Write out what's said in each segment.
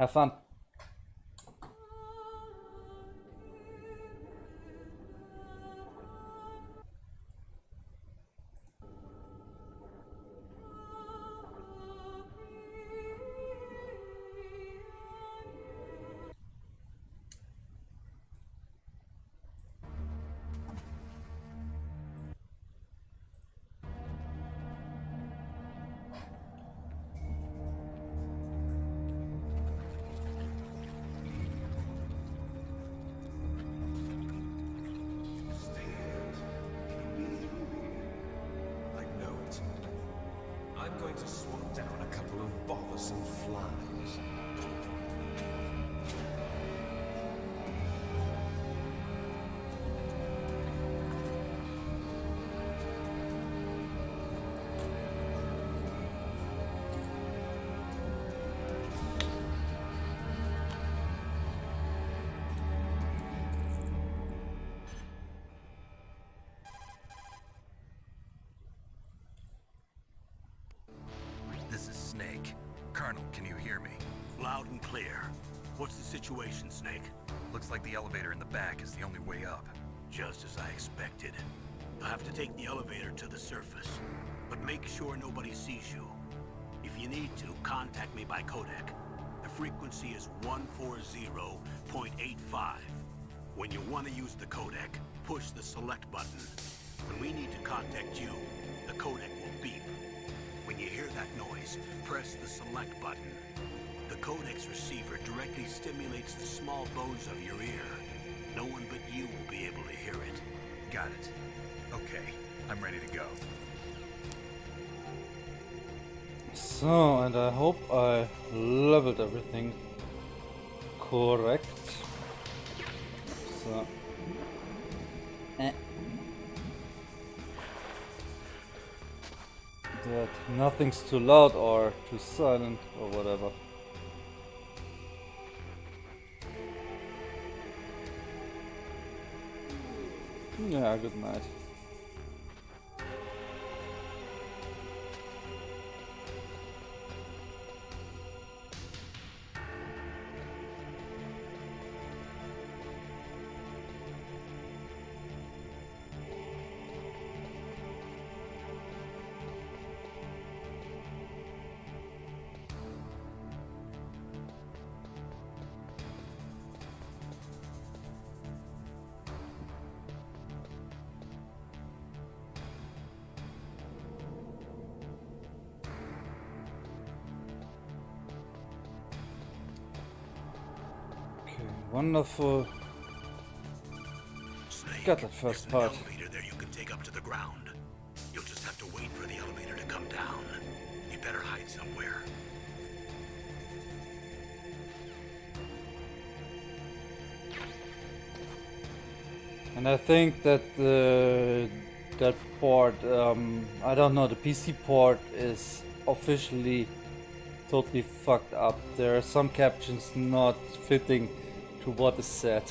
Have fun. I know it. I'm going to swat down a couple of bothersome flies. This is Snake. Colonel, can you hear me? Loud and clear. What's the situation, Snake? Looks like the elevator in the back is the only way up. Just as I expected. You'll have to take the elevator to the surface, but make sure nobody sees you. If you need to, contact me by codec. The frequency is 140.85. When you want to use the codec, push the select button. When we need to contact you, the codec will beep. When you hear that noise, press the select button. The codec's receiver directly stimulates the small bones of your ear. No one but you will be able to hear it. Got it. Okay, I'm ready to go. So, and I hope I leveled everything correct. So. That nothing's too loud or too silent or whatever. Yeah, good night. Wonderful. Snake, Got the first there's an part. elevator there you can take up to the ground. You'll just have to wait for the elevator to come down. You better hide somewhere. And I think that that port, I don't know, the PC port is officially totally fucked up. There are some captions not fitting to what is said.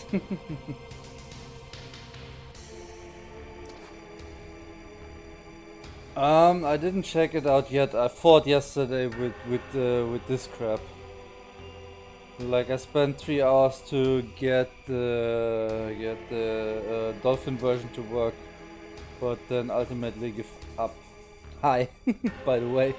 I didn't check it out yet. I fought yesterday with this crap. Like I spent 3 hours to get the dolphin version to work, but then ultimately give up. Hi, by the way.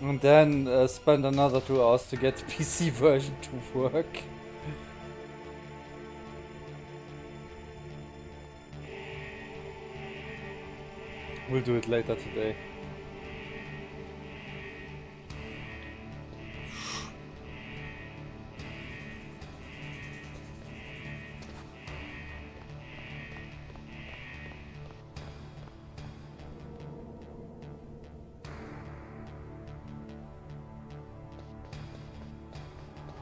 And then spend another 2 hours to get the PC version to work. We'll do it later today.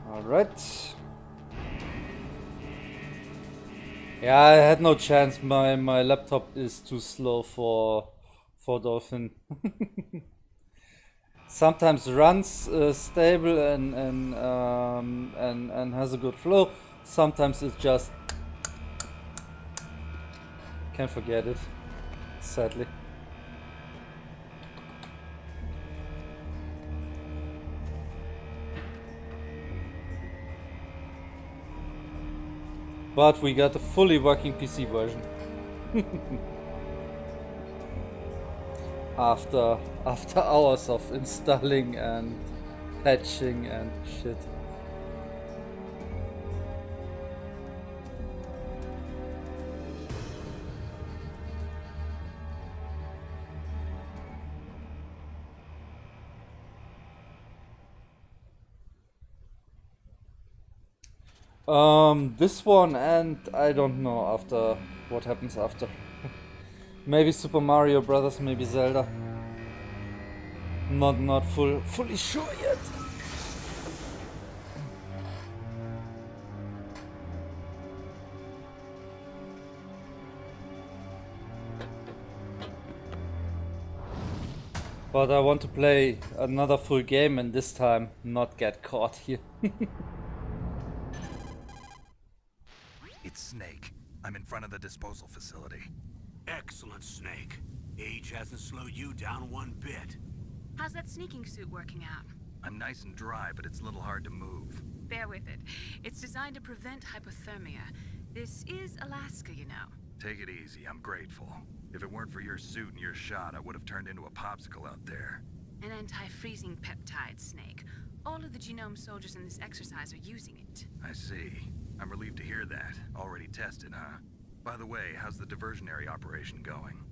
Alright. Yeah, I had no chance. My laptop is too slow for Dolphin. Sometimes runs stable and has a good flow. Sometimes it's just can't forget it. Sadly. But we got a fully working PC version. after hours of installing and patching and shit. This one, and I don't know after what happens after. Maybe Super Mario Brothers, maybe Zelda. Not fully sure yet. But I want to play another full game and this time not get caught here. It's Snake. I'm in front of the disposal facility. Excellent, Snake. Age hasn't slowed you down one bit. How's that sneaking suit working out? I'm nice and dry, but it's a little hard to move. Bear with it. It's designed to prevent hypothermia. This is Alaska, you know. Take it easy, I'm grateful. If it weren't for your suit and your shot, I would have turned into a popsicle out there. An anti-freezing peptide, Snake. All of the genome soldiers in this exercise are using it. I see. I'm relieved to hear that. Already tested, huh? By the way, how's the diversionary operation going?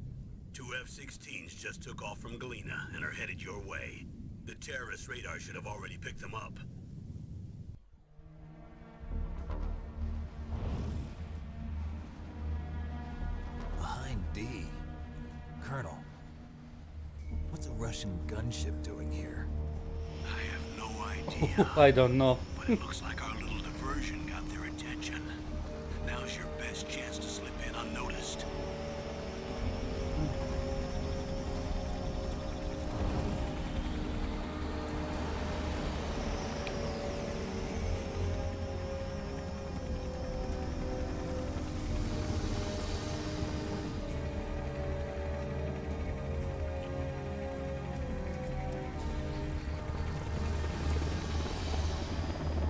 2 F-16s just took off from Galena and are headed your way. The terrorist radar should have already picked them up. Behind D. Colonel, what's a Russian gunship doing here? I have no idea. I don't know. But it looks like our little diversion got their attention. Now's your best chance to slip in unnoticed.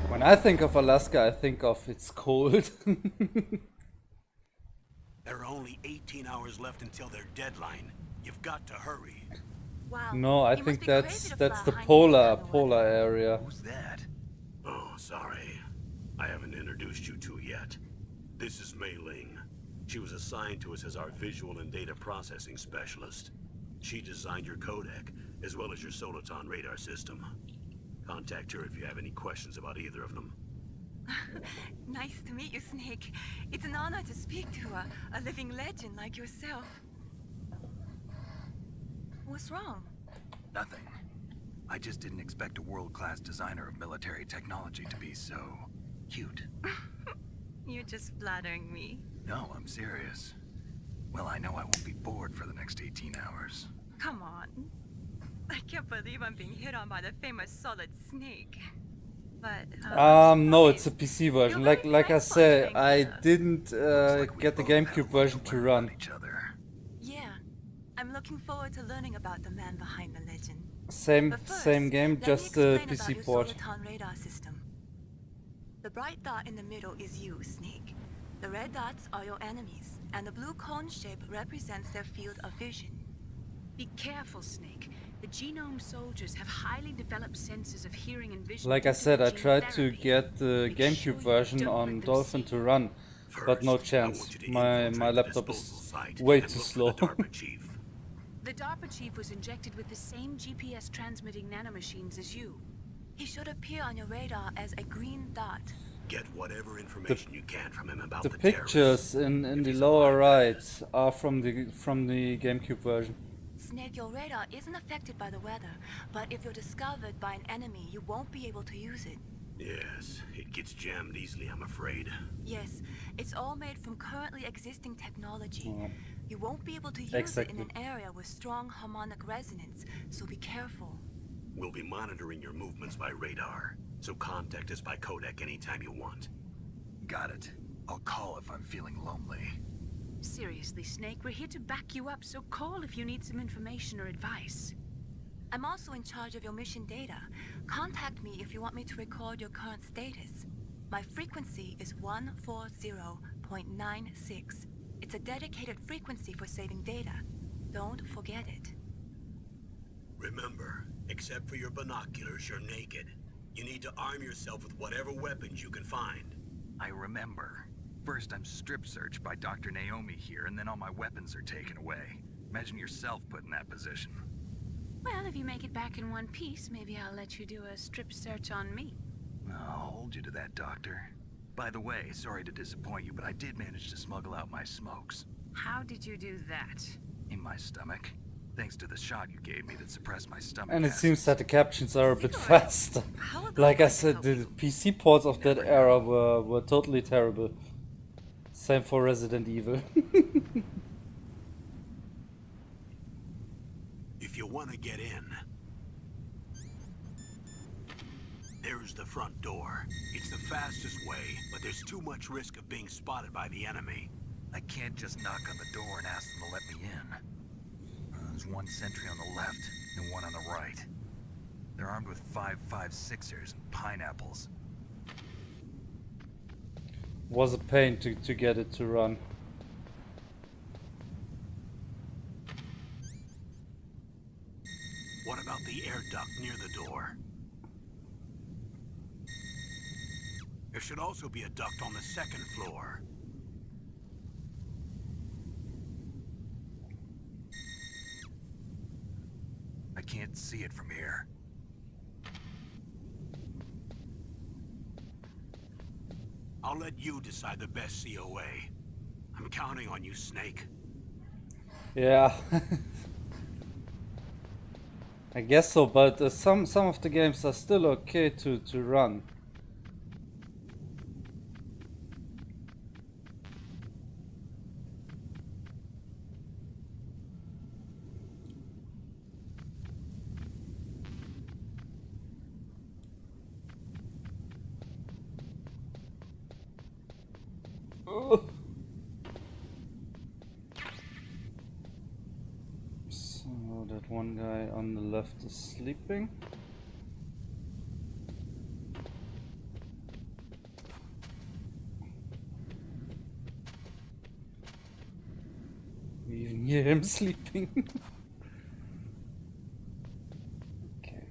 When I think of Alaska, I think of it's cold. There are only 18 hours left until their deadline. You've got to hurry. Wow. No, I you think must be crazy to that's fly the high polar area. Who's that? Oh, sorry. I haven't introduced you to yet. This is Mei Ling. She was assigned to us as our visual and data processing specialist. She designed your codec, as well as your Soliton radar system. Contact her if you have any questions about either of them. Nice to meet you, Snake. It's an honor to speak to a living legend like yourself. What's wrong? Nothing. I just didn't expect a world-class designer of military technology to be so cute. You're just flattering me. No, I'm serious. Well, I know I won't be bored for the next 18 hours. Come on. I can't believe I'm being hit on by the famous Solid Snake. But No, it's a PC version. Like I say, I didn't get the GameCube version to run. Yeah, I'm looking forward to learning about the man behind the legend. Same But first, game, let just me a explain about PC your port. Soliton radar system. The bright dot in the middle is you, Snake. The red dots are your enemies, and the blue cone shape represents their field of vision. Be careful, Snake. The genome soldiers have highly developed senses of hearing and vision. Like I due to said, the I gene tried to therapy. get the Make GameCube sure you version don't on let them Dolphin see to you. run, but no First, I chance. want you to My infiltrate the laptop disposal is site way and too look for slow. the DARPA chief. The DARPA chief was injected with the same GPS transmitting nanomachines as you. He should appear on your radar as a green dot. Get whatever information you can from him about The the pictures terrorists. in If the he's lower alive, right are from the GameCube version. Snake, your radar isn't affected by the weather, but if you're discovered by an enemy, you won't be able to use it. Yes, it gets jammed easily, I'm afraid. Yes, it's all made from currently existing technology. Oh. You won't be able to use Exactly. it in an area with strong harmonic resonance, so be careful. We'll be monitoring your movements by radar, so contact us by codec anytime you want. Got it. I'll call if I'm feeling lonely. Seriously, Snake, we're here to back you up, so call if you need some information or advice. I'm also in charge of your mission data. Contact me if you want me to record your current status. My frequency is 140.96. It's a dedicated frequency for saving data. Don't forget it. Remember, except for your binoculars, you're naked. You need to arm yourself with whatever weapons you can find. I remember. First, I'm strip searched by Dr. Naomi here, and then all my weapons are taken away. Imagine yourself put in that position. Well, if you make it back in one piece, maybe I'll let you do a strip search on me. I'll hold you to that, Doctor. By the way, sorry to disappoint you, but I did manage to smuggle out my smokes. How did you do that? In my stomach. Thanks to the shot you gave me that suppressed my stomach And it acid. seems that the captions are a bit faster. How about Like I I said, help the you? PC ports of that era were totally terrible. Same for Resident Evil. If you want to get in, there's the front door. It's the fastest way, but there's too much risk of being spotted by the enemy. I can't just knock on the door and ask them to let me in. There's one sentry on the left and one on the right. They're armed with 5.56ers and pineapples. Was a pain to get it to run. What about the air duct near the door? There should also be a duct on the second floor. I can't see it from here. I'll let you decide the best COA. I'm counting on you, Snake. Yeah. I guess so, but some of the games are still okay to run. Oh. So that one guy on the left is sleeping. We even hear him sleeping. Okay.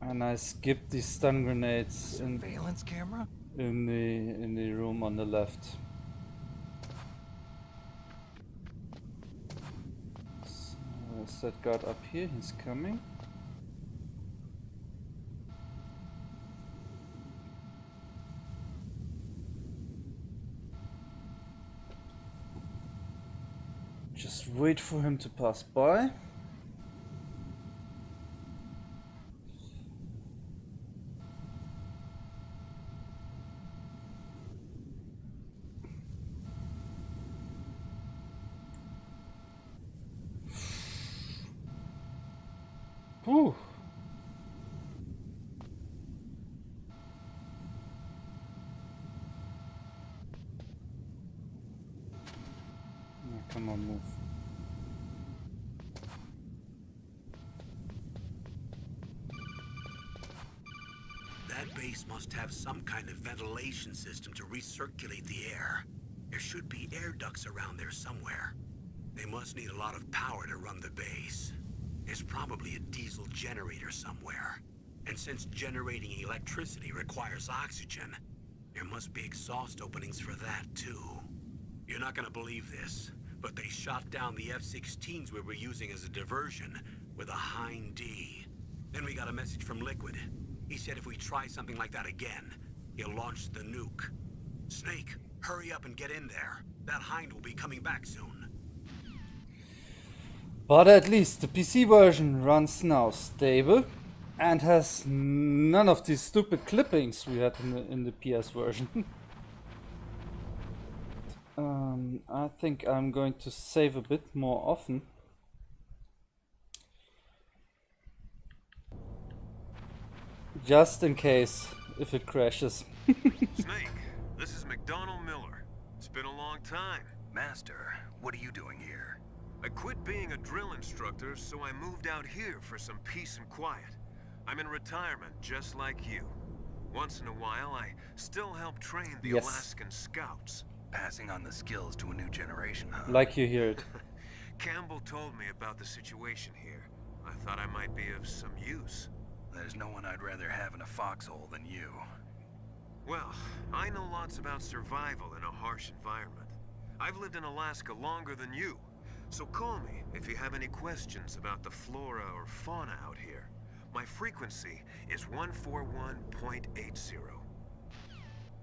And I skipped the stun grenades in Surveillance camera? in the room on the left. So, is that guard up here? He's coming. Just wait for him to pass by. Whew. Yeah, come on, move. That base must have some kind of ventilation system to recirculate the air. There should be air ducts around there somewhere. They must need a lot of power to run the base. There's probably a diesel generator somewhere. And since generating electricity requires oxygen, there must be exhaust openings for that too. You're not gonna believe this, but they shot down the F-16s we were using as a diversion with a Hind D. Then we got a message from Liquid. He said if we try something like that again, he'll launch the nuke. Snake, hurry up and get in there. That Hind will be coming back soon. But at least the PC version runs now stable and has none of these stupid clippings we had in the PS version. I think I'm going to save a bit more often. Just in case, if it crashes. Snake, this is McDonald Miller. It's been a long time. Master, what are you doing here? I quit being a drill instructor, so I moved out here for some peace and quiet. I'm in retirement, just like you. Once in a while, I still help train the Yes. Alaskan Scouts. Passing on the skills to a new generation, huh? Like you hear it. Campbell told me about the situation here. I thought I might be of some use. There's no one I'd rather have in a foxhole than you. Well, I know lots about survival in a harsh environment. I've lived in Alaska longer than you, so call me if you have any questions about the flora or fauna out here. My frequency is 141.80.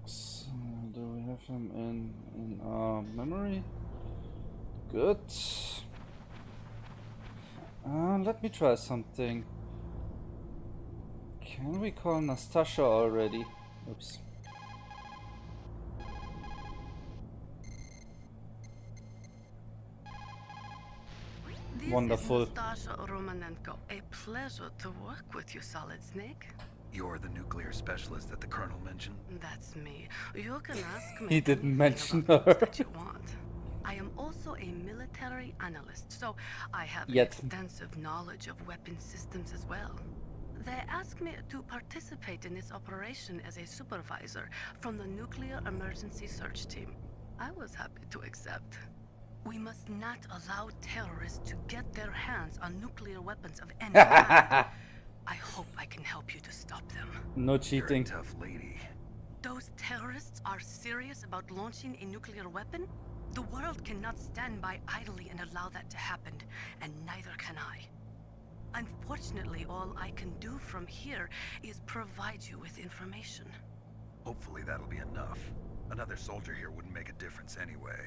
So, do we have him in our memory? Good. Let me try something. Can we call Nastasha already? Oops. This Wonderful. is Nastasha Romanenko. A pleasure to work with you, Solid Snake. You're the nuclear specialist that the Colonel mentioned? That's me. You can ask me He didn't anything mention about this her. that you want. I am also a military analyst, so I have Yet. extensive knowledge of weapon systems as well. They asked me to participate in this operation as a supervisor from the Nuclear Emergency Search Team. I was happy to accept. We must not allow terrorists to get their hands on nuclear weapons of any kind. I hope I can help you to stop them. No You're a cheating. tough lady. Those terrorists are serious about launching a nuclear weapon? The world cannot stand by idly and allow that to happen, and neither can I. Unfortunately, all I can do from here is provide you with information. Hopefully that'll be enough. Another soldier here wouldn't make a difference anyway.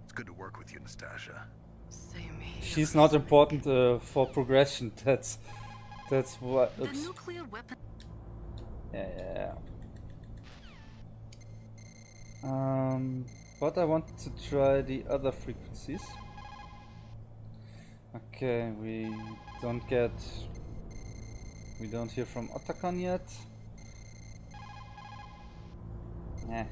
It's good to work with you, Nastasha. Same here. She's not important for progression. That's what. The Oops. nuclear weapon. Yeah. But I want to try the other frequencies. Okay, we don't hear from Otacon yet. Eh.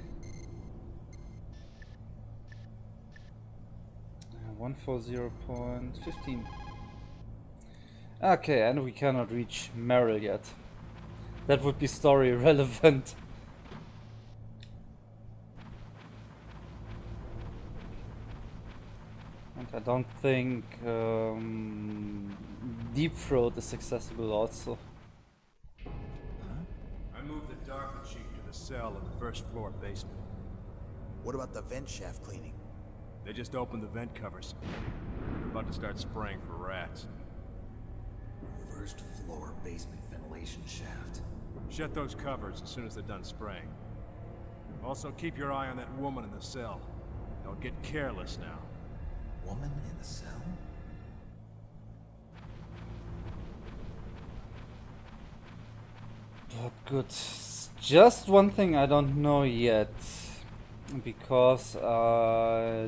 140.15. Okay, and we cannot reach Meryl yet. That would be story relevant. And I don't think Deep Throat is accessible also. I moved the Dark Chief to the cell in the first floor basement. What about the vent shaft cleaning? They just opened the vent covers. They're about to start spraying for rats. First floor basement ventilation shaft. Shut those covers as soon as they're done spraying. Also, keep your eye on that woman in the cell. Don't get careless now. Woman in the cell? But good. Just one thing I don't know yet. Because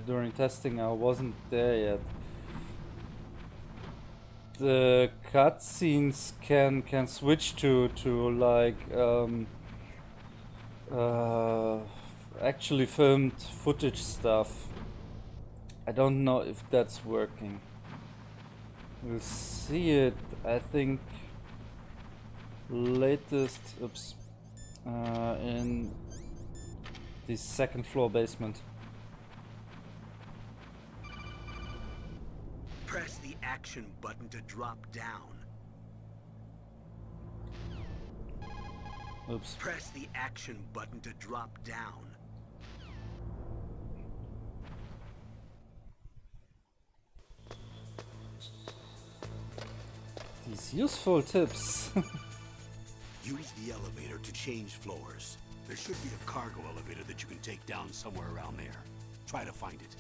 during testing I wasn't there yet. The cutscenes can switch to like actually filmed footage stuff. I don't know if that's working. We'll see it, I think, latest in the second floor basement. Press the action button to drop down. Oops. Press the action button to drop down. These useful tips. Use the elevator to change floors. There should be a cargo elevator that you can take down somewhere around there. Try to find it.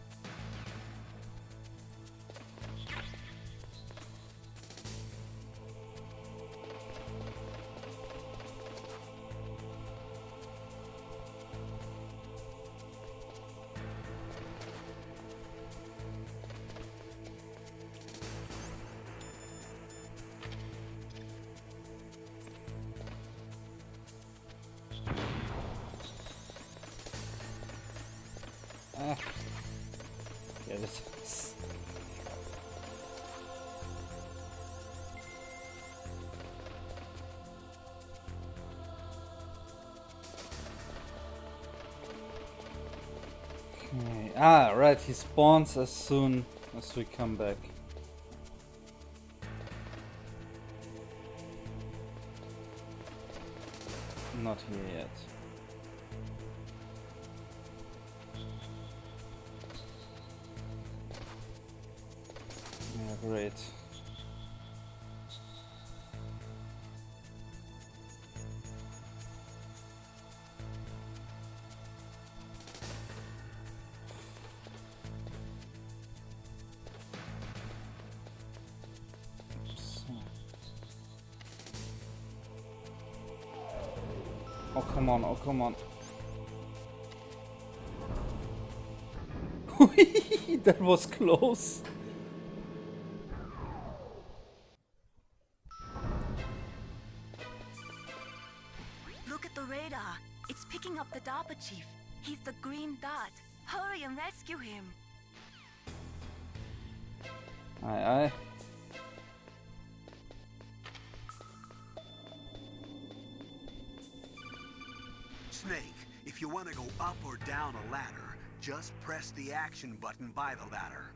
Ah, right, he spawns as soon as we come back. Not here yet. Yeah, great. Oh, come on, oh, come on. That was close. Look at the radar. It's picking up the DARPA chief. He's the green dot. Hurry and rescue him. Aye, aye. Snake, if you want to go up or down a ladder, just press the action button by the ladder.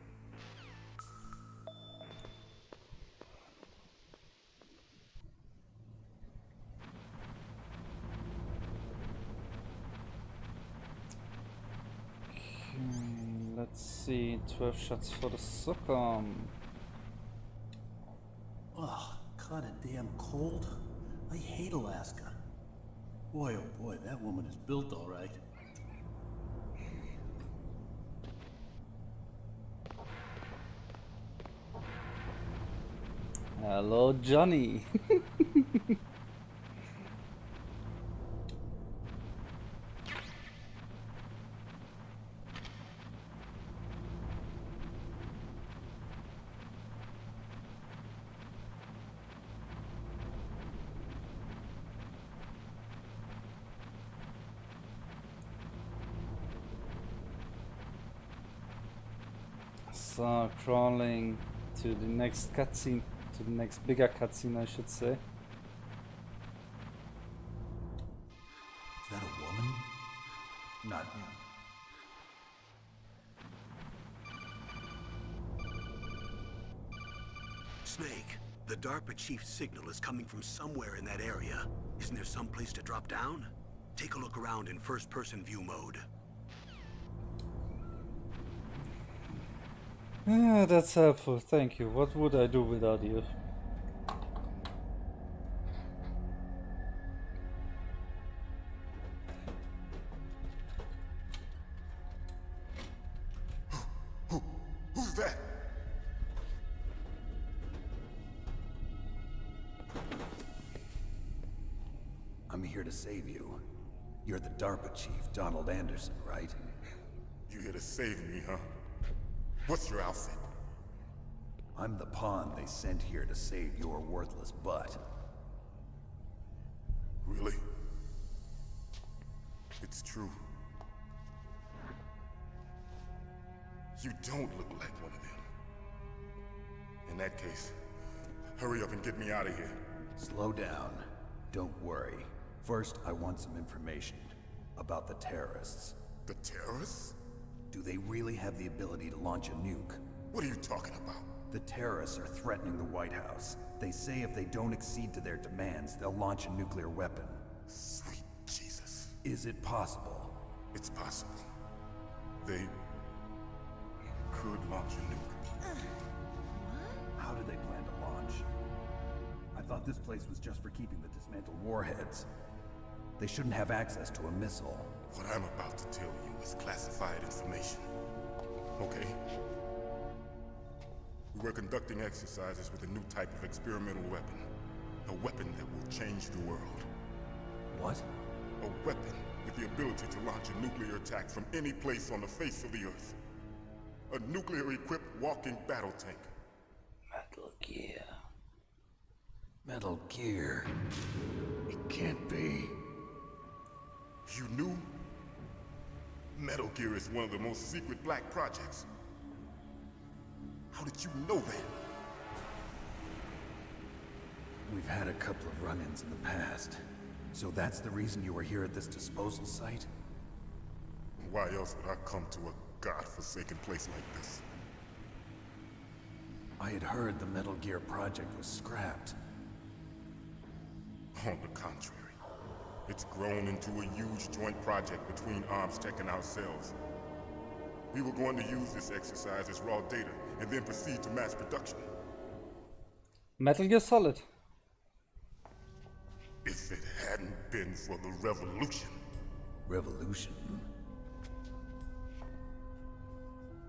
Let's see, 12 shots for the Socom. Ugh, kinda damn cold. I hate Alaska. Boy, oh boy, that woman is built all right. Hello, Johnny. So, crawling to the next cutscene, to the next bigger cutscene, I should say. Is that a woman? Not Snake, the DARPA chief's signal is coming from somewhere in that area. Isn't there some place to drop down? Take a look around in first-person view mode. Yeah, that's helpful, thank you. What would I do without you? Who's that? I'm here to save you. You're the DARPA chief, Donald Anderson, right? You here to save me, huh? What's your outfit? I'm the pawn they sent here to save your worthless butt. Really? It's true. You don't look like one of them. In that case, hurry up and get me out of here. Slow down. Don't worry. First, I want some information about the terrorists. The terrorists? Do they really have the ability to launch a nuke? What are you talking about? The terrorists are threatening the White House. They say if they don't accede to their demands, they'll launch a nuclear weapon. Sweet Jesus. Is it possible? It's possible. They could launch a nuke. How do they plan to launch? I thought this place was just for keeping the dismantled warheads. They shouldn't have access to a missile. What I'm about to tell you is classified information. Okay? We were conducting exercises with a new type of experimental weapon. A weapon that will change the world. What? A weapon with the ability to launch a nuclear attack from any place on the face of the Earth. A nuclear-equipped walking battle tank. Metal Gear. Metal Gear. It can't be. You knew? Metal Gear is one of the most secret black projects. How did you know that? We've had a couple of run-ins in the past. So that's the reason you were here at this disposal site? Why else would I come to a godforsaken place like this. I had heard the Metal Gear project was scrapped. On the contrary, it's grown into a huge joint project between ArmsTech and ourselves. We were going to use this exercise as raw data and then proceed to mass production. Metal Gear Solid. If it hadn't been for the revolution. Revolution?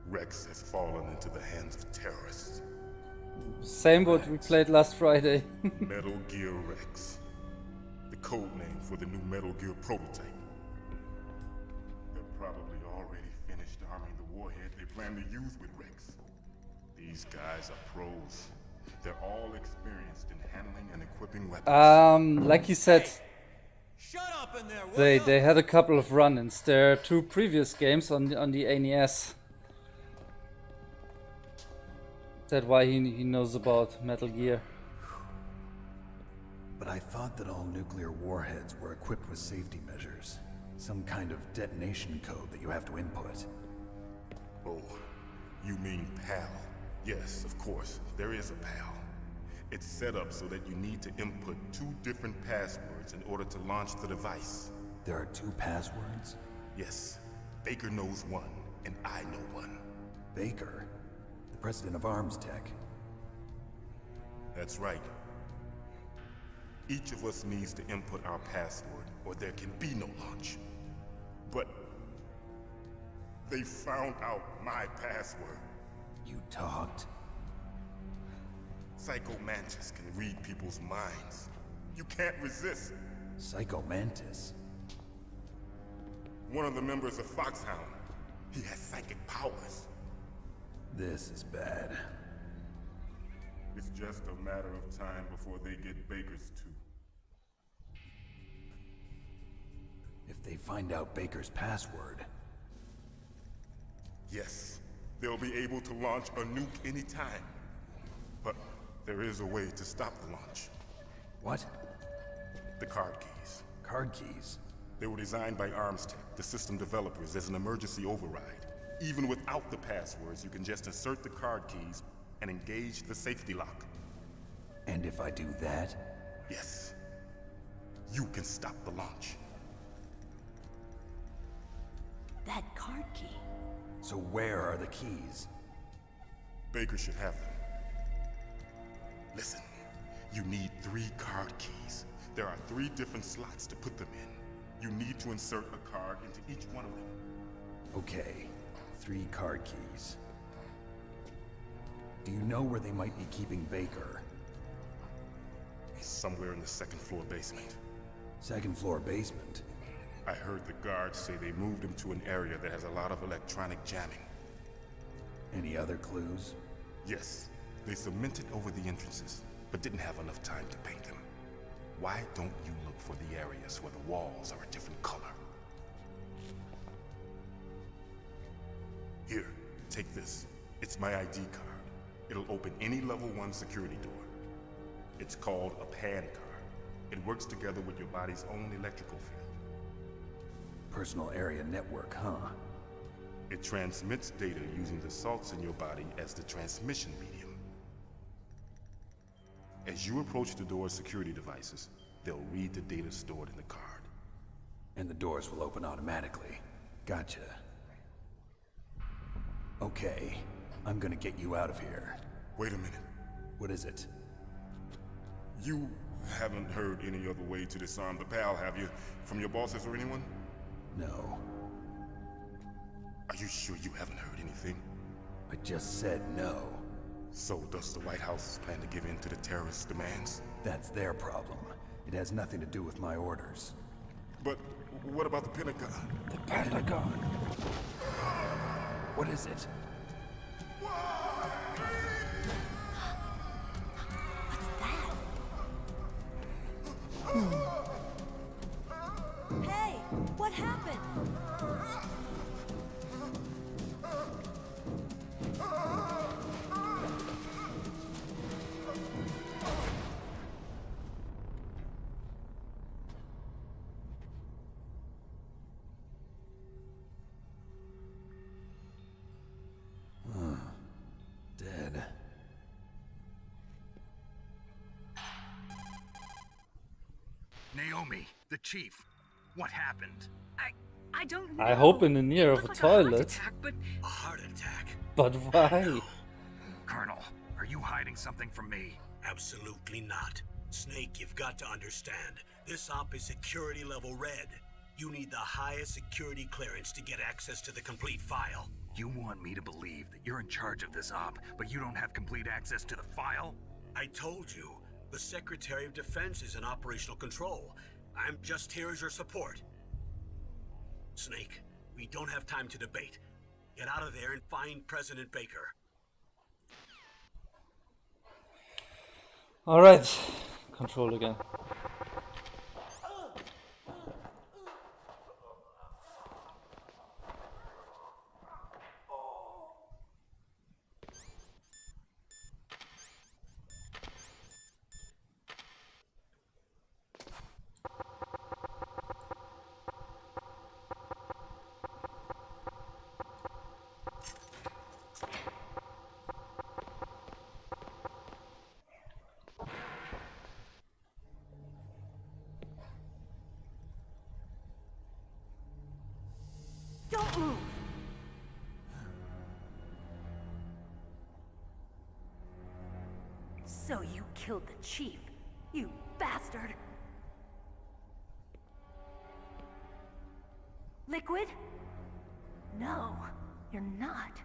Rex has fallen into the hands of terrorists. Same what we played last Friday. Metal Gear Rex. The code name for the new Metal Gear prototype. They're probably already finished arming the warhead they plan to use with Rex. These guys are pros. They're all experienced in handling and equipping weapons. Like he said, Shut up in there, they had a couple of run-ins. There are 2 previous games on the NES. That's why he knows about Metal Gear. But I thought that all nuclear warheads were equipped with safety measures. Some kind of detonation code that you have to input. Oh, you mean PAL? Yes, of course, there is a PAL. It's set up so that you need to input 2 different passwords in order to launch the device. There are 2 passwords? Yes, Baker knows one, and I know one. Baker? The president of ArmsTech? That's right. Each of us needs to input our password, or there can be no launch. But they found out my password. You talked? Psycho Mantis can read people's minds. You can't resist. Psycho Mantis? One of the members of Foxhound. He has psychic powers. This is bad. It's just a matter of time before they get Baker's too. If they find out Baker's password... Yes, they'll be able to launch a nuke anytime. But there is a way to stop the launch. What? The card keys. Card keys? They were designed by ArmsTech, the system developers, as an emergency override. Even without the passwords, you can just insert the card keys and engage the safety lock. And if I do that? Yes. You can stop the launch. That card key. So where are the keys? Baker should have them. Listen, you need 3 card keys. There are 3 different slots to put them in. You need to insert a card into each one of them. Okay, 3 card keys. Do you know where they might be keeping Baker? He's somewhere in the 2nd floor basement. 2nd floor basement? I heard the guards say they moved him to an area that has a lot of electronic jamming. Any other clues? Yes. They cemented over the entrances, but didn't have enough time to paint them. Why don't you look for the areas where the walls are a different color? Here, take this. It's my ID card. It'll open any level 1 security door. It's called a PAN card. It works together with your body's own electrical field. Personal area network, huh? It transmits data using the salts in your body as the transmission medium. As you approach the door's security devices, they'll read the data stored in the card. And the doors will open automatically. Gotcha. Okay, I'm gonna get you out of here. Wait a minute. What is it? You haven't heard any other way to disarm the PAL, have you? From your bosses or anyone? No. Are you sure you haven't heard anything? I just said no. So does the White House plan to give in to the terrorists' demands? That's their problem. It has nothing to do with my orders. But what about the Pentagon? The Pentagon? What is it? Hey, what happened? Naomi, the chief. What happened? I don't know. I hope in the near It of a looked like heart toilet. attack, but A heart attack? But why? Colonel, are you hiding something from me? Absolutely not. Snake, you've got to understand. This op is security level red. You need the highest security clearance to get access to the complete file. You want me to believe that you're in charge of this op, but you don't have complete access to the file? I told you, the Secretary of Defense is in operational control. I'm just here as your support. Snake, we don't have time to debate. Get out of there and find President Baker. Alright. Control again. Don't move! So you killed the chief, you bastard! Liquid? No, you're not.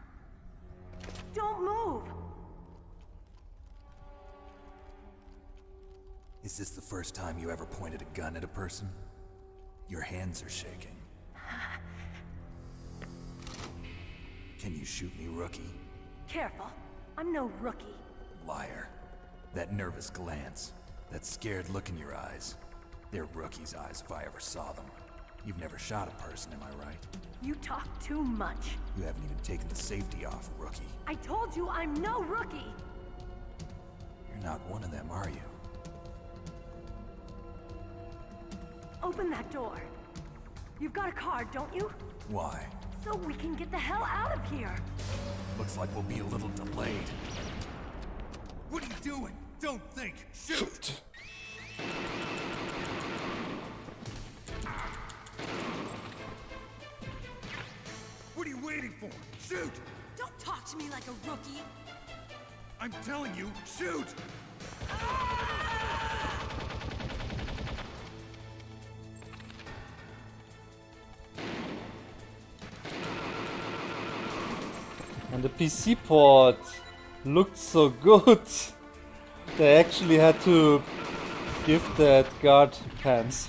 Don't move! Is this the first time you ever pointed a gun at a person? Your hands are shaking. Can you shoot me, rookie? Careful, I'm no rookie. Liar. That nervous glance, that scared look in your eyes. They're rookie's eyes if I ever saw them. You've never shot a person, am I right? You talk too much. You haven't even taken the safety off, rookie. I told you I'm no rookie! You're not one of them, are you? Open that door. You've got a card, don't you? Why? So we can get the hell out of here! Looks like we'll be a little delayed. What are you doing? Don't think! Shoot! What are you waiting for? Shoot! Don't talk to me like a rookie! I'm telling you, shoot! And the PC port looked so good. They actually had to give that guard pants.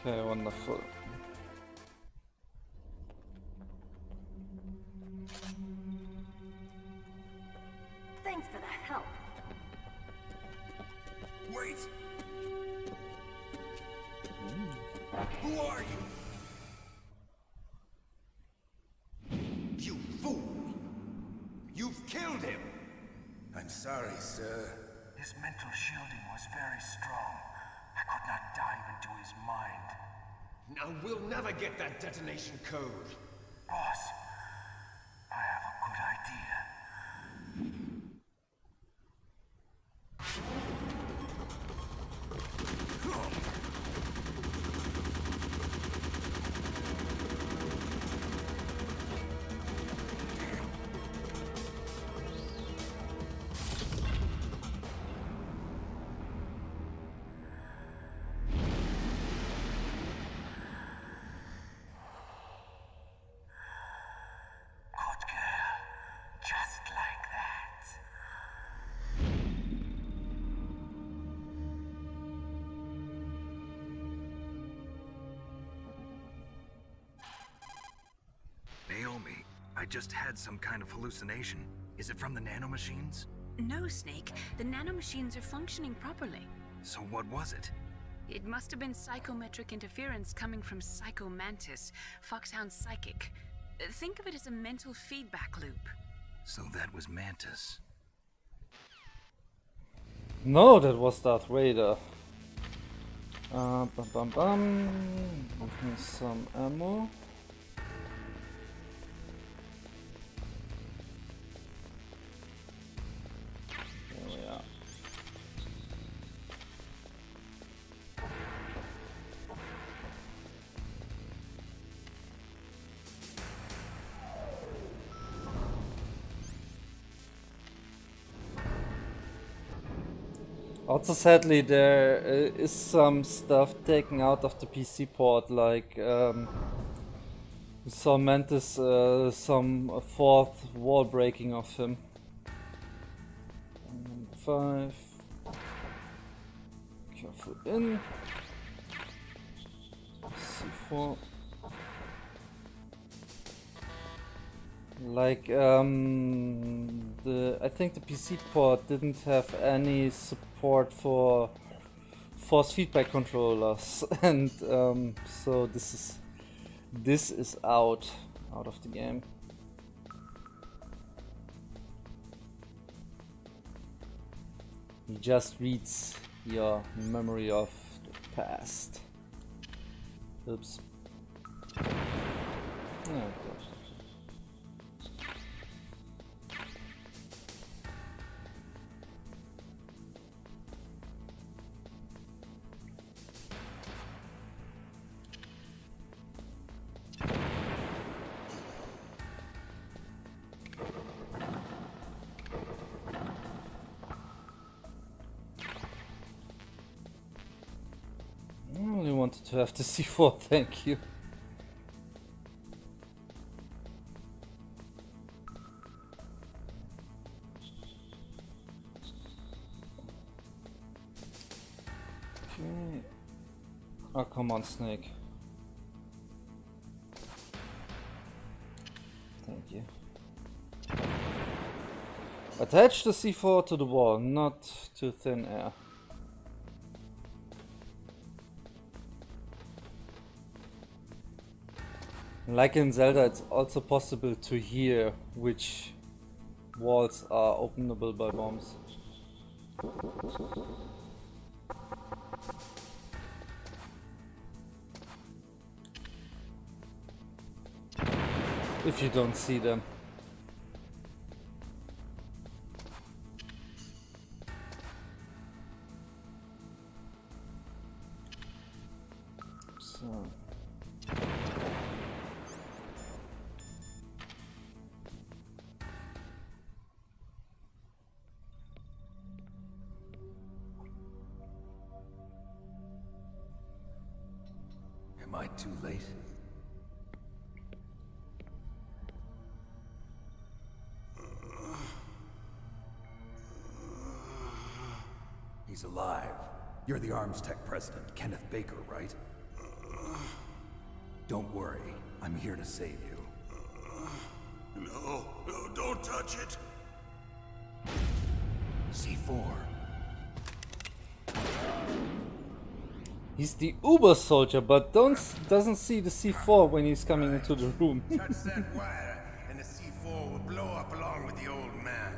Okay, wonderful. Thanks for the help. Wait! Who are you? You fool! You've killed him! I'm sorry, sir. His mental shielding was very strong. I could not dive into his mind. Now we'll never get that detonation code. Boss, I have a good idea. Naomi, I just had some kind of hallucination. Is it from the nanomachines? no, Snake. The nanomachines are functioning properly. So what was it? It must have been psychometric interference coming from Psycho Mantis, Foxhound's psychic. Think of it as a mental feedback loop. So that was Mantis. No, that was Darth Vader. Bum bum bum. Give me some ammo. There we are. Also, sadly, there is some stuff taken out of the PC port, like we saw Mantis, some fourth wall breaking of him. 5. Careful in. C4. Like I think the PC port didn't have any support for force feedback controllers, and so this is out of the game. It just reads your memory of the past. Oops. Oh gosh. I only wanted to have the C4, thank you. Okay. Oh, come on, Snake. Thank you. Attach the C4 to the wall, not to thin air. Like in Zelda, it's also possible to hear which walls are openable by bombs. If you don't see them. So. Am I too late? He's alive. You're the Arms Tech president, Kenneth Baker, right? Don't worry. I'm here to save you. No, don't touch it. C4. He's the Uber soldier, but doesn't see the C4 when he's coming into the room. Touch that wire, and the C4 will blow up along with the old man.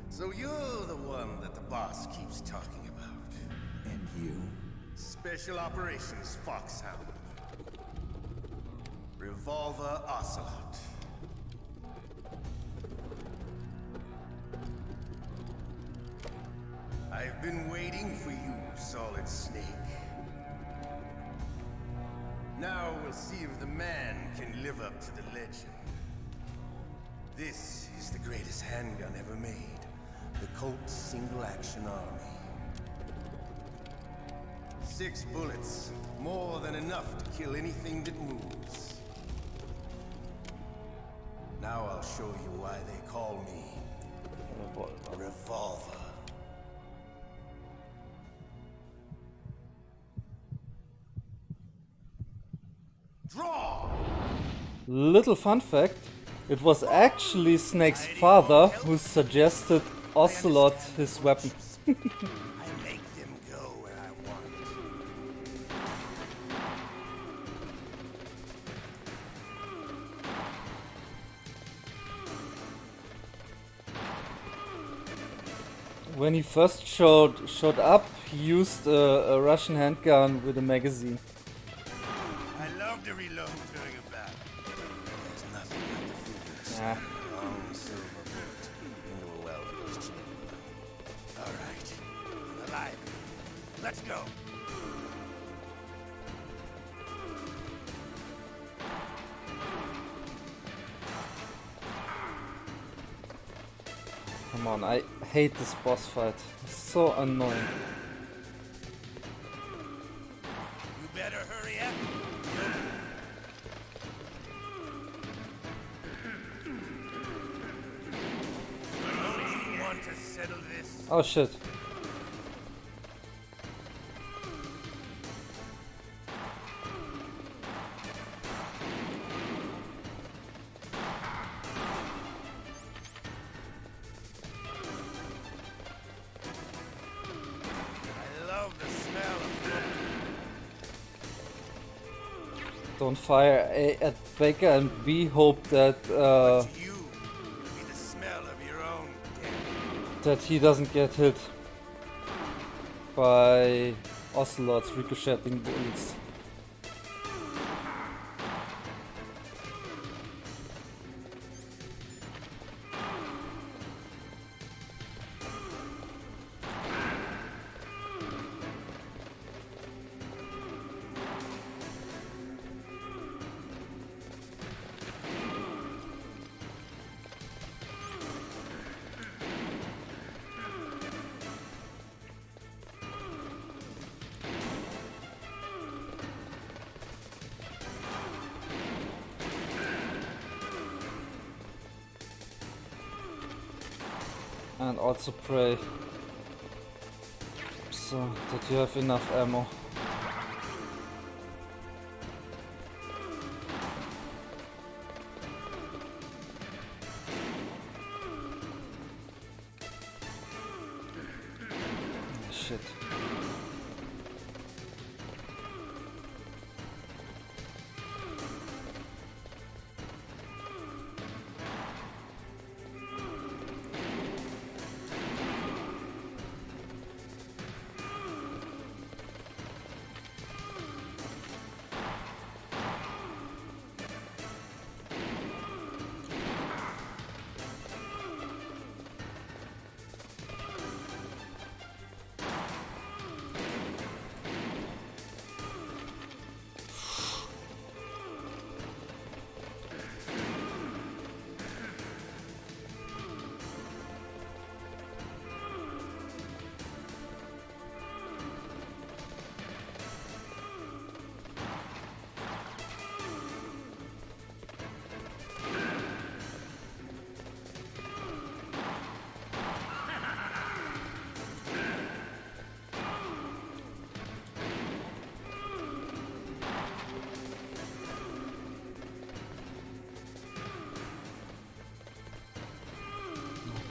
So you're the one that the boss keeps talking about. And you? Special Operations Foxhound. Revolver Ocelot. I've been waiting for you, Solid Snake. Now we'll see if the man can live up to the legend. This is the greatest handgun ever made. The Colt Single Action Army. 6 bullets, more than enough to kill anything that moves. Now I'll show you why they call me Revolver. Draw! Little fun fact, it was actually Snake's father who suggested Ocelot his weapon. I make them go where I want. When he first showed up, he used a Russian handgun with a magazine. I love to reload during a battle. There's nothing like the feeling Yeah. of a long silver bullet into a well-used chamber. All right, alive. Let's go. Come on, I hate this boss fight. It's so annoying. You better hurry up. Don't you want to settle this? Oh shit. I love the smell of Don't fire A at Baker and B hope that you. Be the smell of your own death. that he doesn't get hit by Ocelots ricocheting bullets. And also pray so that you have enough ammo. Shit.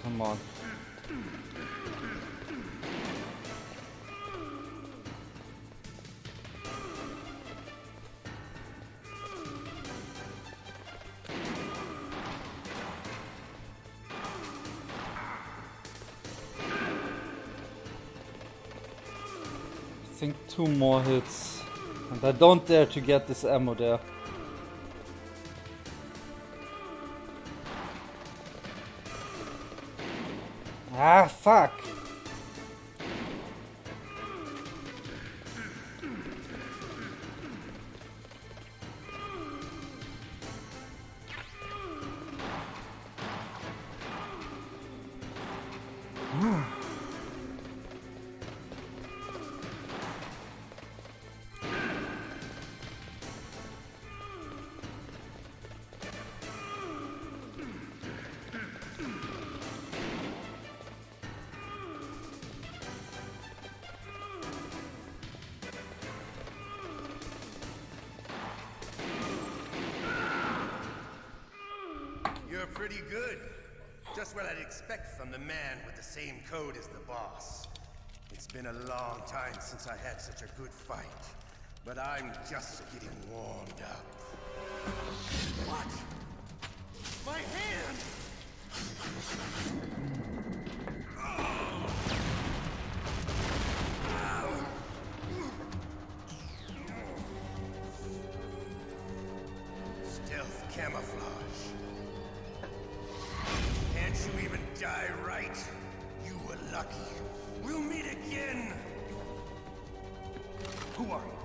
Come on. I think 2 more hits. And I don't dare to get this ammo there. Ah, fuck! You're pretty good. Just what I'd expect from the man with the same code as the boss. It's been a long time since I had such a good fight, but I'm just getting warmed up. What? My hand! I right? You were lucky. We'll meet again. Who are you?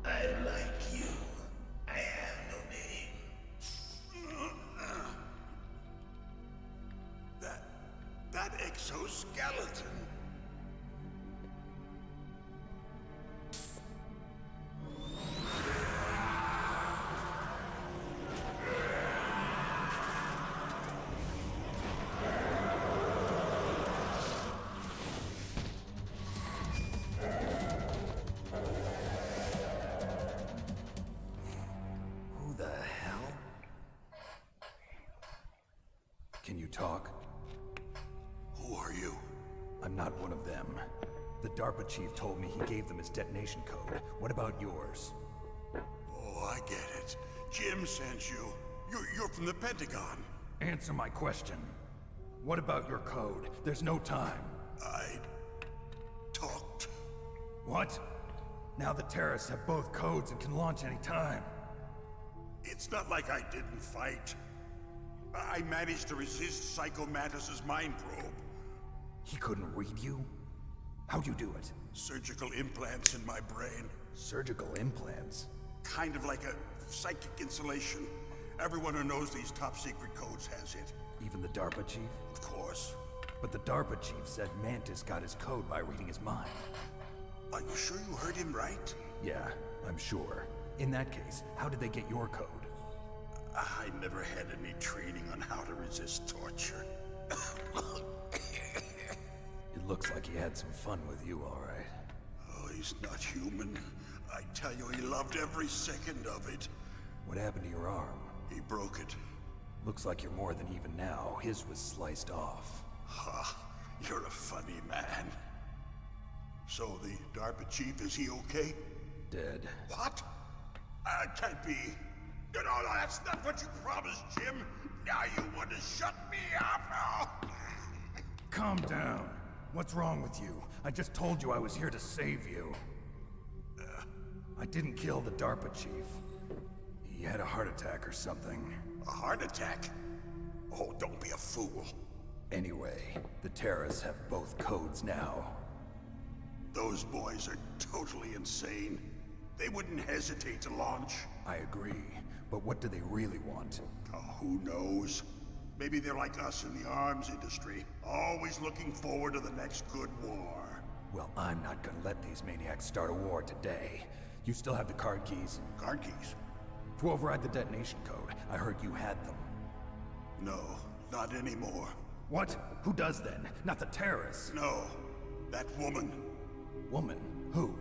I like you. I have no name. That exoskeleton. Who the hell? Can you talk? Who are you? I'm not one of them. The DARPA chief told me he gave them his detonation code. What about yours? Oh, I get it. Jim sent you. You're from the Pentagon. Answer my question. What about your code? There's no time. I talked. What? Now the terrorists have both codes and can launch any time. It's not like I didn't fight. I managed to resist Psycho Mantis's mind probe. He couldn't read you? How'd you do it? Surgical implants in my brain. Surgical implants? Kind of like a psychic insulation. Everyone who knows these top secret codes has it. Even the DARPA chief? Of course. But the DARPA chief said Mantis got his code by reading his mind. Are you sure you heard him right? Yeah, I'm sure. In that case, how did they get your code? I never had any training on how to resist torture. It looks like he had some fun with you, all right. Oh, he's not human. I tell you, he loved every second of it. What happened to your arm? He broke it. Looks like you're more than even now. His was sliced off. Ha, you're a funny man. So the DARPA chief, is he okay? Dead. What? Can't be. No, that's not what you promised, Jim. Now you want to shut me up? Calm down. What's wrong with you? I just told you I was here to save you. I didn't kill the DARPA chief. He had a heart attack or something. A heart attack? Oh, don't be a fool. Anyway, the terrorists have both codes now. Those boys are totally insane. They wouldn't hesitate to launch. I agree, but what do they really want? Oh, who knows? Maybe they're like us in the arms industry, always looking forward to the next good war. Well, I'm not gonna let these maniacs start a war today. You still have the card keys? Card keys? To override the detonation code. I heard you had them. No, not anymore. What? Who does then? Not the terrorists? No, that woman. Woman? Who?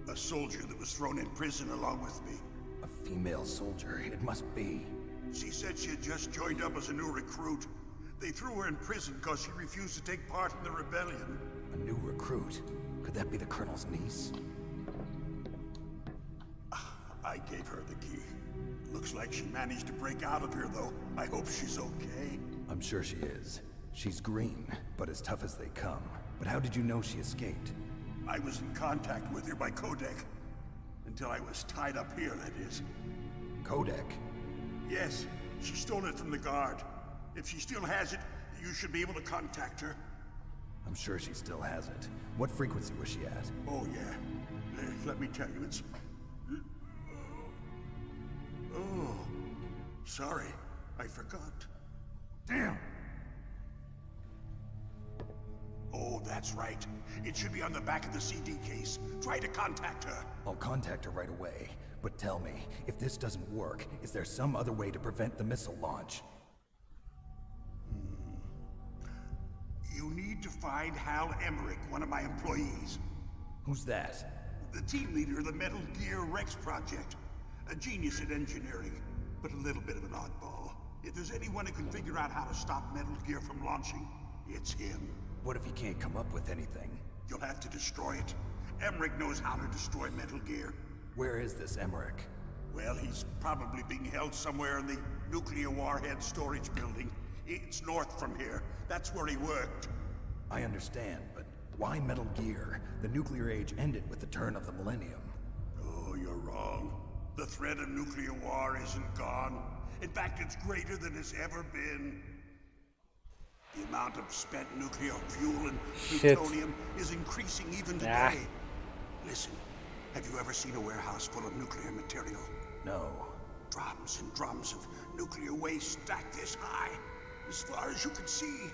A soldier that was thrown in prison along with me. A female soldier, it must be. She said she had just joined up as a new recruit. They threw her in prison because she refused to take part in the rebellion. A new recruit? Could that be the Colonel's niece? I gave her the key. Looks like she managed to break out of here, though. I hope she's okay. I'm sure she is. She's green, but as tough as they come. But how did you know she escaped? I was in contact with her by codec. Until I was tied up here, that is. Codec? Yes, she stole it from the guard. If she still has it, you should be able to contact her. I'm sure she still has it. What frequency was she at? Oh, yeah. Let me tell you, it's... Oh, sorry. I forgot. Damn! Oh, that's right. It should be on the back of the CD case. Try to contact her. I'll contact her right away. But tell me, if this doesn't work, is there some other way to prevent the missile launch? You need to find Hal Emmerich, one of my employees. Who's that? The team leader of the Metal Gear Rex project. A genius at engineering, but a little bit of an oddball. If there's anyone who can figure out how to stop Metal Gear from launching, it's him. What if he can't come up with anything? You'll have to destroy it. Emmerich knows how to destroy Metal Gear. Where is this Emmerich? Well, he's probably being held somewhere in the nuclear warhead storage building. It's north from here. That's where he worked. I understand, but why Metal Gear? The nuclear age ended with the turn of the millennium. Oh, you're wrong. The threat of nuclear war isn't gone. In fact, it's greater than it's ever been. The amount of spent nuclear fuel and plutonium is increasing even today. Listen, have you ever seen a warehouse full of nuclear material? No. Drums and drums of nuclear waste stacked this high, as far as you can see.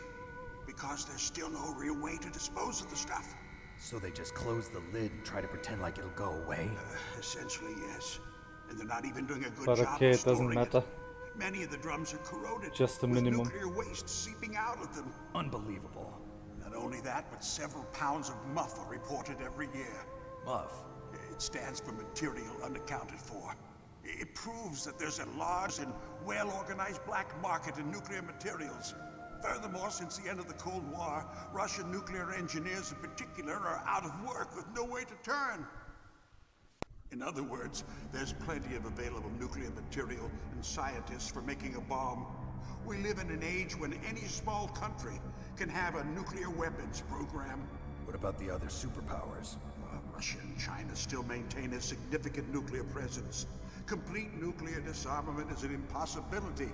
Because there's still no real way to dispose of the stuff. So they just close the lid and try to pretend like it'll go away? Essentially, yes. And they're not even doing a good But job okay, of it doesn't storing matter. Many of the drums are corroded. Just the with minimum. nuclear waste seeping out of them. Unbelievable. Not only that, but several pounds of muff are reported every year. Muff? It stands for material unaccounted for. It proves that there's a large and well-organized black market in nuclear materials. Furthermore, since the end of the Cold War, Russian nuclear engineers in particular are out of work with no way to turn. In other words, there's plenty of available nuclear material and scientists for making a bomb. We live in an age when any small country can have a nuclear weapons program. What about the other superpowers? Russia and China still maintain a significant nuclear presence. Complete nuclear disarmament is an impossibility.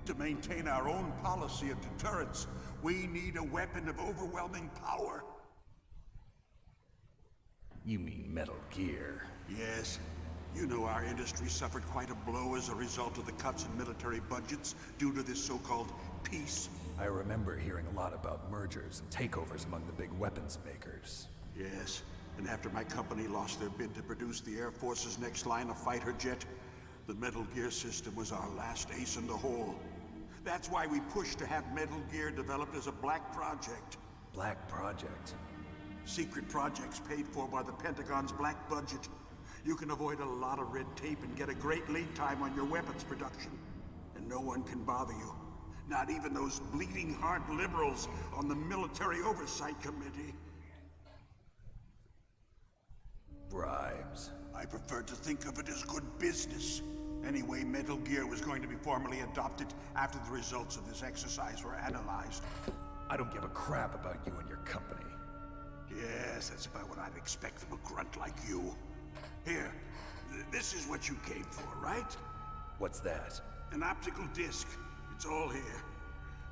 To maintain our own policy of deterrence, we need a weapon of overwhelming power. You mean Metal Gear? Yes. You know our industry suffered quite a blow as a result of the cuts in military budgets due to this so-called peace. I remember hearing a lot about mergers and takeovers among the big weapons makers. Yes, and after my company lost their bid to produce the Air Force's next line of fighter jet, the Metal Gear system was our last ace in the hole. That's why we pushed to have Metal Gear developed as a black project. Black project? Secret projects paid for by the Pentagon's black budget. You can avoid a lot of red tape and get a great lead time on your weapons production. And no one can bother you. Not even those bleeding heart liberals on the Military Oversight Committee. Bribes. I prefer to think of it as good business. Anyway, Metal Gear was going to be formally adopted after the results of this exercise were analyzed. I don't give a crap about you and your company. Yes, that's about what I'd expect from a grunt like you. Here, this is what you came for, right? What's that? An optical disc. It's all here.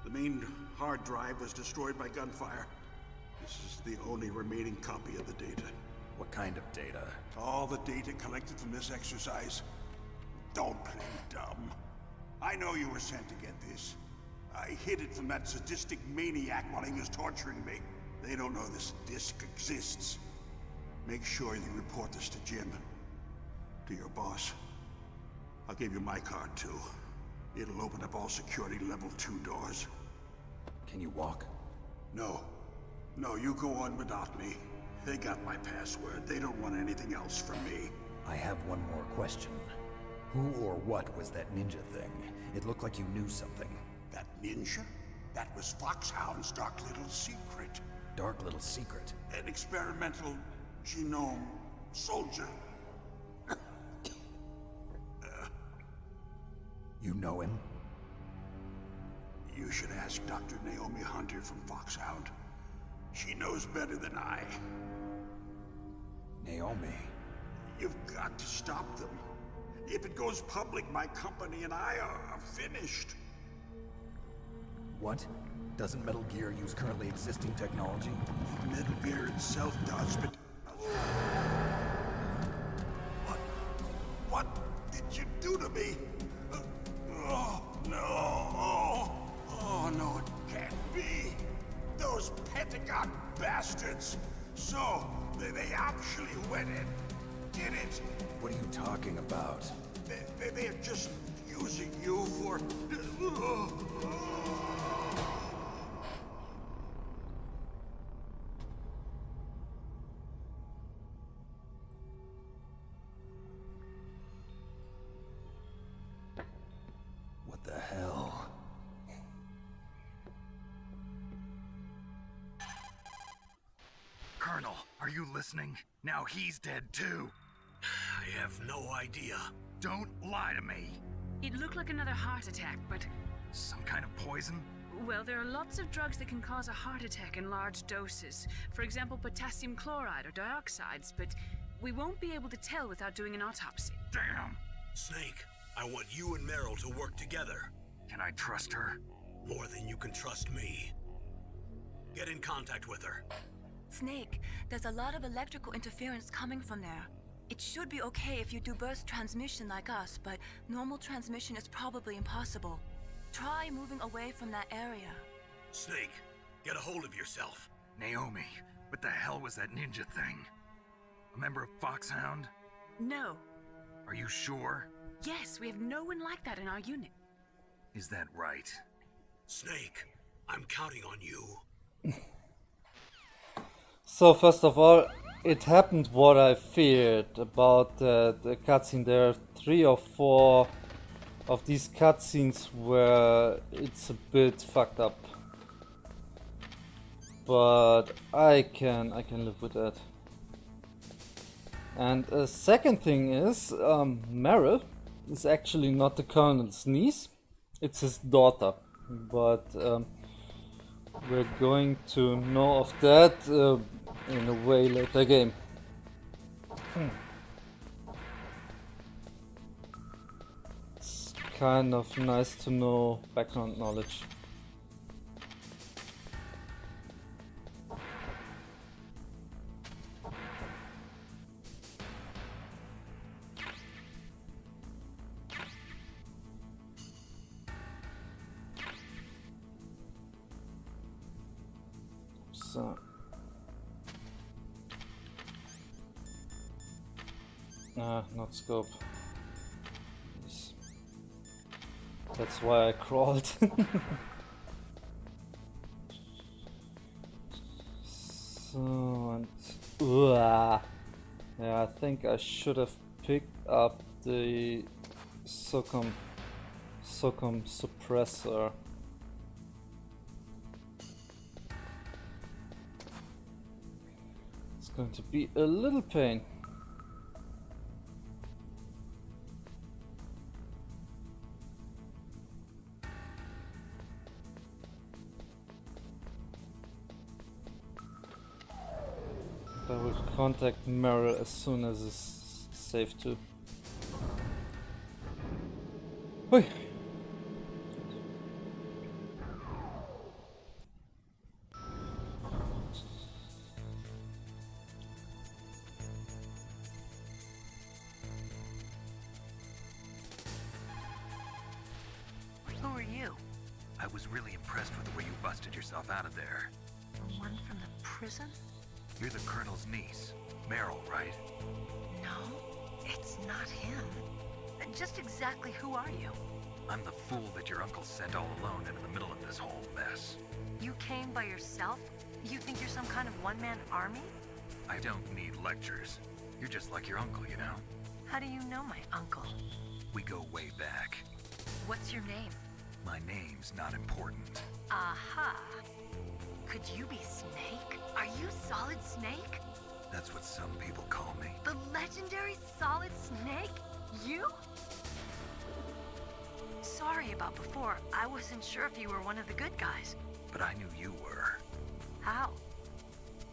The main hard drive was destroyed by gunfire. This is the only remaining copy of the data. What kind of data? All the data collected from this exercise. Don't play dumb. I know you were sent to get this. I hid it from that sadistic maniac while he was torturing me. They don't know this disc exists. Make sure you report this to Jim. To your boss. I'll give you my card too. It'll open up all security level 2 doors. Can you walk? No. No, you go on without me. They got my password. They don't want anything else from me. I have one more question. Who or what was that ninja thing? It looked like you knew something. That ninja? That was Foxhound's dark little secret. Dark little secret? An experimental genome soldier. You know him? You should ask Dr. Naomi Hunter from Foxhound. She knows better than I. Naomi? You've got to stop them. If it goes public, my company and I are finished. What? Doesn't Metal Gear use currently existing technology? Metal Gear itself does, but... What did you do to me? Oh, no. Oh, no, it can't be. Those Pentagon bastards. So, they actually went and did it. What are you talking about? They're just using you for... What the hell? Colonel, are you listening? Now he's dead too. I have no idea. Don't lie to me. It looked like another heart attack, but... Some kind of poison? Well, there are lots of drugs that can cause a heart attack in large doses. For example, potassium chloride or dioxides, but we won't be able to tell without doing an autopsy. Damn! Snake, I want you and Meryl to work together. Can I trust her? More than you can trust me. Get in contact with her. Snake, there's a lot of electrical interference coming from there. It should be okay if you do burst transmission like us, but normal transmission is probably impossible. Try moving away from that area. Snake, get a hold of yourself. Naomi, what the hell was that ninja thing? A member of Foxhound? No. Are you sure? Yes, we have no one like that in our unit. Is that right? Snake, I'm counting on you. So first of all, it happened what I feared about the cutscene. There are 3 or 4 of these cutscenes where it's a bit fucked up. But I can live with that. And a second thing is, Meryl is actually not the Colonel's niece, it's his daughter. But we're going to know of that in a way later game. It's kind of nice to know background knowledge. So not scope. Yes. That's why I crawled. So and yeah, I think I should have picked up the SOCOM suppressor. It's going to be a little pain. I will contact Meryl as soon as it's safe to. Oi. Who are you? I was really impressed with the way you busted yourself out of there. The one from the prison? You're the Colonel's niece, Meryl, right? No, it's not him. Just exactly who are you? I'm the fool that your uncle sent all alone into the middle of this whole mess. You came by yourself? You think you're some kind of one-man army? I don't need lectures. You're just like your uncle, you know? How do you know my uncle? We go way back. What's your name? My name's not important. Aha. Could you be Snake? Are you Solid Snake? That's what some people call me. The legendary Solid Snake? You? Sorry about before. I wasn't sure if you were one of the good guys. But I knew you were. How?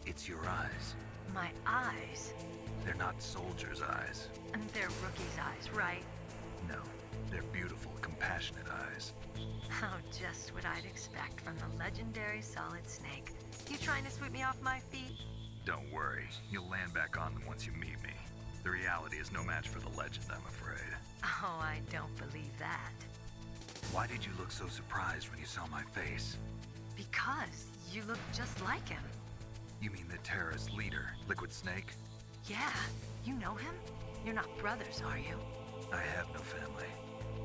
It's your eyes. My eyes? They're not soldiers' eyes. And they're rookies' eyes, right? No, they're beautiful, compassionate eyes. How just what I'd expect from the legendary Solid Snake. You trying to sweep me off my feet? Don't worry, you'll land back on them once you meet me. The reality is no match for the legend, I'm afraid. Oh, I don't believe that. Why did you look so surprised when you saw my face? Because you look just like him. You mean the terrorist leader, Liquid Snake? Yeah, you know him? You're not brothers, are you? I have no family.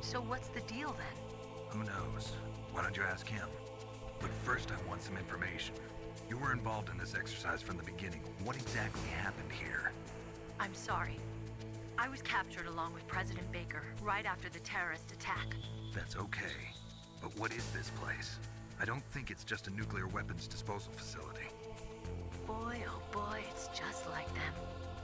So what's the deal then? Who knows? Why don't you ask him? But first I want some information. You were involved in this exercise from the beginning. What exactly happened here? I'm sorry. I was captured along with President Baker right after the terrorist attack. That's okay. But what is this place? I don't think it's just a nuclear weapons disposal facility. Boy, oh boy, it's just like them.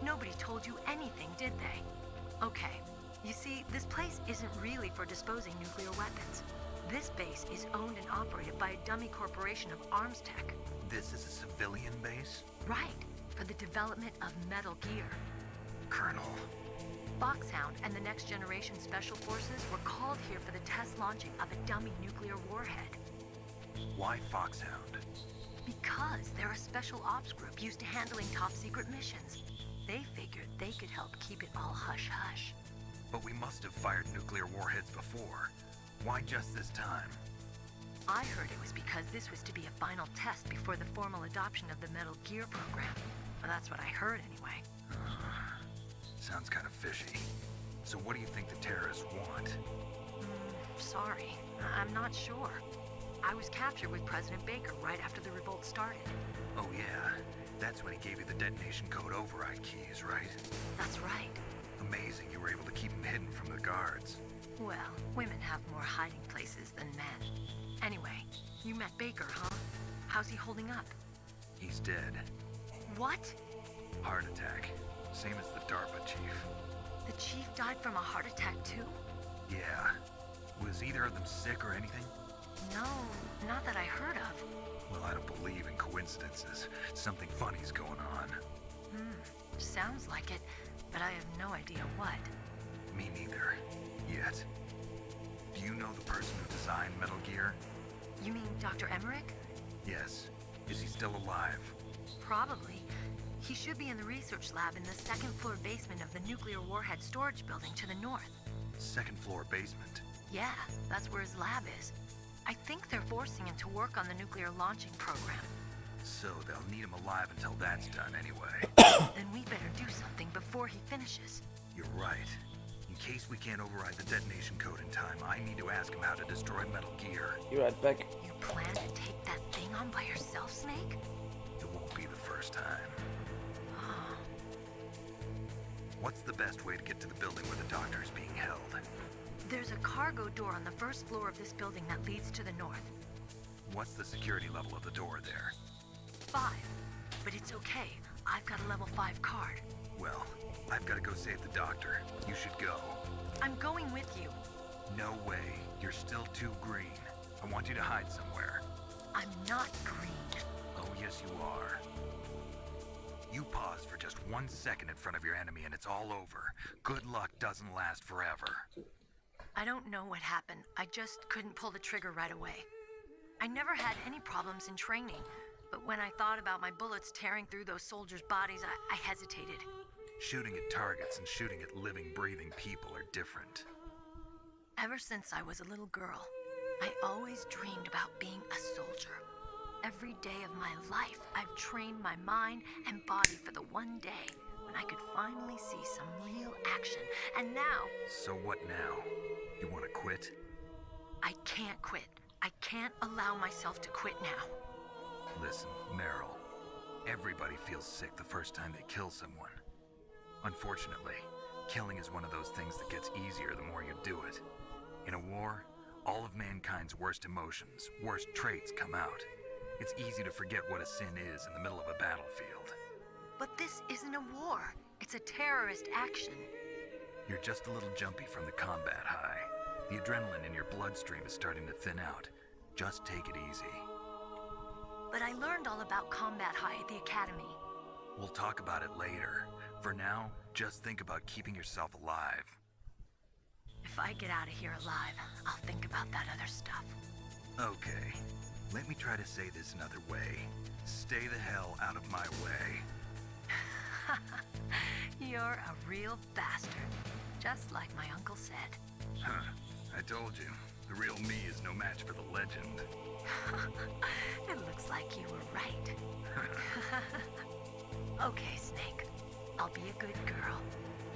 Nobody told you anything, did they? Okay, you see, this place isn't really for disposing nuclear weapons. This base is owned and operated by a dummy corporation of arms tech. This is a civilian base? Right, for the development of Metal Gear. Colonel, Foxhound and the Next Generation Special Forces were called here for the test launching of a dummy nuclear warhead. Why Foxhound? Because they're a special ops group used to handling top-secret missions. They figured they could help keep it all hush-hush. But we must have fired nuclear warheads before. Why just this time? I heard it was because this was to be a final test before the formal adoption of the Metal Gear program. Well, that's what I heard anyway. Sounds kind of fishy. So what do you think the terrorists want? Sorry, I'm not sure. I was captured with President Baker right after the revolt started. Oh yeah, that's when he gave you the detonation code override keys, right? That's right. Amazing you were able to keep him hidden from the guards. Well, women have more hiding places than men. Anyway, you met Baker, huh? How's he holding up? He's dead. What? Heart attack. Same as the DARPA chief. The chief died from a heart attack too? Yeah. Was either of them sick or anything? No, not that I heard of. Well, I don't believe in coincidences. Something funny's going on. Sounds like it, but I have no idea what. Me neither. Yet. Do you know the person who designed Metal Gear? You mean Dr. Emmerich? Yes. Is he still alive? Probably. He should be in the research lab in the second-floor basement of the nuclear warhead storage building to the north. Second-floor basement? Yeah, that's where his lab is. I think they're forcing him to work on the nuclear launching program. So they'll need him alive until that's done anyway. Then we better do something before he finishes. You're right. In case we can't override the detonation code in time, I need to ask him how to destroy Metal Gear. You're right back. You plan to take that thing on by yourself, Snake? It won't be the first time. What's the best way to get to the building where the doctor is being held? There's a cargo door on the first floor of this building that leads to the north. What's the security level of the door there? 5. But it's okay. I've got a level 5 card. Well, I've got to go save the doctor. You should go. I'm going with you. No way. You're still too green. I want you to hide somewhere. I'm not green. Oh, yes you are. You pause for just 1 second in front of your enemy and it's all over. Good luck doesn't last forever. I don't know what happened. I just couldn't pull the trigger right away. I never had any problems in training, but when I thought about my bullets tearing through those soldiers' bodies, I hesitated. Shooting at targets and shooting at living, breathing people are different. Ever since I was a little girl, I always dreamed about being a soldier. Every day of my life, I've trained my mind and body for the one day when I could finally see some real action. And now... So what now? You want to quit? I can't quit. I can't allow myself to quit now. Listen, Meryl. Everybody feels sick the first time they kill someone. Unfortunately, killing is one of those things that gets easier the more you do it. In a war, all of mankind's worst emotions, worst traits come out. It's easy to forget what a sin is in the middle of a battlefield. But this isn't a war. It's a terrorist action. You're just a little jumpy from the combat high. The adrenaline in your bloodstream is starting to thin out. Just take it easy. But I learned all about combat high at the academy. We'll talk about it later. For now, just think about keeping yourself alive. If I get out of here alive, I'll think about that other stuff. Okay. Let me try to say this another way. Stay the hell out of my way. You're a real bastard. Just like my uncle said. Huh. I told you. The real me is no match for the legend. It looks like you were right. Okay, Snake. I'll be a good girl.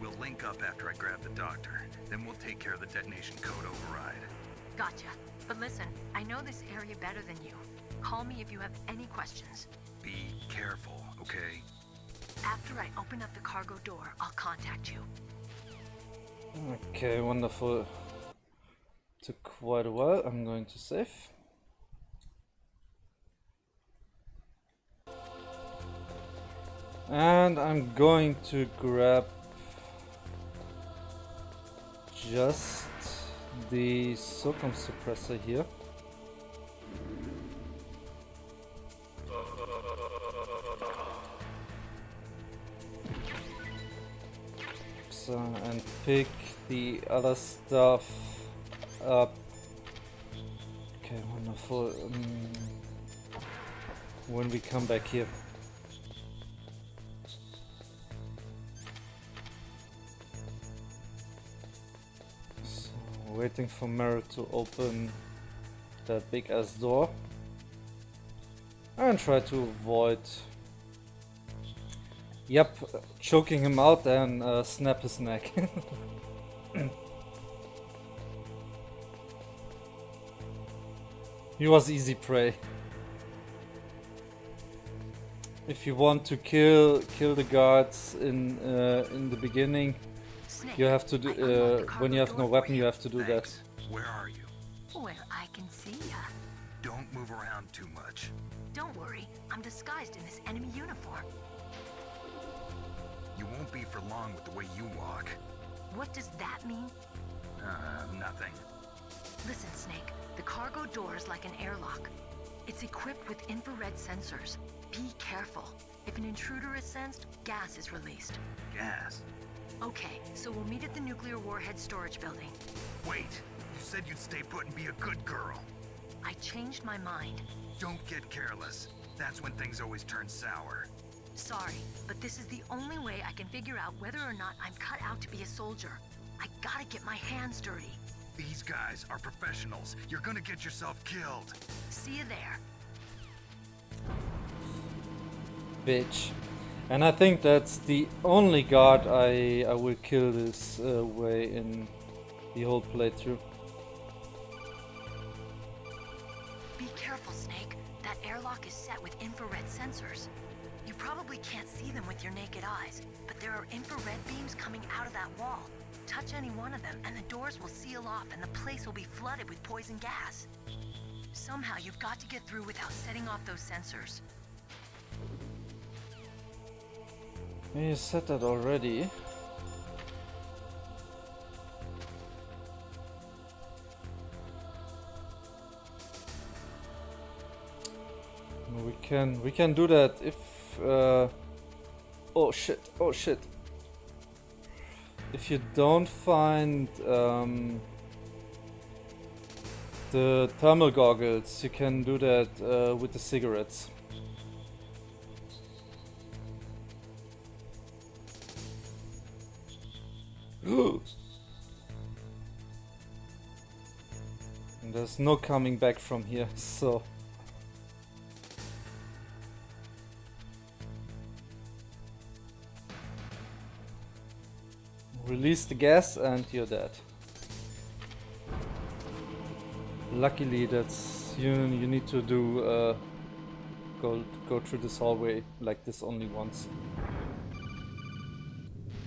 We'll link up after I grab the doctor. Then we'll take care of the detonation code override. Gotcha. But listen, I know this area better than you. Call me if you have any questions. Be careful, okay? After I open up the cargo door, I'll contact you. Okay, wonderful. Took quite a while. I'm going to save. And I'm going to grab just the SOCOM suppressor here. and pick the other stuff up. Okay, wonderful. When we come back here. So, waiting for Meryl to open that big ass door. And try to avoid... Yep, choking him out and snap his neck. He was easy prey. If you want to kill the guards in the beginning, you have to do when you have no weapon. You have to do that. Where are you? Where I can see ya. Don't move around too much. Don't worry, I'm disguised in this enemy uniform. You won't be for long with the way you walk. What does that mean? Nothing. Listen, Snake, the cargo door is like an airlock. It's equipped with infrared sensors. Be careful. If an intruder is sensed, gas is released. Gas? Okay, so we'll meet at the nuclear warhead storage building. Wait, you said you'd stay put and be a good girl. I changed my mind. Don't get careless. That's when things always turn sour. Sorry, but this is the only way I can figure out whether or not I'm cut out to be a soldier. I gotta get my hands dirty. These guys are professionals. You're gonna get yourself killed. See you there. Bitch. And I think that's the only guard I will kill this way in the whole playthrough. Be careful, Snake. That airlock is set with infrared sensors. You probably can't see them with your naked eyes, but there are infrared beams coming out of that wall. Touch any one of them and the doors will seal off and the place will be flooded with poison gas. Somehow you've got to get through without setting off those sensors. You said that already. We can do that if oh shit, if you don't find the thermal goggles, you can do that with the cigarettes. And there's no coming back from here, so release the gas and you're dead. Luckily, that's you need to do go through this hallway like this only once.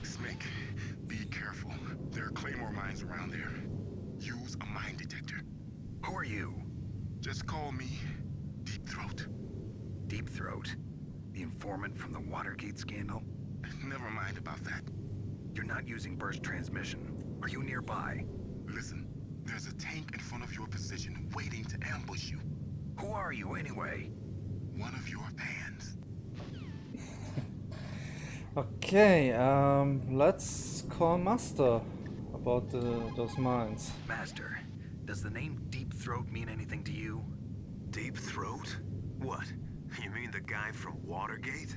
Snake, be careful. There are claymore mines around there. Use a mine detector. Who are you? Just call me Deep Throat. Deep Throat? The informant from the Watergate scandal? Never mind about that. You're not using burst transmission. Are you nearby? Listen, there's a tank in front of your position waiting to ambush you. Who are you anyway? One of your fans. Okay, let's call Master about those mines. Master, does the name Deep Throat mean anything to you? Deep Throat? What? You mean the guy from Watergate?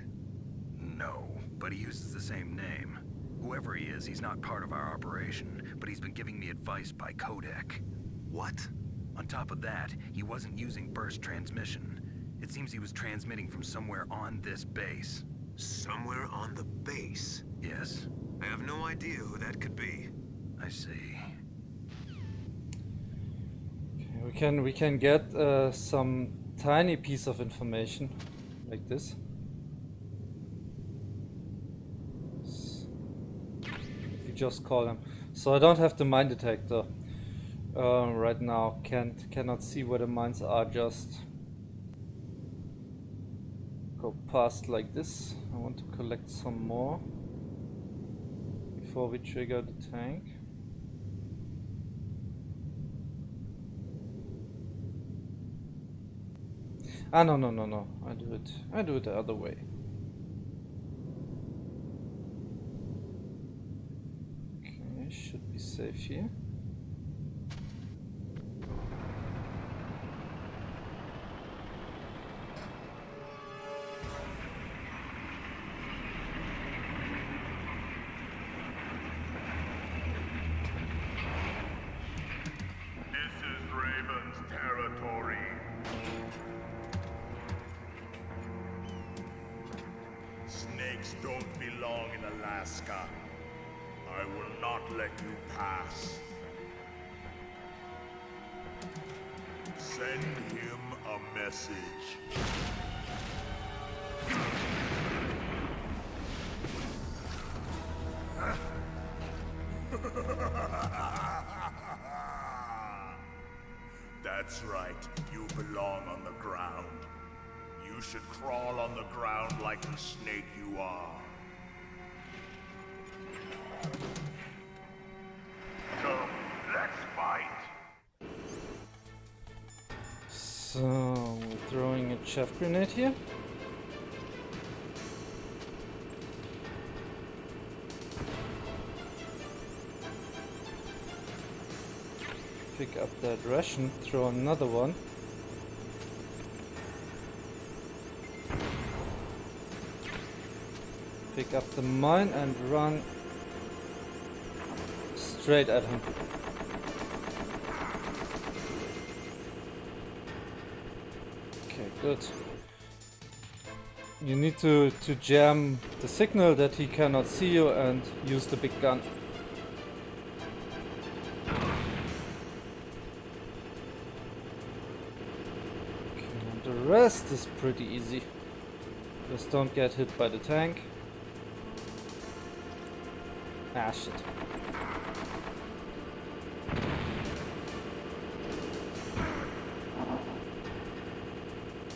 No, but he uses the same name. Whoever he is, he's not part of our operation, but he's been giving me advice by codec. What? On top of that, he wasn't using burst transmission. It seems he was transmitting from somewhere on this base. Somewhere on the base? Yes. I have no idea who that could be. I see. Okay, we can get some tiny piece of information like this. If you just call him. So I don't have the mine detector right now. Cannot see where the mines are. Just go past like this. I want to collect some more before we trigger the tank. Ah, no. I do it the other way. save here. Snakes don't belong in Alaska. I will not let you pass. Send him a message. That's right. You belong on the ground. You should crawl on the ground like the snake you are. Come, let's fight. So, we're throwing a chaff grenade here. Pick up that ration, throw another one. Pick up the mine and run straight at him. Okay, good. You need to jam the signal that he cannot see you and use the big gun. The rest is pretty easy. Just don't get hit by the tank. Ah, shit.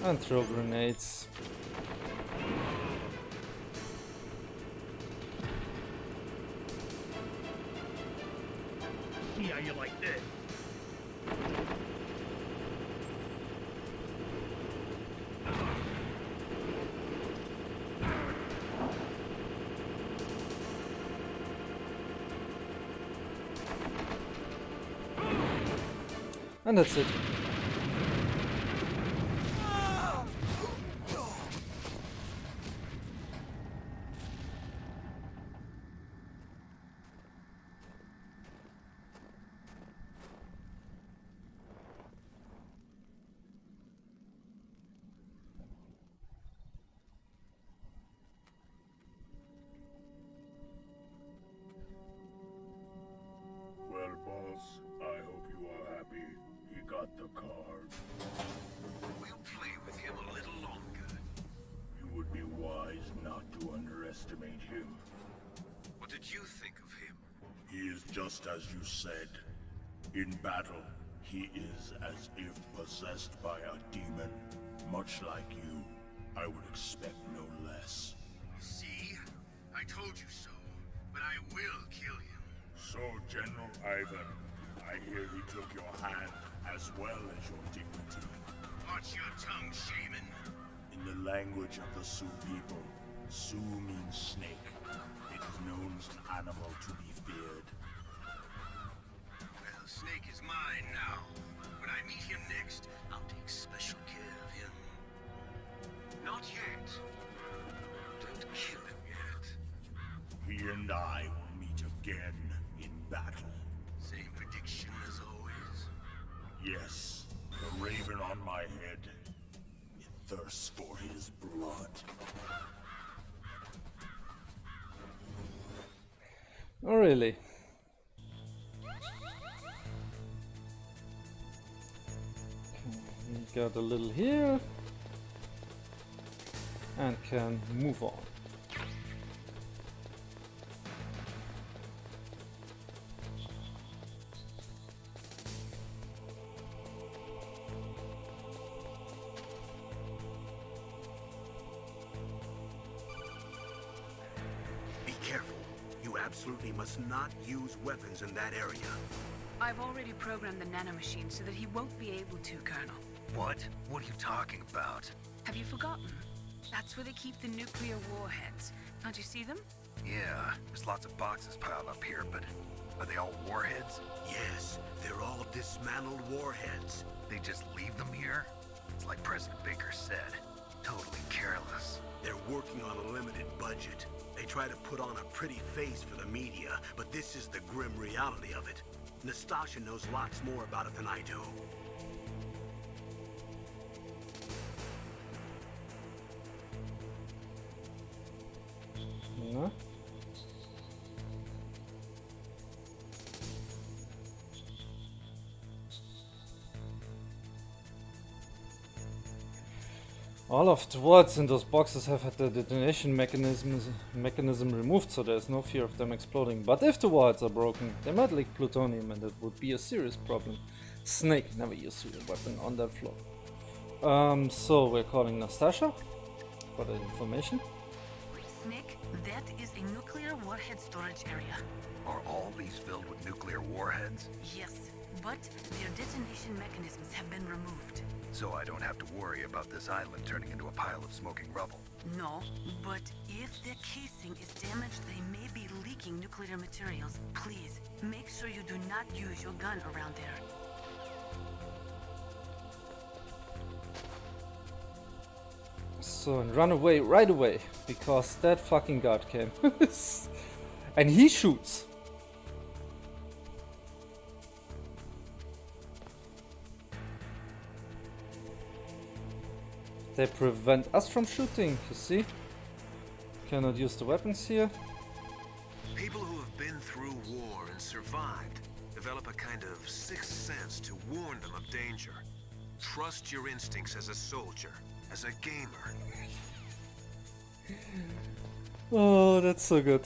And throw grenades. Yeah, you like this. And that's it. Well, boss, I hope you are happy. He got the card. We'll play with him a little longer. You would be wise not to underestimate him. What did you think of him? He is just as you said. In battle, he is as if possessed by a demon. Much like you, I would expect no less. See? I told you so. But I will kill him. So, General Ivan, I hear he took your hand as well as your dignity. Watch your tongue, shaman. In the language of the Sioux people, Sioux means snake. It is known as an animal to be feared. Well, Snake is mine now. When I meet him next, I'll take special care of him. Not yet. Don't kill him yet. He and I will meet again in battle. Same prediction as always. Yes, the raven on my head. It thirsts for his blood. Oh, really? Okay, got a little here. And can move on. Be careful. You absolutely must not use weapons in that area. I've already programmed the nanomachine so that he won't be able to, Colonel. What? What are you talking about? Have you forgotten? That's where they keep the nuclear warheads. Can't you see them? Yeah, there's lots of boxes piled up here, but Are they all warheads? Yes, they're all dismantled warheads. They just leave them here? It's like President Baker said. Totally careless. They're working on a limited budget. They try to put on a pretty face for the media, but this is the grim reality of it. Nastasha knows lots more about it than I do. No? All of the wards in those boxes have had the detonation mechanism removed, so there's no fear of them exploding. But if the wards are broken, they might leak plutonium, and that would be a serious problem. Snake, never use your weapon on that floor. So we're calling Nastasha for the information. Snake, that is a nuclear warhead storage area. Are all these filled with nuclear warheads? Yes, but their detonation mechanisms have been removed. So I don't have to worry about this island turning into a pile of smoking rubble. No, but if the casing is damaged, they may be leaking nuclear materials. Please, make sure you do not use your gun around there. So, and run away right away, because that fucking guard came. And he shoots. They prevent us from shooting, you see? Cannot use the weapons here. People who have been through war and survived develop a kind of sixth sense to warn them of danger. Trust your instincts as a soldier, as a gamer. Oh, that's so good.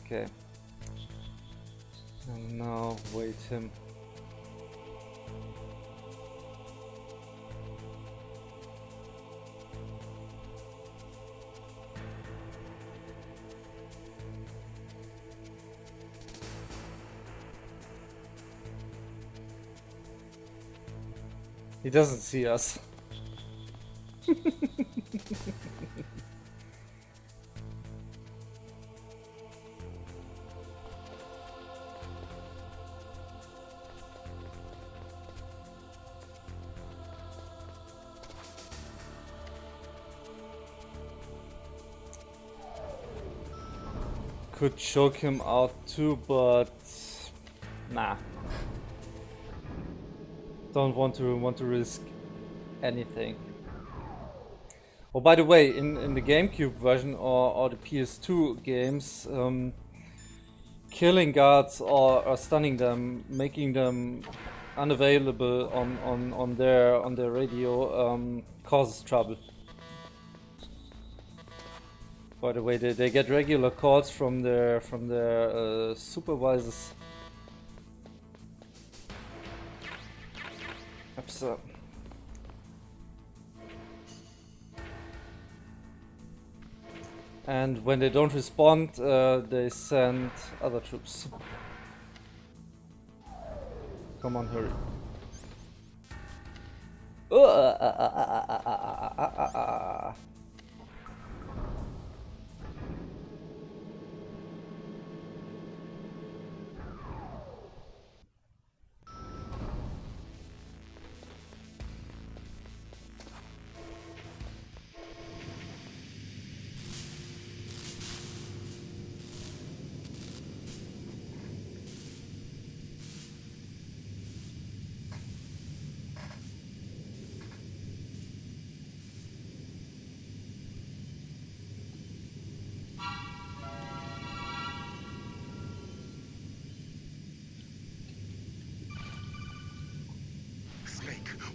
Okay. And now wait him. He doesn't see us. Could choke him out too, but nah. Don't want to risk anything. Oh, by the way, in the GameCube version or the PS2 games, killing guards or stunning them, making them unavailable on their radio causes trouble. By the way, they get regular calls from their supervisors. So. And when they don't respond, they send other troops. Come on, hurry.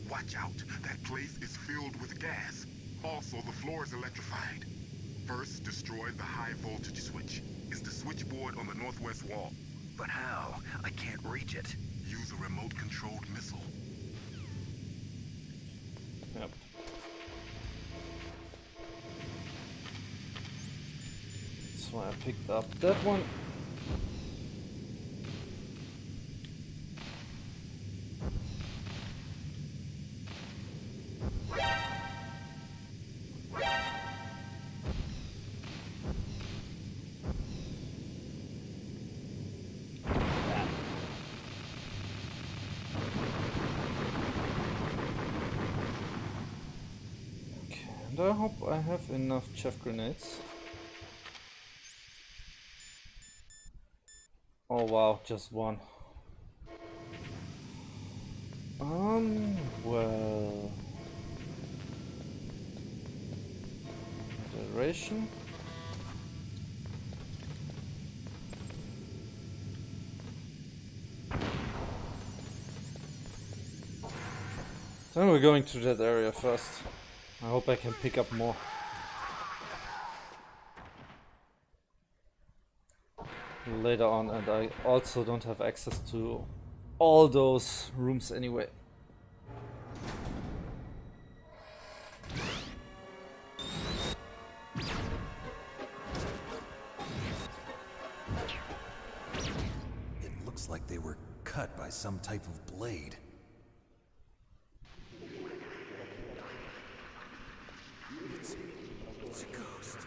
Watch out. That place is filled with gas. Also, the floor is electrified. First, destroy the high voltage switch. It's the switchboard on the northwest wall. But how? I can't reach it. Use a remote-controlled missile. Yep. That's why I picked up that one. And I hope I have enough chaff grenades. Oh wow, just one. Well... Duration. Then we're going to that area first. I hope I can pick up more. Later on, and I also don't have access to all those rooms anyway. It looks like they were cut by some type of blade. It's a ghost.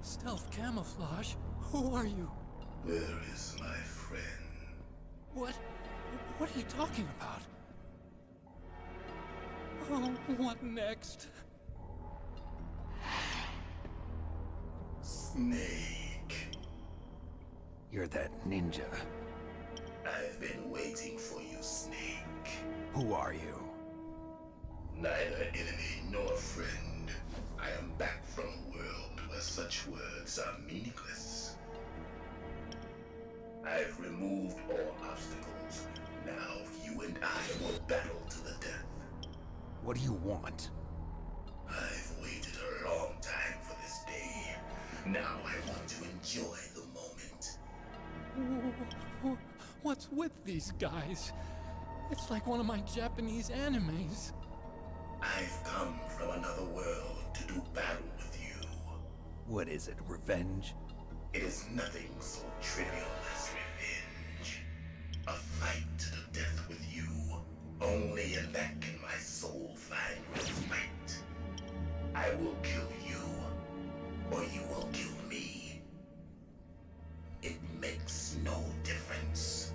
Stealth camouflage? Who are you? Where is my friend? What are you talking about? Oh, what next? Snake. You're that ninja. I've been waiting for you, Snake. Who are you? Neither enemy nor friend. I am back from a world where such words are meaningless. I've removed all obstacles. Now you and I will battle to the death. What do you want? I've waited a long time for this day. Now I want to enjoy the moment. What's with these guys? It's like one of my Japanese animes. I've come from another world to do battle with you. What is it, revenge? It is nothing so trivial as revenge. A fight to the death with you. Only in that can my soul find respite. I will kill you, or you will kill me. It makes no difference.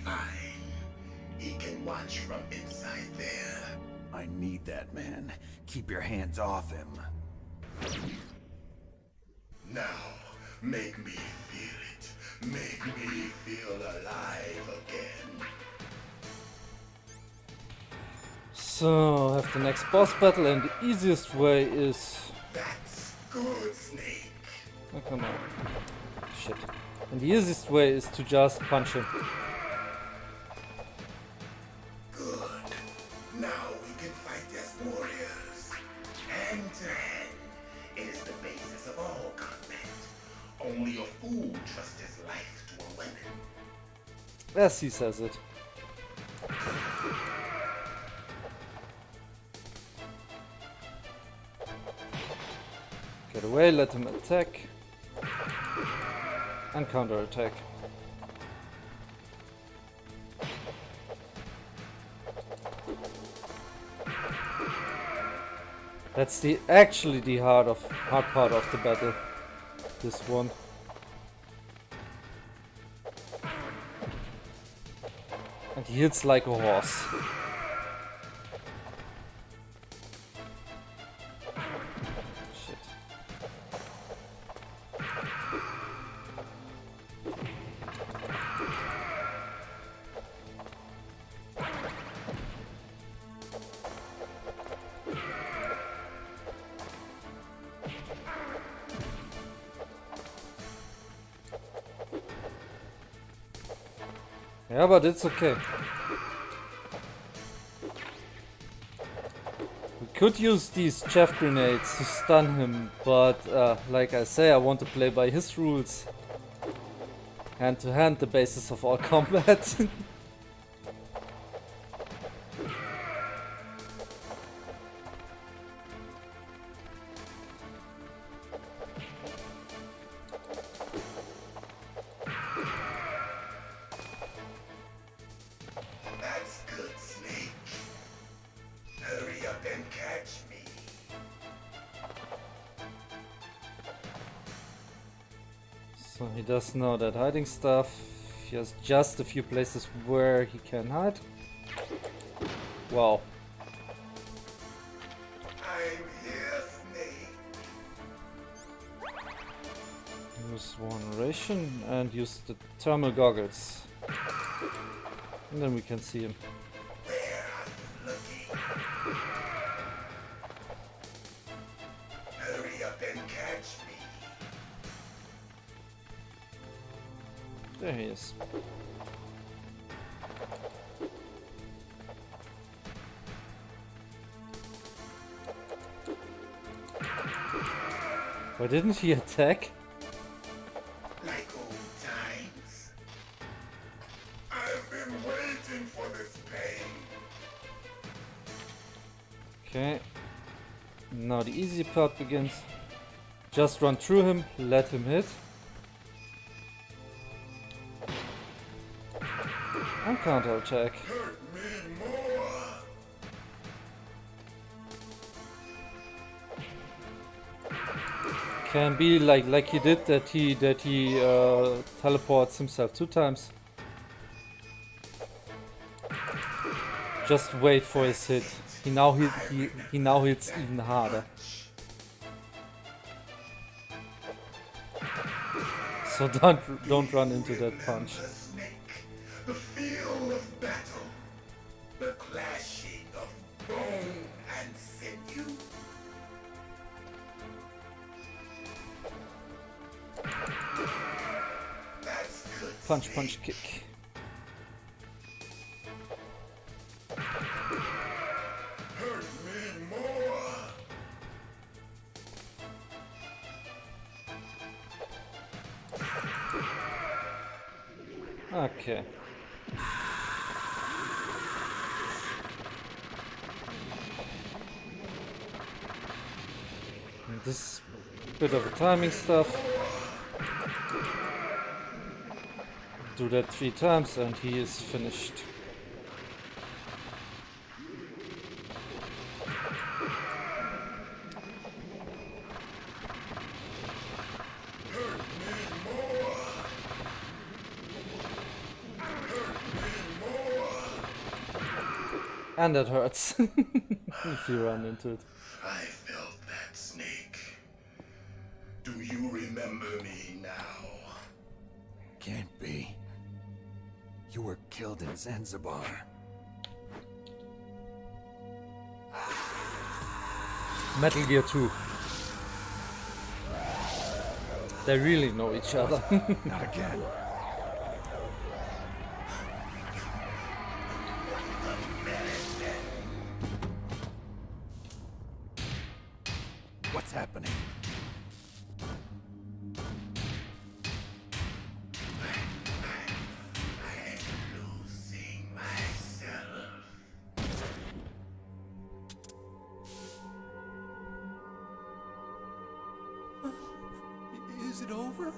Fine. He can watch from inside there. I need that man. Keep your hands off him. Now, make me feel it. Make me feel alive again. So, have the next boss battle, and the easiest way is... That's good, Snake. Oh, come on. Shit. And the easiest way is to just punch him. Good. Now we can fight as warriors. Hand to hand. It is the basis of all combat. Only a fool trusts his life to a weapon. As he says it. Get away, let him attack. And counter-attack. That's actually the hard part of the battle. This one. And he hits like a horse. Shit. Yeah, but it's okay. We could use these chaff grenades to stun him, but like I say, I want to play by his rules. Hand to hand, the basis of all combat. That's good, Snake. Hurry up and catch me. So he does know that hiding stuff. He has just a few places where he can hide. Wow. I'm here, Snake. Use one ration and use the thermal goggles. And then we can see him. Hurry up and catch me. There he is. Why didn't he attack? Like old times. I've been waiting for this pain. Okay. Now the easy part begins. Just run through him, let him hit. And counter-attack. Can be like he did that he teleports himself 2 times. Just wait for his hit. He now hits even harder. So don't run into that punch. The feel of battle. The clashing of bone and sinew. That's good. Punch, punch, kick. Hurt me more. Okay. And this bit of timing stuff. Do that 3 times and he is finished. And it hurts if you run into it. I felt that, Snake. Do you remember me now? Can't be. You were killed in Zanzibar. Metal Gear 2. They really know each other. Not again. What's happening? Losing myself. Is it over?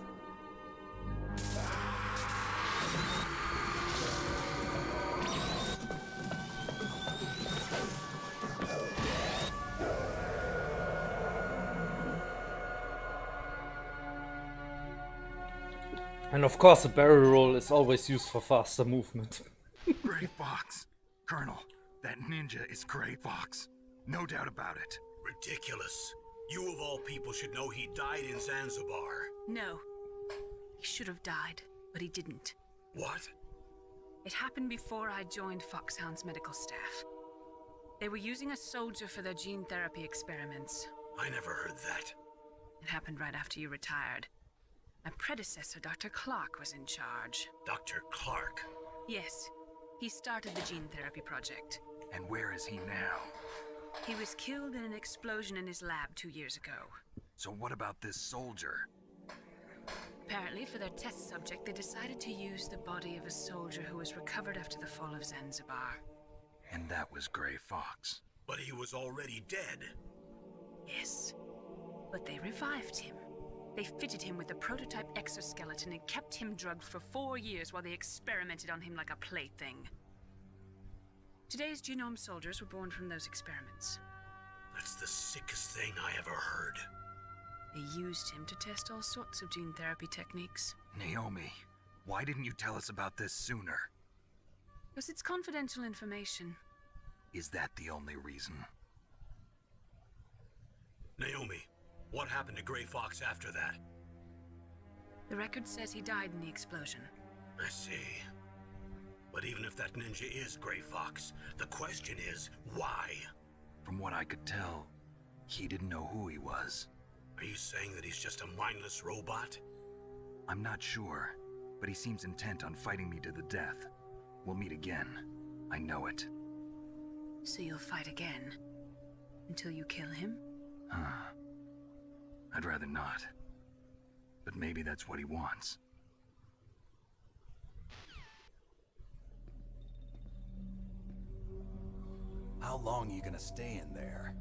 And of course a barrel roll is always used for faster movement. Gray Fox. Colonel, that ninja is Gray Fox. No doubt about it. Ridiculous. You of all people should know he died in Zanzibar. No. He should have died, but he didn't. What? It happened before I joined Foxhound's medical staff. They were using a soldier for their gene therapy experiments. I never heard that. It happened right after you retired. My predecessor, Dr. Clark, was in charge. Dr. Clark? Yes. He started the gene therapy project. And where is he now? He was killed in an explosion in his lab 2 years ago. So what about this soldier? Apparently, for their test subject, they decided to use the body of a soldier who was recovered after the fall of Zanzibar. And that was Grey Fox. But he was already dead. Yes. But they revived him. They fitted him with a prototype exoskeleton and kept him drugged for 4 years while they experimented on him like a plaything. Today's genome soldiers were born from those experiments. That's the sickest thing I ever heard. They used him to test all sorts of gene therapy techniques. Naomi, why didn't you tell us about this sooner? Because it's confidential information. Is that the only reason? Naomi, what happened to Grey Fox after that? The record says he died in the explosion. I see. But even if that ninja is Grey Fox, the question is, why? From what I could tell, he didn't know who he was. Are you saying that he's just a mindless robot? I'm not sure, but he seems intent on fighting me to the death. We'll meet again. I know it. So you'll fight again? Until you kill him? Huh. I'd rather not. But maybe that's what he wants. How long are you gonna stay in there?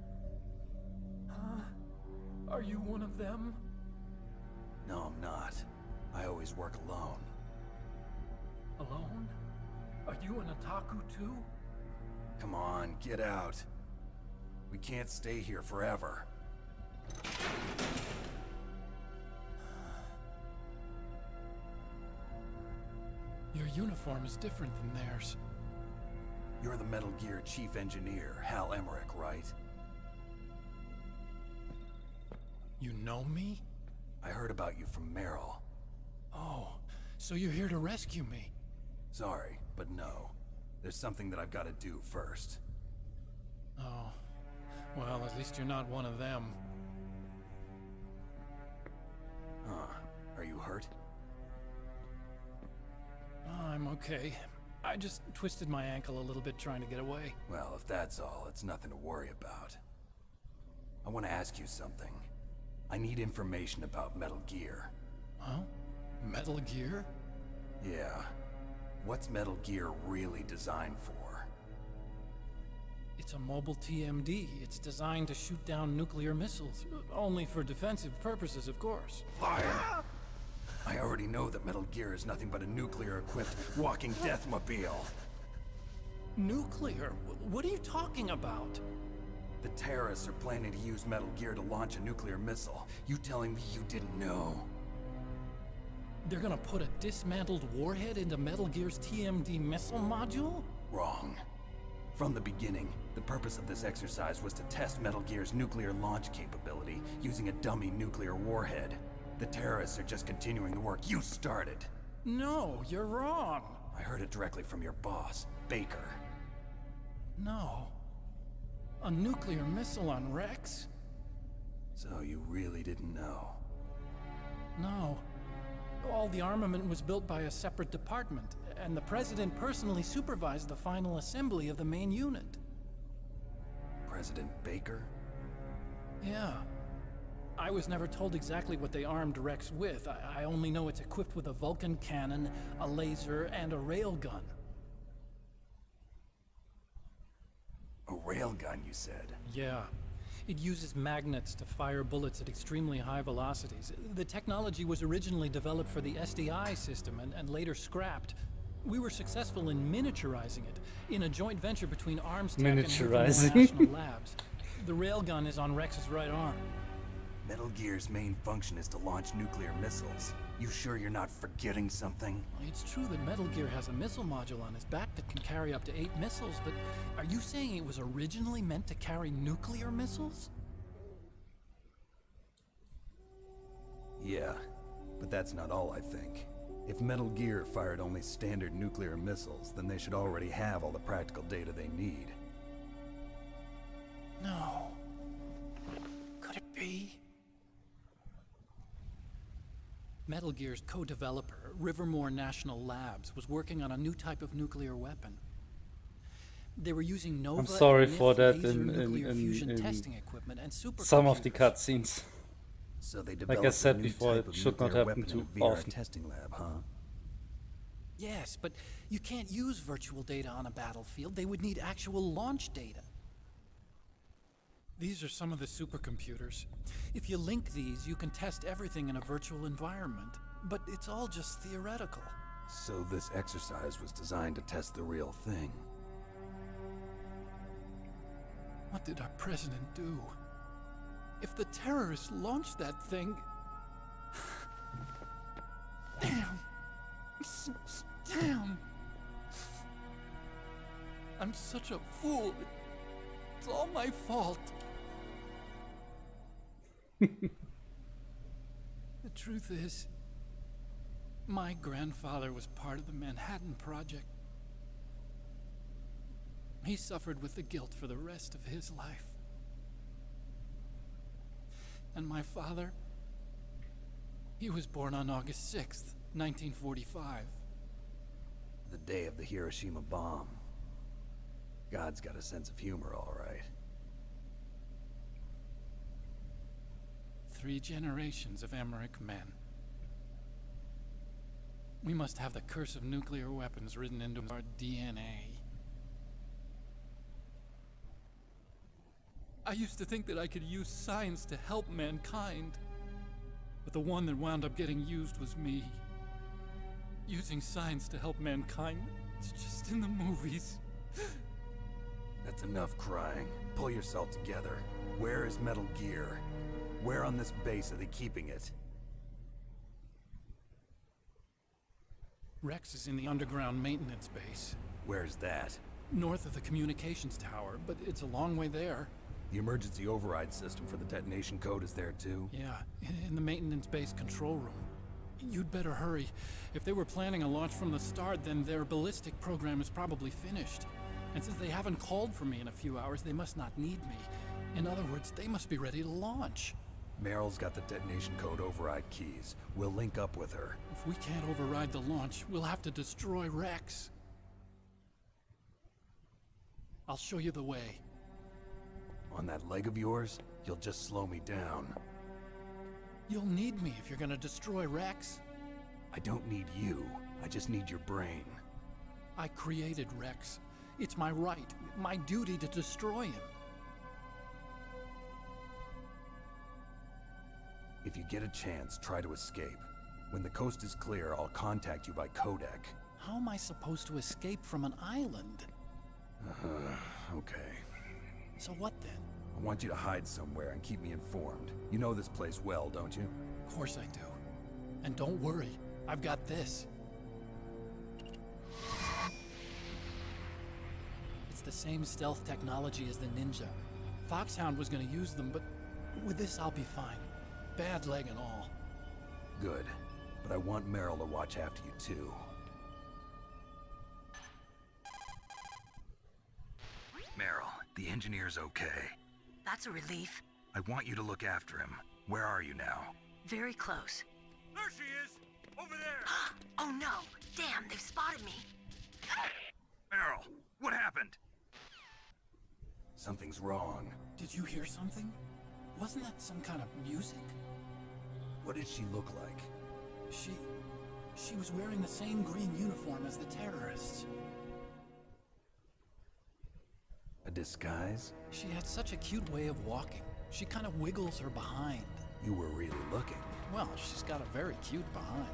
Are you one of them? No, I'm not. I always work alone. Alone? Are you an otaku too? Come on, get out. We can't stay here forever. Your uniform is different than theirs. You're the Metal Gear Chief Engineer, Hal Emmerich, right? You know me? I heard about you from Meryl. Oh, so you're here to rescue me? Sorry, but no. There's something that I've got to do first. Oh, well, at least you're not one of them. Huh. Are you hurt? I'm okay. I just twisted my ankle a little bit trying to get away. Well, if that's all, it's nothing to worry about. I want to ask you something. I need information about Metal Gear. Huh? Metal Gear? Yeah. What's Metal Gear really designed for? It's a mobile TMD. It's designed to shoot down nuclear missiles. Only for defensive purposes, of course. Liar! I already know that Metal Gear is nothing but a nuclear-equipped walking deathmobile. Nuclear? What are you talking about? The terrorists are planning to use Metal Gear to launch a nuclear missile. You telling me you didn't know? They're gonna put a dismantled warhead into Metal Gear's TMD missile module? Wrong. From the beginning, the purpose of this exercise was to test Metal Gear's nuclear launch capability using a dummy nuclear warhead. The terrorists are just continuing the work you started. No, you're wrong. I heard it directly from your boss, Baker. No. A nuclear missile on Rex? So you really didn't know? No. All the armament was built by a separate department, and the President personally supervised the final assembly of the main unit. President Baker? Yeah. I was never told exactly what they armed Rex with. I only know it's equipped with a Vulcan cannon, a laser, and a railgun. A railgun, you said? Yeah. It uses magnets to fire bullets at extremely high velocities. The technology was originally developed for the SDI system and later scrapped. We were successful in miniaturizing it in a joint venture between Arms Tech and National Labs. The railgun is on Rex's right arm. Metal Gear's main function is to launch nuclear missiles. You sure you're not forgetting something? It's true that Metal Gear has a missile module on its back that can carry up to 8 missiles, but are you saying it was originally meant to carry nuclear missiles? Yeah, but that's not all, I think. If Metal Gear fired only standard nuclear missiles, then they should already have all the practical data they need. No. Could it be? Metal Gear's co-developer, Rivermore National Labs, was working on a new type of nuclear weapon. They were using Nova I'm sorry and for NIF that laser nuclear fusion in testing equipment and supercomputers. some of the cutscenes. So they Like developed I said a new before, type it of should not nuclear happen weapon in too a VR often. testing lab, huh? Yes, but you can't use virtual data on a battlefield. They would need actual launch data. These are some of the supercomputers. If you link these, you can test everything in a virtual environment. But it's all just theoretical. So this exercise was designed to test the real thing. What did our president do? If the terrorists launched that thing... Damn. Damn. I'm such a fool. It's all my fault. The truth is, my grandfather was part of the Manhattan Project. He suffered with the guilt for the rest of his life. And my father, he was born on August 6th, 1945. The day of the Hiroshima bomb. God's got a sense of humor, all right. 3 generations of Emmerich men. We must have the curse of nuclear weapons written into our DNA. I used to think that I could use science to help mankind, but the one that wound up getting used was me. Using science to help mankind, it's just in the movies. That's enough crying. Pull yourself together. Where is Metal Gear? Where on this base are they keeping it? Rex is in the underground maintenance base. Where's that? North of the communications tower, but it's a long way there. The emergency override system for the detonation code is there too? Yeah, in the maintenance base control room. You'd better hurry. If they were planning a launch from the start, then their ballistic program is probably finished. And since they haven't called for me in a few hours, they must not need me. In other words, they must be ready to launch. Meryl's got the detonation code override keys. We'll link up with her. If we can't override the launch, we'll have to destroy Rex. I'll show you the way. On that leg of yours, you'll just slow me down. You'll need me if you're gonna destroy Rex. I don't need you. I just need your brain. I created Rex. It's my right, my duty to destroy him. If you get a chance, try to escape. When the coast is clear, I'll contact you by codec. How am I supposed to escape from an island? Okay. So what then? I want you to hide somewhere and keep me informed. You know this place well, don't you? Of course I do. And don't worry, I've got this. It's the same stealth technology as the Ninja. Foxhound was gonna use them, but with this I'll be fine. Bad leg and all. Good. But I want Meryl to watch after you too. Meryl, the engineer's okay. That's a relief. I want you to look after him. Where are you now? Very close. There she is! Over there! Oh no! Damn, they've spotted me! Meryl, what happened? Something's wrong. Did you hear something? Wasn't that some kind of music? What did she look like? She was wearing the same green uniform as the terrorists. A disguise? She had such a cute way of walking. She kind of wiggles her behind. You were really looking. Well, she's got a very cute behind.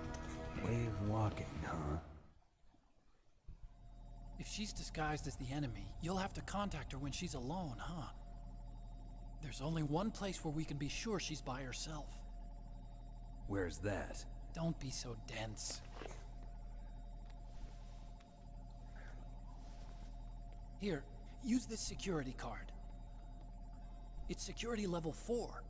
Way of walking, huh? If she's disguised as the enemy, you'll have to contact her when she's alone, huh? There's only one place where we can be sure she's by herself. Where's that? Don't be so dense. Here, use this security card. It's security level 4.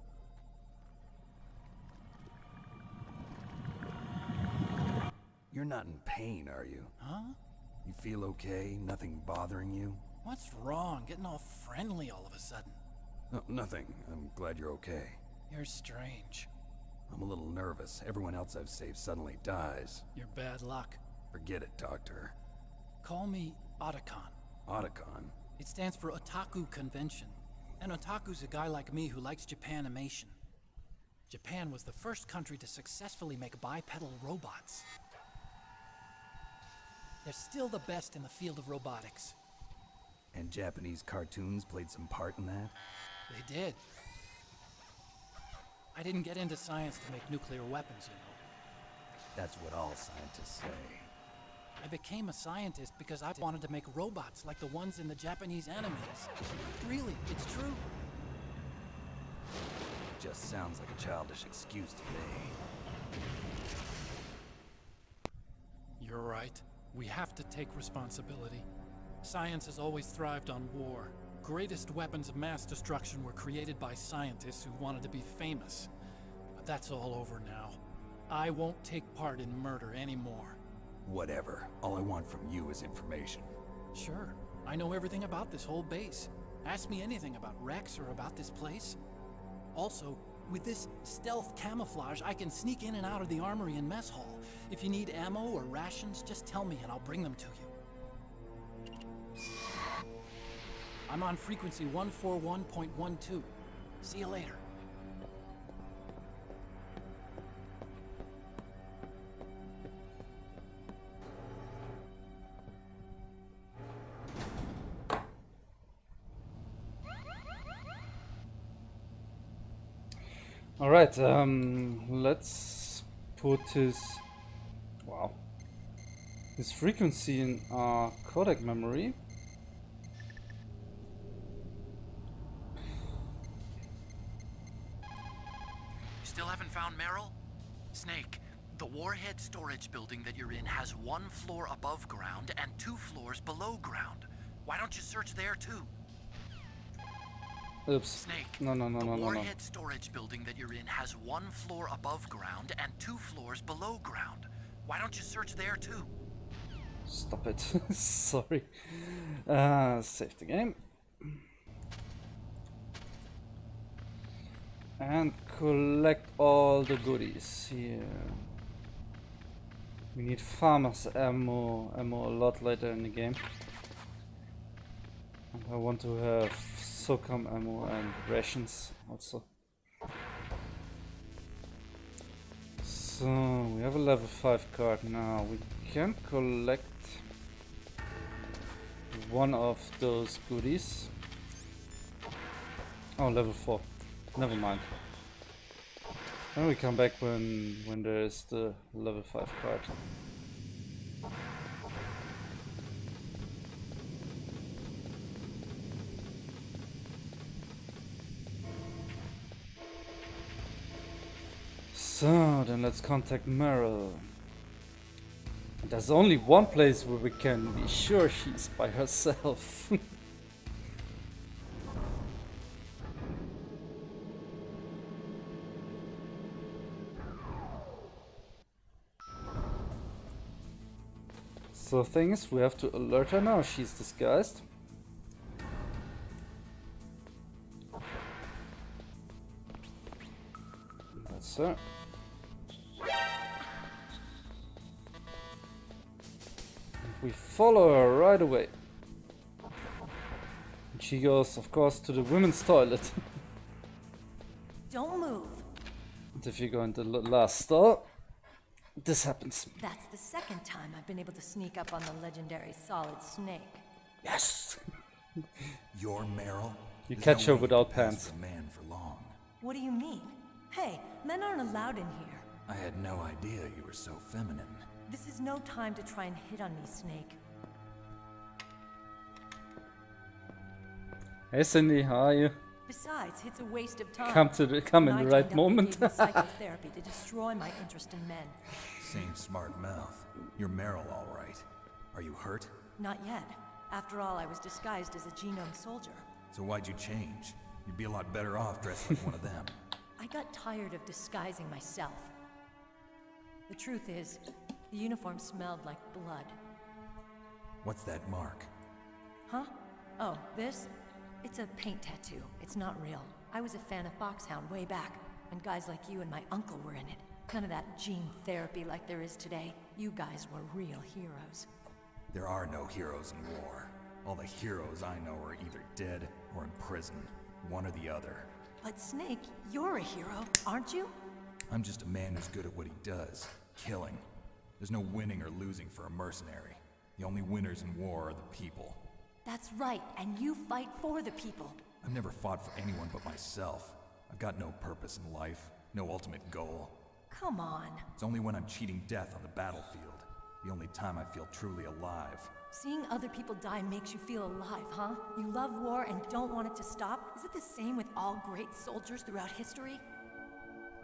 You're not in pain, are you? Huh? You feel okay? Nothing bothering you? What's wrong? Getting all friendly all of a sudden. No, nothing. I'm glad you're okay. You're strange. I'm a little nervous. Everyone else I've saved suddenly dies. You're bad luck. Forget it, Doctor. Call me Otacon. Otacon? It stands for Otaku Convention. An otaku's a guy like me who likes Japanimation. Japan was the first country to successfully make bipedal robots. They're still the best in the field of robotics. And Japanese cartoons played some part in that? They did. I didn't get into science to make nuclear weapons, you know. That's what all scientists say. I became a scientist because I wanted to make robots like the ones in the Japanese animes. Really, it's true. Just sounds like a childish excuse to me. You're right. We have to take responsibility. Science has always thrived on war. Greatest weapons of mass destruction were created by scientists who wanted to be famous. But that's all over now. I won't take part in murder anymore. Whatever. All I want from you is information. Sure. I know everything about this whole base. Ask me anything about Rex or about this place. Also, with this stealth camouflage, I can sneak in and out of the armory and mess hall. If you need ammo or rations, just tell me and I'll bring them to you. I'm on frequency 141.12. See you later. Alright, let's put his frequency in our codec memory. Still haven't found Meryl? Snake, the warhead storage building that you're in has 1 floor above ground and 2 floors below ground. Why don't you search there too? Oops. Snake, No. the warhead storage building that you're in has 1 floor above ground and 2 floors below ground. Why don't you search there too? Stop it. Sorry. Save the game. And collect all the goodies here. We need farmer's ammo a lot later in the game. And I want to have SOCOM ammo and rations also. So we have a level 5 card now. We can collect one of those goodies. Oh, level 4. Never mind. Then we come back when there is the level 5 card. So then let's contact Meryl. There's only one place where we can be sure she's by herself. So the thing is, we have to alert her now. She's disguised. That's her. We follow her right away. And she goes, of course, to the women's toilet. Don't move. And if you go into the last stall, this happens. That's the second time I've been able to sneak up on the legendary Solid Snake. Yes! You're Meryl? You There's catch no her way without you can pass pants. for a man for long. What do you mean? Hey, men aren't allowed in here. I had no idea you were so feminine. This is no time to try and hit on me, Snake. Hey Cindy, how are you? Besides, it's a waste of time. Come in And the I right trained up moment. and gave you psychotherapy to destroy my interest in men. Same smart mouth. You're Meryl, all right. Are you hurt? Not yet. After all, I was disguised as a genome soldier. So why'd you change? You'd be a lot better off dressed like one of them. I got tired of disguising myself. The truth is, the uniform smelled like blood. What's that mark? Huh? Oh, this? It's a paint tattoo. It's not real. I was a fan of Foxhound way back. And guys like you and my uncle were in it. None of that gene therapy like there is today. You guys were real heroes. There are no heroes in war. All the heroes I know are either dead or in prison. One or the other. But Snake, you're a hero, aren't you? I'm just a man who's good at what he does. Killing. There's no winning or losing for a mercenary. The only winners in war are the people. That's right, and you fight for the people. I've never fought for anyone but myself. I've got no purpose in life, no ultimate goal. Come on. It's only when I'm cheating death on the battlefield. The only time I feel truly alive. Seeing other people die makes you feel alive, huh? You love war and don't want it to stop? Is it the same with all great soldiers throughout history?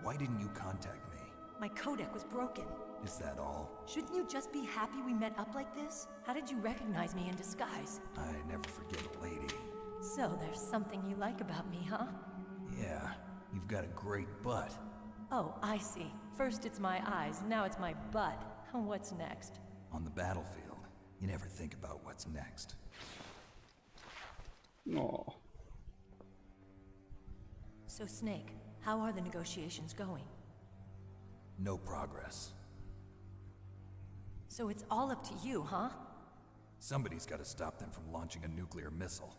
Why didn't you contact me? My codec was broken. Is that all? Shouldn't you just be happy we met up like this? How did you recognize me in disguise? I never forget a lady. So there's something you like about me, huh? Yeah, you've got a great butt. Oh, I see. First it's my eyes, now it's my butt. What's next? On the battlefield, you never think about what's next. No. So Snake, how are the negotiations going? No progress. So it's all up to you, huh? Somebody's got to stop them from launching a nuclear missile.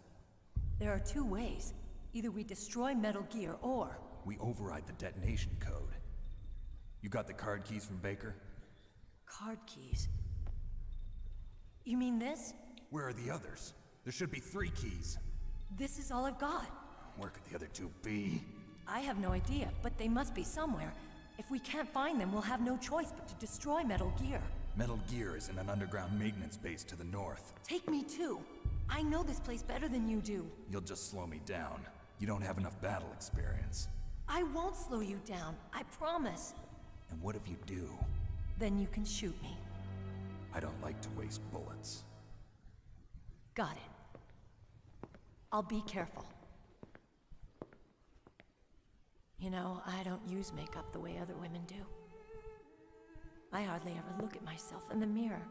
There are two ways. Either we destroy Metal Gear, or... we override the detonation code. You got the card keys from Baker? Card keys? You mean this? Where are the others? There should be 3 keys. This is all I've got. Where could the other 2 be? I have no idea, but they must be somewhere. If we can't find them, we'll have no choice but to destroy Metal Gear. Metal Gear is in an underground maintenance base to the north. Take me too. I know this place better than you do. You'll just slow me down. You don't have enough battle experience. I won't slow you down, I promise. And what if you do? Then you can shoot me. I don't like to waste bullets. Got it. I'll be careful. You know, I don't use makeup the way other women do. I hardly ever look at myself in the mirror.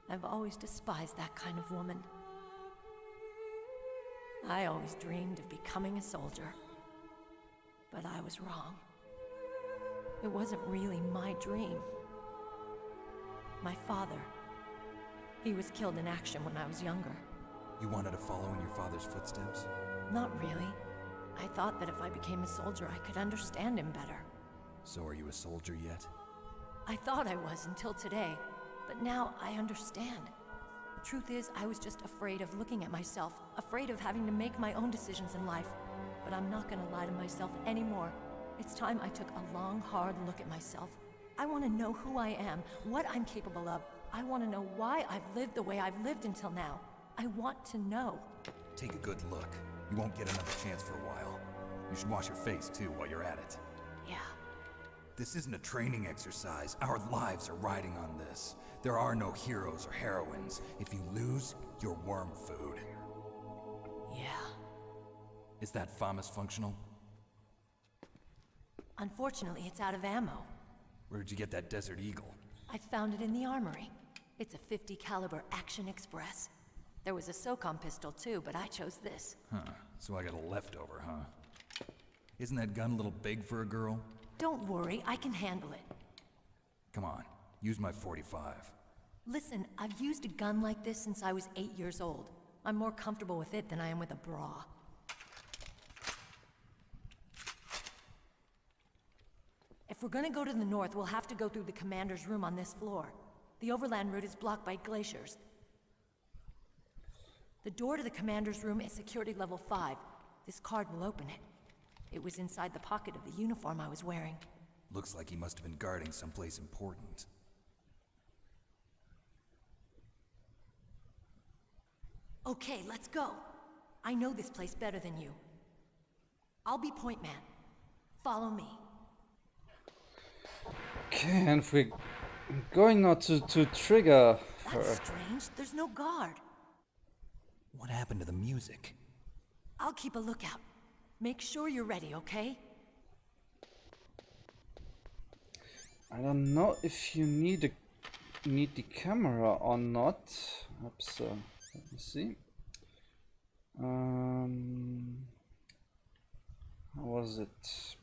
I've always despised that kind of woman. I always dreamed of becoming a soldier. But I was wrong. It wasn't really my dream. My father, he was killed in action when I was younger. You wanted to follow in your father's footsteps? Not really. I thought that if I became a soldier, I could understand him better. So are you a soldier yet? I thought I was until today, but now I understand. The truth is, I was just afraid of looking at myself, afraid of having to make my own decisions in life. But I'm not gonna lie to myself anymore. It's time I took a long, hard look at myself. I want to know who I am, what I'm capable of. I want to know why I've lived the way I've lived until now. I want to know. Take a good look. You won't get another chance for a while. You should wash your face, too, while you're at it. Yeah. This isn't a training exercise. Our lives are riding on this. There are no heroes or heroines. If you lose, you're worm food. Yeah. Is that FAMAS functional? Unfortunately, it's out of ammo. Where'd you get that Desert Eagle? I found it in the armory. It's a .50 caliber Action Express. There was a SOCOM pistol too, but I chose this. Huh. So I got a leftover, huh? Isn't that gun a little big for a girl? Don't worry, I can handle it. Come on, use my .45. Listen, I've used a gun like this since I was 8 years old. I'm more comfortable with it than I am with a bra. If we're gonna go to the north, we'll have to go through the commander's room on this floor. The overland route is blocked by glaciers. The door to the commander's room is security level 5. This card will open it. It was inside the pocket of the uniform I was wearing. Looks like he must have been guarding someplace important. Okay, let's go. I know this place better than you. I'll be point man. Follow me. Okay, and we're going now to trigger her. That's strange. There's no guard. What happened to the music? I'll keep a lookout. Make sure you're ready, okay? I don't know if you need the camera or not. Oops, let me see. How was it?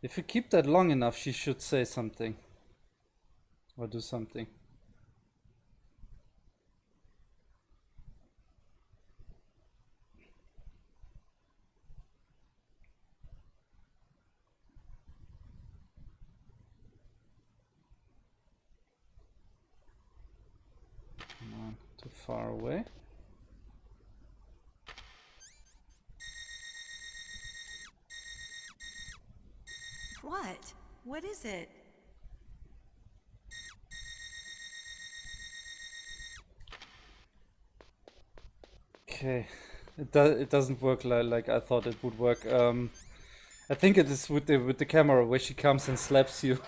If you keep that long enough, she should say something. Or do something. Come on, too far away. What? What is it? Okay, it doesn't work like I thought it would work. I think it is with the camera where she comes and slaps you.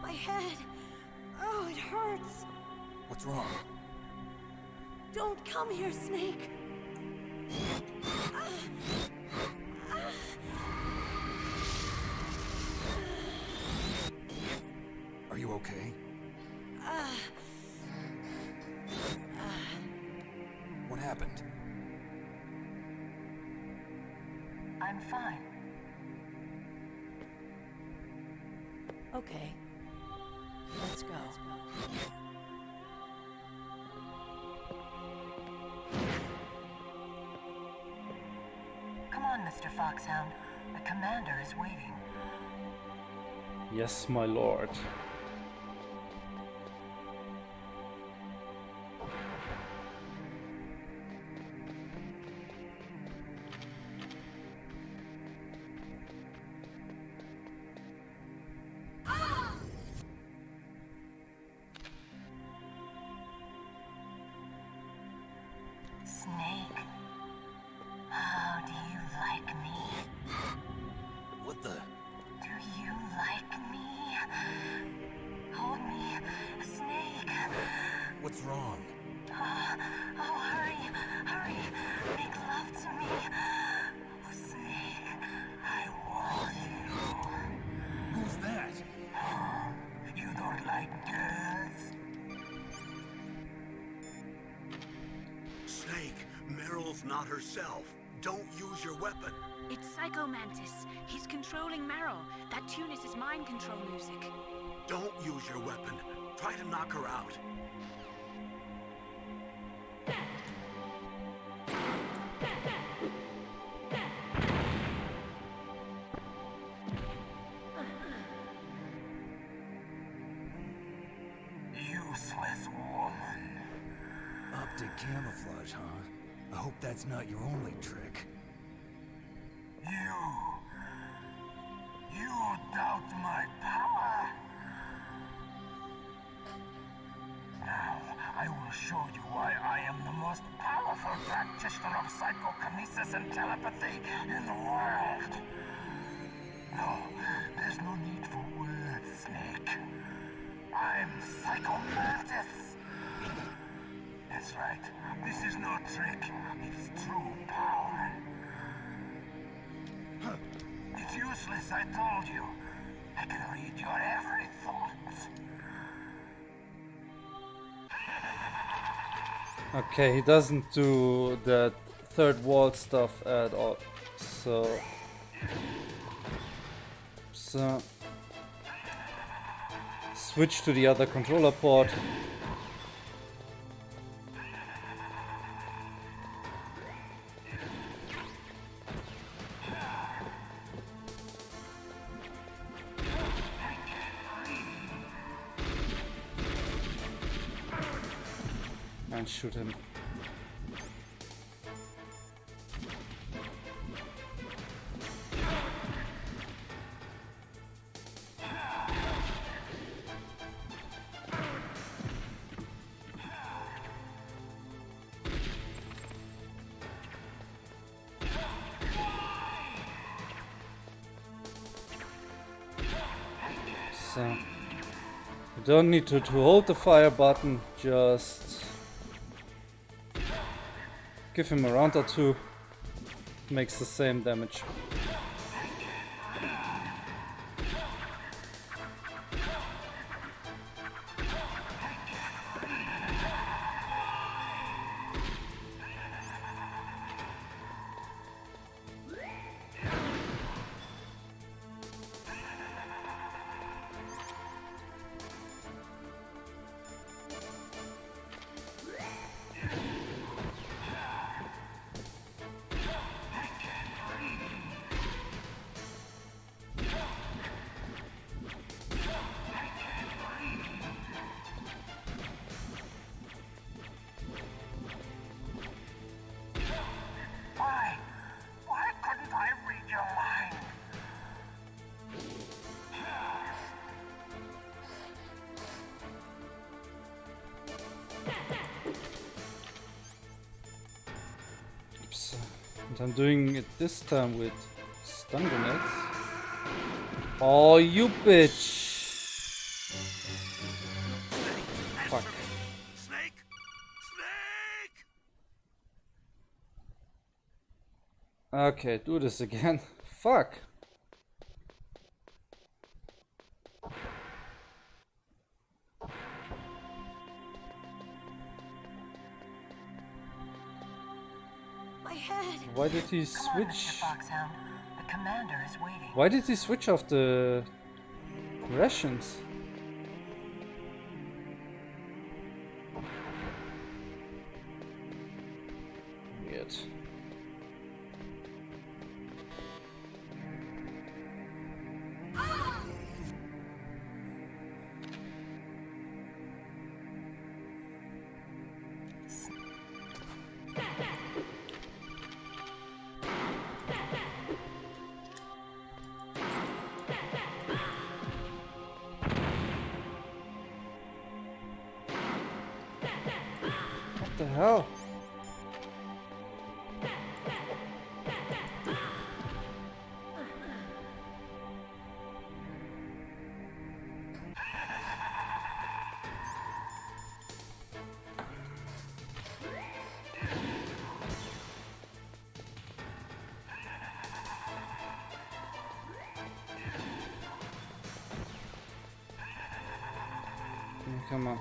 My head. Oh, it hurts. What's wrong? Don't come here, Snake. Are you okay? What happened? I'm fine. Okay. Let's go. Come on, Mr. Foxhound. The commander is waiting. Yes, my lord. Snake, how do you like me? What the? Do you like me? Hold me, Snake. What's wrong? Oh, hurry, hurry. Make love to me. Oh, Snake, I want you. Who's that? You don't like girls? Snake, Meryl's not herself. Don't use your weapon. It's Psycho Mantis. He's controlling Meryl. That tune is his mind control music. Don't use your weapon. Try to knock her out. Useless woman. Optic camouflage, huh? I hope that's not your only trick. You doubt my power? Now, I will show you why I am the most powerful practitioner of psychokinesis and telepathy in the world. No, there's no need for words, Snake. I'm Psycho Mantis. That's right. This is no trick. It's true power. It's useless, I told you. I can read your every thought. Okay, he doesn't do that third wall stuff at all. So switch to the other controller port. And shoot him. So you don't need to hold the fire button, just give him a round or two, makes the same damage. Oops. And I'm doing it this time with stun grenades. Oh, you bitch! Fuck. Snake! Snake! Okay, do this again. Fuck. My head. Why did he Come on, Mr. switch? Foxhound. The commander is waiting. Why did he switch off the rations? Weird. What the hell? Come on.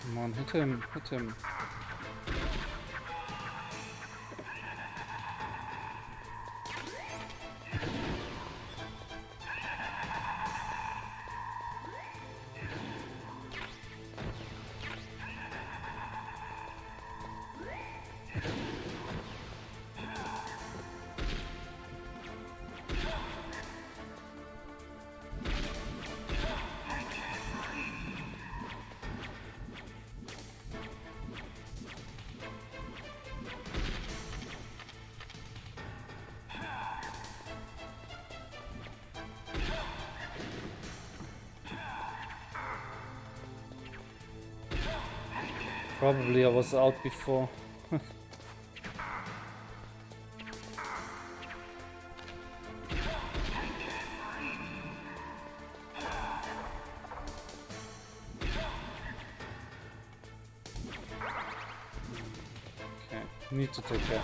Come on, hit him, hit him. Probably I was out before. Okay, need to take care.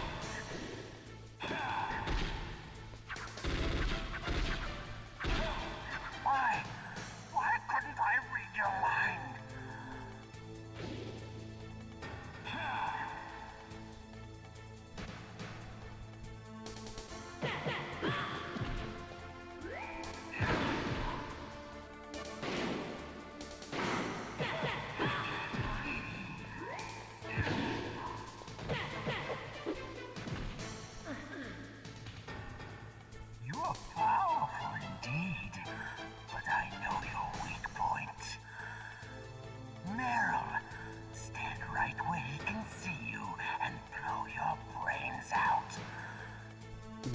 Why couldn't I read your mind? You are powerful indeed, but I know your weak point. Meryl, stand right where he can see you and blow your brains out.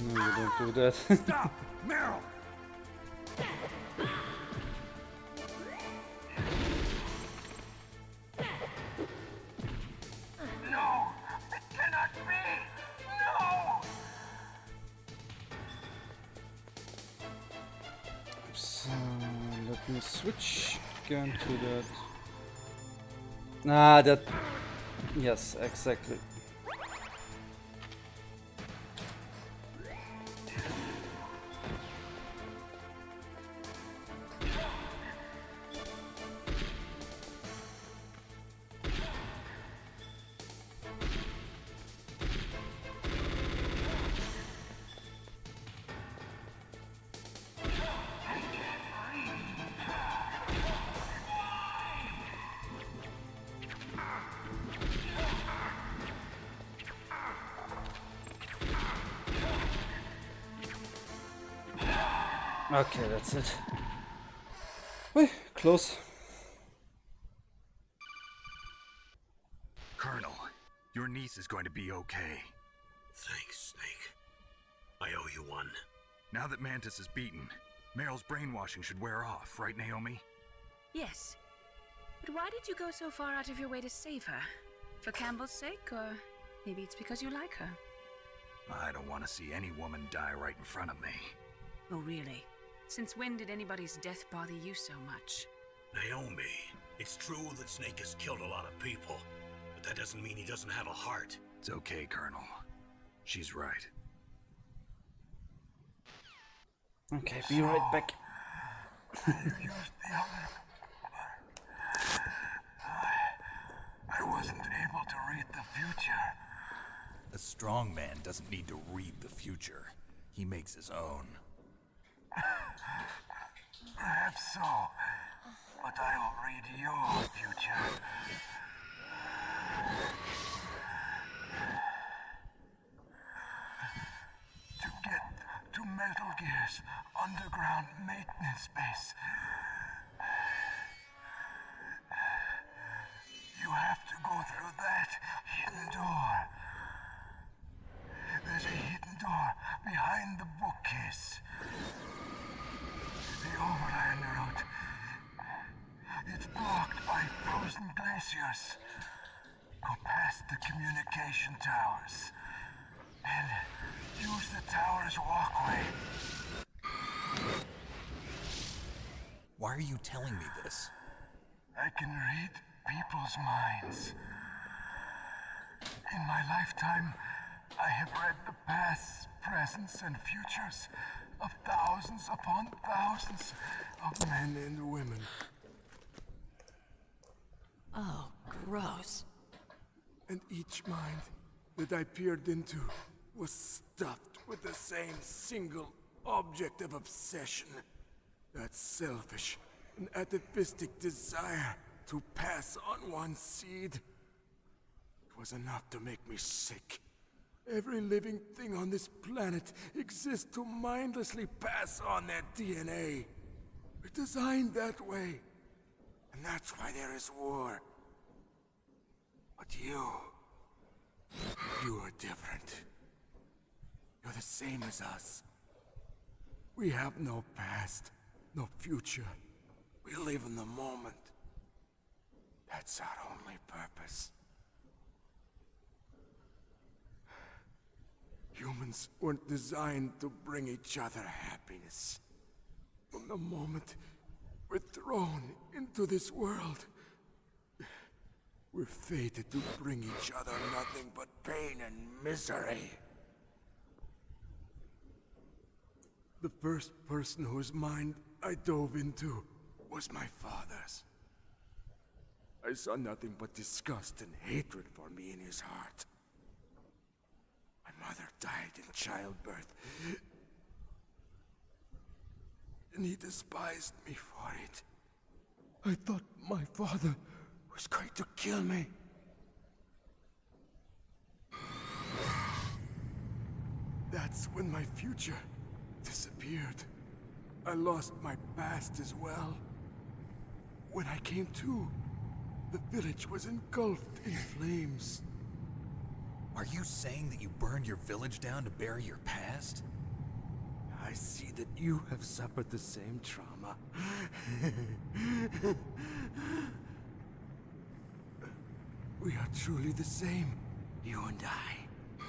No, you don't do that. Stop! Meryl! No! It cannot be! No! So, let me switch again to that. Ah, that. Yes, exactly. Okay, that's it. Wait, close. Colonel, your niece is going to be okay. Thanks, Snake. I owe you one. Now that Mantis is beaten, Meryl's brainwashing should wear off, right, Naomi? Yes. But why did you go so far out of your way to save her? For Campbell's sake, or maybe it's because you like her? I don't want to see any woman die right in front of me. Oh, really? Since when did anybody's death bother you so much? Naomi, it's true that Snake has killed a lot of people, but that doesn't mean he doesn't have a heart. It's okay, Colonel. She's right. Okay, be right back. I wasn't able to read the future. A strong man doesn't need to read the future. He makes his own. Perhaps so, but I will read your future. To get to Metal Gear's underground maintenance base, you have to go through that hidden door. There's a hidden door behind the bookcase. The overland route. It's blocked by frozen glaciers. Go past the communication towers and use the tower's walkway. Why are you telling me this? I can read people's minds. In my lifetime, I have read the pasts, presents, and futures of thousands upon thousands of men and women. Oh, gross. And each mind that I peered into was stuffed with the same single object of obsession. That selfish and atavistic desire to pass on one seed. It was enough to make me sick. Every living thing on this planet exists to mindlessly pass on their DNA. We're designed that way. And that's why there is war. But you are different. You're the same as us. We have no past, no future. We live in the moment. That's our only purpose. Humans weren't designed to bring each other happiness. From the moment we're thrown into this world, we're fated to bring each other nothing but pain and misery. The first person whose mind I dove into was my father's. I saw nothing but disgust and hatred for me in his heart. My mother died in childbirth, and he despised me for it. I thought my father was going to kill me. That's when my future disappeared. I lost my past as well. When I came to, the village was engulfed in flames. Are you saying that you burned your village down to bury your past? I see that you have suffered the same trauma. We are truly the same, you and I.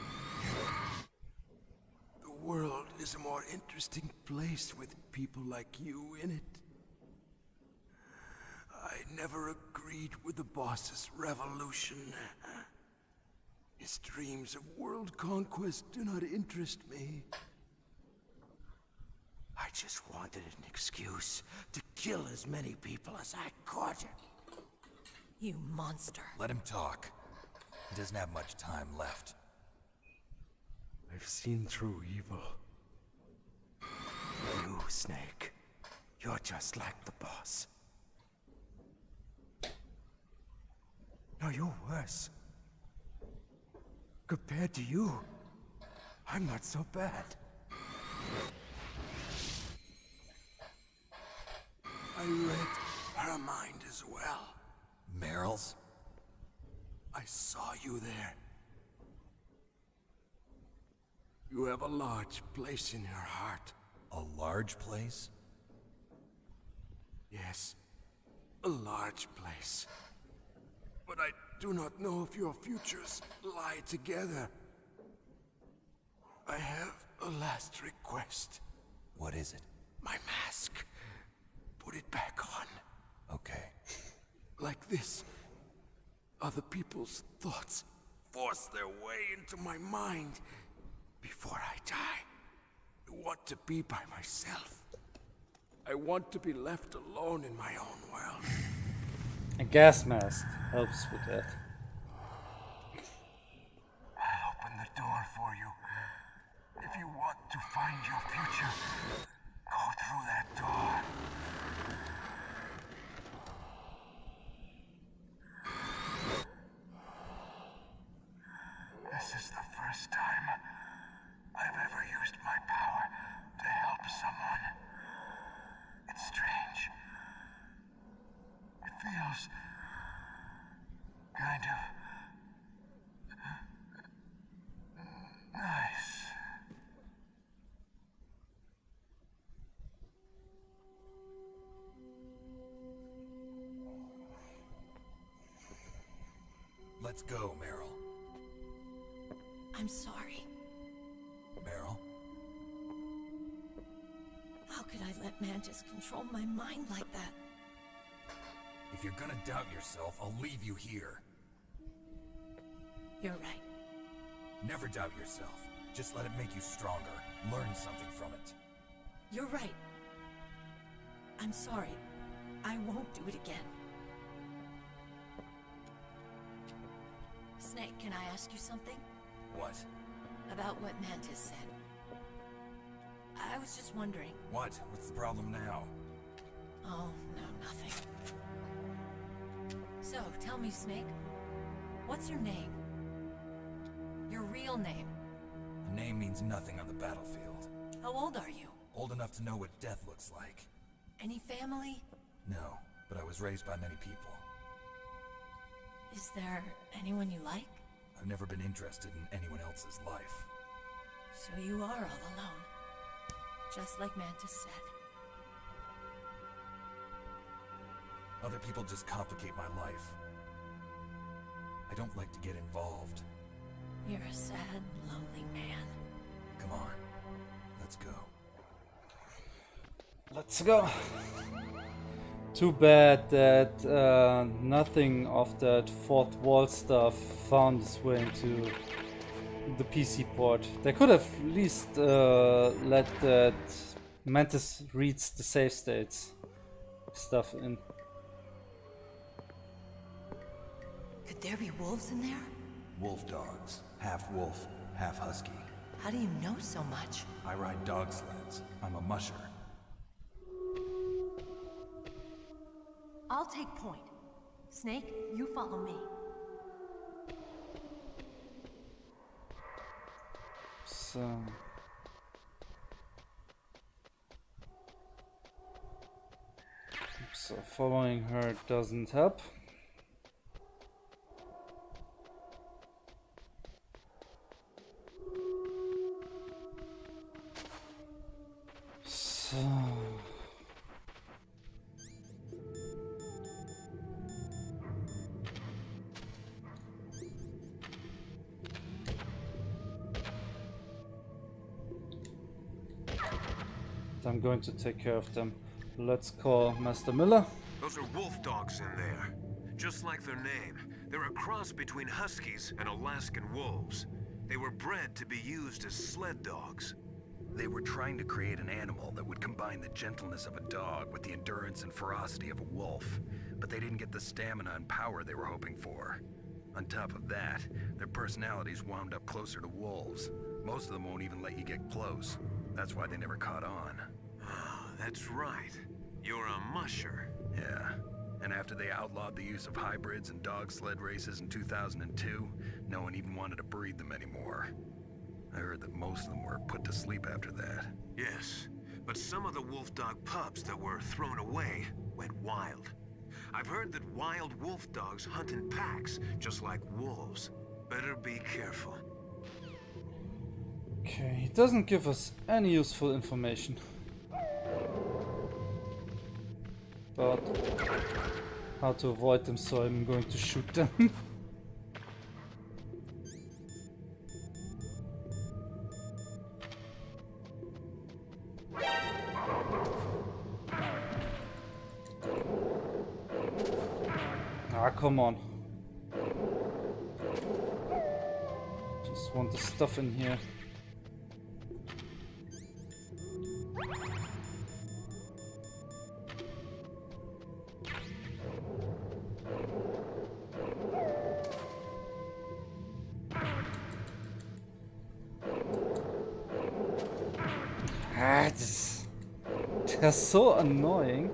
The world is a more interesting place with people like you in it. I never agreed with the boss's revolution. His dreams of world conquest do not interest me. I just wanted an excuse to kill as many people as I could. You monster. Let him talk. He doesn't have much time left. I've seen through evil. You, Snake, you're just like the boss. No, you're worse. Compared to you, I'm not so bad. I read her mind as well. Meryl's? I saw you there. You have a large place in her heart. A large place? Yes, a large place. But I do not know if your futures lie together. I have a last request. What is it? My mask. Put it back on. Okay. Like this, other people's thoughts force their way into my mind before I die. I want to be by myself. I want to be left alone in my own world. A gas mask helps with that. I'll open the door for you. If you want to find your future, go through that door. This is the first time I've ever used my power to help someone. It's strange. It feels kind of nice. Let's go, Meryl. I'm sorry. Meryl? How could I let Mantis control my mind like that? If you're gonna doubt yourself, I'll leave you here. You're right. Never doubt yourself. Just let it make you stronger. Learn something from it. You're right. I'm sorry. I won't do it again. Snake, can I ask you something? What? About what Mantis said. I was just wondering. What? What's the problem now? Oh, no, nothing. So, tell me, Snake. What's your name? Your real name? A name means nothing on the battlefield. How old are you? Old enough to know what death looks like. Any family? No, but I was raised by many people. Is there anyone you like? I've never been interested in anyone else's life. So you are all alone. Just like Mantis said. Other people just complicate my life. I don't like to get involved. You're a sad, lonely man. Come on, let's go. Let's go. Too bad that nothing of that fourth wall stuff found its way into the PC port. They could have at least let that Mantis reads the save states stuff in. Could there be wolves in there? Wolf dogs. Half wolf, half husky. How do you know so much? I ride dog sleds. I'm a musher. I'll take point. Snake, you follow me. So following her doesn't help. I'm going to take care of them. Let's call Master Miller. Those are wolf dogs in there. Just like their name. They're a cross between huskies and Alaskan wolves. They were bred to be used as sled dogs. They were trying to create an animal that would combine the gentleness of a dog with the endurance and ferocity of a wolf, but they didn't get the stamina and power they were hoping for. On top of that, their personalities wound up closer to wolves. Most of them won't even let you get close. That's why they never caught on. Oh, that's right. You're a musher. Yeah. And after they outlawed the use of hybrids and dog sled races in 2002, no one even wanted to breed them anymore. I heard that most of them were put to sleep after that. Yes. but some of the wolf dog pups that were thrown away went wild. I've heard that wild wolf dogs hunt in packs, just like wolves. Better be careful. Okay, he doesn't give us any useful information. But how to avoid them, so I'm going to shoot them. Ah, come on. Just want the stuff in here. Ah, they're so annoying.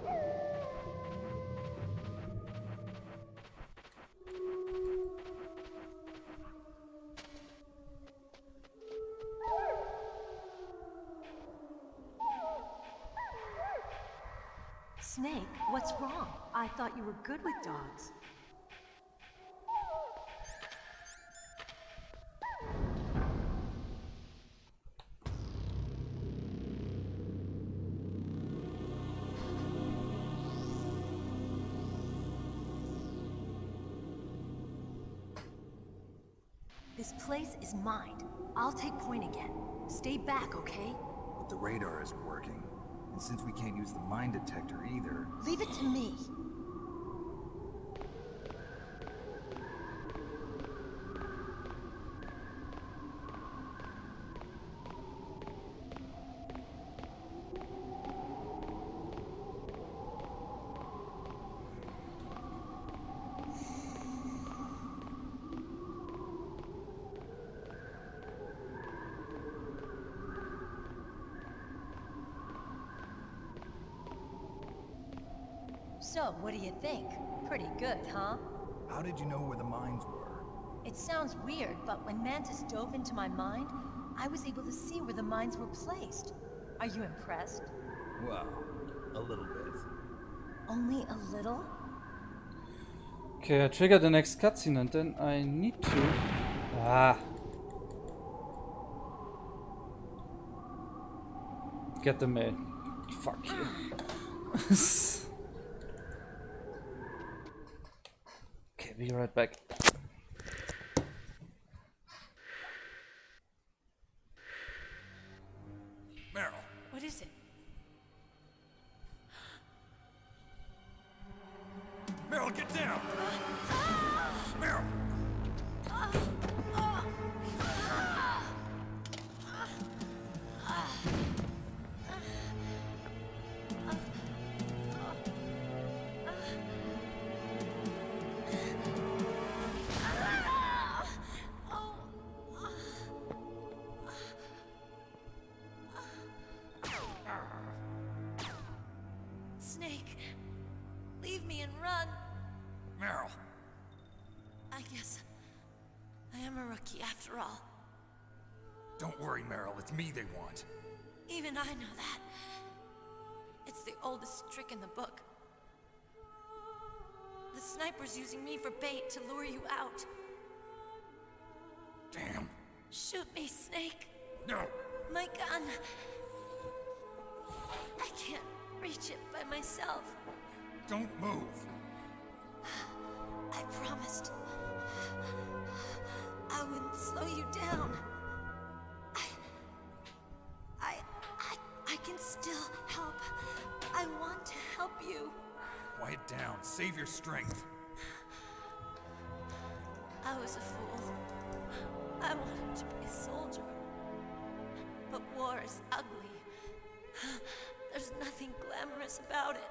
Snake, what's wrong? I thought you were good with dogs. This place is mine. I'll take point again. Stay back, okay? But the radar isn't working. And since we can't use the mine detector either... Leave it to me. So, what do you think? Pretty good, huh? How did you know where the mines were? It sounds weird, but when Mantis dove into my mind, I was able to see where the mines were placed. Are you impressed? Well, a little bit. Only a little? Okay, I trigger the next cutscene and then I need to... Ah. Get the mail. Fuck you. Okay, be right back. Meryl. What is it? Meryl, get down! Meryl! Snake, leave me and run. Meryl. I guess I am a rookie after all. Don't worry, Meryl. It's me they want. Even I know that. It's the oldest trick in the book. The sniper's using me for bait to lure you out. Damn. Shoot me, Snake. No. My gun. I can't reach it by myself. Don't move. I promised I wouldn't slow you down. I can still help. I want to help you. Quiet down. Save your strength. I was a fool. I wanted to be a soldier. But war is ugly. There's nothing glamorous about it.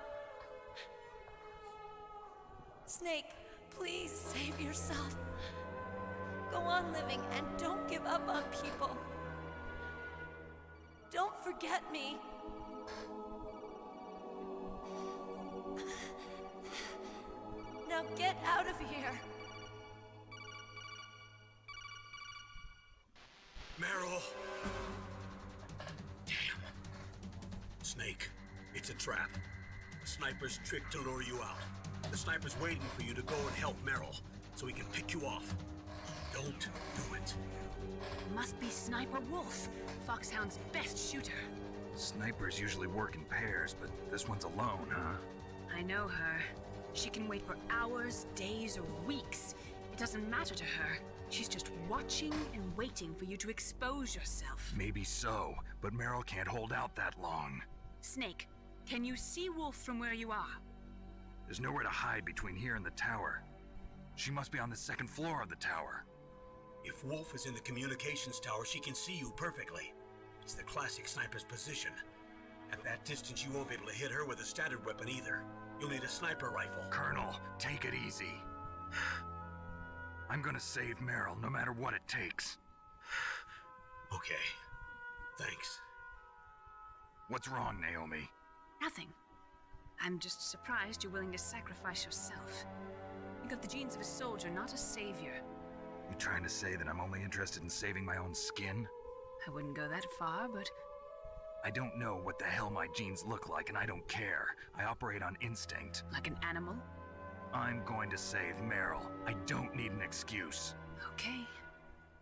Snake, please save yourself. Go on living and don't give up on people. Don't forget me. Now get out of here. Meryl. Damn. Snake, it's a trap. The sniper's trick to lure you out. The sniper's waiting for you to go and help Meryl, so he can pick you off. Don't do it. Must be Sniper Wolf, Foxhound's best shooter. Snipers usually work in pairs, but this one's alone, huh? I know her. She can wait for hours, days, or weeks. It doesn't matter to her. She's just watching and waiting for you to expose yourself. Maybe so, but Meryl can't hold out that long. Snake, can you see Wolf from where you are? There's nowhere to hide between here and the tower. She must be on the second floor of the tower. If Wolf is in the communications tower, she can see you perfectly. It's the classic sniper's position. At that distance, you won't be able to hit her with a standard weapon either. You'll need a sniper rifle. Colonel, take it easy. I'm gonna save Meryl, no matter what it takes. Okay. Thanks. What's wrong, Naomi? Nothing. I'm just surprised you're willing to sacrifice yourself. You got the genes of a soldier, not a savior. You trying to say that I'm only interested in saving my own skin? I wouldn't go that far, but... I don't know what the hell my genes look like, and I don't care. I operate on instinct. Like an animal? I'm going to save Meryl. I don't need an excuse. Okay.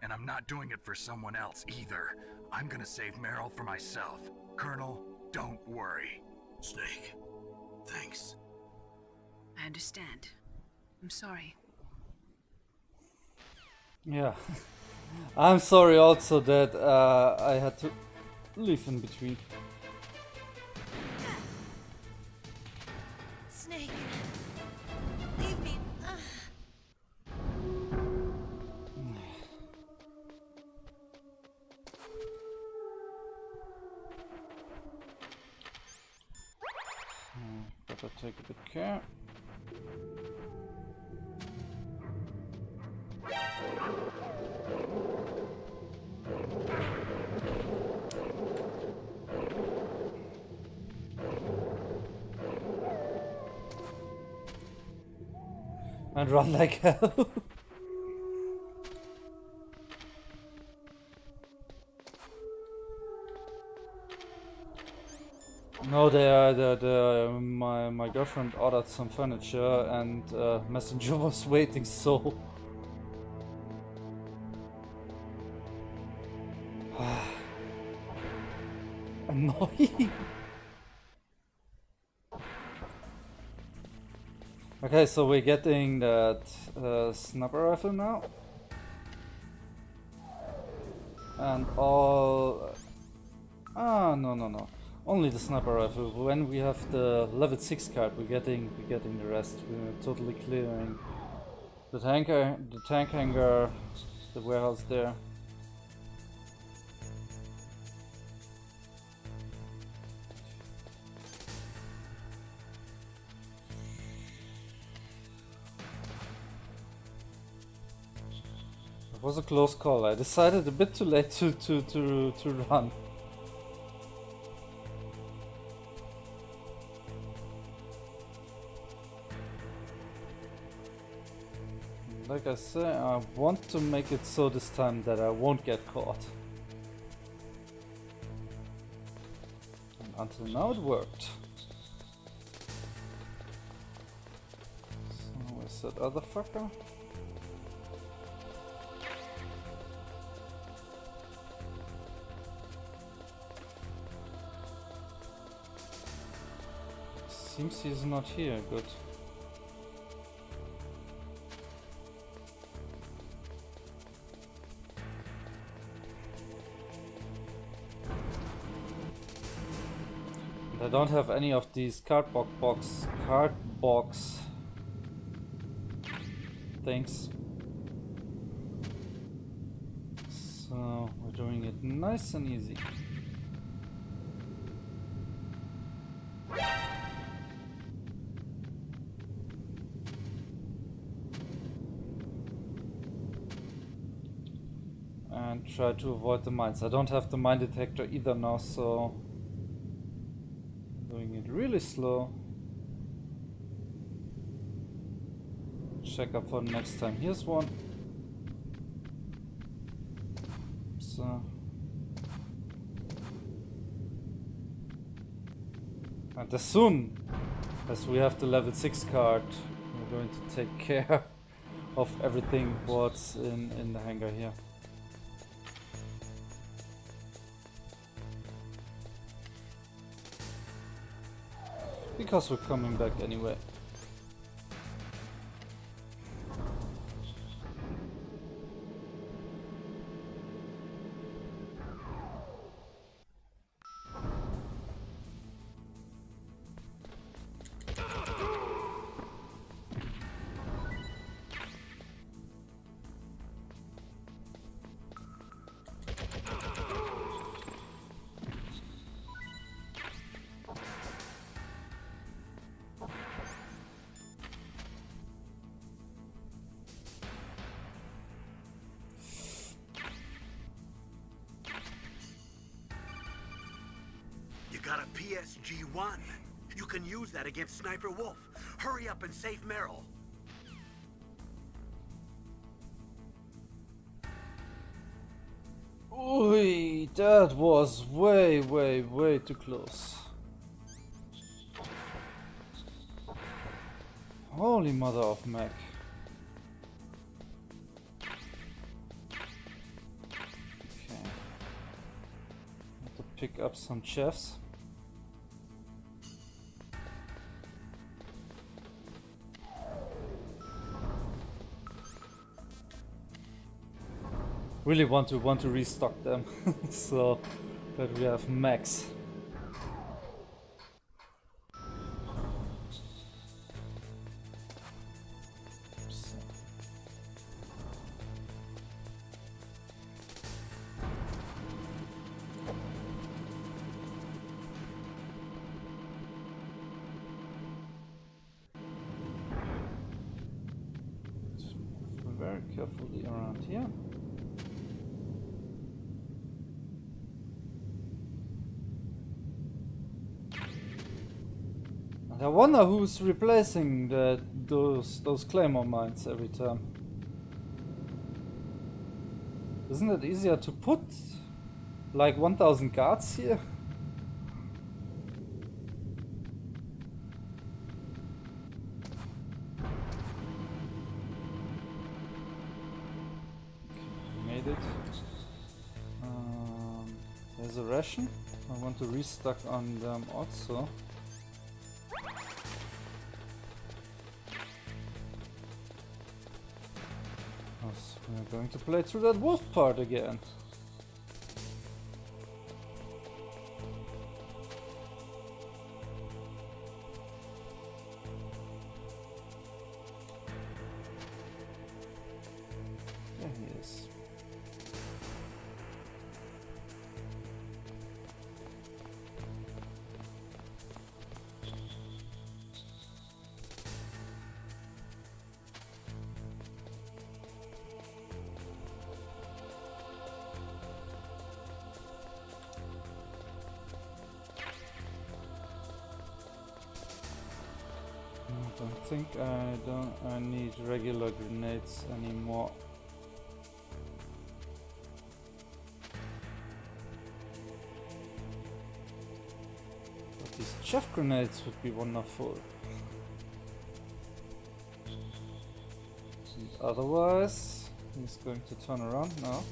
And I'm not doing it for someone else either. I'm gonna save Meryl for myself. Colonel, don't worry. Snake, thanks. I understand. I'm sorry. Yeah. I'm sorry also that I had to leave in between. Snake. Leave me. Better take a bit care. And run like hell. No, my girlfriend ordered some furniture and messenger was waiting, so annoying. Okay, so we're getting that sniper rifle now, and all. No. Only the sniper rifle. When we have the level 6 card, we're getting the rest. We're totally clearing the tank hangar, the warehouse there. It was a close call. I decided a bit too late to run. Like I say, I want to make it so this time that I won't get caught. And until now it worked. So where's that other fucker? Seems he's not here, good. I don't have any of these card box things. So we're doing it nice and easy. And try to avoid the mines. I don't have the mine detector either now, so doing it really slow. Check up for next time. Here's one. So And as soon as we have the level 6 card, we're going to take care of everything what's in the hangar here. Because we're coming back anyway. Got a PSG-1. You can use that against Sniper Wolf. Hurry up and save Meryl. Oi, that was way too close. Holy mother of Mac. Okay. Have to pick up some chefs. Really want to restock them so that we have max. Very carefully around here. I wonder who's replacing those claymore mines every time. Isn't it easier to put like 1000 guards here? Okay, made it. There's a ration. I want to restock on them also. We're going to play through that wolf part again. There he is. I think I need regular grenades anymore. But these chaff grenades would be wonderful. And otherwise, he's going to turn around now.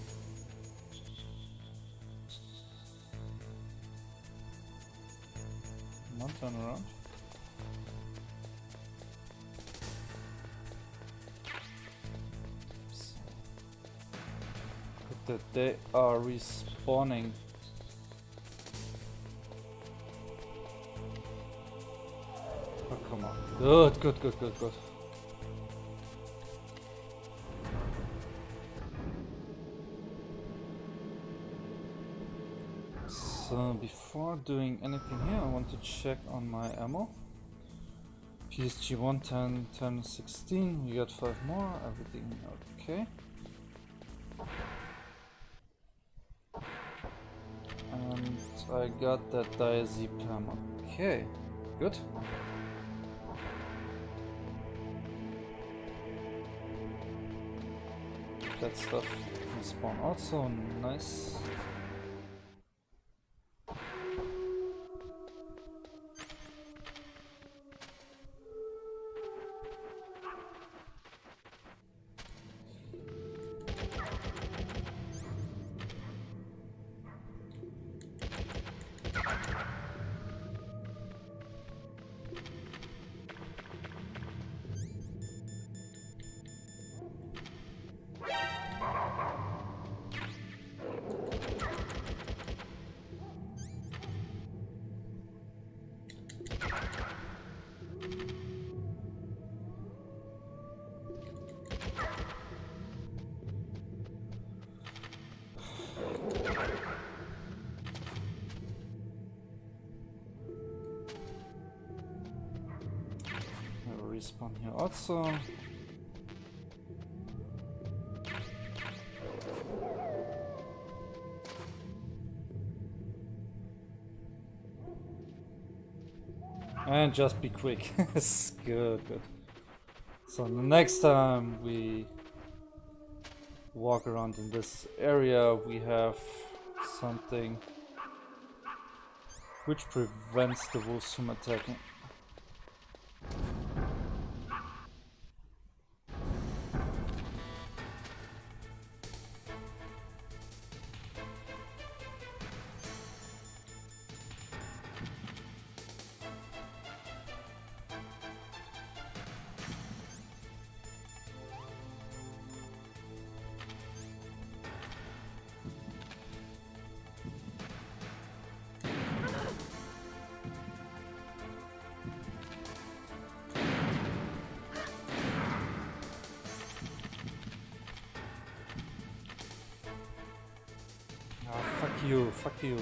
Come on, turn around. That they are respawning. Oh, come on. Good. So before doing anything here, I want to check on my ammo. PSG-1, 10, 16, we got 5 more, everything okay. And I got that diazepam. Okay, good. That stuff can spawn also, nice. respawn here also. And just be quick. Good, good. So the next time we walk around in this area, we have something which prevents the wolves from attacking. Fuck you.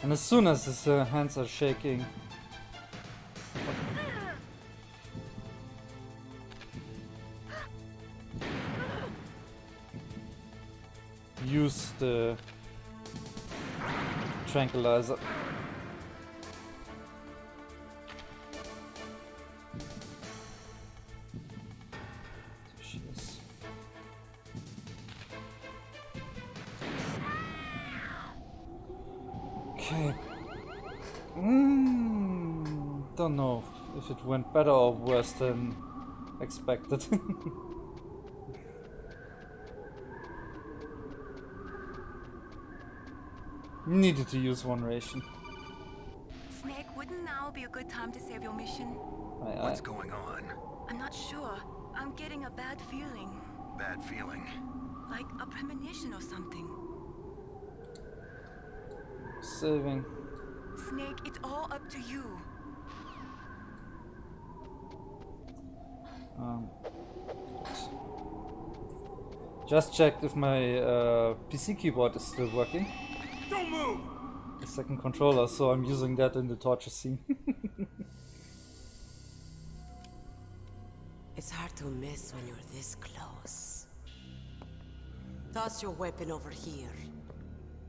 And as soon as his hands are shaking, use the tranquilizer. There she is. Okay. Don't know if it went better or worse than expected. Needed to use one ration. Snake, wouldn't now be a good time to save your mission? What's going on? I'm not sure. I'm getting a bad feeling. Bad feeling. Like a premonition or something. Saving. Snake, it's all up to you. Just checked if my PC keyboard is still working. Don't move! The second controller, so I'm using that in the torture scene. It's hard to miss when you're this close. Toss your weapon over here.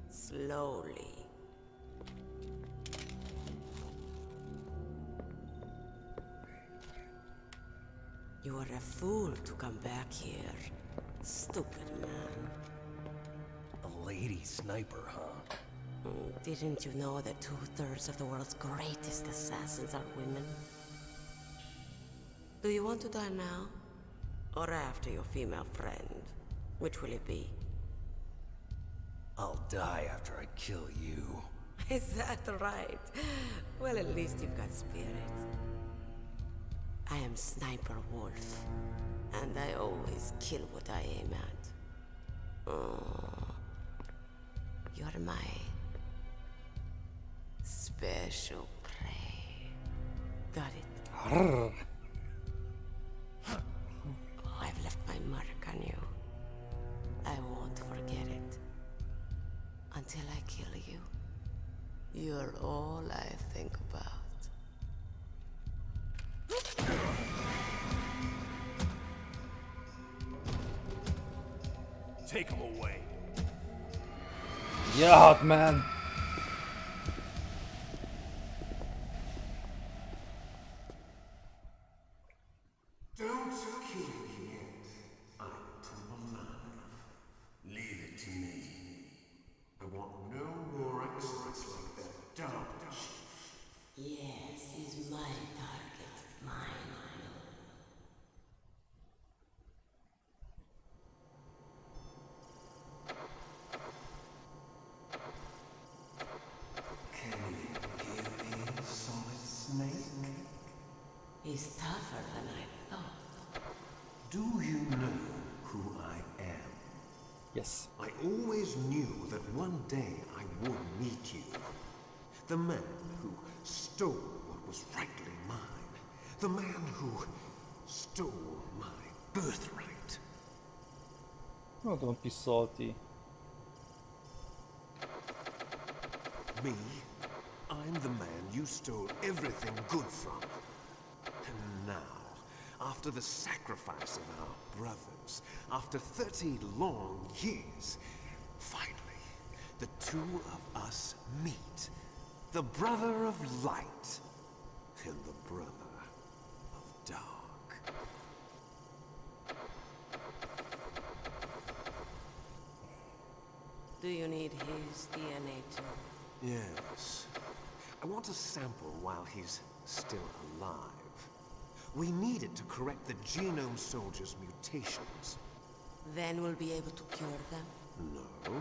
Slowly. You are a fool to come back here. Stupid man. A lady sniper, huh? Didn't you know that 2/3 of the world's greatest assassins are women? Do you want to die now? Or after your female friend? Which will it be? I'll die after I kill you. Is that right? Well, at least you've got spirit. I am Sniper Wolf, and I always kill what I aim at. Oh, you're my special prey. Got it? I've left my mark on you. I won't forget it. Until I kill you. You're all I think about. Take him away. Get out, man. Don't kill me yet. I'm Temple Man. Leave it to me. I want no more extras like that Dark Chief. Yes, he's my target. Mine. Yes. I always knew that one day I would meet you. The man who stole what was rightly mine. The man who stole my birthright. Oh, don't be salty. Me? I'm the man you stole everything good from. And now, after the sacrifice of our brothers, after 30 long years, finally, the two of us meet. The brother of light and the brother of dark. Do you need his DNA too? Yes. I want a sample while he's still alive. We need it to correct the Genome Soldier's mutations. Then we'll be able to cure them? No.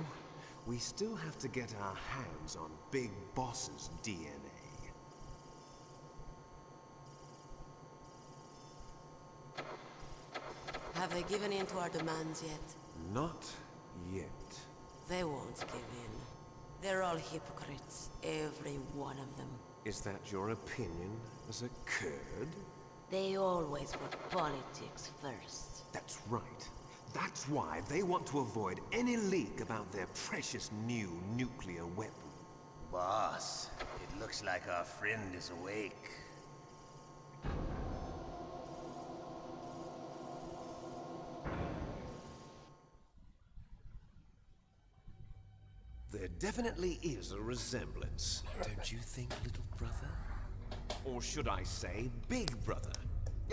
We still have to get our hands on Big Boss's DNA. Have they given in to our demands yet? Not yet. They won't give in. They're all hypocrites, every one of them. Is that your opinion as a Kurd? They always put politics first. That's right. That's why they want to avoid any leak about their precious new nuclear weapon. Boss, it looks like our friend is awake. There definitely is a resemblance, don't you think, little brother? Or should I say, big brother?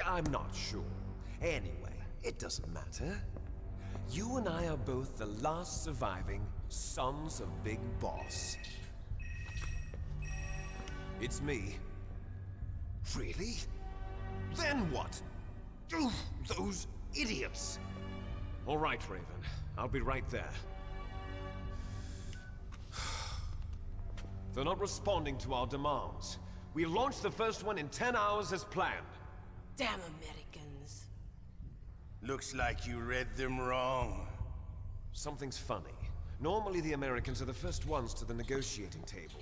I'm not sure. Anyway, it doesn't matter. You and I are both the last surviving sons of Big Boss. It's me. Really? Then what? Oof, those idiots! All right, Raven. I'll be right there. They're not responding to our demands. We launched the first one in 10 hours as planned. Damn Americans. Looks like you read them wrong. Something's funny. Normally the Americans are the first ones to the negotiating table.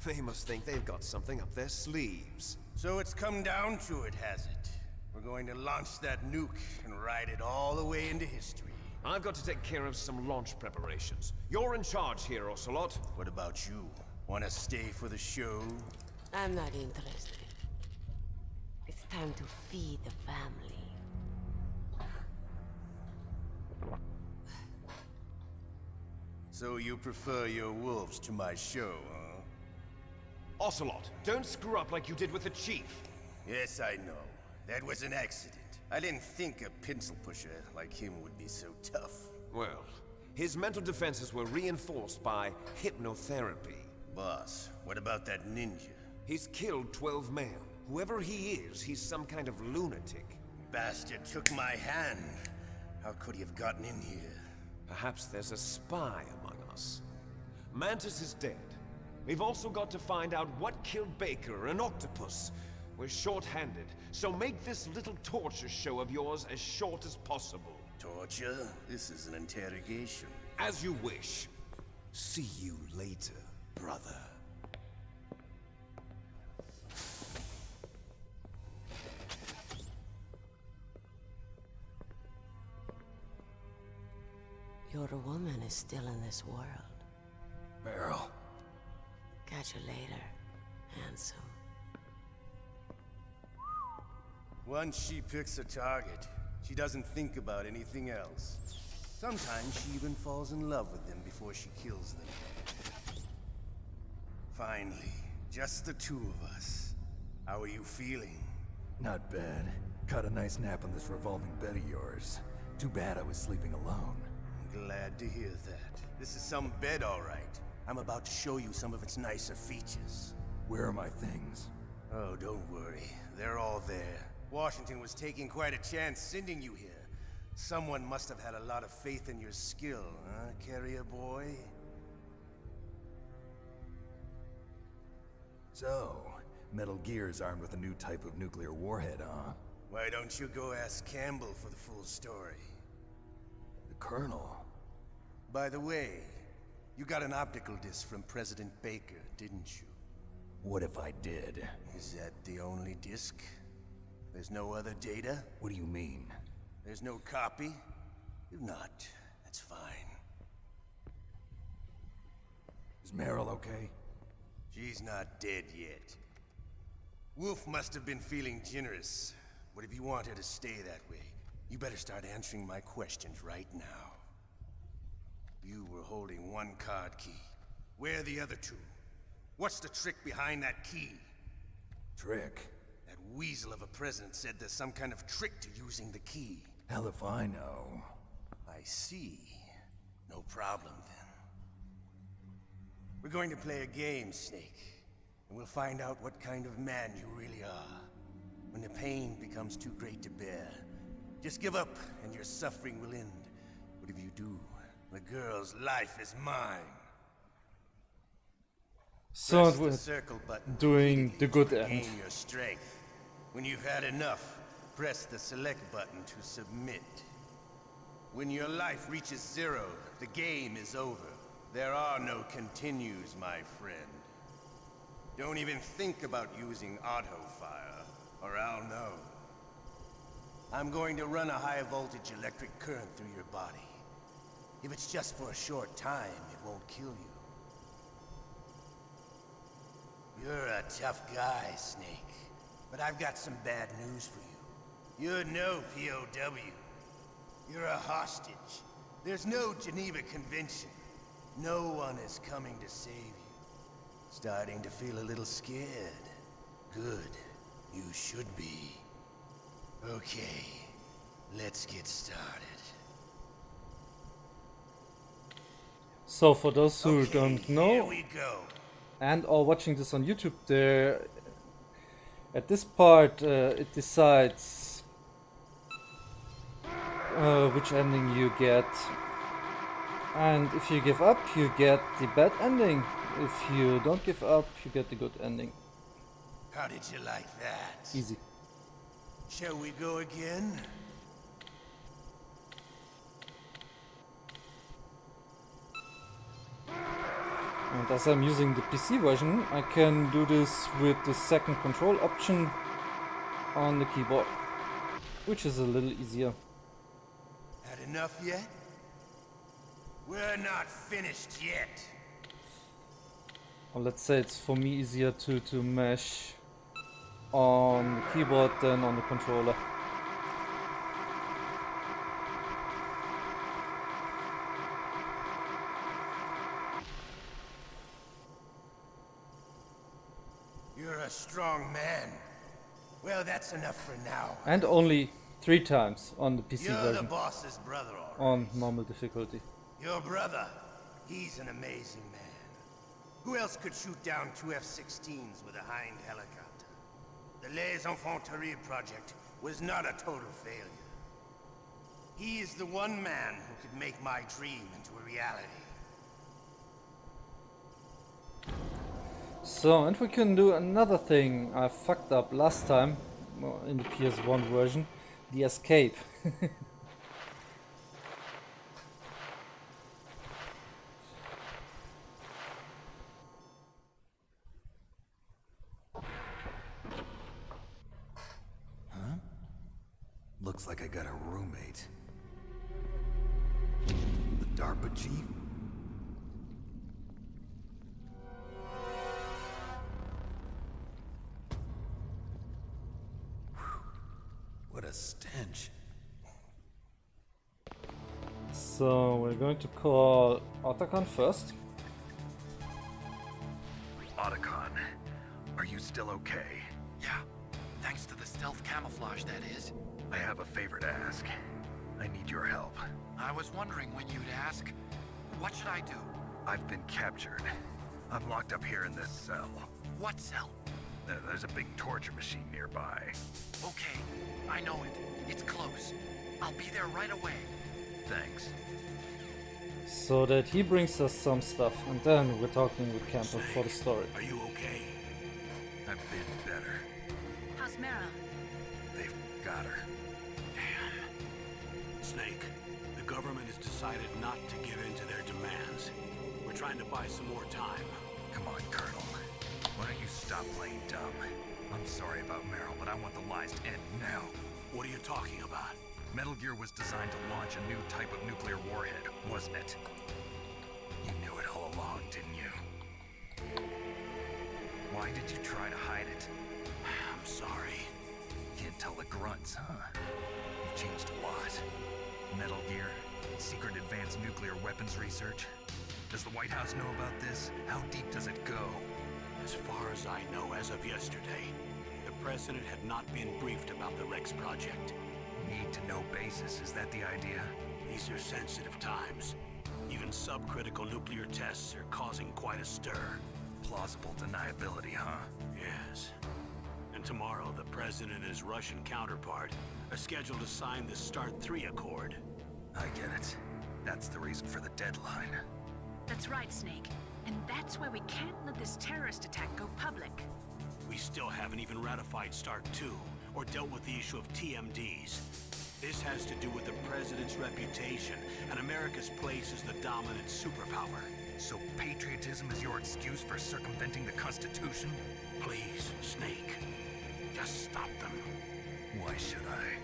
They must think they've got something up their sleeves. So it's come down to it, has it? We're going to launch that nuke and ride it all the way into history. I've got to take care of some launch preparations. You're in charge here, Ocelot. What about you? Want to stay for the show? I'm not interested. It's time to feed the family. So you prefer your wolves to my show, huh? Ocelot, don't screw up like you did with the Chief. Yes, I know. That was an accident. I didn't think a pencil pusher like him would be so tough. Well, his mental defenses were reinforced by hypnotherapy. Boss, what about that ninja? He's killed 12 men. Whoever he is, he's some kind of lunatic. Bastard took my hand. How could he have gotten in here? Perhaps there's a spy among us. Mantis is dead. We've also got to find out what killed Baker and Octopus. We're short-handed, so make this little torture show of yours as short as possible. Torture? This is an interrogation. As you wish. See you later, brother. Your woman is still in this world. Meryl. Catch you later, handsome. Once she picks a target, she doesn't think about anything else. Sometimes she even falls in love with them before she kills them. Finally, just the two of us. How are you feeling? Not bad. Caught a nice nap on this revolving bed of yours. Too bad I was sleeping alone. Glad to hear that. This is some bed, all right. I'm about to show you some of its nicer features. Where are my things? Oh, don't worry. They're all there. Washington was taking quite a chance sending you here. Someone must have had a lot of faith in your skill, huh, carrier boy? So, Metal Gear's armed with a new type of nuclear warhead, huh? Why don't you go ask Campbell for the full story? The Colonel? By the way, you got an optical disc from President Baker, didn't you? What if I did? Is that the only disc? There's no other data? What do you mean? There's no copy? If not, that's fine. Is Meryl okay? She's not dead yet. Wolf must have been feeling generous. But if you want her to stay that way, you better start answering my questions right now. You were holding one card key. Where are the other two? What's the trick behind that key? Trick? That weasel of a president said there's some kind of trick to using the key. Hell if I know. I see. No problem then. We're going to play a game, Snake. And we'll find out what kind of man you really are. When the pain becomes too great to bear, just give up and your suffering will end. But if you do, the girl's life is mine. So Press the we're circle button doing the good to end. gain your strength. When you've had enough, press the select button to submit. When your life reaches 0, the game is over. There are no continues, my friend. Don't even think about using auto fire, or I'll know. I'm going to run a high voltage electric current through your body. If it's just for a short time, it won't kill you. You're a tough guy, Snake. But I've got some bad news for you. You're no POW. You're a hostage. There's no Geneva Convention. No one is coming to save you. Starting to feel a little scared. Good. You should be. Okay. Let's get started. So for those who don't Here know we go. and are watching this on YouTube, there at this part it decides which ending you get, and if you give up you get the bad ending. If you don't give up you get the good ending. How did you like that? Easy. Shall we go again? And as I'm using the PC version, I can do this with the second control option on the keyboard, which is a little easier. Had enough yet? We're not finished yet. Or let's say it's for me easier to mesh on the keyboard than on the controller. You're a strong man. Well, that's enough for now. And only 3 times on the PC You're the version boss's brother, all right. on normal difficulty. Your brother, he's an amazing man. Who else could shoot down 2 F-16s with a Hind helicopter? The Les Enfants Terribles project was not a total failure. He is the one man who could make my dream into a reality. So, and we can do another thing I fucked up last time in the PS1 version, the escape. Looks like I got a roommate. The DARPA chief? What a stench. So we're going to call Otacon first. Otacon, are you still okay? Yeah, thanks to the stealth camouflage, that is. I have a favor to ask. I need your help. I was wondering when you'd ask. What should I do? I've been captured. I'm locked up here in this cell. What cell? There's a big torture machine nearby. Okay, I know it. It's close. I'll be there right away. Thanks. So that he brings us some stuff, and then we're talking with Campbell for the story. Are you okay? I've been better. How's Meryl? They've got her. Snake, the government has decided not to give in to their demands. trying to buy some more time. Come on, Colonel. Why don't you stop playing dumb? I'm sorry about Meryl, but I want the lies to end now. What are you talking about? Metal Gear was designed to launch a new type of nuclear warhead, wasn't it? You knew it all along, didn't you? Why did you try to hide it? I'm sorry. Can't tell the grunts, huh? You've changed a lot. Metal Gear, secret advanced nuclear weapons research. Does the White House know about this? How deep does it go? As far as I know, as of yesterday, the President had not been briefed about the Rex project. Need-to-know basis, is that the idea? These are sensitive times. Even subcritical nuclear tests are causing quite a stir. Plausible deniability, huh? Yes. And tomorrow, the President and his Russian counterpart are scheduled to sign the START 3 Accord. I get it. That's the reason for the deadline. That's right, Snake. And that's why we can't let this terrorist attack go public. We still haven't even ratified START 2, or dealt with the issue of TMDs. This has to do with the President's reputation and America's place as the dominant superpower. So patriotism is your excuse for circumventing the Constitution? Please, Snake, just stop them. Why should I?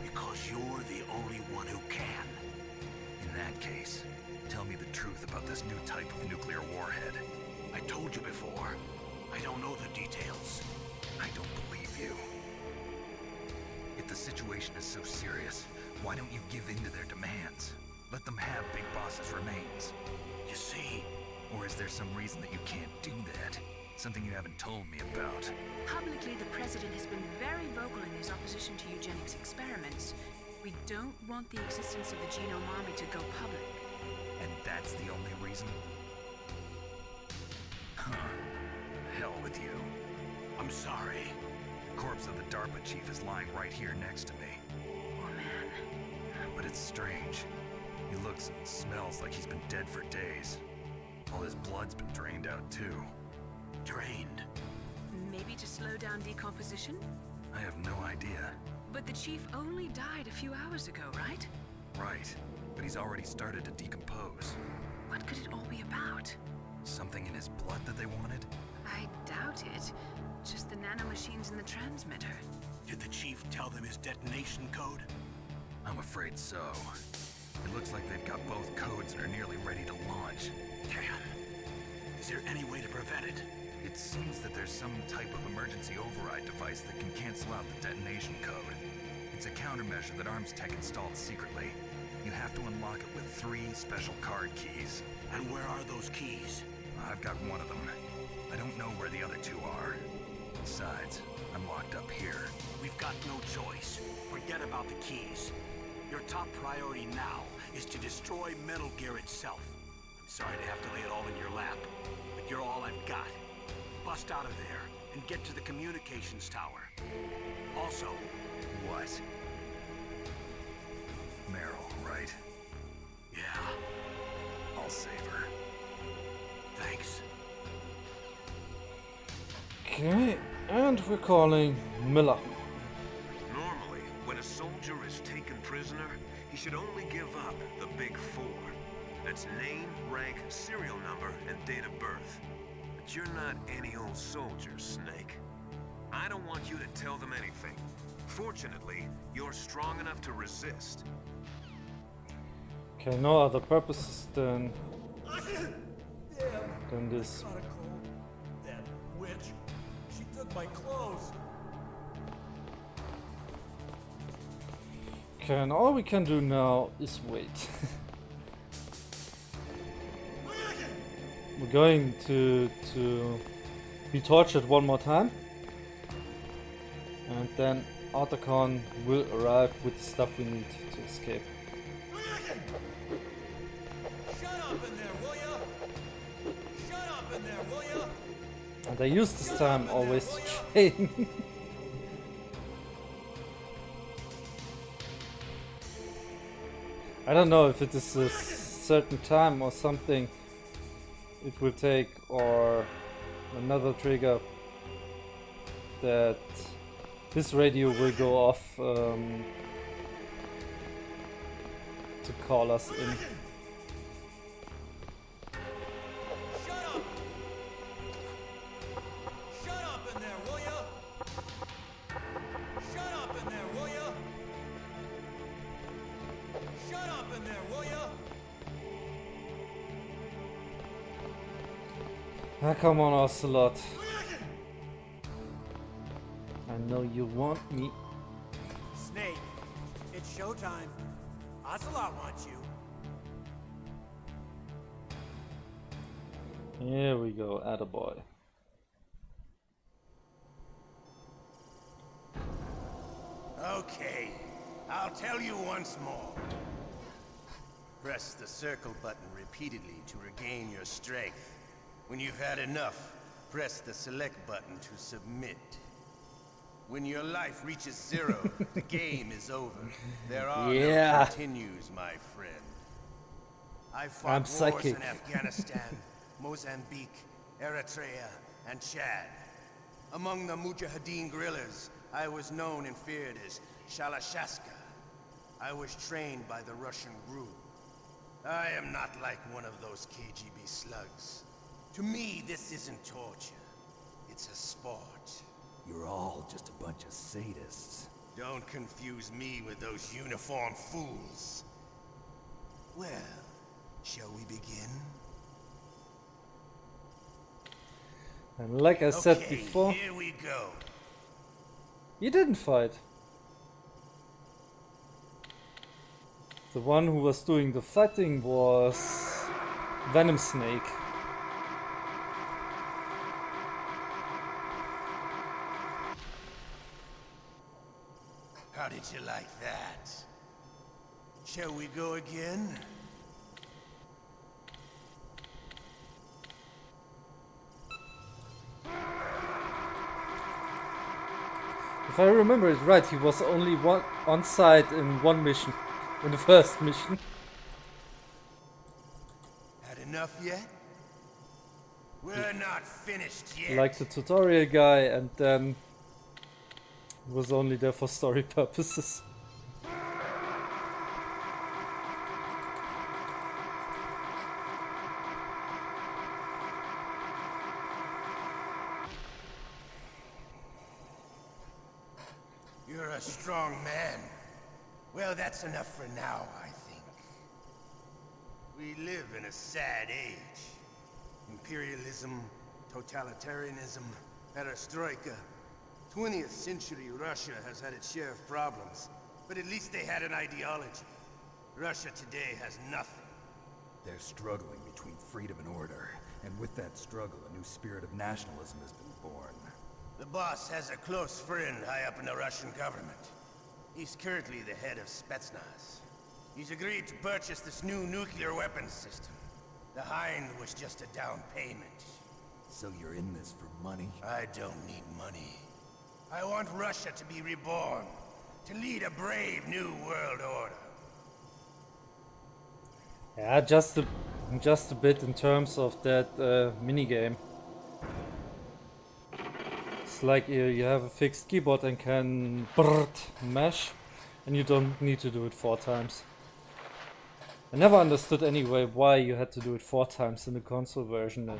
Because you're the only one who can. In that case, tell me the truth about this new type of nuclear warhead. I told you before. I don't know the details. I don't believe you. If the situation is so serious, why don't you give in to their demands? Let them have Big Boss's remains. You see? Or is there some reason that you can't do that? Something you haven't told me about. Publicly, the President has been very vocal in his opposition to eugenics experiments. We don't want the existence of the Genome Army to go public. And that's the only reason? Huh. Hell with you. I'm sorry. The corpse of the DARPA chief is lying right here next to me. Oh, man. But it's strange. He looks and smells like he's been dead for days. All his blood's been drained out, too. Drained? Maybe to slow down decomposition? I have no idea. But the chief only died a few hours ago, right? Right. But he's already started to decompose. What could it all be about? Something in his blood that they wanted? I doubt it. Just the nanomachines in the transmitter. Did the chief tell them his detonation code? I'm afraid so. It looks like they've got both codes and are nearly ready to launch. Damn. Is there any way to prevent it? It seems that there's some type of emergency override device that can cancel out the detonation code. It's a countermeasure that Arms Tech installed secretly. You have to unlock it with 3 special card keys. And where are those keys? I've got one of them. I don't know where the other 2 are. Besides, I'm locked up here. We've got no choice. Forget about the keys. Your top priority now is to destroy Metal Gear itself. I'm sorry to have to lay it all in your lap, but you're all I've got. Bust out of there and get to the communications tower. Also... What? Meryl, right? Yeah. I'll save her. Thanks. Okay, and we're calling Miller. Normally, when a soldier is taken prisoner, he should only give up the big 4. That's name, rank, serial number, and date of birth. But you're not any old soldier, Snake. I don't want you to tell them anything. Fortunately, you're strong enough to resist. Okay, no other purposes than this. That witch. She took my clothes. Okay, and all we can do now is wait. We're going to be tortured one more time. And then Otacon will arrive with the stuff we need to escape. Shut up in there, will ya? Shut up in there, will ya? And I use this time always to train. I don't know if it is a certain time or something it will take, or another trigger that this radio will go off to call us in. Ah, come on, Ocelot. I know you want me. Snake, it's showtime. Ocelot wants you. Here we go, attaboy. Okay, I'll tell you once more. Press the circle button repeatedly to regain your strength. When you've had enough, press the select button to submit. When your life reaches 0, the game is over. There are no continues, my friend. I fought wars in Afghanistan, Mozambique, Eritrea, and Chad. Among the Mujahideen guerrillas, I was known and feared as Shalashaska. I was trained by the Russian GRU. I am not like one of those KGB slugs. To me, this isn't torture. It's a sport. You're all just a bunch of sadists. Don't confuse me with those uniformed fools. Well, shall we begin? And like I said before, here we go. You didn't fight. The one who was doing the fighting was Venom Snake. How did you like that? Shall we go again? If I remember it right, he was only on site in one mission, in the first mission. Had enough yet? We're not finished yet. Like the tutorial guy, and then was only there for story purposes. You're a strong man. Well, that's enough for now, I think. We live in a sad age. Imperialism, totalitarianism, perestroika. 20th century Russia has had its share of problems, but at least they had an ideology. Russia today has nothing. They're struggling between freedom and order, and with that struggle, a new spirit of nationalism has been born. The boss has a close friend high up in the Russian government. He's currently the head of Spetsnaz. He's agreed to purchase this new nuclear weapons system. The Hind was just a down payment. So you're in this for money? I don't need money. I want Russia to be reborn, to lead a brave new world order. Yeah, just a bit in terms of that minigame. It's like you have a fixed keyboard and can mash, and you don't need to do it 4 times. I never understood anyway why you had to do it 4 times in the console version. And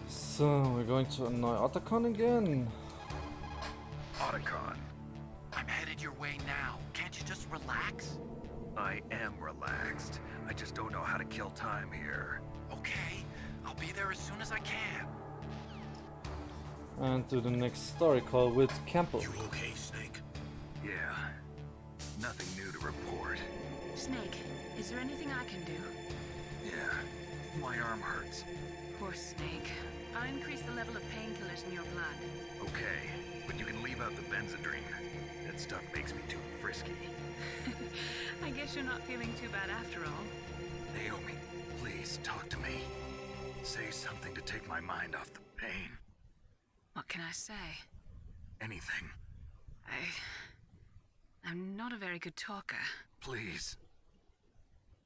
so we're going to annoy Otacon again. Otacon, I'm headed your way now. Can't you just relax? I am relaxed. I just don't know how to kill time here. Okay, I'll be there as soon as I can. And to the next story call with Campbell. You okay, Snake? Yeah. Nothing new to report. Snake, is there anything I can do? Yeah. My arm hurts. Poor Snake. I'll increase the level of painkillers in your blood. Okay, but you can leave out the Benzedrine. That stuff makes me too frisky. I guess you're not feeling too bad after all. Naomi, please talk to me. Say something to take my mind off the pain. What can I say? Anything. I'm not a very good talker. Please.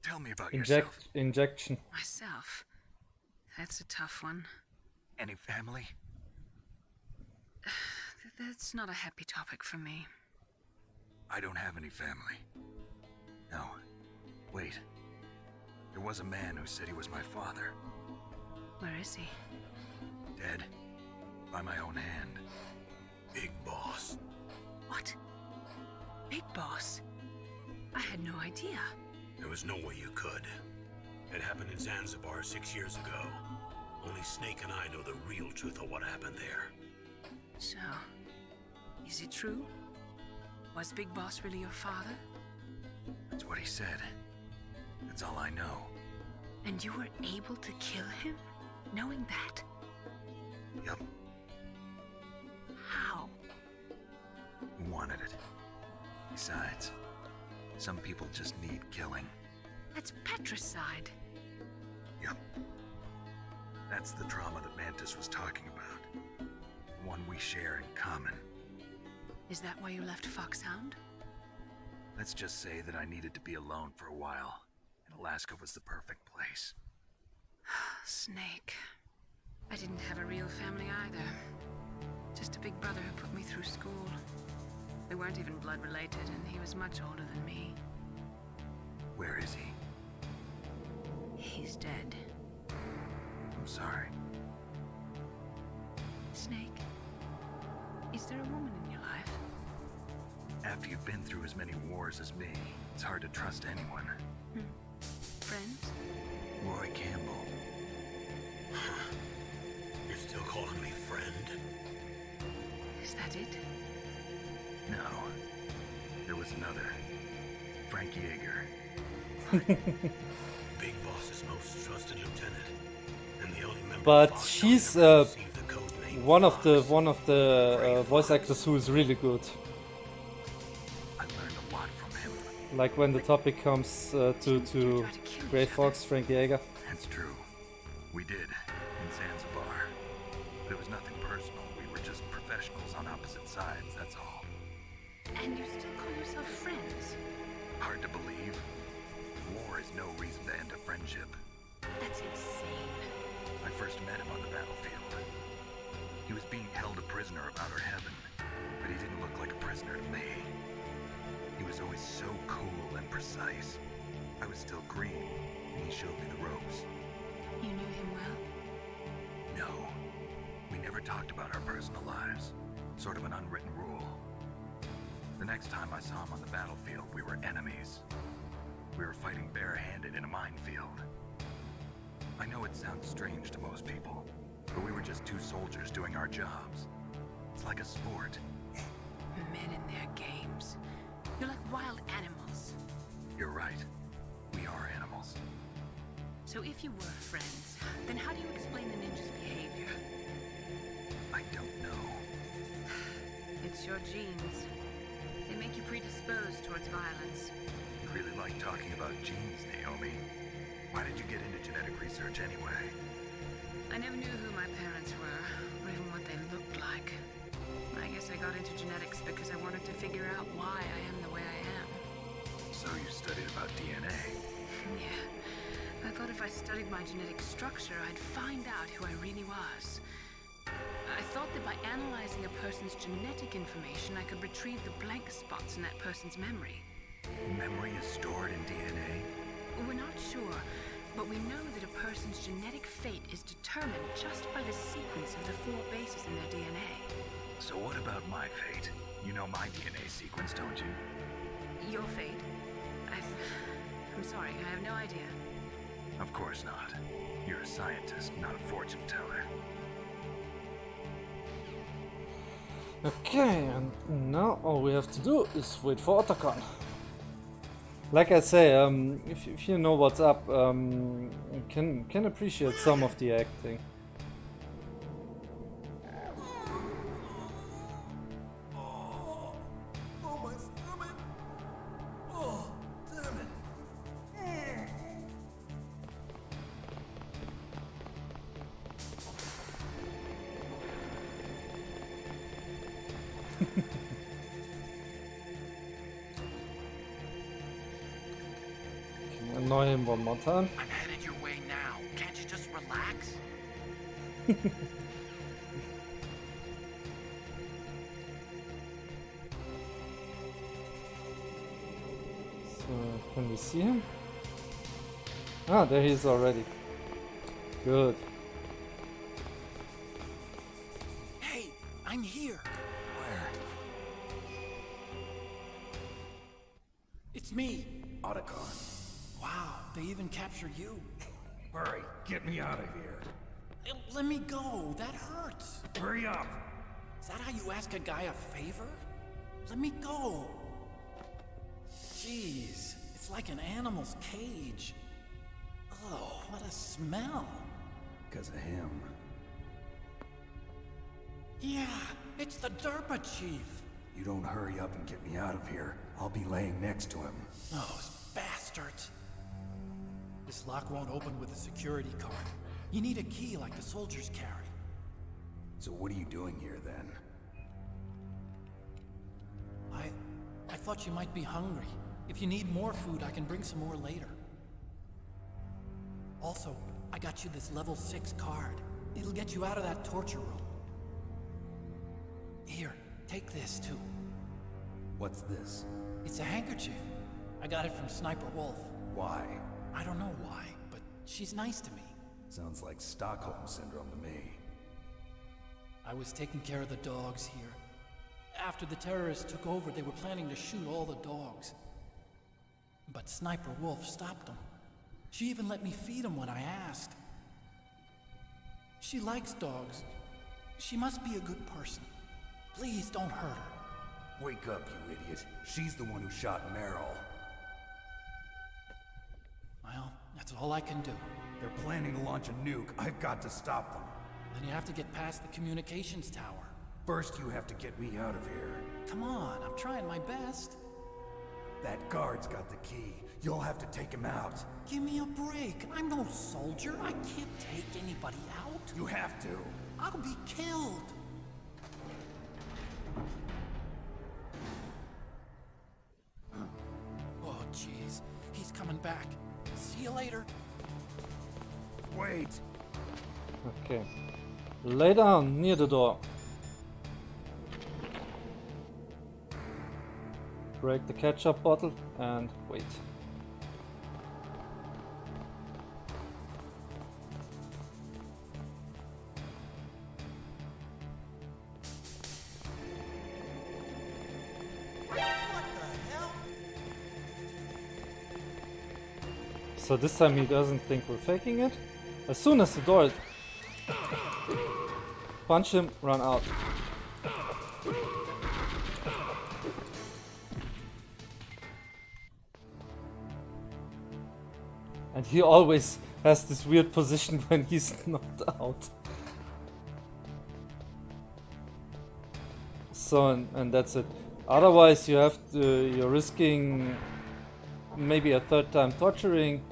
Tell me about yourself. Injection. Myself? That's a tough one. Any family? That's not a happy topic for me. I don't have any family. No. Wait. There was a man who said he was my father. Where is he? Dead. By my own hand. Big Boss. What? Big Boss? I had no idea. There was no way you could. It happened in Zanzibar 6 years ago. Only Snake and I know the real truth of what happened there. So, is it true? Was Big Boss really your father? That's what he said. That's all I know. And you were able to kill him, knowing that? Yup. How? Wanted it. Besides, some people just need killing. That's patricide. Yup. That's the trauma that Mantis was talking about. One we share in common. Is that why you left Foxhound? Let's just say that I needed to be alone for a while, and Alaska was the perfect place. Snake. I didn't have a real family either. Just a big brother who put me through school. We weren't even blood related, and he was much older than me. Where is he? He's dead. I'm sorry. Snake, is there a woman in your life? After you've been through as many wars as me, it's hard to trust anyone. Friends? Roy Campbell. You're still calling me friend? Is that it? No. There was another. Frank Yeager. Big Boss's most trusted lieutenant. And the only member But of she's one of the voice actors who is really good. I learned a lot from him. Like when the topic comes to Grey Fox, Frank Yeager. That's true. We did, in Zanzibar. But it was nothing personal. We were just professionals on opposite sides, that's all. And you still call yourself friends? Hard to believe. War is no reason to end a friendship. That's insane. I first met him on the battlefield. He was being held a prisoner of outer heaven, but he didn't look like a prisoner to me. He was always so cool and precise. I was still green, and he showed me the ropes. You knew him well? No. We never talked about our personal lives. Sort of an unwritten rule. The next time I saw him on the battlefield, we were enemies. We were fighting barehanded in a minefield. I know it sounds strange to most people, but we were just two soldiers doing our jobs. It's like a sport. Men in their games. You're like wild animals. You're right. We are animals. So if you were friends, then how do you explain the ninja's behavior? I don't know. It's your genes. They make you predisposed towards violence. You really like talking about genes, Naomi. Why did you get into genetic research anyway? I never knew who my parents were, or even what they looked like. I guess I got into genetics because I wanted to figure out why I am the way I am. So you studied about DNA? Yeah. I thought if I studied my genetic structure, I'd find out who I really was. I thought that by analyzing a person's genetic information, I could retrieve the blank spots in that person's memory. Memory is stored in DNA? We're not sure, but we know that a person's genetic fate is determined just by the sequence of the 4 bases in their DNA. So what about my fate? You know my DNA sequence, don't you? Your fate? I'm sorry, I have no idea. Of course not. You're a scientist, not a fortune teller. Okay, and now all we have to do is wait for Otacon. Like I say, if you know what's up, can appreciate some of the acting. Oh, my stomach! Oh, damn it! Annoy him one more time. I'm headed your way now. Can't you just relax? So, can we see him? Ah, there he is already. Good. Hey, I'm here. Where? It's me. Otacon. Wow, they even capture you. Hurry, get me out of here. Let me go, that hurts. Hurry up. Is that how you ask a guy a favor? Let me go. Jeez, it's like an animal's cage. Oh, what a smell. Because of him. Yeah, it's the Derpa Chief. You don't hurry up and get me out of here, I'll be laying next to him. Those bastards. This lock won't open with a security card. You need a key like the soldiers carry. So what are you doing here then? I thought you might be hungry. If you need more food, I can bring some more later. Also, I got you this level 6 card. It'll get you out of that torture room. Here, take this too. What's this? It's a handkerchief. I got it from Sniper Wolf. Why? I don't know why, but she's nice to me. Sounds like Stockholm Syndrome to me. I was taking care of the dogs here. After the terrorists took over, they were planning to shoot all the dogs. But Sniper Wolf stopped them. She even let me feed them when I asked. She likes dogs. She must be a good person. Please don't hurt her. Wake up, you idiot. She's the one who shot Meryl. Well, that's all I can do. They're planning to launch a nuke. I've got to stop them. Then you have to get past the communications tower. First, you have to get me out of here. Come on, I'm trying my best. That guard's got the key. You'll have to take him out. Give me a break. I'm no soldier. I can't take anybody out. You have to. I'll be killed. Oh, jeez. He's coming back. See you later. Wait. Okay. Lay down near the door. Break the ketchup bottle and wait. So this time he doesn't think we're faking it. As soon as the door... Punch him, run out. And he always has this weird position when he's knocked out. So, and that's it. Otherwise you have to, you're risking maybe a third time torturing,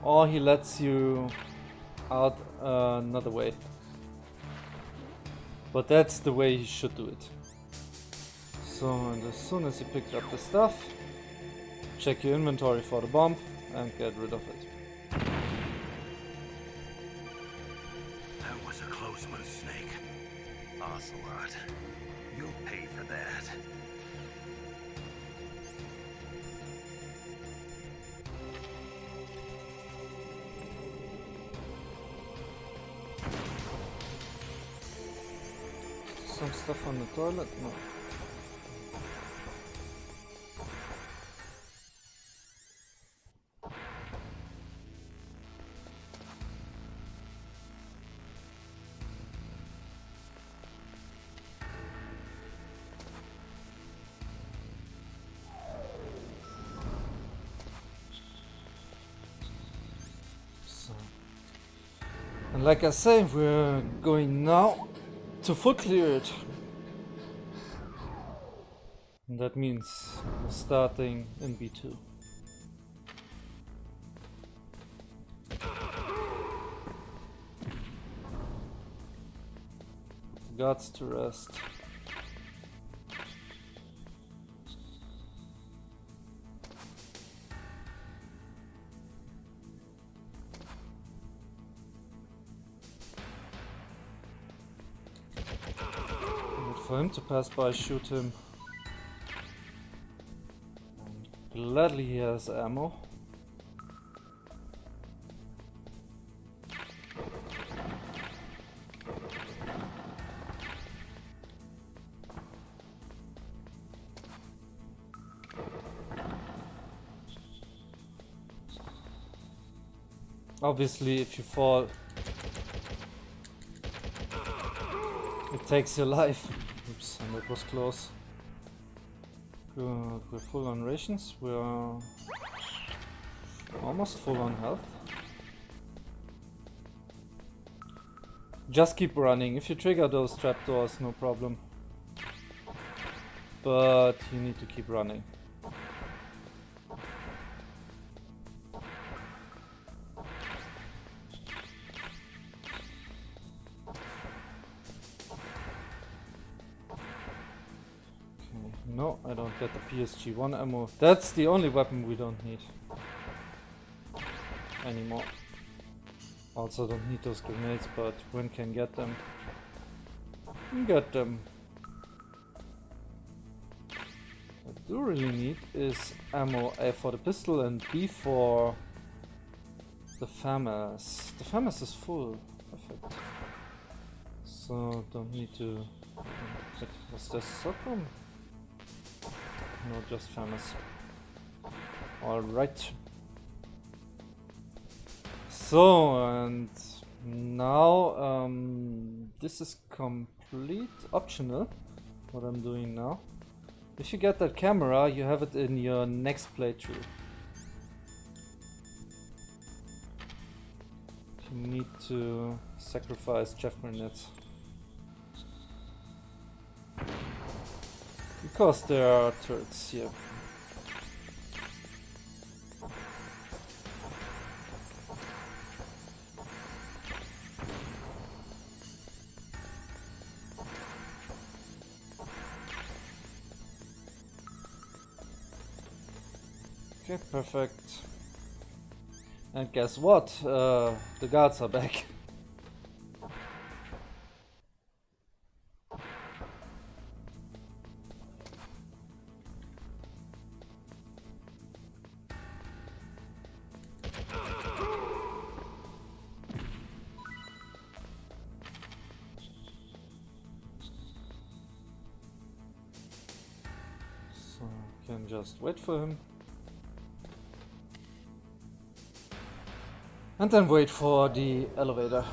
or he lets you out another way. But that's the way he should do it. So, and as soon as you picked up the stuff, check your inventory for the bomb and get rid of it. That was a close one, Snake. Ocelot, you'll pay for that. Some stuff on the toilet? No. So. And like I say, we're going now to foot clear it. And that means we're starting in B2. Guards to rest. For him to pass by, shoot him. And gladly he has ammo. Obviously, if you fall, it takes your life. Oops, and that was close. Good, we're full on rations. We're almost full on health. Just keep running. If you trigger those trapdoors, no problem. But you need to keep running. No, I don't get the PSG-1 ammo. That's the only weapon we don't need anymore. Also don't need those grenades, but Wynn can get them. Get them. What I do really need is ammo, A for the pistol and B for the FAMAS. The FAMAS is full. Perfect. So don't need to... Was this SOCOM? No, just FAMAS. Alright. So, and now this is complete optional, what I'm doing now. If you get that camera, you have it in your next playthrough. You need to sacrifice Jeff Grenades. Because there are turrets here. Okay, perfect. And guess what? The guards are back. So, can just wait for him. And then wait for the elevator.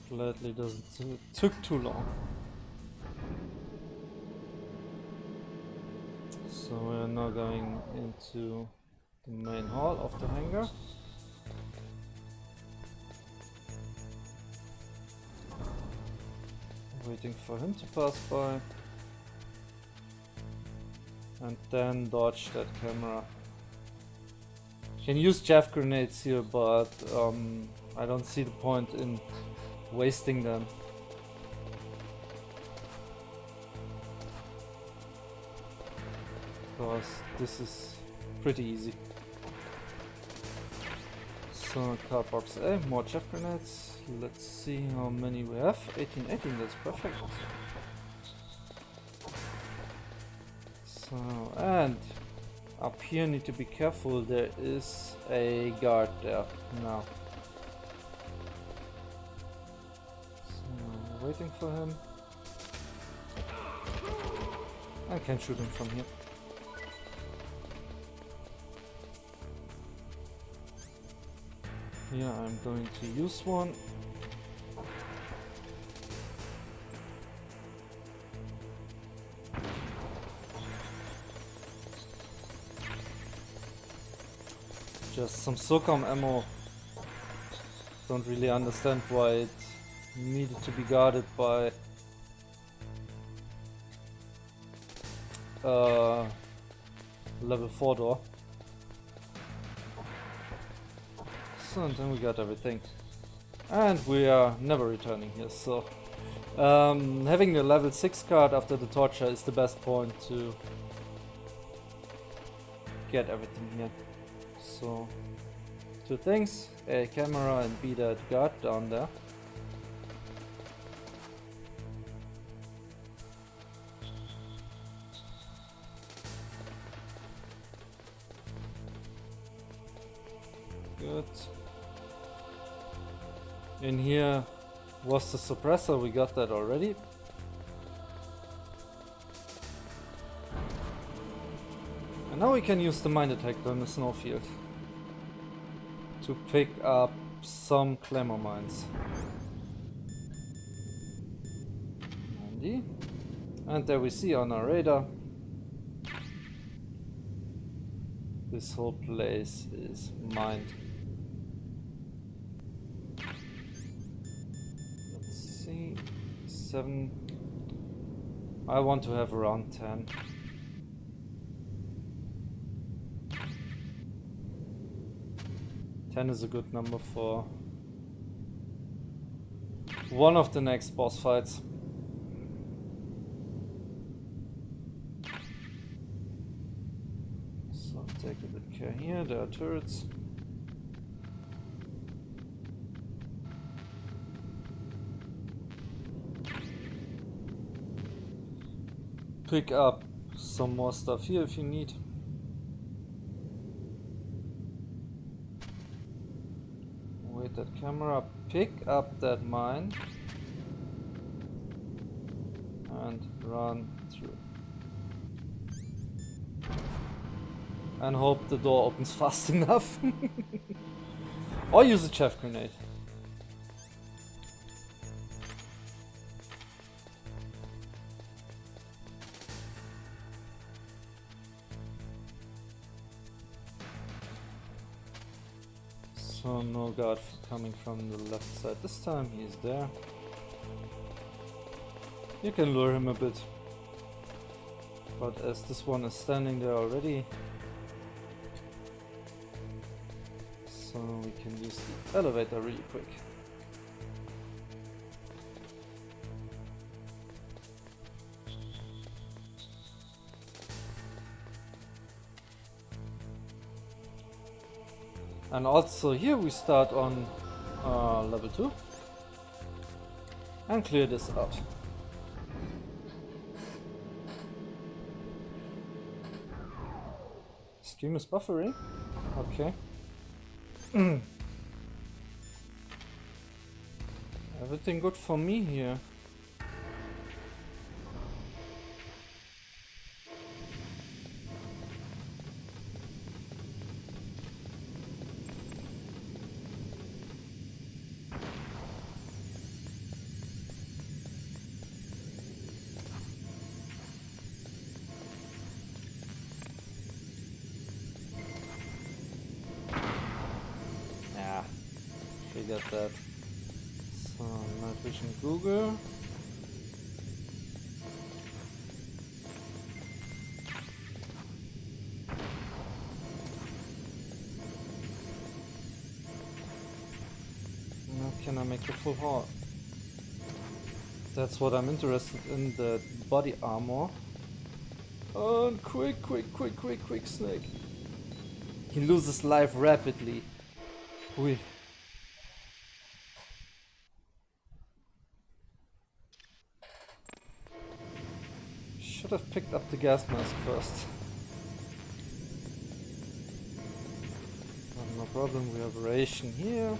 Gladly doesn't took too long. So we're now going into the main hall of the hangar. Waiting for him to pass by. And then dodge that camera. Can use chaff grenades here, but I don't see the point in wasting them. Because this is pretty easy. So card box A, more chaff grenades. Let's see how many we have. 18, that's perfect. So, and up here need to be careful, there is a guard there now. So, waiting for him. I can shoot him from here. Yeah, I'm going to use one. Just some SOCOM ammo. Don't really understand why it needed to be guarded by level 4 door. So, and then we got everything. And we are never returning here, so having the level 6 card after the torture is the best point to get everything here. So, two things, A camera and B that guard down there. Good. In here was the suppressor, we got that already. And now we can use the mine detector in the snowfield to pick up some claymore mines. 90. And there we see on our radar, this whole place is mined. Let's see, 7. I want to have around 10. Ten is a good number for one of the next boss fights. So take a bit care here, there are turrets. Pick up some more stuff here if you need. That camera, pick up that mine and run through and hope the door opens fast enough. Or use a chaff grenade. So no guard coming from the left side this time, he is there. You can lure him a bit. But as this one is standing there already, so we can use the elevator really quick. And also here we start on level 2 and clear this out. Stream is buffering? Okay. Everything good for me here. Got that. So night vision Google. Now can I make the full haul? That's what I'm interested in, the body armor. And quick, Snake. He loses life rapidly. Ui. Should have picked up the gas mask first. No problem, we have a ration here.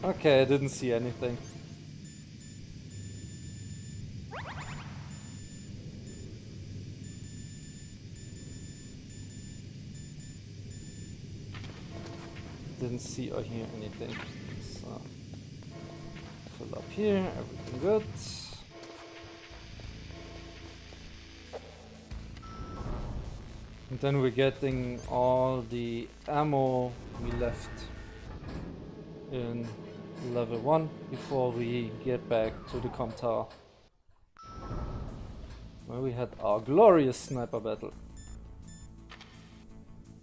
Okay, I didn't see anything. Didn't see or hear anything. So fill up here, everything good. And then we're getting all the ammo we left in level 1 before we get back to the comm tower, where we had our glorious sniper battle.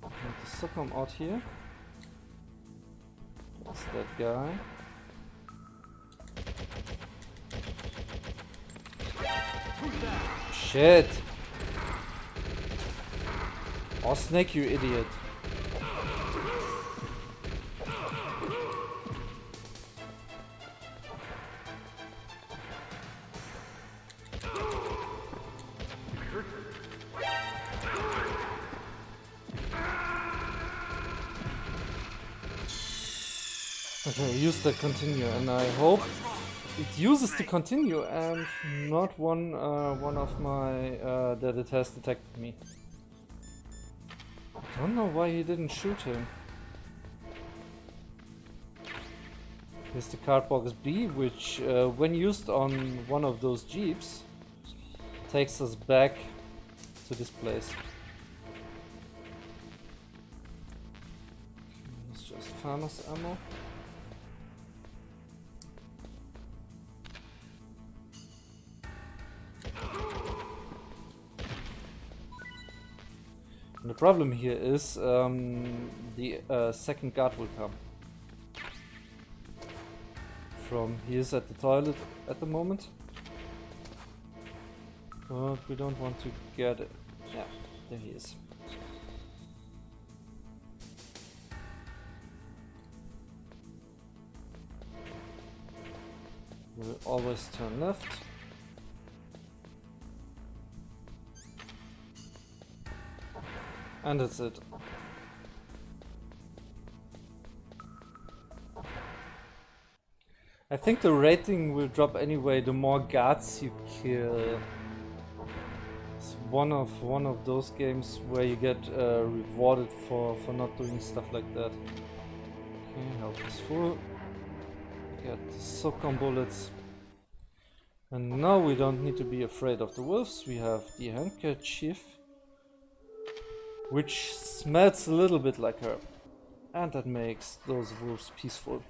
And the SOCOM out here. That's that guy. Shit! Oh, Snake, you idiot. Okay, use the continue, and I hope it uses to continue and not one of my that it has detected me. I don't know why he didn't shoot him. Here's the card box B, which when used on one of those jeeps takes us back to this place. It's just farmer's ammo. And the problem here is the second guard will come. From he is at the toilet at the moment, but we don't want to get it. Yeah, there he is. We'll always turn left. And that's it. I think the rating will drop anyway the more guards you kill. It's one of those games where you get rewarded for not doing stuff like that. Okay, health is full. Get the SOCOM bullets. And now we don't need to be afraid of the wolves. We have the handkerchief, which smells a little bit like herb. And that makes those wolves peaceful.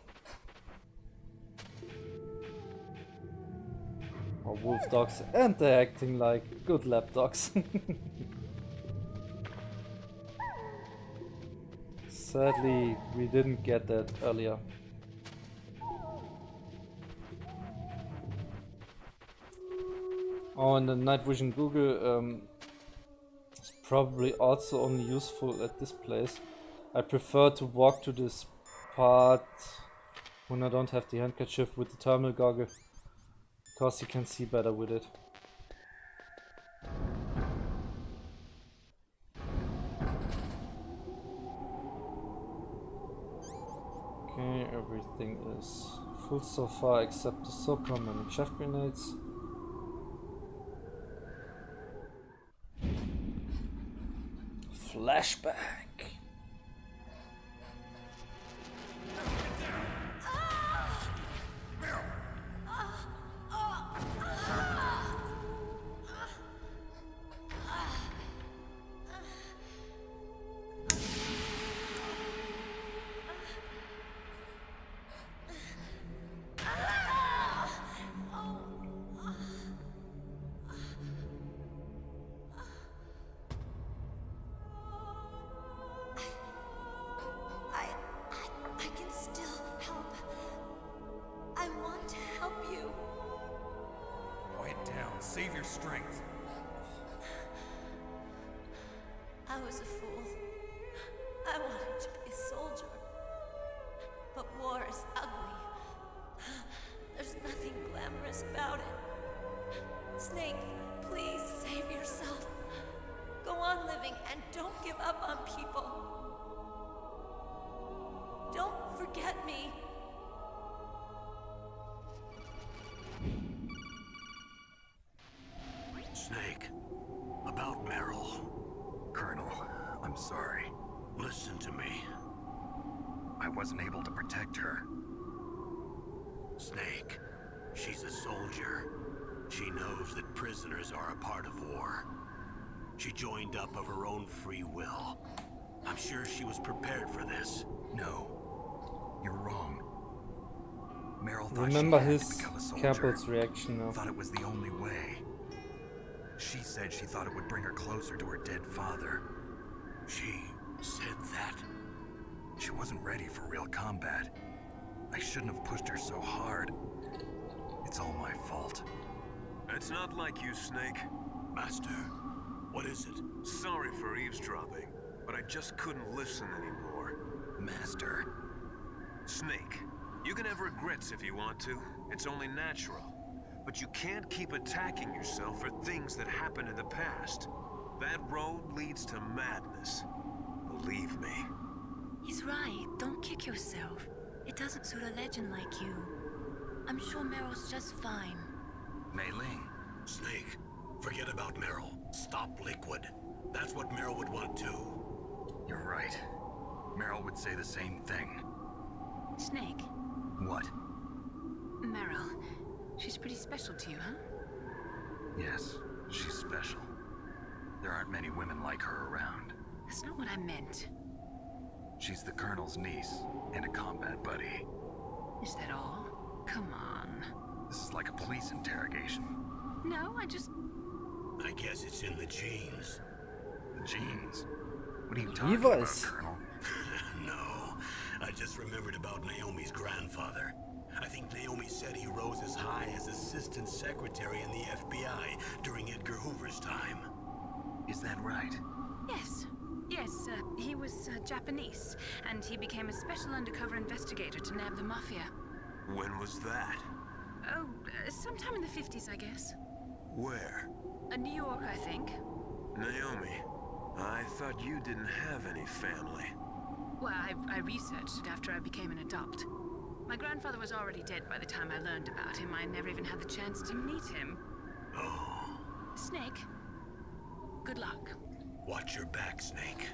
Or wolf dogs, and they're acting like good lap dogs. Sadly, we didn't get that earlier. Oh, and the night vision Google is probably also only useful at this place. I prefer to walk to this part when I don't have the handkerchief with the thermal goggle, because you can see better with it. Okay, everything is full so far except the SOCOM and the chaff grenades. Flashback. Save your strength. I was a fool. I wanted to be a soldier. But war is ugly. There's nothing glamorous about it. Snake, please save yourself. Go on living and don't give up on people. Don't forget me. Snake, about Meryl. Colonel, I'm sorry. Listen to me. I wasn't able to protect her. Snake, she's a soldier. She knows that prisoners are a part of war. She joined up of her own free will. I'm sure she was prepared for this. No, you're wrong. Meryl thought Remember she had his to become a soldier. Campbell's reaction now. Thought it was the only way. She said she thought it would bring her closer to her dead father. She said that? She wasn't ready for real combat. I shouldn't have pushed her so hard. It's all my fault. It's not like you, Snake. Master, what is it? Sorry for eavesdropping, but I just couldn't listen anymore. Master. Snake, you can have regrets if you want to. It's only natural. But you can't keep attacking yourself for things that happened in the past. That road leads to madness. Believe me. He's right. Don't kick yourself. It doesn't suit a legend like you. I'm sure Meryl's just fine. Mei Ling. Snake, forget about Meryl. Stop Liquid. That's what Meryl would want too. You're right. Meryl would say the same thing. Snake, What? Meryl, she's pretty special to you, huh? Yes, she's special. There aren't many women like her around. That's not what I meant. She's the Colonel's niece and a combat buddy. Is that all? Come on. This is like a police interrogation. No, I guess it's in the genes. The genes? What are you talking Levi's. about, Colonel? No, I just remembered about Naomi's grandfather. I think Naomi said he rose as high as assistant secretary in the FBI during Edgar Hoover's time. Is that right? Yes. Yes, he was Japanese, and he became a special undercover investigator to nab the Mafia. When was that? Oh, sometime in the 50s, I guess. Where? New York, I think. Naomi, I thought you didn't have any family. Well, I researched it after I became an adopt. My grandfather was already dead by the time I learned about him. I never even had the chance to meet him. Oh. Snake, good luck. Watch your back, Snake.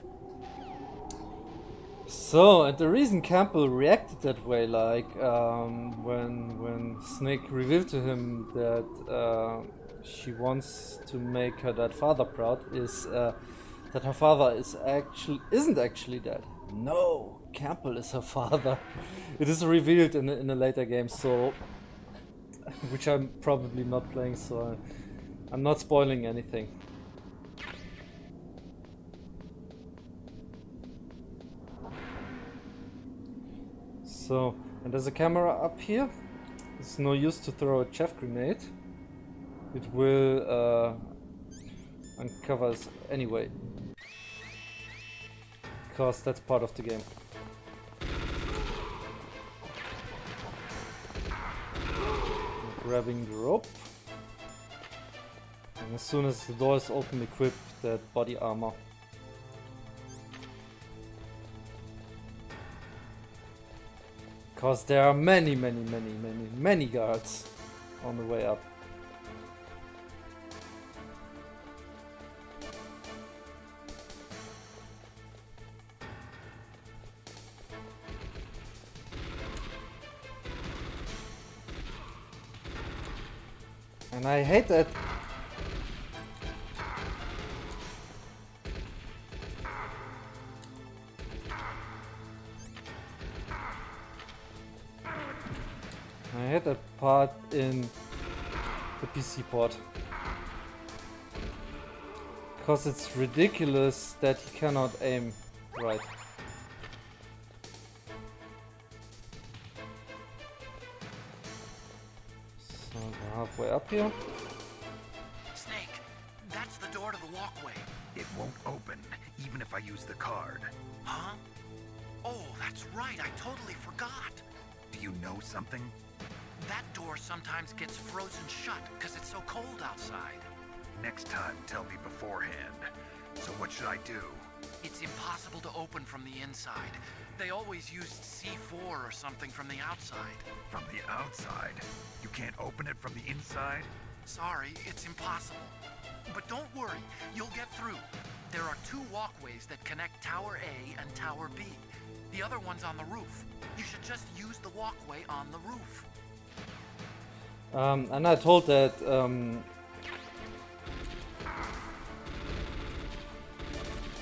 So, and the reason Campbell reacted that way, like when Snake revealed to him that she wants to make her dead father proud, is that her father isn't actually dead. No, Campbell is her father. It is revealed in a later game, so which I'm probably not playing, so I'm not spoiling anything. So, and there's a camera up here. It's no use to throw a chaff grenade. It will uncover us anyway. Because that's part of the game. Grabbing the rope. And as soon as the door is open, equip that body armor. Because there are many guards on the way up. And I hate that. I hate that part in the PC port. Because it's ridiculous that he cannot aim right. So we're halfway up here. Snake, that's the door to the walkway. It won't open, even if I use the card. Huh? Oh, that's right, I totally forgot. Do you know something? That door sometimes gets frozen shut because it's so cold outside. Next time, tell me beforehand. So what should I do? It's impossible to open from the inside. They always used C4 or something from the outside. From the outside? You can't open it from the inside? Sorry, it's impossible. But don't worry, you'll get through. There are 2 walkways that connect Tower A and Tower B. The other one's on the roof. You should just use the walkway on the roof. And I told that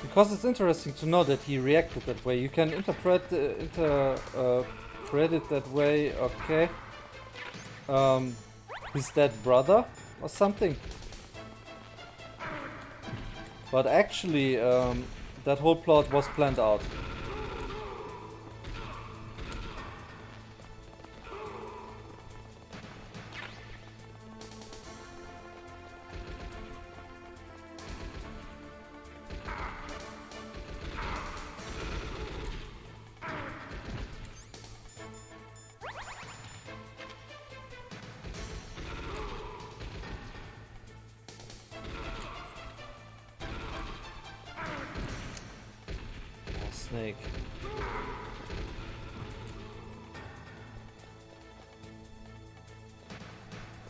because it's interesting to know that he reacted that way. You can interpret it that way. Okay, his dead brother or something. But actually, that whole plot was planned out. Snake.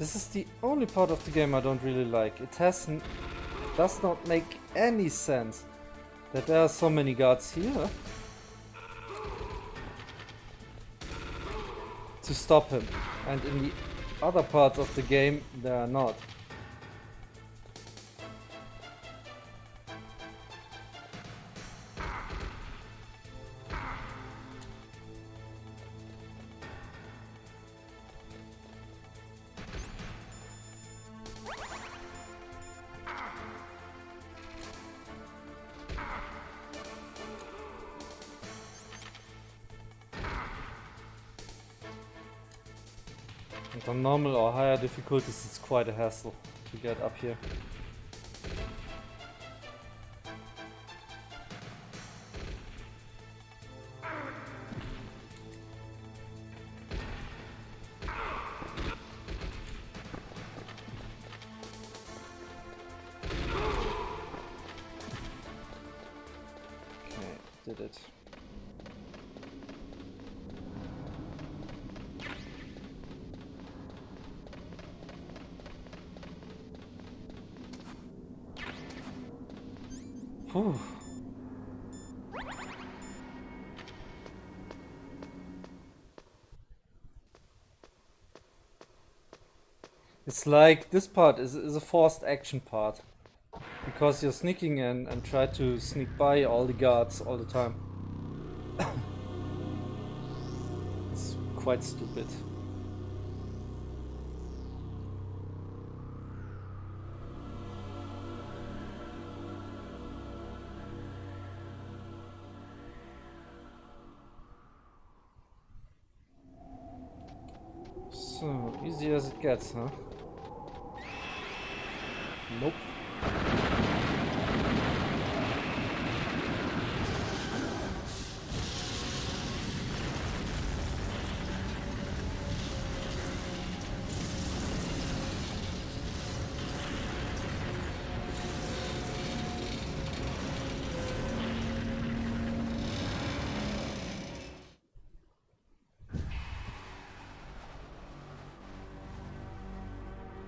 This is the only part of the game I don't really like. It does not make any sense that there are so many guards here to stop him, and in the other parts of the game there are not. And on normal or higher difficulties it's quite a hassle to get up here. Okay, did it. Whew. It's like this part is a forced action part, because you're sneaking in and try to sneak by all the guards all the time. It's quite stupid. So, easy as it gets, huh? Nope.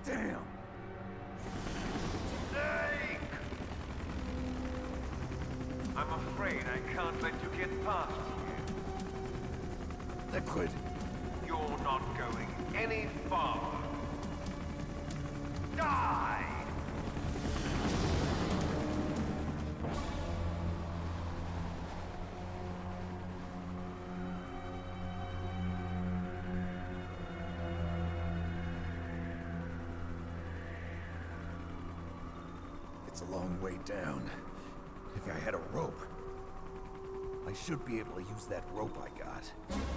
Damn! I'm afraid I can't let you get past here. Liquid. You're not going any farther. Die! It's a long way down. If I had a rope, I should be able to use that rope I got.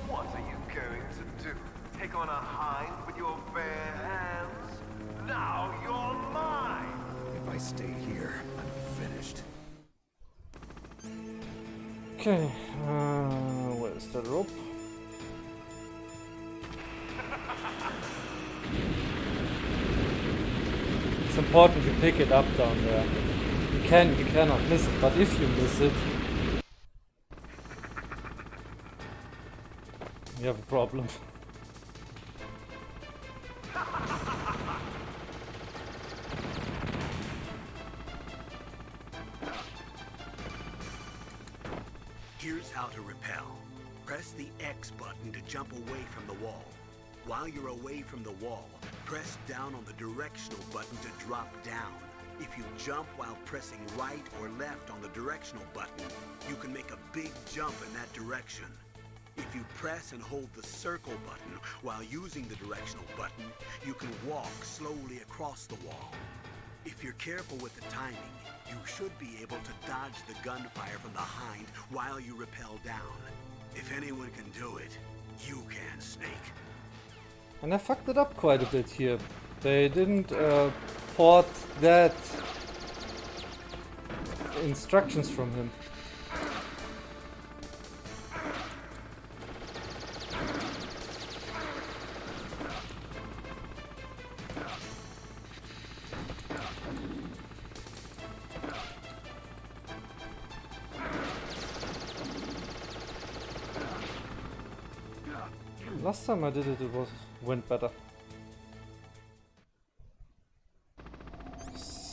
What are you going to do? Take on a hind with your bare hands? Now you're mine! If I stay here, I'm finished. Okay, where's the rope? It's important you pick it up down there. You cannot miss it, but if you miss it, you have a problem. Here's how to repel. Press the X button to jump away from the wall. While you're away from the wall, press down on the directional button to drop down. If you jump while pressing right or left on the directional button, you can make a big jump in that direction. If you press and hold the circle button while using the directional button, you can walk slowly across the wall. If you're careful with the timing, you should be able to dodge the gunfire from the hind while you rappel down. If anyone can do it, you can, Snake. And I fucked it up quite a bit here. They didn't port that instructions from him. Last time I did it, went better.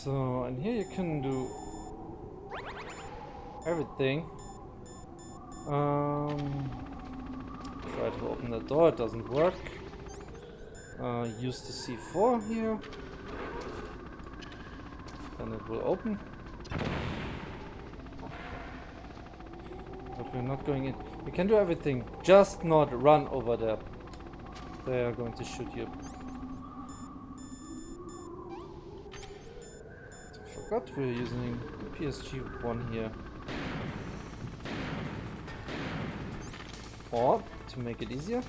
So, and here you can do everything. Try to open the door, it doesn't work. Use the C4 here. Then it will open. But we're not going in. You can do everything, just not run over there. They are going to shoot you. I forgot we're using the PSG-1 here. Or, to make it easier,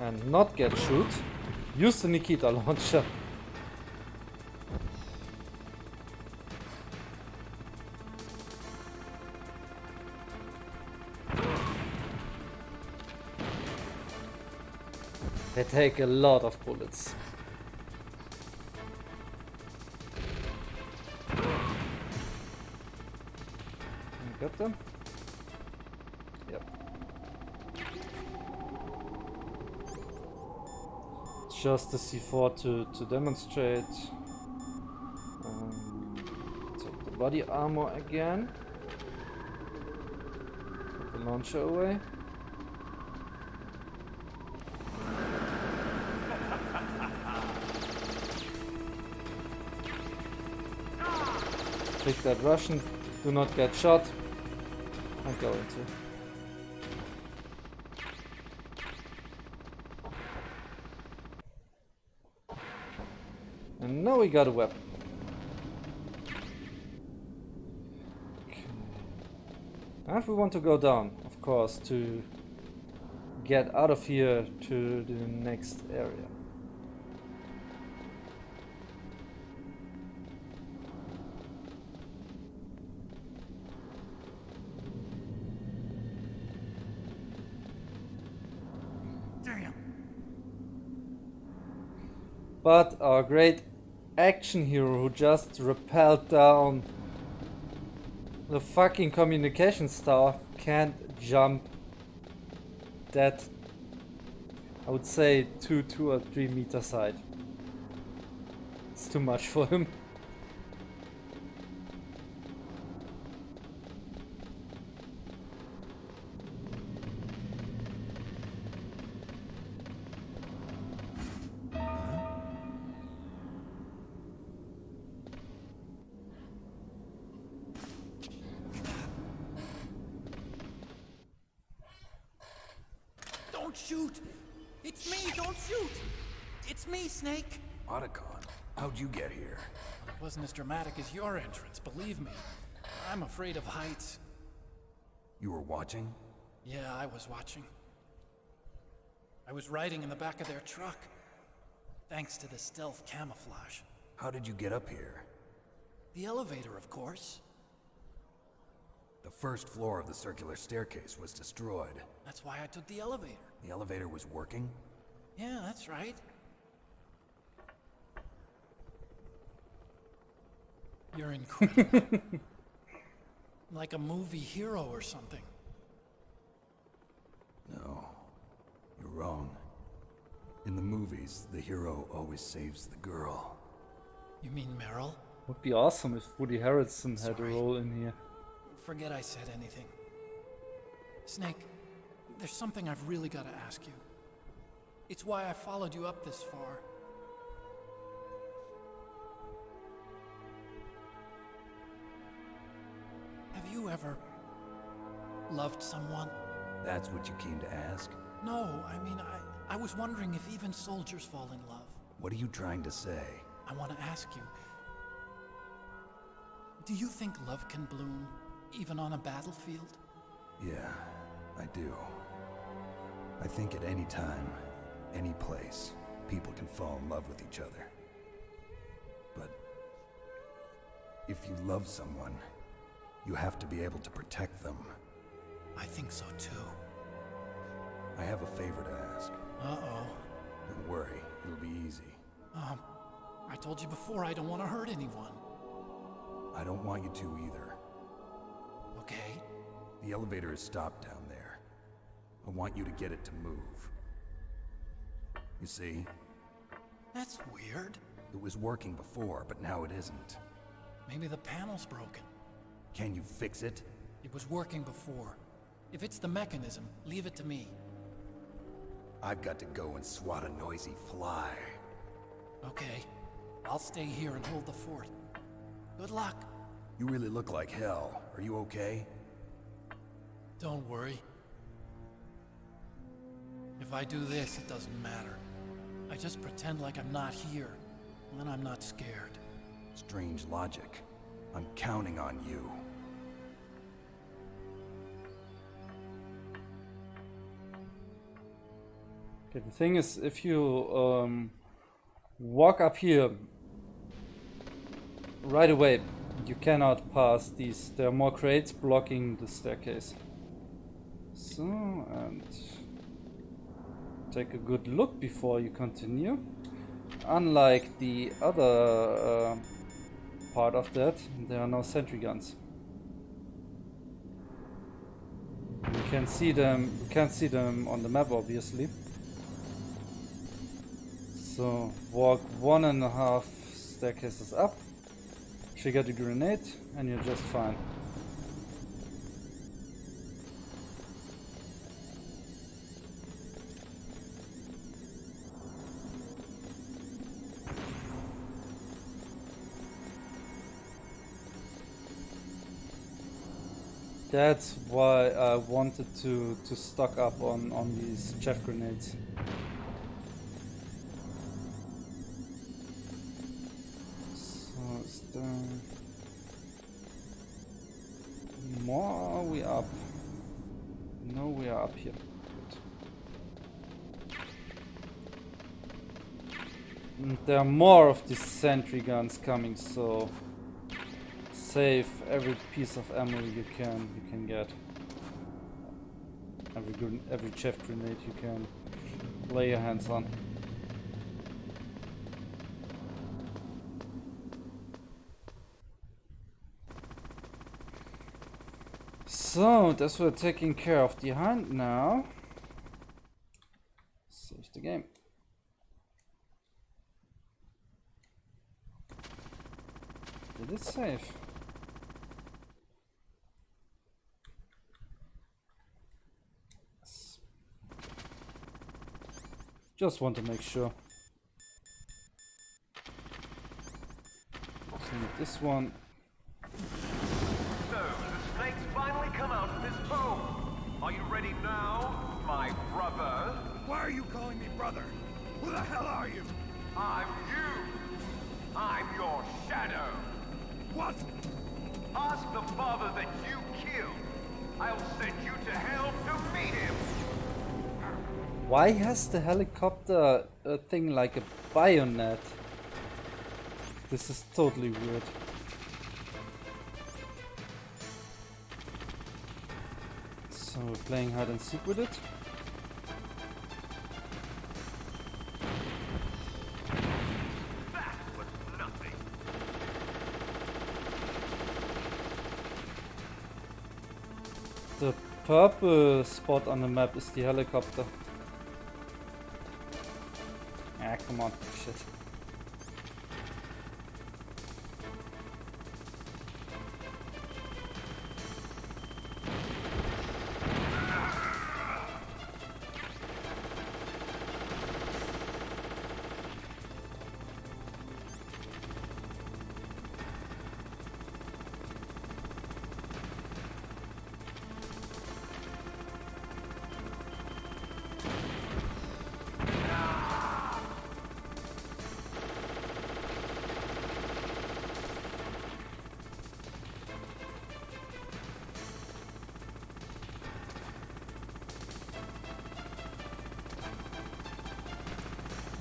and not get shoot, use the Nikita launcher. They take a lot of bullets. Got them? Yep. Just the C4 to demonstrate. Take the body armor again. Put the launcher away. Take that Russian. Do not get shot. I'm going to. And now we got a weapon. Okay. And if we want to go down, of course, to get out of here to the next area. But our great action hero who just rappelled down the fucking communications tower can't jump that, I would say, 2 or 3 meters high. It's too much for him. Shoot! It's me! Don't shoot! It's me, Snake! Otacon, how'd you get here? Well, it wasn't as dramatic as your entrance, believe me. I'm afraid of heights. You were watching? Yeah, I was watching. I was riding in the back of their truck. Thanks to the stealth camouflage. How did you get up here? The elevator, of course. The first floor of the circular staircase was destroyed. That's why I took the elevator. The elevator was working? Yeah, that's right. You're incredible. Like a movie hero or something. No, you're wrong. In the movies, the hero always saves the girl. You mean Meryl? Would be awesome if Woody Harrelson had a role in here. Forget I said anything. Snake, there's something I've really got to ask you. It's why I followed you up this far. Have you ever loved someone? That's what you came to ask? No, I mean, I was wondering if even soldiers fall in love. What are you trying to say? I want to ask you, do you think love can bloom even on a battlefield? Yeah, I do. I think at any time, any place, people can fall in love with each other. But if you love someone, you have to be able to protect them. I think so too. I have a favor to ask. Uh-oh. Don't worry, it'll be easy. I told you before I don't want to hurt anyone. I don't want you to either. Okay. The elevator is stopped down there. I want you to get it to move. You see? That's weird. It was working before, but now it isn't. Maybe the panel's broken. Can you fix it? It was working before. If it's the mechanism, leave it to me. I've got to go and swat a noisy fly. Okay. I'll stay here and hold the fort. Good luck. You really look like hell. Are you okay? Don't worry. If I do this, it doesn't matter. I just pretend like I'm not here, and then I'm not scared. Strange logic. I'm counting on you. Okay, the thing is, if you walk up here right away, you cannot pass these. There are more crates blocking the staircase. So, and take a good look before you continue. Unlike the other part of that, there are no sentry guns. You can see them. You can't see them on the map, obviously. So walk 1.5 staircases up, trigger the grenade, and you're just fine. That's why I wanted to stock up on these chaff grenades. So is there more? Are we up? No, we are up here. And there are more of these sentry guns coming, so save every piece of ammo you can get. Every chaff grenade you can lay your hands on. So that's what we're taking care of the hunt now. Save the game. Did it save? Just want to make sure. So this one. So, the snakes finally come out of this home. Are you ready now, my brother? Why are you calling me brother? Who the hell are you? I'm you. I'm your shadow. What? Ask the father that you killed. I'll send you to hell to meet him. Why has the helicopter a thing like a bayonet? This is totally weird. So we're playing hide and seek with it. That was nothing. The purple spot on the map is the helicopter. Ah, come on, shit.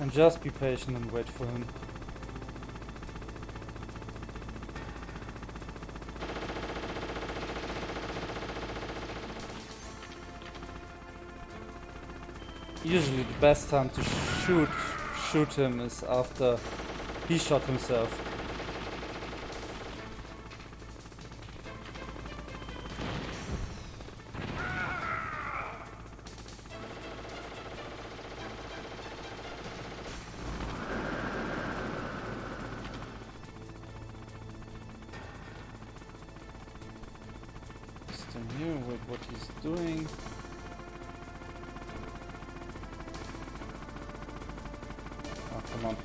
And just be patient and wait for him. Usually the best time to shoot him is after he shot himself. in here with what he's doing. Oh, come on.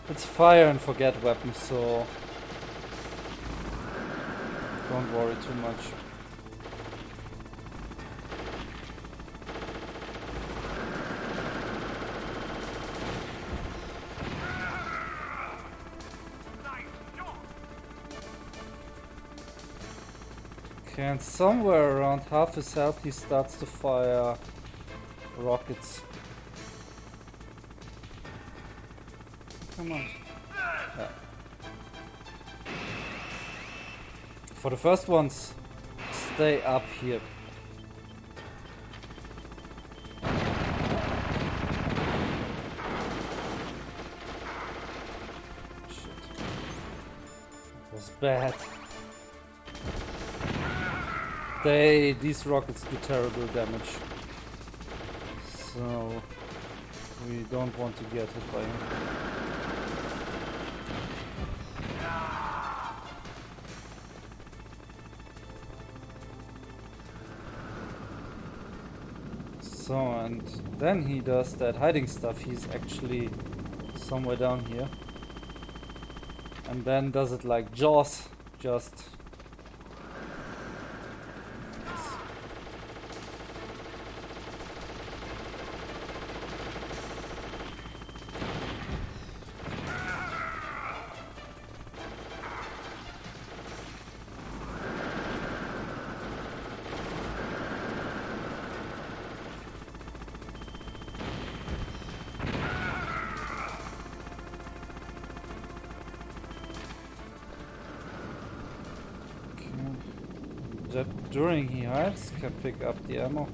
It's fire and forget weapons, so don't worry too much. Okay, and somewhere around half his health he starts to fire rockets. Come on. Yeah. For the first ones, stay up here. Shit. That was bad. These rockets do terrible damage. So we don't want to get hit by him. So, and then he does that hiding stuff. He's actually somewhere down here. And then does it like Jaws, just... that during he hides can pick up the ammo.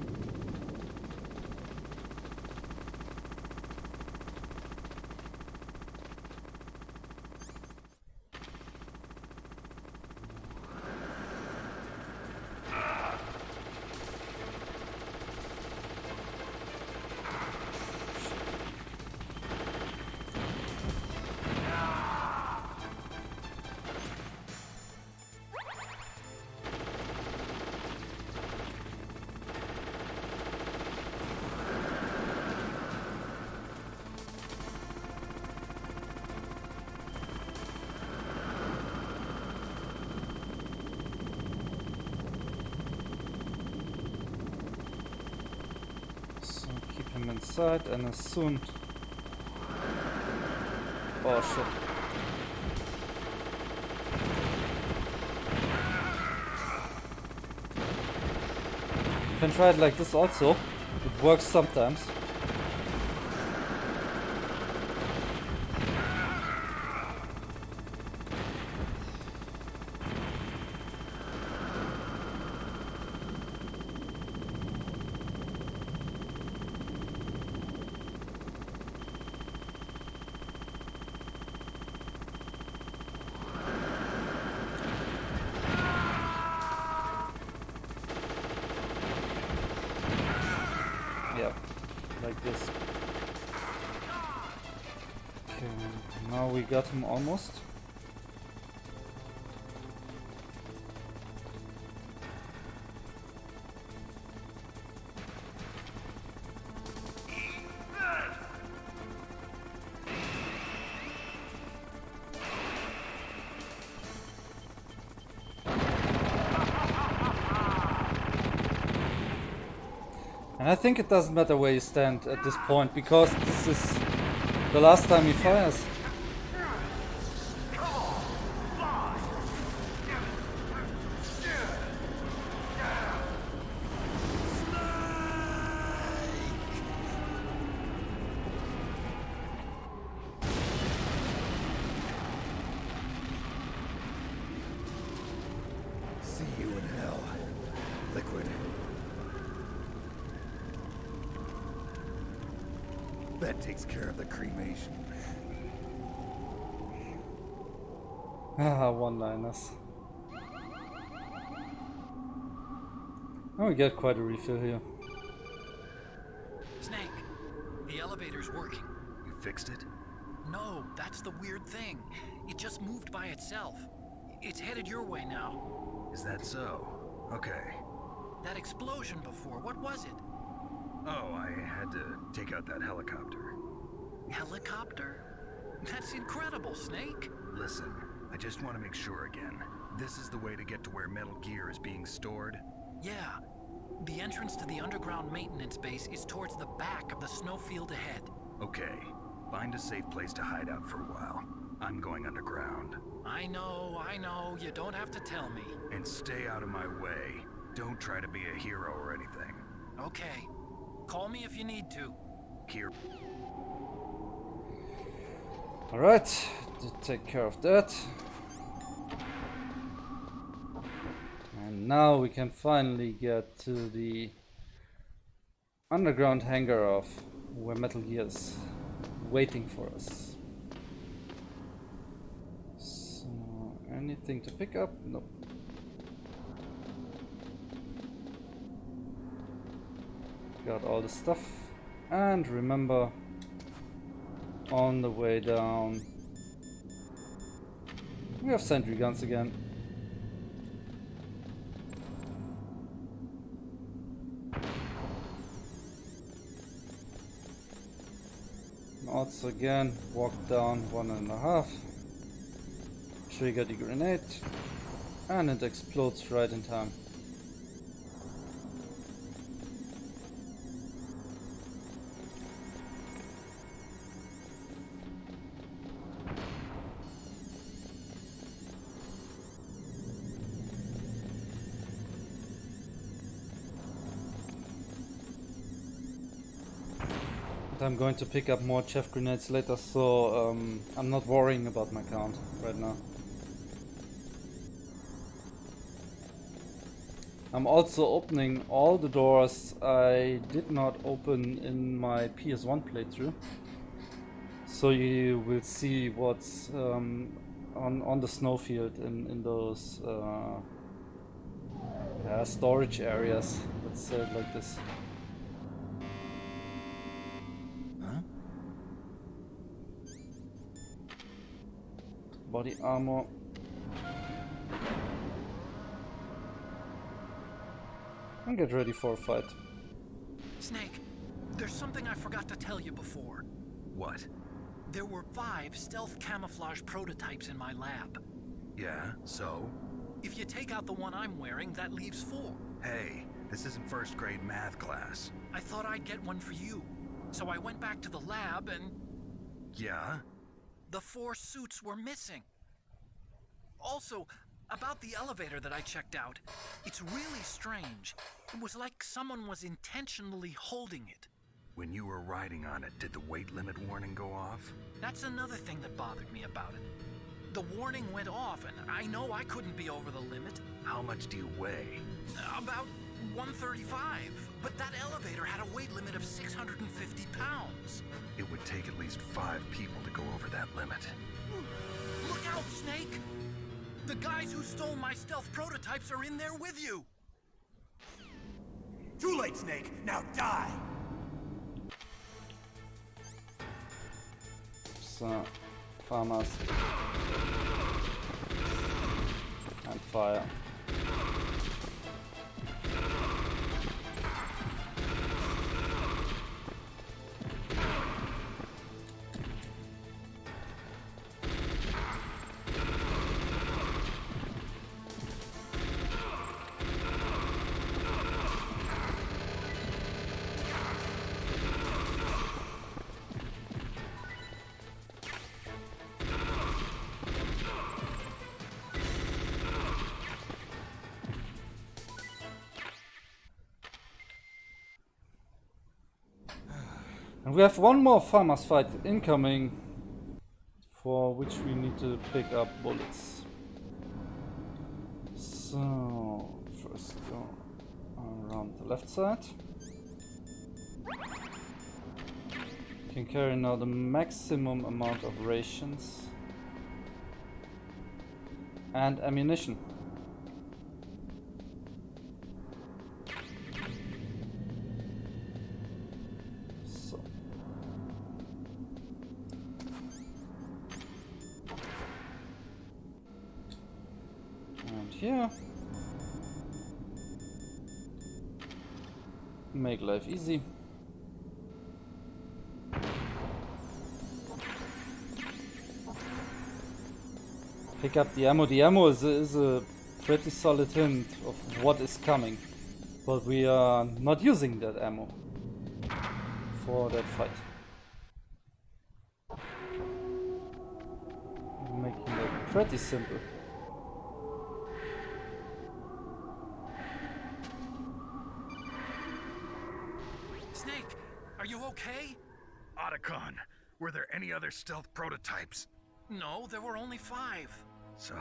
Inside, and as soon... Oh shit. You can try it like this also. It works sometimes. Yeah, like this. Okay, now we got him almost. And I think it doesn't matter where you stand at this point, because this is the last time he fires. See you in hell, Liquid. That takes care of the cremation. Ah, one-liners. Oh, we get quite a refill here. Snake, The elevator's working. You fixed it? No, that's the weird thing. It just moved by itself. It's headed your way now. Is that so? Okay. That explosion before, what was it? Oh, I had to take out that helicopter. Helicopter? That's incredible, Snake. Listen, I just want to make sure again. This is the way to get to where Metal Gear is being stored? Yeah. The entrance to the underground maintenance base is towards the back of the snowfield ahead. Okay. Find a safe place to hide out for a while. I'm going underground. I know. You don't have to tell me. And stay out of my way. Don't try to be a hero or anything. Okay. Call me if you need to. Here. Alright, to take care of that. And now we can finally get to the underground hangar of where Metal Gear is waiting for us. So, anything to pick up? Nope. Got all the stuff. And remember, on the way down, we have sentry guns again. Also again, walk down 1.5, trigger the grenade, and it explodes right in time. I'm going to pick up more Chef grenades later, so I'm not worrying about my count right now. I'm also opening all the doors I did not open in my PS1 playthrough, so you will see what's on the snowfield in those storage areas. Let's say it like this. Body armor. And get ready for a fight. Snake, there's something I forgot to tell you before. What? There were 5 stealth camouflage prototypes in my lab. Yeah, so? If you take out the one I'm wearing, that leaves 4. Hey, this isn't first grade math class. I thought I'd get one for you. So I went back to the lab and... Yeah? The 4 suits were missing. Also, about the elevator that I checked out, it's really strange. It was like someone was intentionally holding it. When you were riding on it, did the weight limit warning go off? That's another thing that bothered me about it. The warning went off, and I know I couldn't be over the limit. How much do you weigh? About 135, but that elevator had a weight limit of 650 pounds. It would take at least 5 people to go over that limit. Look out, Snake! The guys who stole my stealth prototypes are in there with you! Too late, Snake! Now die! So, farmers and fire. And we have one more farmers fight incoming, for which we need to pick up bullets. So, first go around the left side. Can carry now the maximum amount of rations and ammunition. here. Make life easy. Pick up the ammo. The ammo is a pretty solid hint of what is coming. But we are not using that ammo for that fight. Making it pretty simple. Snake, are you okay? Otacon, were there any other stealth prototypes? No, there were only 5. So,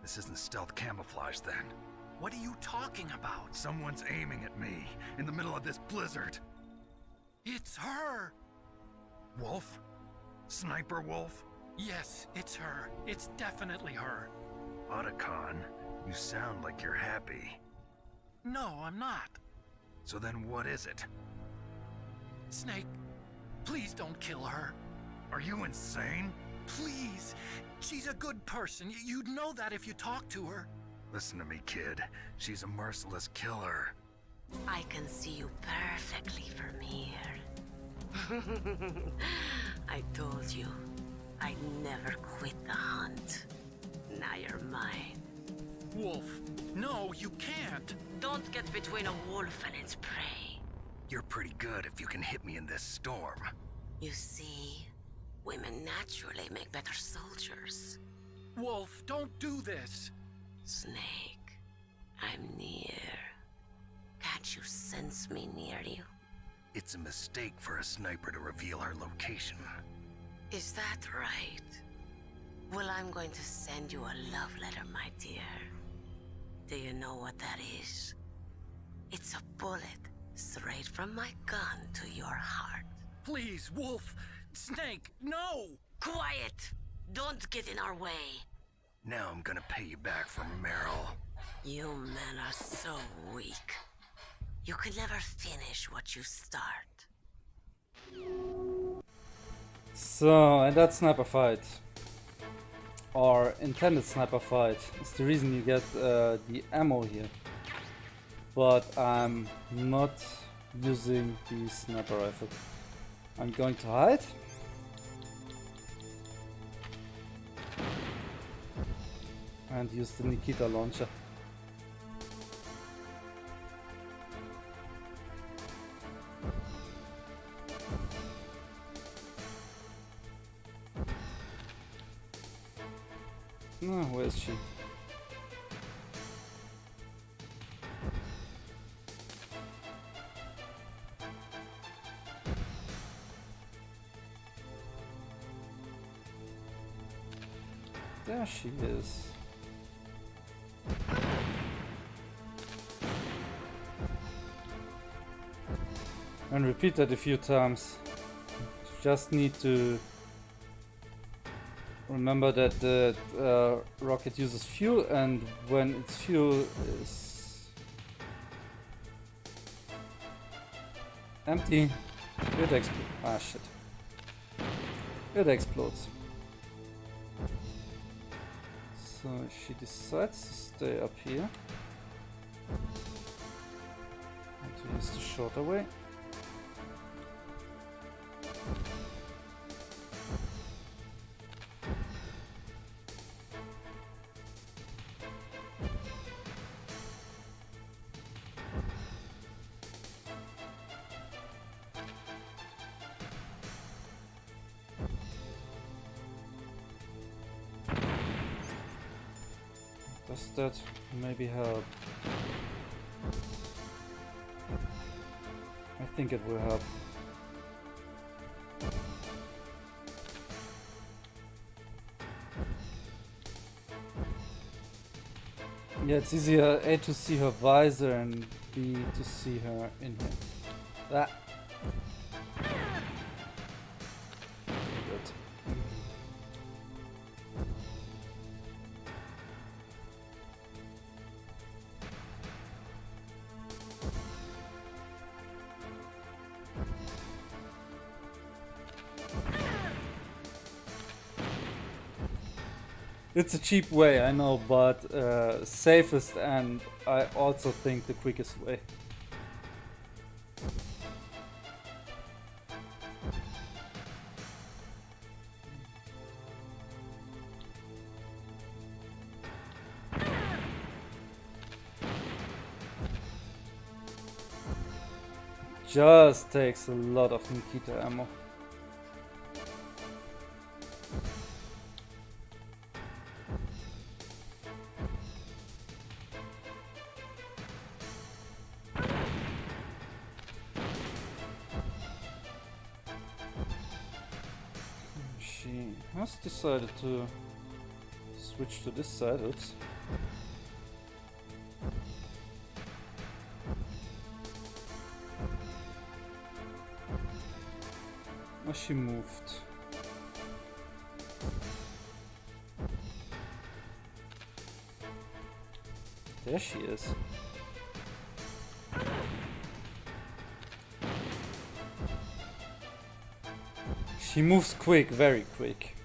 this isn't stealth camouflage then? What are you talking about? Someone's aiming at me in the middle of this blizzard. It's her! Wolf? Sniper Wolf? Yes, it's her. It's definitely her. Otacon, you sound like you're happy. No, I'm not. So then what is it? Snake, please don't kill her. Are you insane? Please! She's a good person. You'd know that if you talked to her. Listen to me, kid. She's a merciless killer. I can see you perfectly from here. I told you, I'd never quit the hunt. Now you're mine. Wolf, no, you can't. Don't get between a wolf and its prey. You're pretty good if you can hit me in this storm. You see, women naturally make better soldiers. Wolf, don't do this. Snake, I'm near. Can't you sense me near you? It's a mistake for a sniper to reveal her location. Is that right? Well, I'm going to send you a love letter, my dear. Do you know what that is? It's a bullet straight from my gun to your heart. Please, Wolf! Snake, no! Quiet! Don't get in our way. Now I'm gonna pay you back for Meryl. You men are so weak. You can never finish what you start. So, and that sniper fight, or intended sniper fight, is the reason you get the ammo here. But I'm not using the sniper rifle. I'm going to hide. And use the Nikita launcher. Oh, where is she? There she is. And repeat that a few times. Just need to remember that the rocket uses fuel, and when its fuel is empty, it explodes. Ah, shit. It explodes. So she decides to stay up here and to use the shorter way. Does that maybe help? I think it will help. Yeah, it's easier A to see her visor and B to see her in here. Ah. Good. It's a cheap way, I know, but safest and I also think the quickest way. Just takes a lot of Nikita ammo. She has decided to switch to this side. Oops. Oh, she moved. There she is. She moves quick, very quick.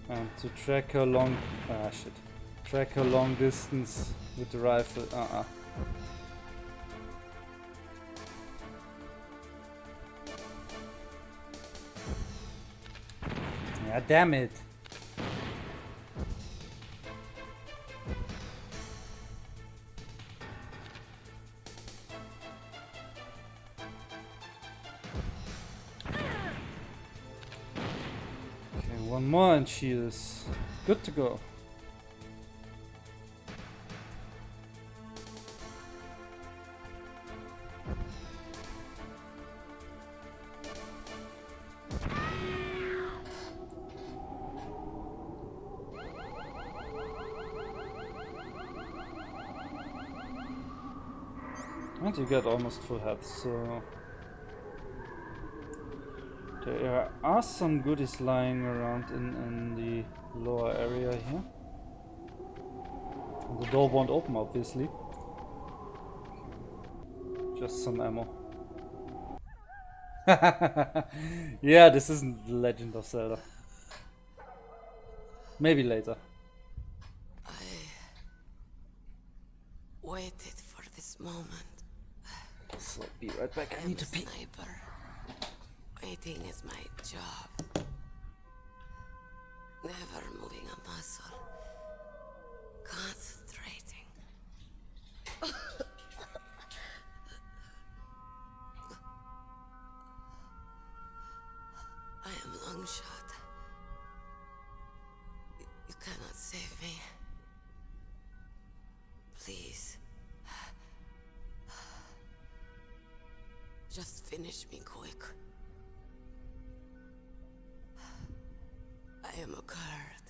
And to track her long... ah, shit. Track her long distance with the rifle, Yeah, damn it. Okay, one more and she is good to go. And you get almost full health, so there are some goodies lying around in the lower area here. The door won't open, obviously. Just some ammo. Yeah, this isn't The Legend of Zelda. Maybe later. I waited for this moment. So be right back. I need to pee. Sniper. Waiting is my job. Never moving a muscle. Concentrating. I am long shot. You cannot save me. Please. Just finish me quick. I am a Kurd.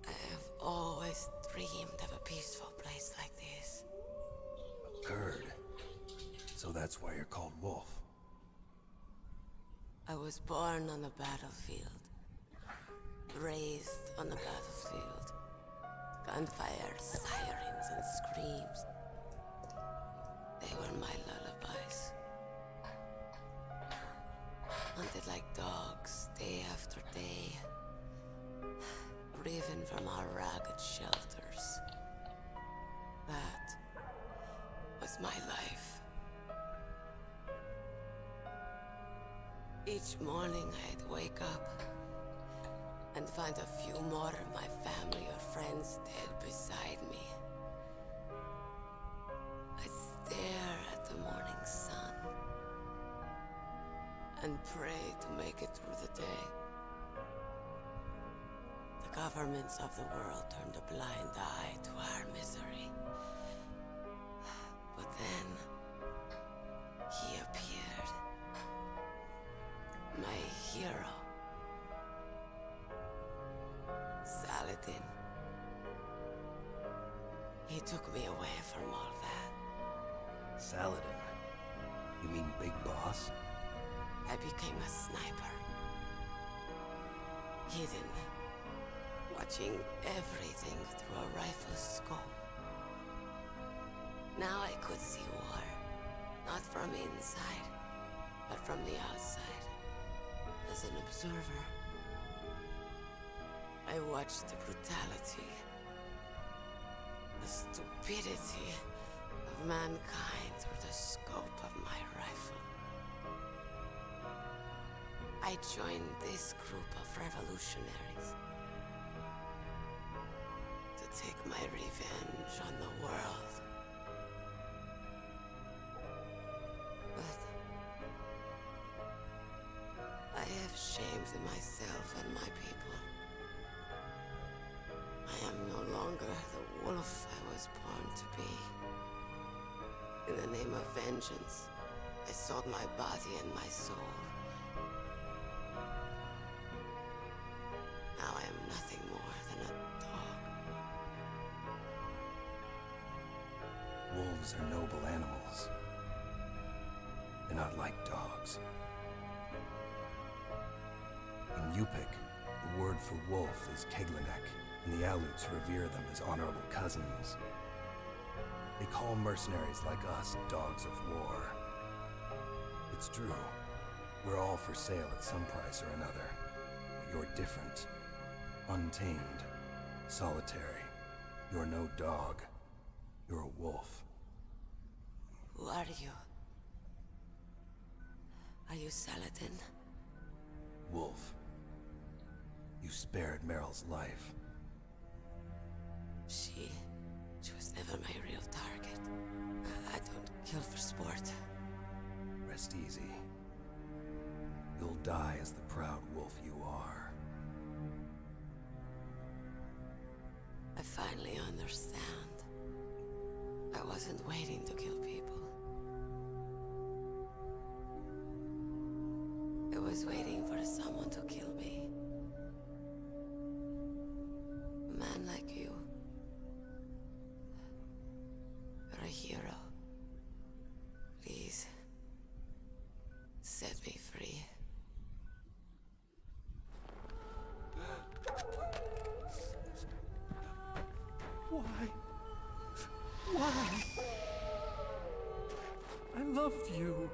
I have always dreamed of a peaceful place like this. A Kurd? So that's why you're called Wolf. I was born on the battlefield. Raised on the battlefield. Gunfire, sirens, and screams. They were my lullabies. Hunted like dogs, day after day. Driven from our ragged shelters. That was my life. Each morning I'd wake up and find a few more of my family or friends dead beside me. I'd stare at the morning sun and pray to make it through the day. The governments of the world turned a blind eye to our misery. But then, he appeared. My hero. Saladin. He took me away from all that. Saladin? You mean Big Boss? I became a sniper. Hidden. Watching everything through a rifle's scope. Now I could see war. Not from inside, but from the outside. The as an observer. I watched the brutality, the stupidity of mankind through the scope of my rifle. I joined this group of revolutionaries to take my revenge on the world. But I have shamed myself and my people. I am no longer the wolf I was born to be. In the name of vengeance, I sold my body and my soul. Now I am nothing more than a dog. Wolves are noble animals. They're not like dogs. In Yupik, the word for wolf is Keglenek, and the Aleuts revere them as honorable cousins. They call mercenaries like us dogs of war. It's true. We're all for sale at some price or another. But you're different. Untamed. Solitary. You're no dog. You're a wolf. Who are you? Are you Saladin? Wolf. You spared Meryl's life. She was never my real target. I don't kill for sport. Rest easy. You'll die as the proud wolf you are. I finally understand. I wasn't waiting to kill people. I was waiting for someone to kill me. A man like you. You're a hero. Please, set me free. Why? Why? I loved you.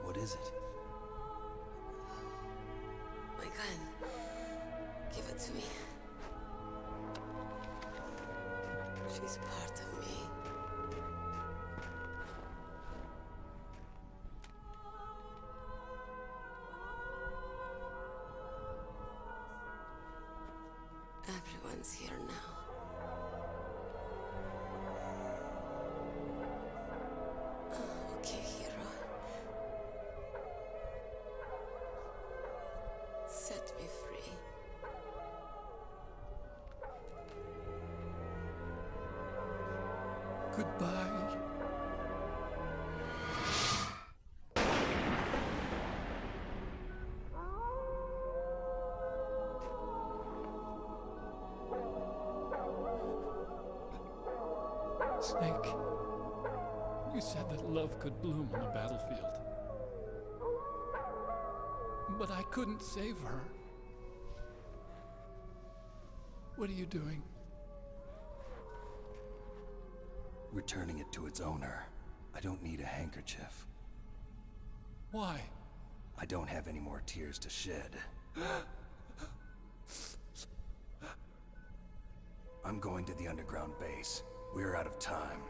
What is it? My gun. Give it to me. She's part of me. Everyone's here now. Okay, hero. Set me free. Goodbye. Snake, you said that love could bloom on the battlefield. But I couldn't save her. What are you doing? Returning it to its owner. I don't need a handkerchief. Why? I don't have any more tears to shed. I'm going to the underground base. We're out of time.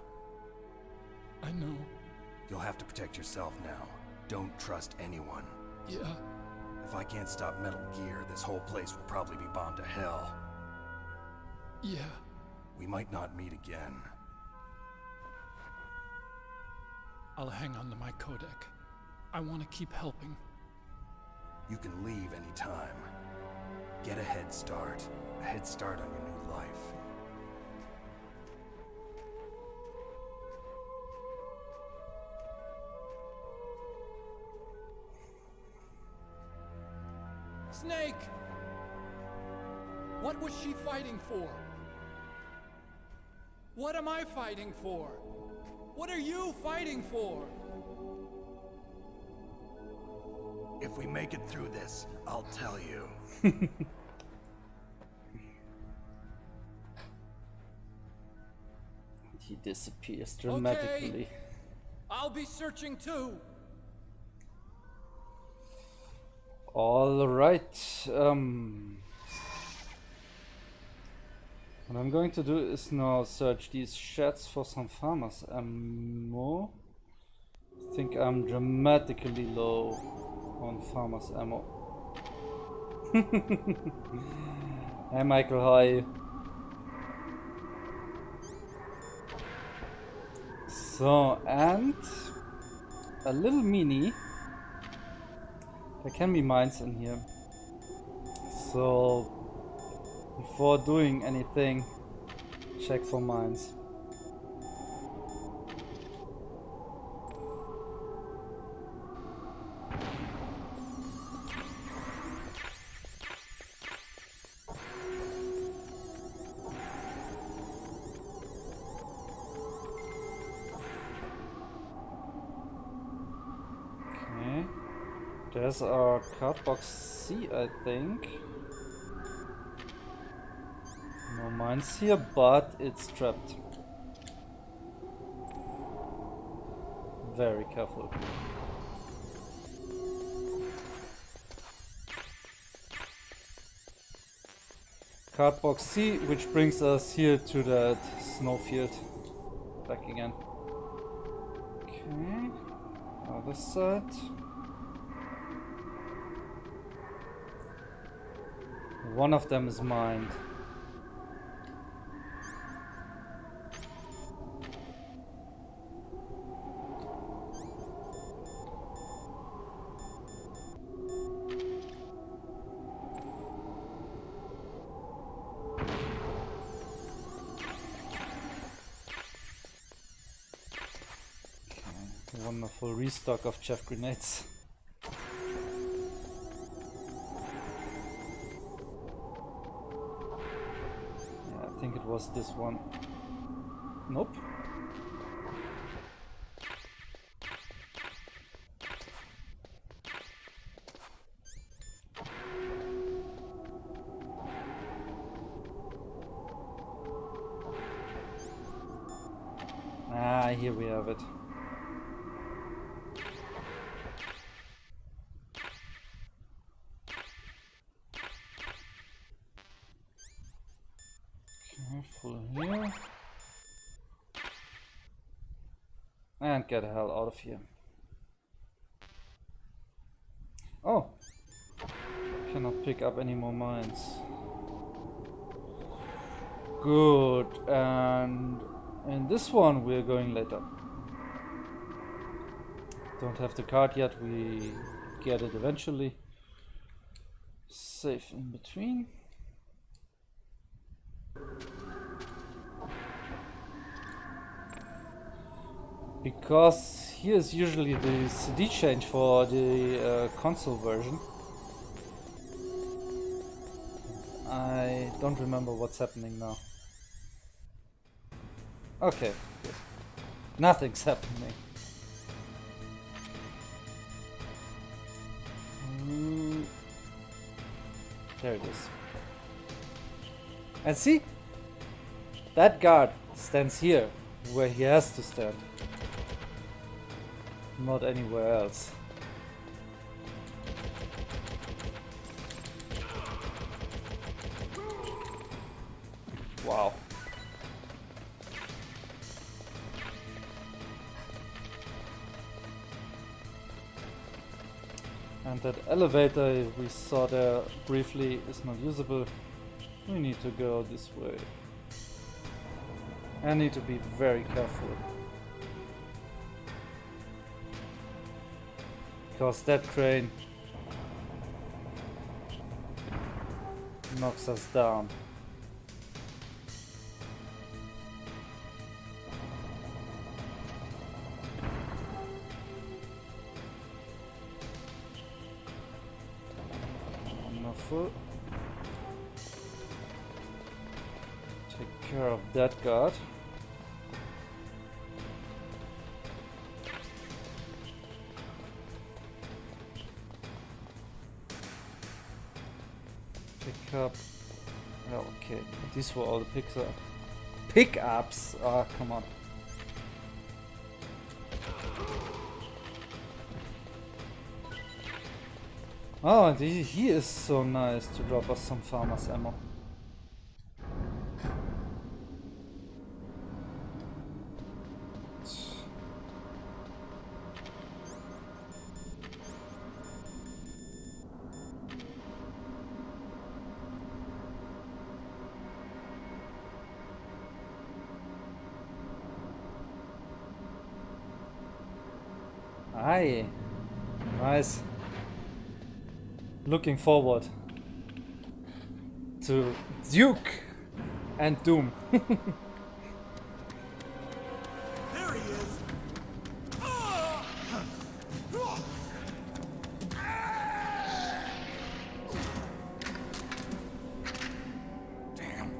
I know. You'll have to protect yourself now. Don't trust anyone. Yeah. If I can't stop Metal Gear, this whole place will probably be bombed to hell. Yeah. We might not meet again. I'll hang on to my codec. I want to keep helping. You can leave anytime. Get a head start. A head start on your new life. Snake! What was she fighting for? What am I fighting for? What are you fighting for? If we make it through this, I'll tell you. He disappears dramatically. Okay. I'll be searching too. All right. What I'm going to do is now search these sheds for some farmers ammo. I think I'm dramatically low on farmers ammo. Hey Michael, how are you? So, and a little mini. There can be mines in here. So, before doing anything, check for mines. Okay, there's our card box C, I think. No mines here, but it's trapped. Very careful. Card box C, which brings us here to that snowfield. Back again. Okay, other side. One of them is mined. Wonderful restock of Jeff grenades. Yeah, I think it was this one. Nope. Ah, here we have it. Careful here. And get the hell out of here. Oh! Cannot pick up any more mines. Good, and in this one we're going later. Don't have the card yet, we get it eventually. Safe in between. Because here's usually the CD change for the console version. I don't remember what's happening now. Okay, good. Nothing's happening. There it is. And see? That guard stands here, where he has to stand. Not anywhere else. Wow. And that elevator we saw there briefly is not usable. We need to go this way. I need to be very careful. Because that crane knocks us down. Wonderful. Take care of that guard. Up. Oh, okay, these were all the pickups. Ah, come on. Oh, and he is so nice to drop us some farmer's ammo. Aye, nice. Looking forward to Duke and Doom. There he is. Damn.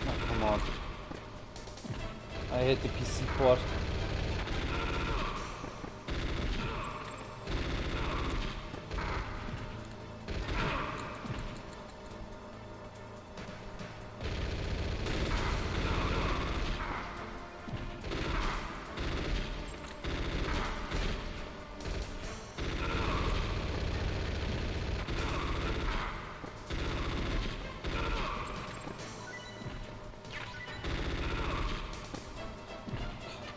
Oh, come on. I hate the PC port.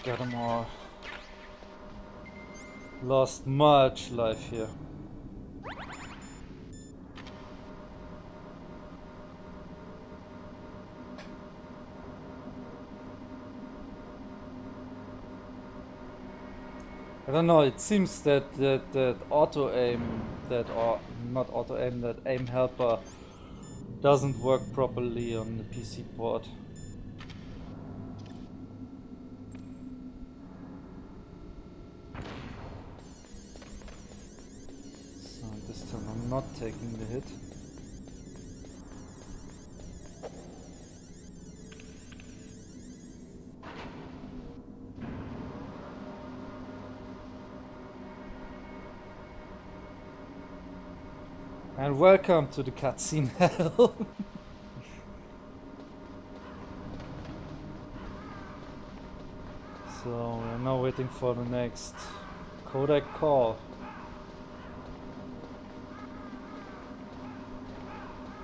Got them all. Lost much life here. I don't know, it seems that auto aim, that aim helper doesn't work properly on the PC port. So this time I'm not taking the hit. And welcome to the cutscene hell. So we're now waiting for the next codec call,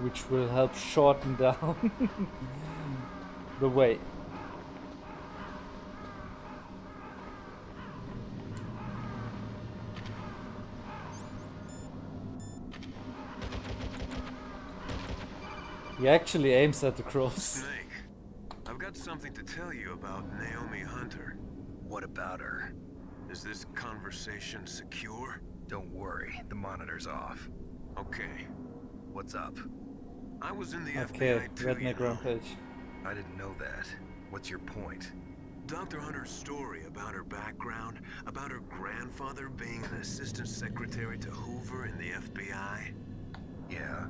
which will help shorten down the wait. He actually aims at the crows. Snake, I've got something to tell you about Naomi Hunter. What about her? Is this conversation secure? Don't worry, the monitor's off. Okay. What's up? I was in the Okay, FBI too, Redneck Rampage. I didn't know that. What's your point? Dr. Hunter's story about her background, about her grandfather being an assistant secretary to Hoover in the FBI. Yeah.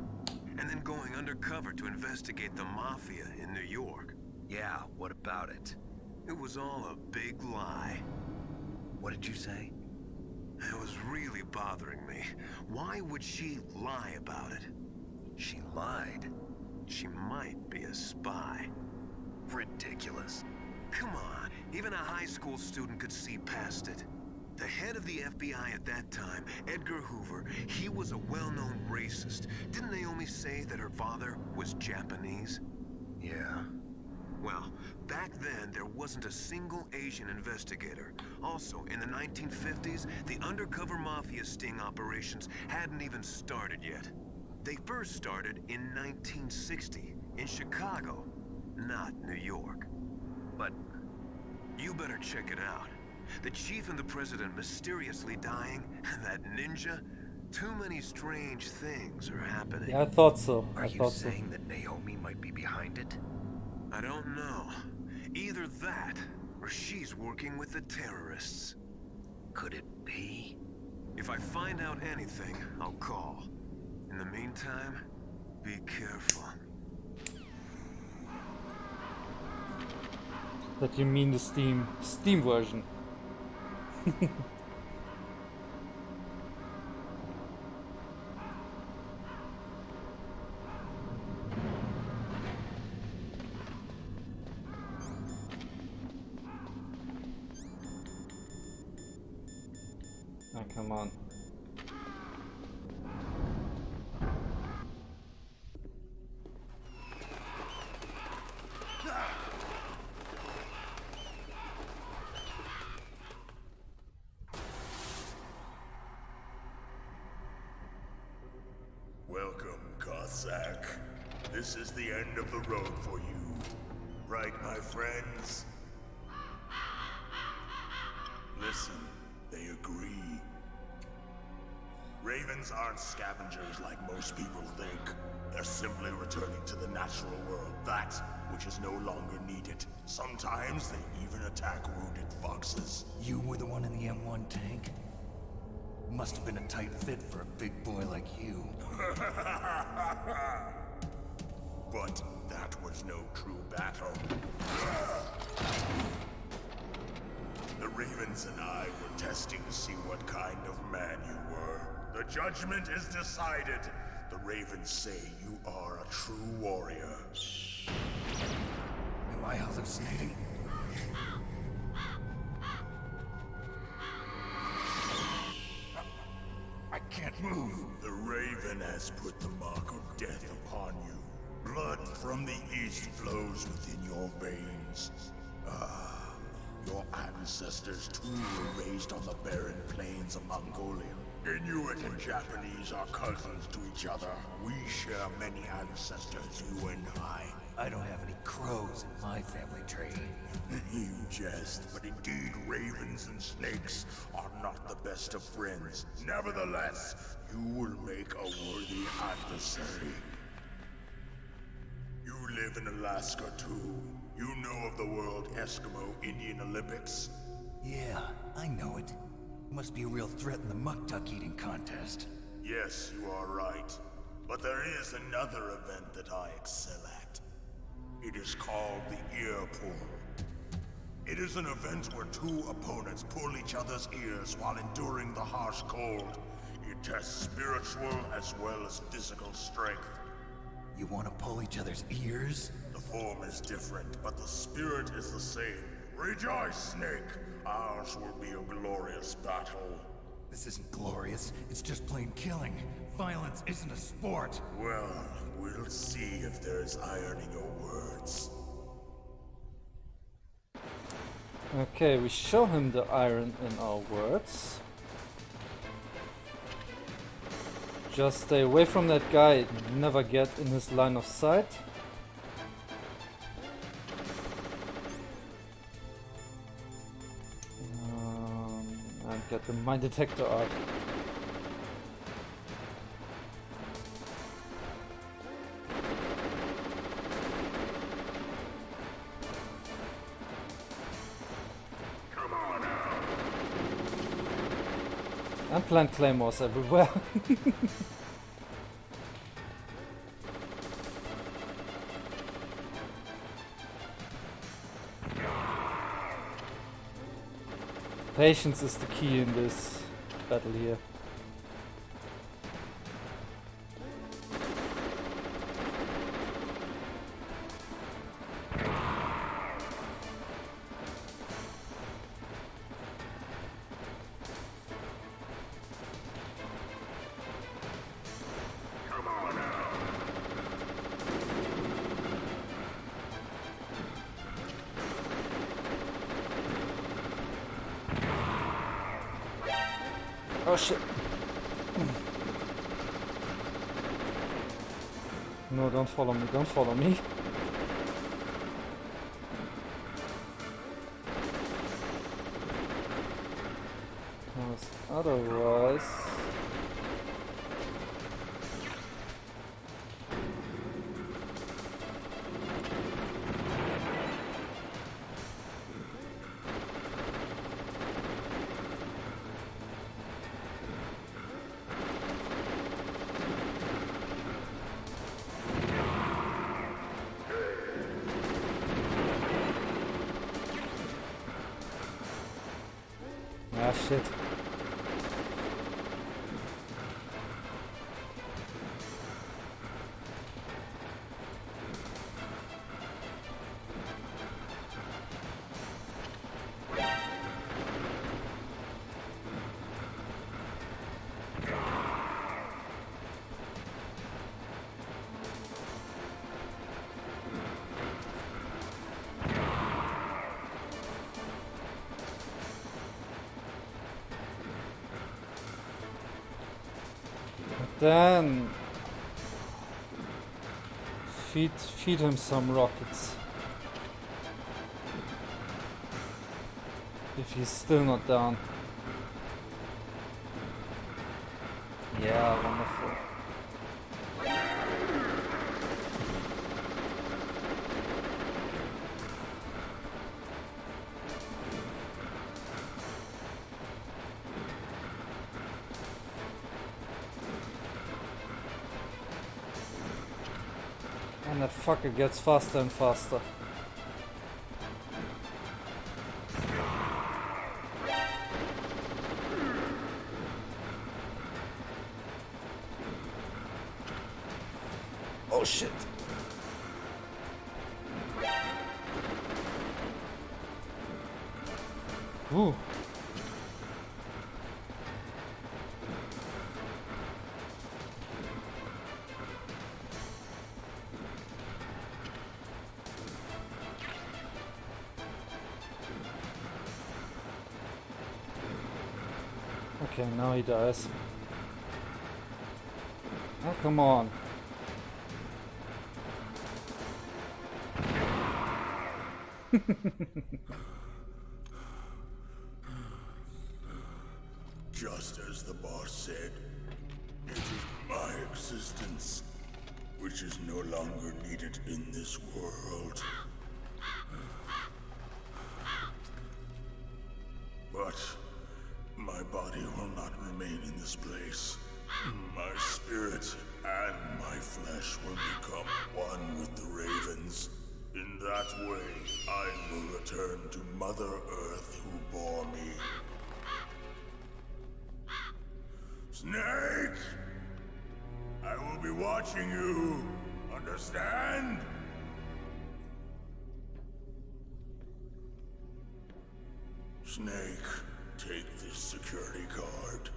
And then going undercover to investigate the Mafia in New York. Yeah, what about it? It was all a big lie. What did you say? It was really bothering me. Why would she lie about it? She lied? She might be a spy. Ridiculous. Come on, even a high school student could see past it. The head of the FBI at that time, Edgar Hoover, he was a well-known racist. Didn't Naomi say that her father was Japanese? Yeah. Well, back then, there wasn't a single Asian investigator. Also, in the 1950s, the undercover mafia sting operations hadn't even started yet. They first started in 1960, in Chicago, not New York. But you better check it out. The chief and the president mysteriously dying, and that ninja? Too many strange things are happening. Yeah, I thought so. Are you saying that Naomi might be behind it? I don't know. Either that, or she's working with the terrorists. Could it be? If I find out anything, I'll call. In the meantime, be careful. That you mean the Steam version. Oh, come on. Welcome, Cossack. This is the end of the road for you. Right, my friends? Listen, they agree. Ravens aren't scavengers like most people think. They're simply returning to the natural world, that which is no longer needed. Sometimes they even attack wounded foxes. You were the one in the M1 tank? Must have been a tight fit for a big boy like you. But that was no true battle. The Ravens and I were testing to see what kind of man you were. The judgment is decided. The Ravens say you are a true warrior. Am I hallucinating? I can't move. The Raven has put the mark of death upon you. Blood from the east flows within your veins. Ah, your ancestors too were raised on the barren plains of Mongolia. Inuit and Japanese are cousins to each other. We share many ancestors, you and I. I don't have any crows in my family tree. You jest, but indeed ravens and snakes are not the best of friends. Nevertheless, you will make a worthy adversary. You live in Alaska too. You know of the World Eskimo Indian Olympics? Yeah, I know it. Must be a real threat in the muck-duck eating contest. Yes, you are right. But there is another event that I excel at. It is called the Ear Pull. It is an event where two opponents pull each other's ears while enduring the harsh cold. It tests spiritual as well as physical strength. You want to pull each other's ears? The form is different, but the spirit is the same. Rejoice, Snake! Ours will be a glorious battle. This isn't glorious, it's just plain killing. Violence isn't a sport. Well, we'll see if there's iron in your words. Okay, we show him the iron in our words. Just stay away from that guy, never get in his line of sight. And get the mine detector out. And plant claymores everywhere. Patience is the key in this battle here. Oh shit. No, don't follow me, don't follow me. Because otherwise... Ah, shit. Then feed him some rockets. If he's still not down. Yeah, wonderful. And that fucker gets faster and faster. Oh shit. Ooh. Okay, now he dies. Oh, come on. Just as the boss said, it is my existence which is no longer needed in this world. But my body will not remain in this place. My spirit and my flesh will become one with the ravens. In that way, I will return to Mother Earth who bore me. Snake! I will be watching you. Understand? Snake, take this security card.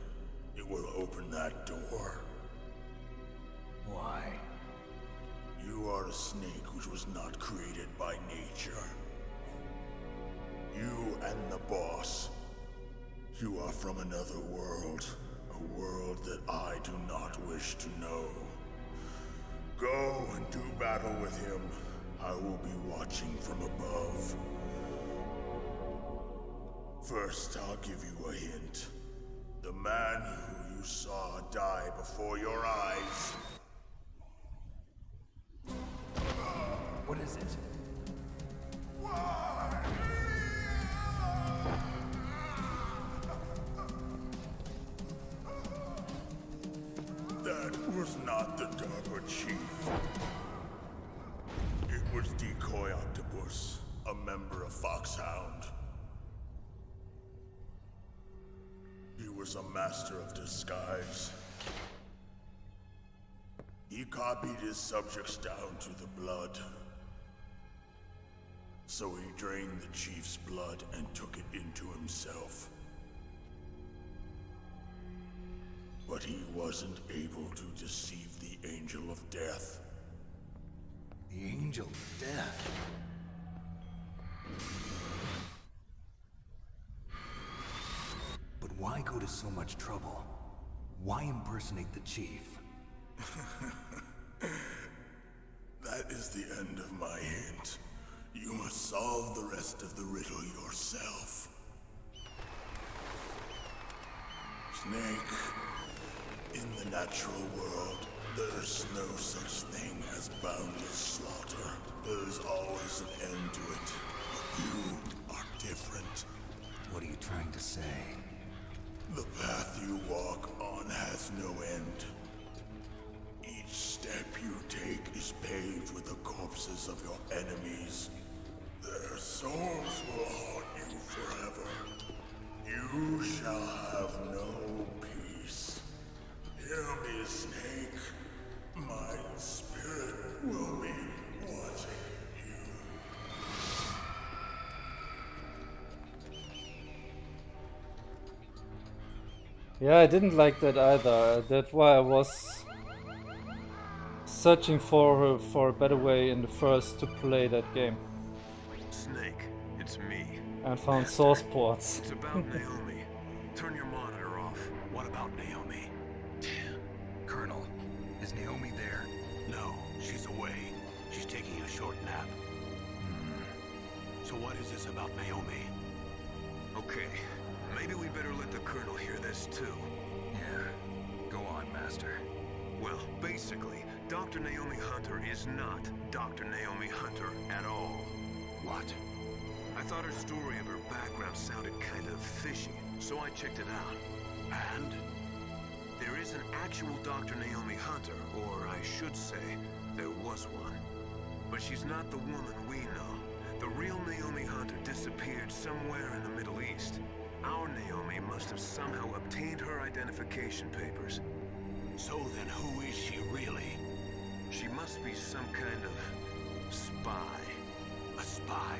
It will open that door. Why? You are a snake which was not created by nature. You and the boss. You are from another world. A world that I do not wish to know. Go and do battle with him. I will be watching from above. First, I'll give you a hint. The man who you saw die before your eyes. What is it? That was not the DARPA chief. It was Decoy Octopus, a member of Foxhound. He was a master of disguise. He copied his subjects down to the blood. So he drained the chief's blood and took it into himself. But he wasn't able to deceive the Angel of Death. The Angel of Death? But why go to so much trouble? Why impersonate the chief? That is the end of my hint. You must solve the rest of the riddle yourself. Snake, in the natural world, there's no such thing as boundless slaughter. There's always an end to it. But you are different. What are you trying to say? The path you walk on has no end. Each step you take is paved with the corpses of your enemies. Their souls will haunt you forever. You shall have no peace. Hear me, Snake. My spirit will be watching you. Yeah, I didn't like that either. That's why I was searching for a better way in the first to play that game. Snake, it's me. And found source ports. It's about Naomi. Turn your monitor off. What about Naomi? Damn. Colonel, is Naomi there? No, she's away. She's taking a short nap. So what is this about Naomi? Okay, maybe we better let the Colonel hear this too. Yeah, go on, Master. Well, basically, Dr. Naomi Hunter is not Dr. Naomi Hunter at all. What? I thought her story of her background sounded kind of fishy, so I checked it out. And? There is an actual Dr. Naomi Hunter, or I should say, there was one. But she's not the woman we know. The real Naomi Hunter disappeared somewhere in the Middle East. Our Naomi must have somehow obtained her identification papers. So then who is she really? She must be some kind of spy. A spy?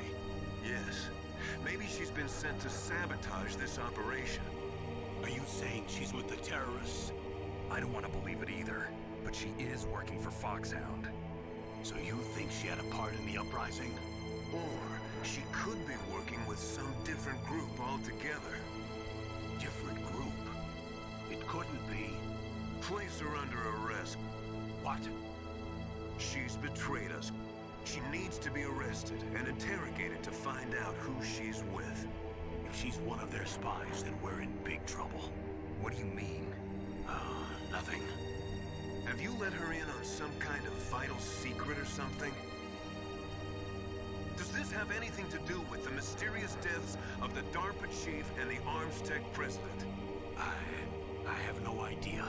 Yes. Maybe she's been sent to sabotage this operation. Are you saying she's with the terrorists? I don't want to believe it either, but she is working for Foxhound. So you think she had a part in the uprising? Or she could be working with some different group altogether. Different group? It couldn't be. Place her under arrest. What? She's betrayed us. She needs to be arrested and interrogated to find out who she's with. If she's one of their spies, then we're in big trouble. What do you mean? Nothing. Have you let her in on some kind of vital secret or something? Does this have anything to do with the mysterious deaths of the DARPA chief and the Armstech president? I have no idea.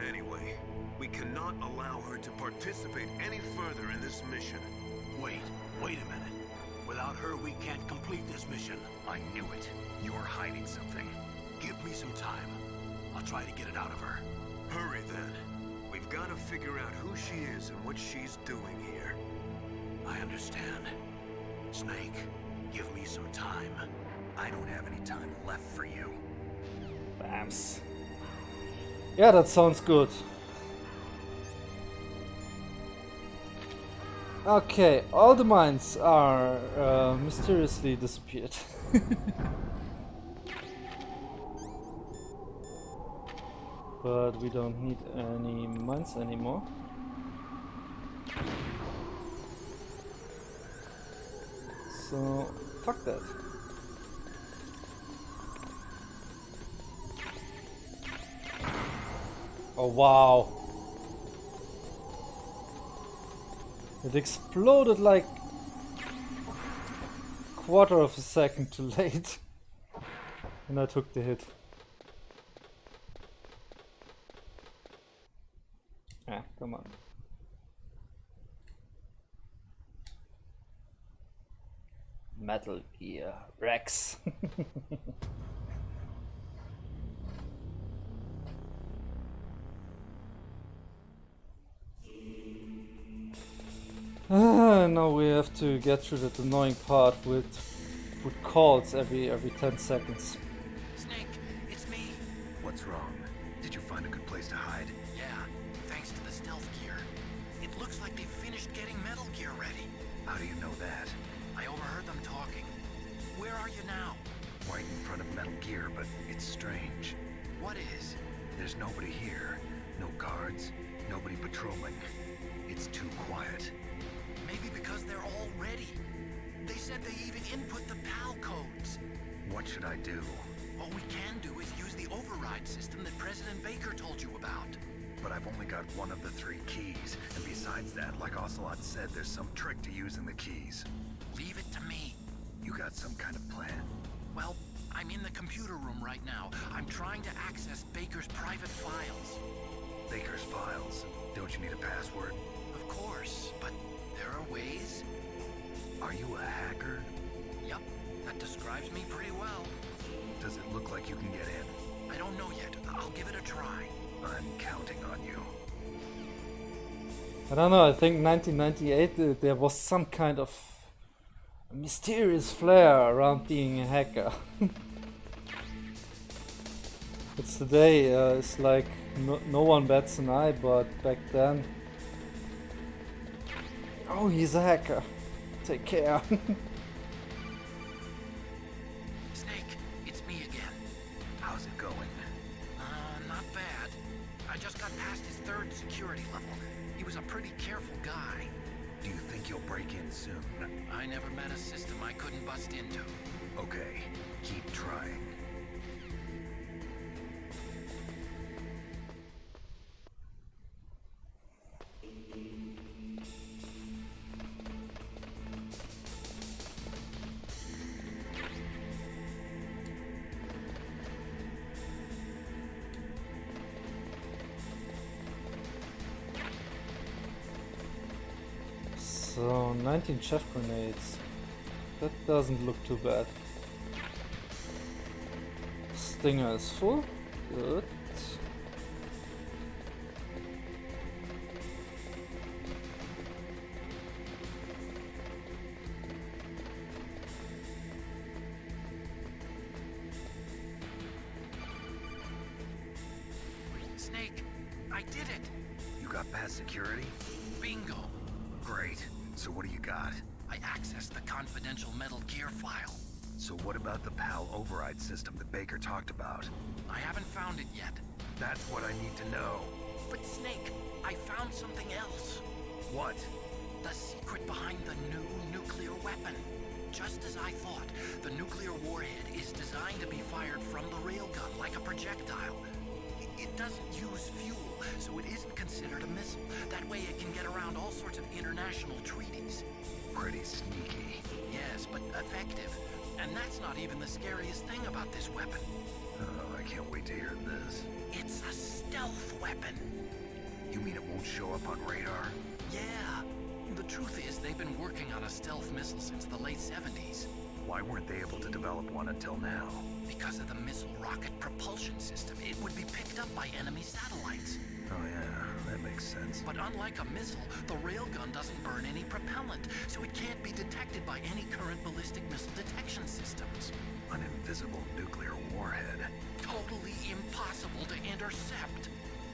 Anyway, we cannot allow her to participate any further in this mission. Wait a minute. Without her, we can't complete this mission. I knew it. You are hiding something. Give me some time. I'll try to get it out of her. Hurry then. We've got to figure out who she is and what she's doing here. I understand. Snake, give me some time. I don't have any time left for you. Bams. Yeah, that sounds good. Okay, all the mines are mysteriously disappeared. But we don't need any mines anymore. So, fuck that. Oh wow. It exploded like quarter of a second too late. And I took the hit. Ah, come on. Metal Gear Rex. Now we have to get through that annoying part with calls every 10 seconds. Snake, it's me. What's wrong? Did you find a good place to hide? Yeah, thanks to the stealth gear. It looks like they've finished getting Metal Gear ready. How do you know that? I overheard them talking. Where are you now? Right in front of Metal Gear, but it's strange. What is? There's nobody here. No guards, nobody patrolling. It's too quiet. Maybe because they're all ready. They said they even input the PAL codes. What should I do? All we can do is use the override system that President Baker told you about. But I've only got one of the 3 keys, and besides that, like Ocelot said, there's some trick to using the keys. Leave it to me. You got some kind of plan? Well, I'm in the computer room right now. I'm trying to access Baker's private files. Baker's files? Don't you need a password? Of course, but there are ways. Are you a hacker? Yep, that describes me pretty well. Does it look like you can get in? I don't know yet. I'll give it a try. I'm counting on you. I don't know, I think 1998 there was some kind of mysterious flair around being a hacker. It's today, it's like no one bats an eye, but back then... Oh, he's a hacker. Take care. Snake, it's me again. How's it going? Not bad. I just got past security level. He was a pretty careful guy. Do you think you'll break in soon? I never met a system I couldn't bust into. Okay, keep trying. So, 19 chef grenades. That doesn't look too bad. Stinger is full. Good. Snake, I did it! You got past security? Bingo! Great. So what do you got? I accessed the confidential Metal Gear file. So what about the PAL override system that Baker talked about? I haven't found it yet. That's what I need to know. But Snake, I found something else. What? The secret behind the new nuclear weapon. Just as I thought, the nuclear warhead is designed to be fired from the railgun like a projectile. It doesn't use fuel, so it isn't considered a missile. That way it can get around all sorts of international treaties. Pretty sneaky. Yes, but effective. And that's not even the scariest thing about this weapon. Oh, I can't wait to hear this. It's a stealth weapon. You mean it won't show up on radar? Yeah. The truth is, they've been working on a stealth missile since the late 70s. Why weren't they able to develop one until now? Because of the missile rocket propulsion system. It would be picked up by enemy satellites. Oh yeah, that makes sense. But unlike a missile, the railgun doesn't burn any propellant, so it can't be detected by any current ballistic missile detection systems. An invisible nuclear warhead. Totally impossible to intercept.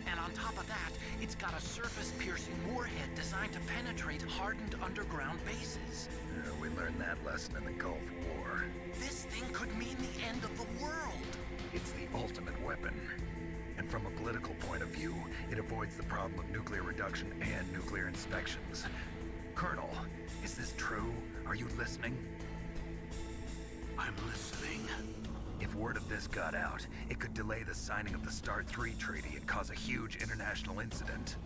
And on top of that, it's got a surface-piercing warhead designed to penetrate hardened underground bases. Yeah, we learned that lesson in the Gulf War. This thing could mean the end of the world. It's the ultimate weapon. And from a political point of view, it avoids the problem of nuclear reduction and nuclear inspections. Colonel, is this true? Are you listening? I'm listening. If word of this got out, it could delay the signing of the START 3 treaty and cause a huge international incident.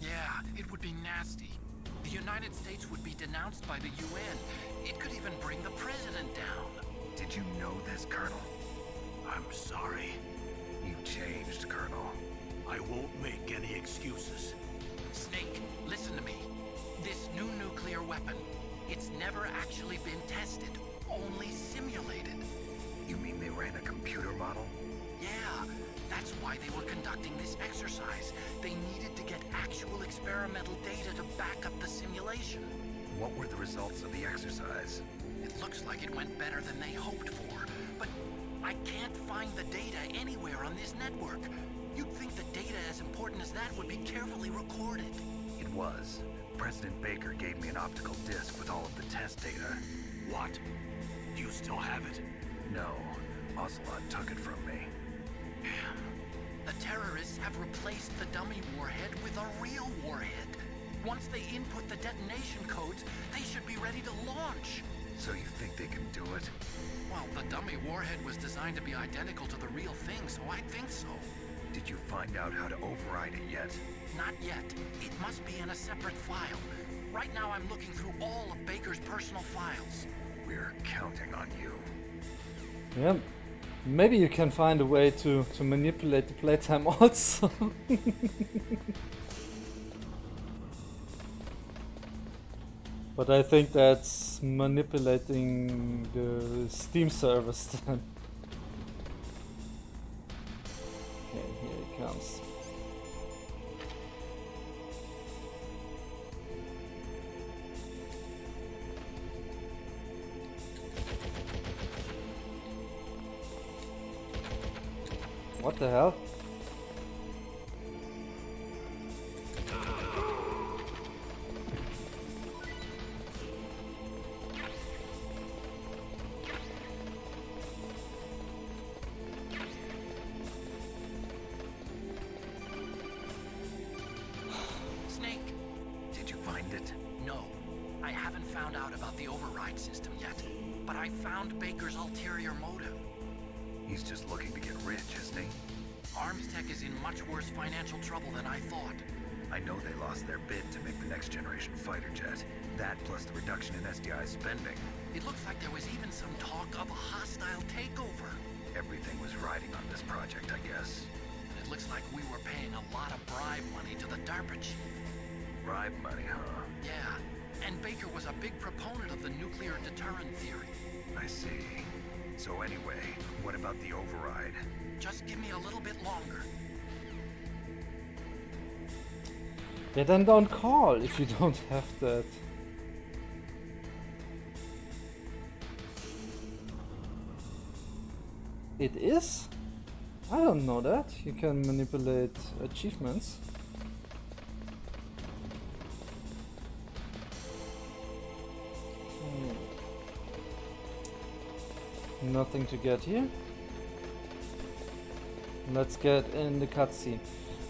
Yeah, it would be nasty. The United States would be denounced by the UN. It could even bring the president down. Did you know this, Colonel? I'm sorry. You've changed, Colonel. I won't make any excuses. Snake, listen to me. This new nuclear weapon, it's never actually been tested, only simulated. You mean they ran a computer model? Yeah, that's why they were conducting this exercise. They needed to get actual experimental data to back up the simulation. What were the results of the exercise? It looks like it went better than they hoped for, but I can't find the data anywhere on this network. You'd think the data as important as that would be carefully recorded. It was. President Baker gave me an optical disc with all of the test data. What? Do you still have it? No. Ocelot took it from me. The terrorists have replaced the dummy warhead with a real warhead. Once they input the detonation codes, they should be ready to launch. So you think they can do it? Well, the dummy warhead was designed to be identical to the real thing, so I think so. Did you find out how to override it yet? Not yet. It must be in a separate file. Right now I'm looking through all of Baker's personal files. We're counting on you. Yeah. Maybe you can find a way to manipulate the playtime also. But I think that's manipulating the Steam service then. Okay, here it comes. What the hell? found out about the override system yet, but I found Baker's ulterior motive. He's just looking to get rich, isn't he? Armstech is in much worse financial trouble than I thought. I know they lost their bid to make the next generation fighter jet. That plus the reduction in SDI spending. It looks like there was even some talk of a hostile takeover. Everything was riding on this project, I guess. And it looks like we were paying a lot of bribe money to the DARPA chief. Bribe money, huh? Yeah, and Baker was a big proponent of the nuclear deterrent theory. I see. So anyway, what about the override? Just give me a little bit longer. Yeah, then don't call if you don't have that. It is? I don't know that. You can manipulate achievements. Nothing to get here. Let's get in the cutscene.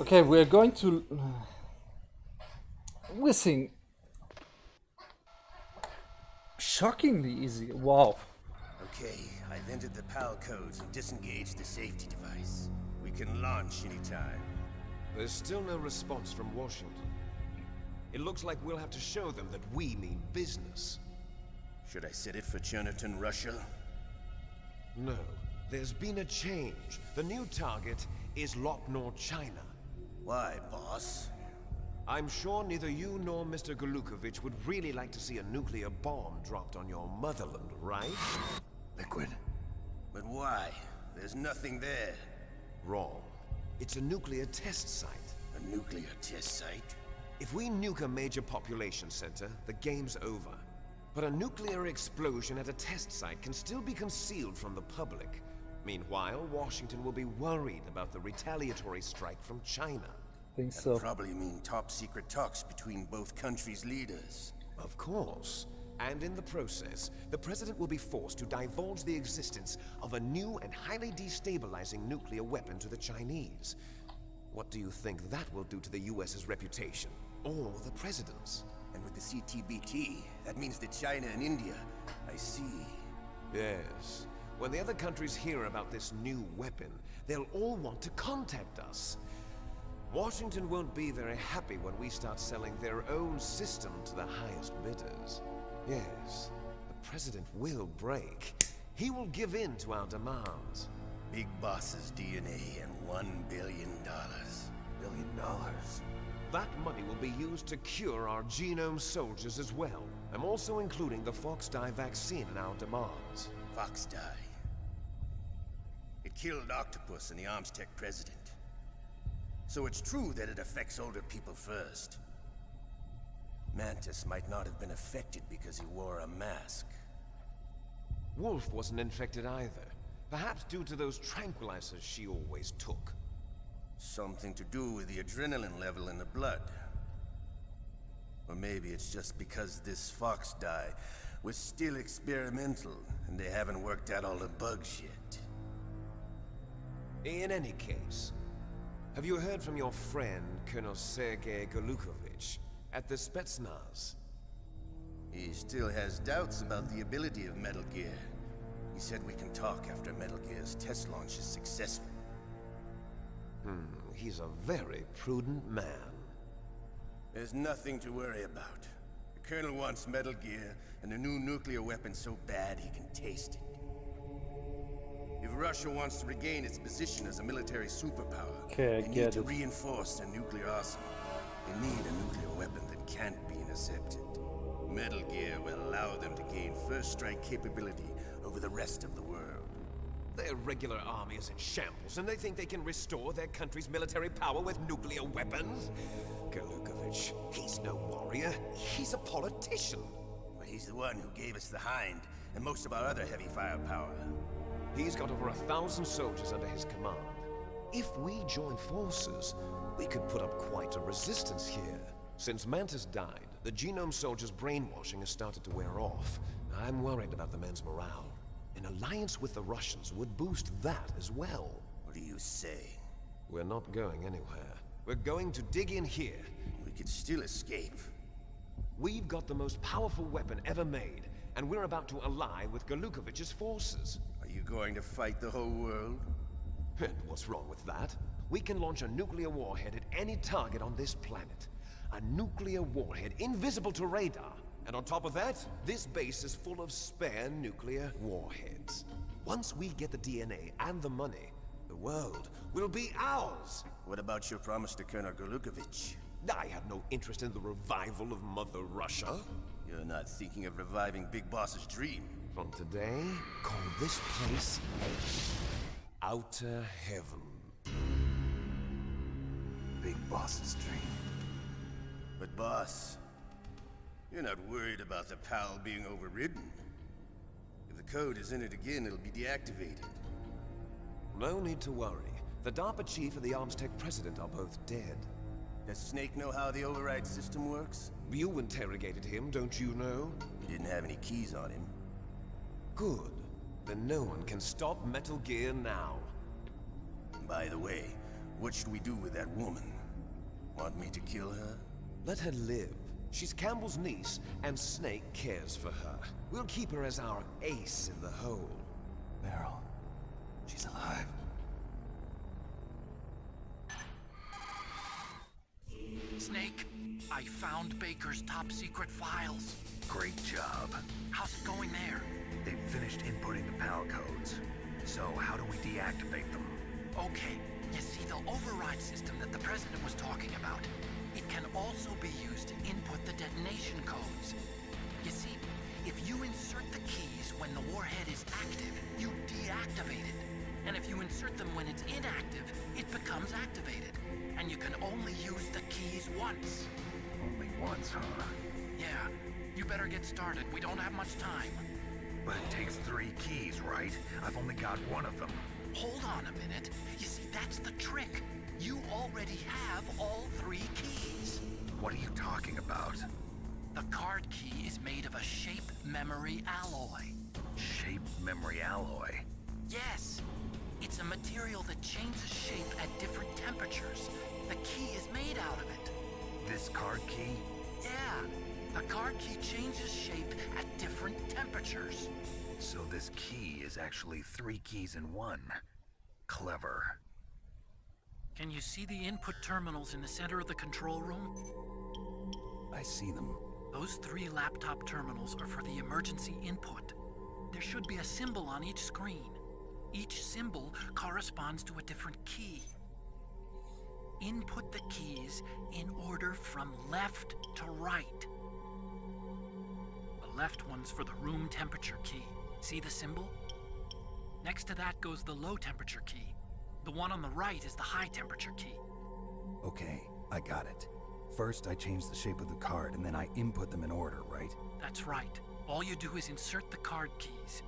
Okay, we're going to... Whizzing. Shockingly easy. Wow. Okay, I've entered the PAL codes and disengaged the safety device. We can launch anytime. There's still no response from Washington. It looks like we'll have to show them that we mean business. Should I set it for Cherniton, Russia? No. There's been a change. The new target is Lopnor, China. Why, boss? I'm sure neither you nor Mr. Golukovich would really like to see a nuclear bomb dropped on your motherland, right? Liquid. But why? There's nothing there. Wrong. It's a nuclear test site. A nuclear test site? If we nuke a major population center, the game's over. But a nuclear explosion at a test site can still be concealed from the public. Meanwhile, Washington will be worried about the retaliatory strike from China. Think That'll so. probably mean top secret talks between both countries' leaders. Of course. And in the process, the president will be forced to divulge the existence of a new and highly destabilizing nuclear weapon to the Chinese. What do you think that will do to the US's reputation? Or the president's? And with the CTBT, that means that China and India... I see. Yes. When the other countries hear about this new weapon, they'll all want to contact us. Washington won't be very happy when we start selling their own system to the highest bidders. Yes, the president will break. He will give in to our demands. Big Boss's DNA and $1 billion. $1 billion? That money will be used to cure our genome soldiers as well. I'm also including the Foxdie vaccine in our demands. Foxdie? It killed Octopus and the Armstech president. So it's true that it affects older people first. Mantis might not have been affected because he wore a mask. Wolf wasn't infected either. Perhaps due to those tranquilizers she always took. Something to do with the adrenaline level in the blood. Or maybe it's just because this Foxdie was still experimental and they haven't worked out all the bugs yet. In any case, have you heard from your friend, Colonel Sergei Golukovich, at the Spetsnaz? He still has doubts about the ability of Metal Gear. He said we can talk after Metal Gear's test launch is successful. He's a very prudent man. There's nothing to worry about. The Colonel wants Metal Gear and a new nuclear weapon so bad he can taste it. If Russia wants to regain its position as a military superpower, Okay, I they need get to it. reinforce their nuclear arsenal. They need a nuclear weapon that can't be intercepted. Metal Gear will allow them to gain first strike capability over the rest of the world. Their regular army is in shambles, and they think they can restore their country's military power with nuclear weapons? Golukovich, he's no warrior. He's a politician. But he's the one who gave us the Hind and most of our other heavy firepower. He's got over 1,000 soldiers under his command. If we join forces, we could put up quite a resistance here. Since Mantis died, the genome soldiers' brainwashing has started to wear off. I'm worried about the men's morale. An alliance with the Russians would boost that as well. What are you saying? We're not going anywhere. We're going to dig in here. We could still escape. We've got the most powerful weapon ever made, and we're about to ally with Galukovich's forces. Are you going to fight the whole world? And what's wrong with that? We can launch a nuclear warhead at any target on this planet. A nuclear warhead invisible to radar. And on top of that, this base is full of spare nuclear warheads. Once we get the DNA and the money, the world will be ours. What about your promise to Colonel Galukovich? I have no interest in the revival of Mother Russia. You're not thinking of reviving Big Boss's dream. From today, call this place Outer Heaven. Big Boss's dream. But boss, you're not worried about the PAL being overridden. If the code is in it again, it'll be deactivated. No need to worry. The DARPA chief and the ArmsTech president are both dead. Does Snake know how the override system works? You interrogated him, don't you know? He didn't have any keys on him. Good. Then no one can stop Metal Gear now. By the way, what should we do with that woman? Want me to kill her? Let her live. She's Campbell's niece, and Snake cares for her. We'll keep her as our ace in the hole. Meryl, she's alive. Snake, I found Baker's top secret files. Great job. How's it going there? They've finished inputting the PAL codes. So how do we deactivate them? Okay, you see the override system that the President was talking about. It can also be used to input the detonation codes. You see, if you insert the keys when the warhead is active, you deactivate it. And if you insert them when it's inactive, it becomes activated. And you can only use the keys once. Only once, huh? Yeah, you better get started. We don't have much time. But it takes 3 keys, right? I've only got one of them. Hold on a minute. You see, that's the trick. You already have all 3 keys. What are you talking about? The card key is made of a shape memory alloy. Shape memory alloy? Yes. It's a material that changes shape at different temperatures. The key is made out of it. This card key? Yeah. The card key changes shape at different temperatures. So this key is actually 3 keys in one. Clever. Can you see the input terminals in the center of the control room? I see them. Those 3 laptop terminals are for the emergency input. There should be a symbol on each screen. Each symbol corresponds to a different key. Input the keys in order from left to right. The left one's for the room temperature key. See the symbol? Next to that goes the low temperature key. The one on the right is the high temperature key. Okay, I got it. First, I change the shape of the card, and then I input them in order, right? That's right. All you do is insert the card keys.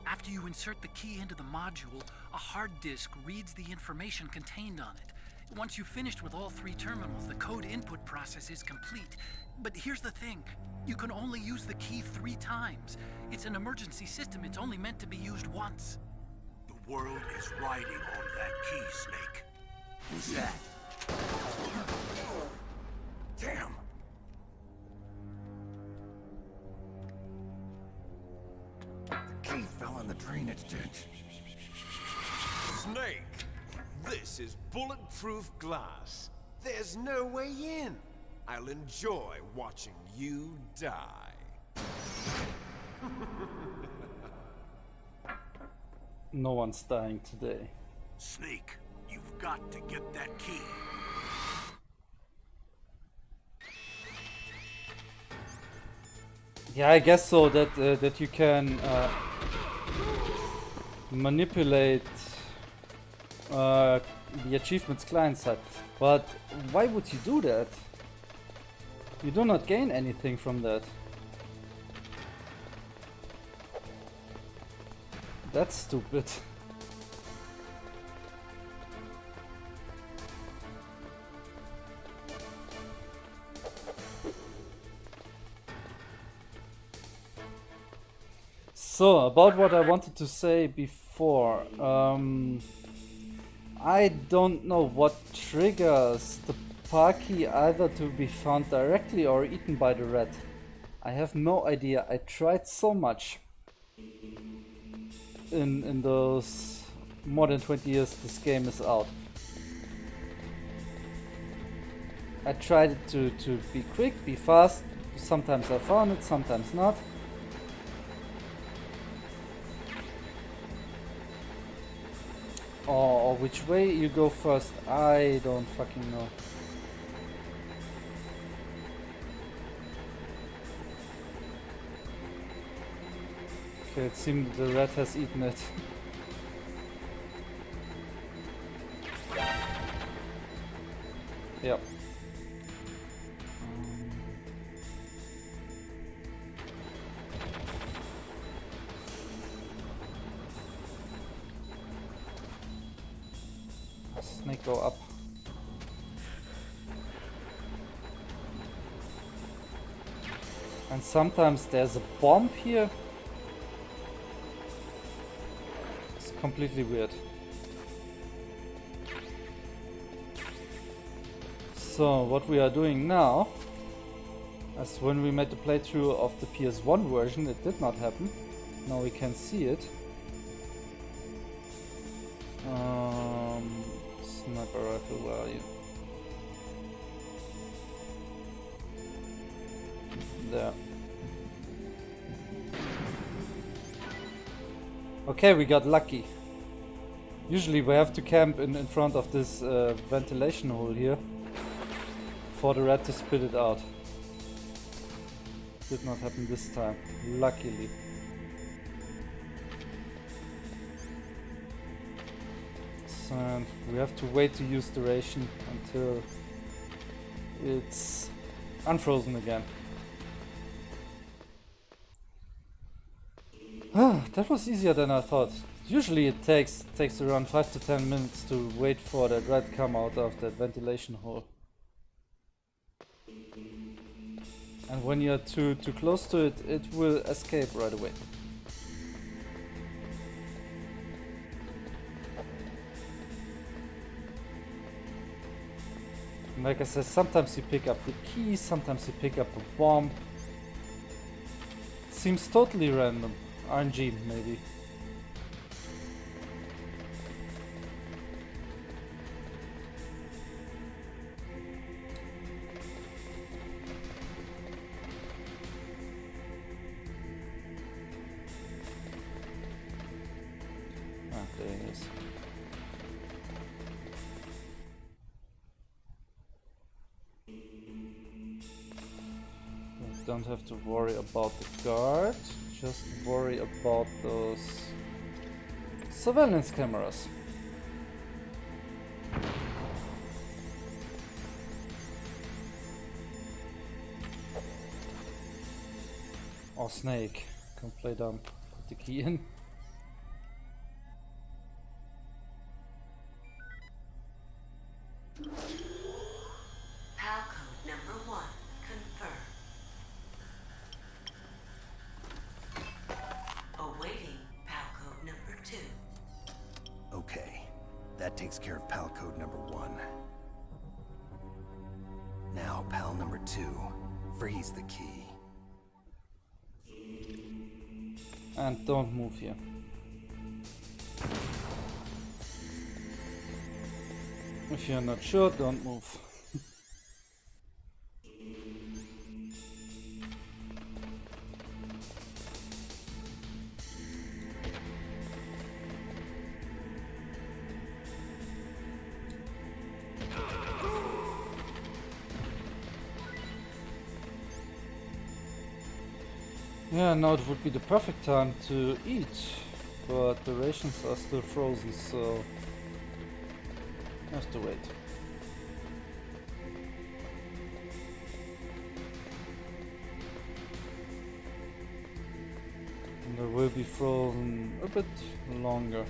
After you insert the key into the module, a hard disk reads the information contained on it. Once you've finished with all 3 terminals, the code input process is complete. But here's the thing. You can only use the key 3 times. It's an emergency system. It's only meant to be used once. The world is riding on that key, Snake. Who's that? Damn! The key fell in the drainage ditch. Snake! This is bulletproof glass. There's no way in. I'll enjoy watching you die. No one's dying today. Snake, you've got to get that key. Yeah, I guess so. That you can manipulate the achievements client side. But why would you do that? You do not gain anything from that. That's stupid. So, about what I wanted to say before, I don't know what triggers the Sparky either to be found directly or eaten by the rat. I have no idea. I tried so much in those more than 20 years this game is out. I tried it to be quick, be fast. Sometimes I found it, sometimes not. Or which way you go first, I don't fucking know. Okay, it seems the rat has eaten it. Yep. Snake go up. And sometimes there's a bomb here. It's completely weird. So what we are doing now, as when we made the playthrough of the PS1 version, it did not happen. Now we can see it. Sniper rifle, where are you? There. Okay, we got lucky. Usually we have to camp in front of this ventilation hole here for the rat to spit it out. Did not happen this time, luckily. And we have to wait to use the ration until it's unfrozen again. That was easier than I thought. Usually it takes around 5 to 10 minutes to wait for that rat come out of that ventilation hole. And when you're too close to it, it will escape right away. Like I said, sometimes you pick up the key, sometimes you pick up a bomb. Seems totally random. RNG, maybe. Ah, there it is. Don't have to worry about the guard, just worry about those surveillance cameras. Oh, Snake, can't play dumb. Put the key in. PAL code number 1, confirmed. Awaiting PAL code number 2. Okay, that takes care of PAL code number 1. Now PAL number 2, freeze the key. And don't move here. If you're not sure, don't move. Yeah, now it would be the perfect time to eat, but the rations are still frozen, so I have to wait. And they will be frozen a bit longer.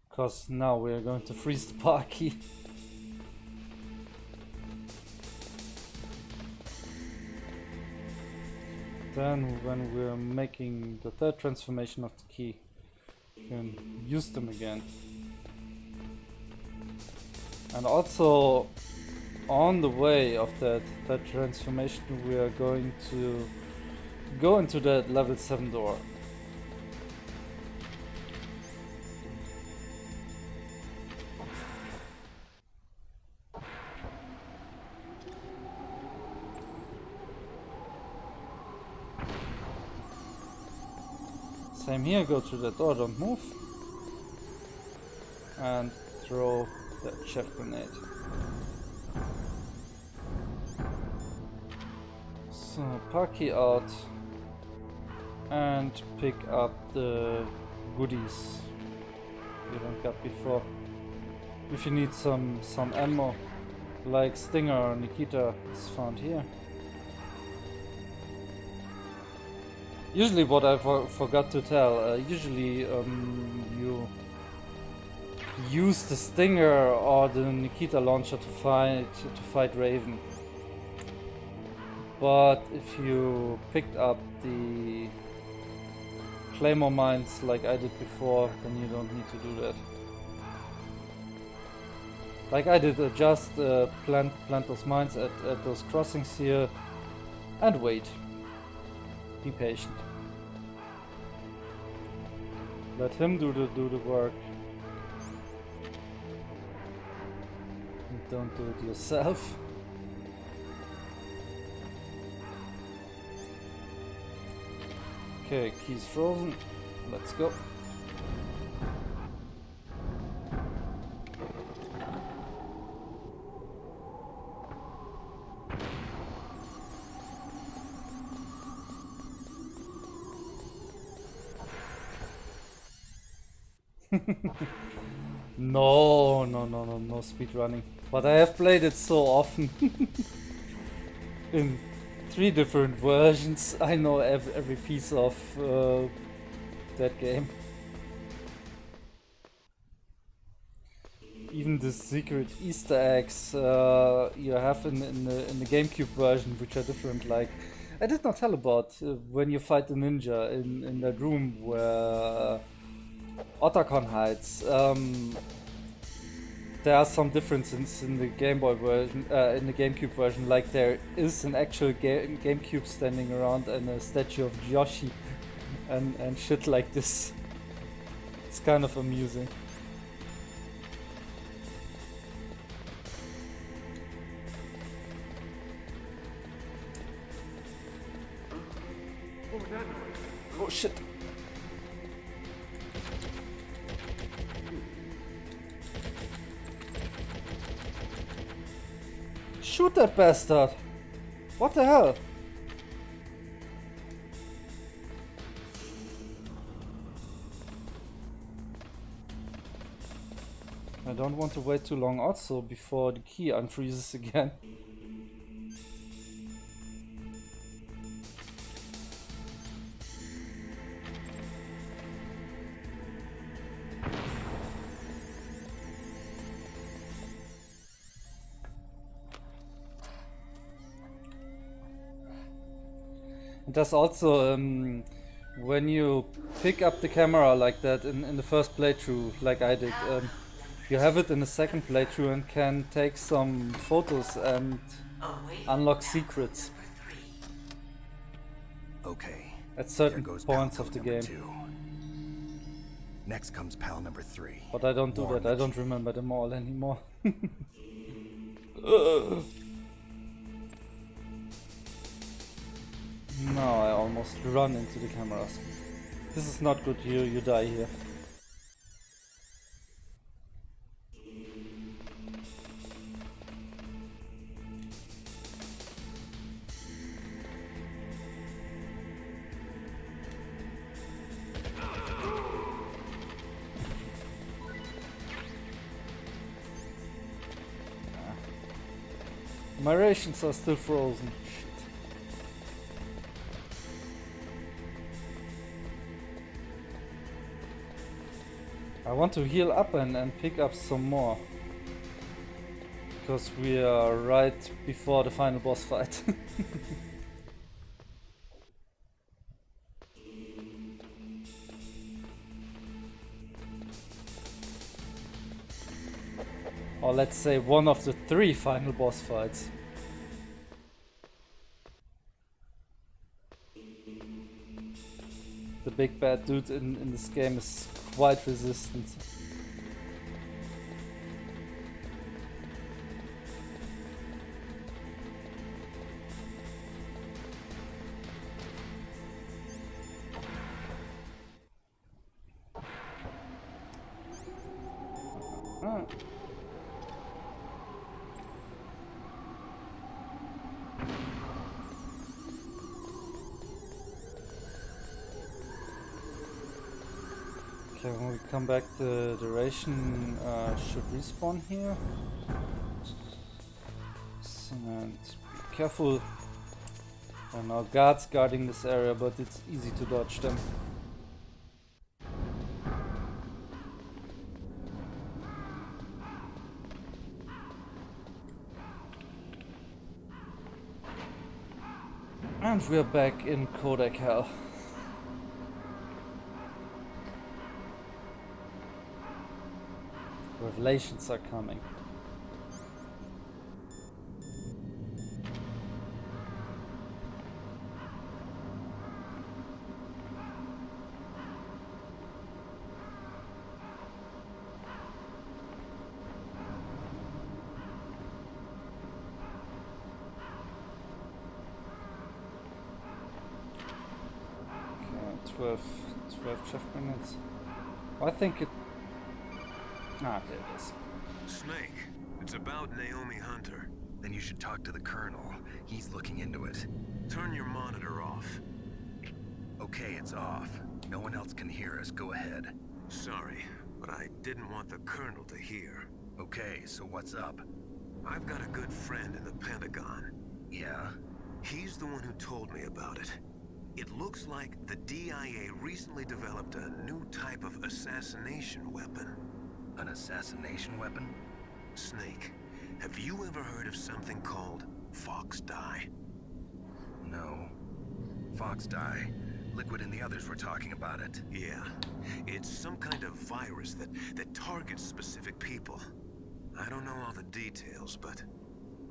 Because now we are going to freeze the Sparky. Then when we're making the third transformation of the key, we can use them again. And also, on the way of that transformation, we are going to go into that level 7 door. Same here, go through the door, don't move. And throw that chef grenade. So, Parky out and pick up the goodies we haven't got before. If you need some ammo, like Stinger or Nikita, is found here. Usually, what I forgot to tell, usually you use the Stinger or the Nikita launcher to fight Raven. But if you picked up the Claymore mines like I did before, then you don't need to do that. Like I did, just plant those mines at those crossings here and wait. Be patient. Let him do the work. And don't do it yourself. Okay, key's frozen. Let's go. No speed running. But I have played it so often. In 3 different versions. I know every piece of that game. Even the secret Easter eggs you have in the GameCube version, which are different. Like I did not tell about when you fight the ninja in that room where Otacon hides. There are some differences in the Game Boy version, in the GameCube version. Like there is an actual GameCube standing around and a statue of Yoshi, and shit like this. It's kind of amusing. Oh shit. Shoot that bastard! What the hell? I don't want to wait too long also before the key unfreezes again. There's also, when you pick up the camera like that in the first playthrough, like I did, you have it in the second playthrough and can take some photos and unlock secrets. Okay. At certain points of the game. 2. Next comes pal number 3. But I don't do that, I don't remember them all anymore. Now I almost run into the cameras. This is not good, you die here. My rations are still frozen. Shit. I want to heal up and pick up some more. Because we are right before the final boss fight. Or let's say one of the 3 final boss fights. The big bad dude in this game is quite resistant. Okay, when we come back, the duration should respawn here. And be careful. There are now guards guarding this area, but it's easy to dodge them. And we're back in Codec Hell. Revelations are coming. Okay, 12 chef minutes. I think it. Ah, there it is. Snake, it's about Naomi Hunter. Then you should talk to the Colonel. He's looking into it. Turn your monitor off. Okay, it's off. No one else can hear us. Go ahead. Sorry, but I didn't want the Colonel to hear. Okay, so what's up? I've got a good friend in the Pentagon. Yeah? He's the one who told me about it. It looks like the DIA recently developed a new type of assassination weapon. An assassination weapon? Snake, have you ever heard of something called Fox Dye? No. Fox Dye? Liquid and the others were talking about it. Yeah. It's some kind of virus that targets specific people. I don't know all the details, but...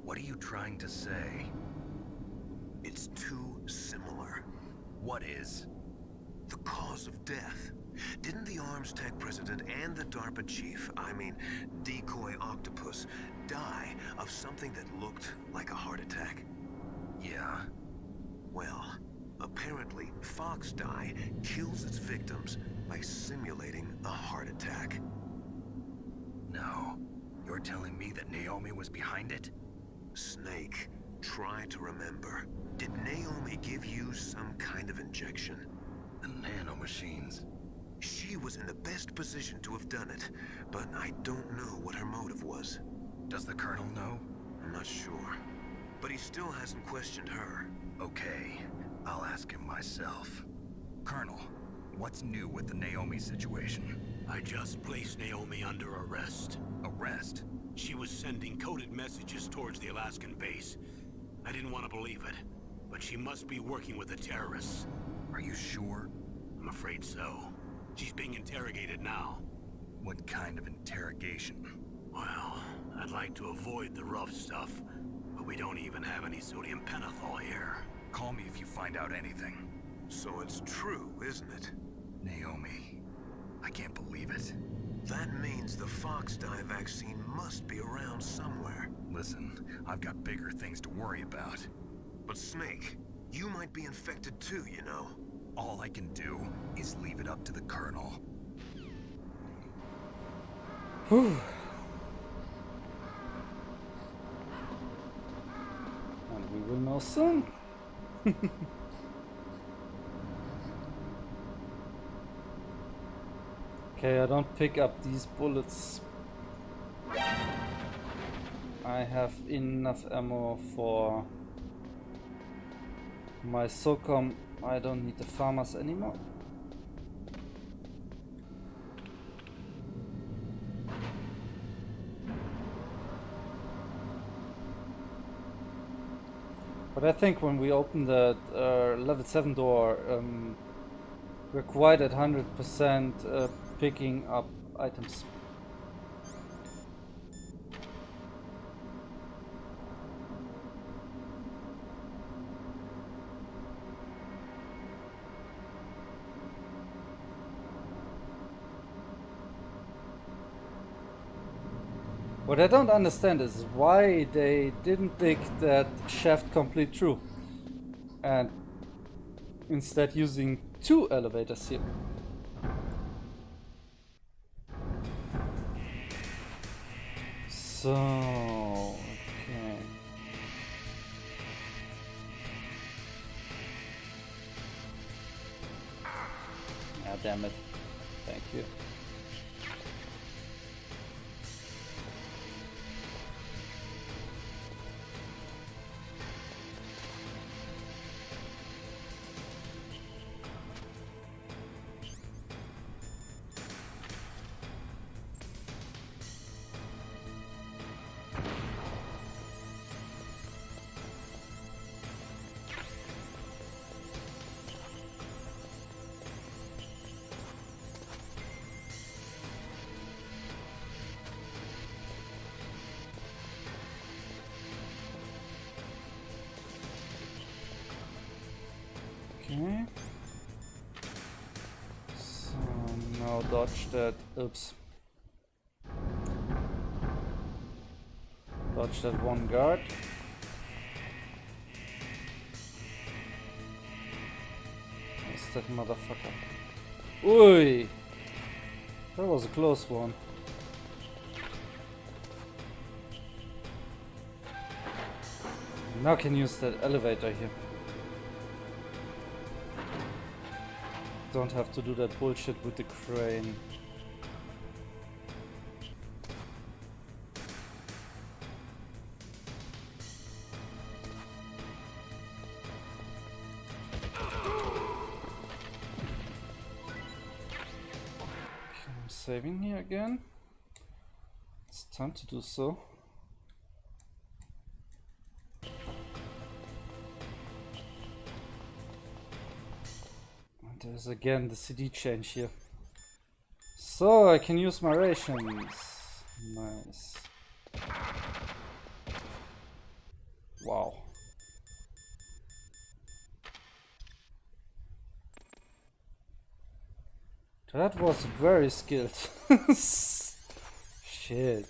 What are you trying to say? It's too similar. What is? The cause of death. Didn't the Arms Tech president and the DARPA chief, I mean, Decoy Octopus, die of something that looked like a heart attack? Yeah. Well, apparently Fox Dye kills its victims by simulating a heart attack. No. You're telling me that Naomi was behind it? Snake, try to remember. Did Naomi give you some kind of injection? The nanomachines. She was in the best position to have done it, but I don't know what her motive was. Does the Colonel know? I'm not sure, but he still hasn't questioned her. Okay, I'll ask him myself. Colonel, what's new with the Naomi situation? I just placed Naomi under arrest. Arrest? She was sending coded messages towards the Alaskan base. I didn't want to believe it, but she must be working with the terrorists. Are you sure? I'm afraid so. She's being interrogated now. What kind of interrogation? Well, I'd like to avoid the rough stuff, but we don't even have any sodium pentothal here. Call me if you find out anything. So it's true, isn't it? Naomi, I can't believe it. That means the Fox Dye vaccine must be around somewhere. Listen, I've got bigger things to worry about. But Snake, you might be infected too, you know. All I can do is leave it up to the Colonel. Whew. And we will know soon. Okay, I don't pick up these bullets. I have enough ammo for my SOCOM. I don't need the farmers anymore. But I think when we open the level 7 door, we're quite at 100% picking up items. What I don't understand is why they didn't dig that shaft complete through and instead using 2 elevators here. So, okay. Ah, damn it. Thank you. Okay. So now dodge that. Oops. Dodge that one guard. Where's that motherfucker? Oi! That was a close one. Now I can use that elevator here. Don't have to do that bullshit with the crane. Okay, I'm saving here again. It's time to do so. There's again the CD change here. So I can use my rations. Nice. Wow. That was very skilled. Shit.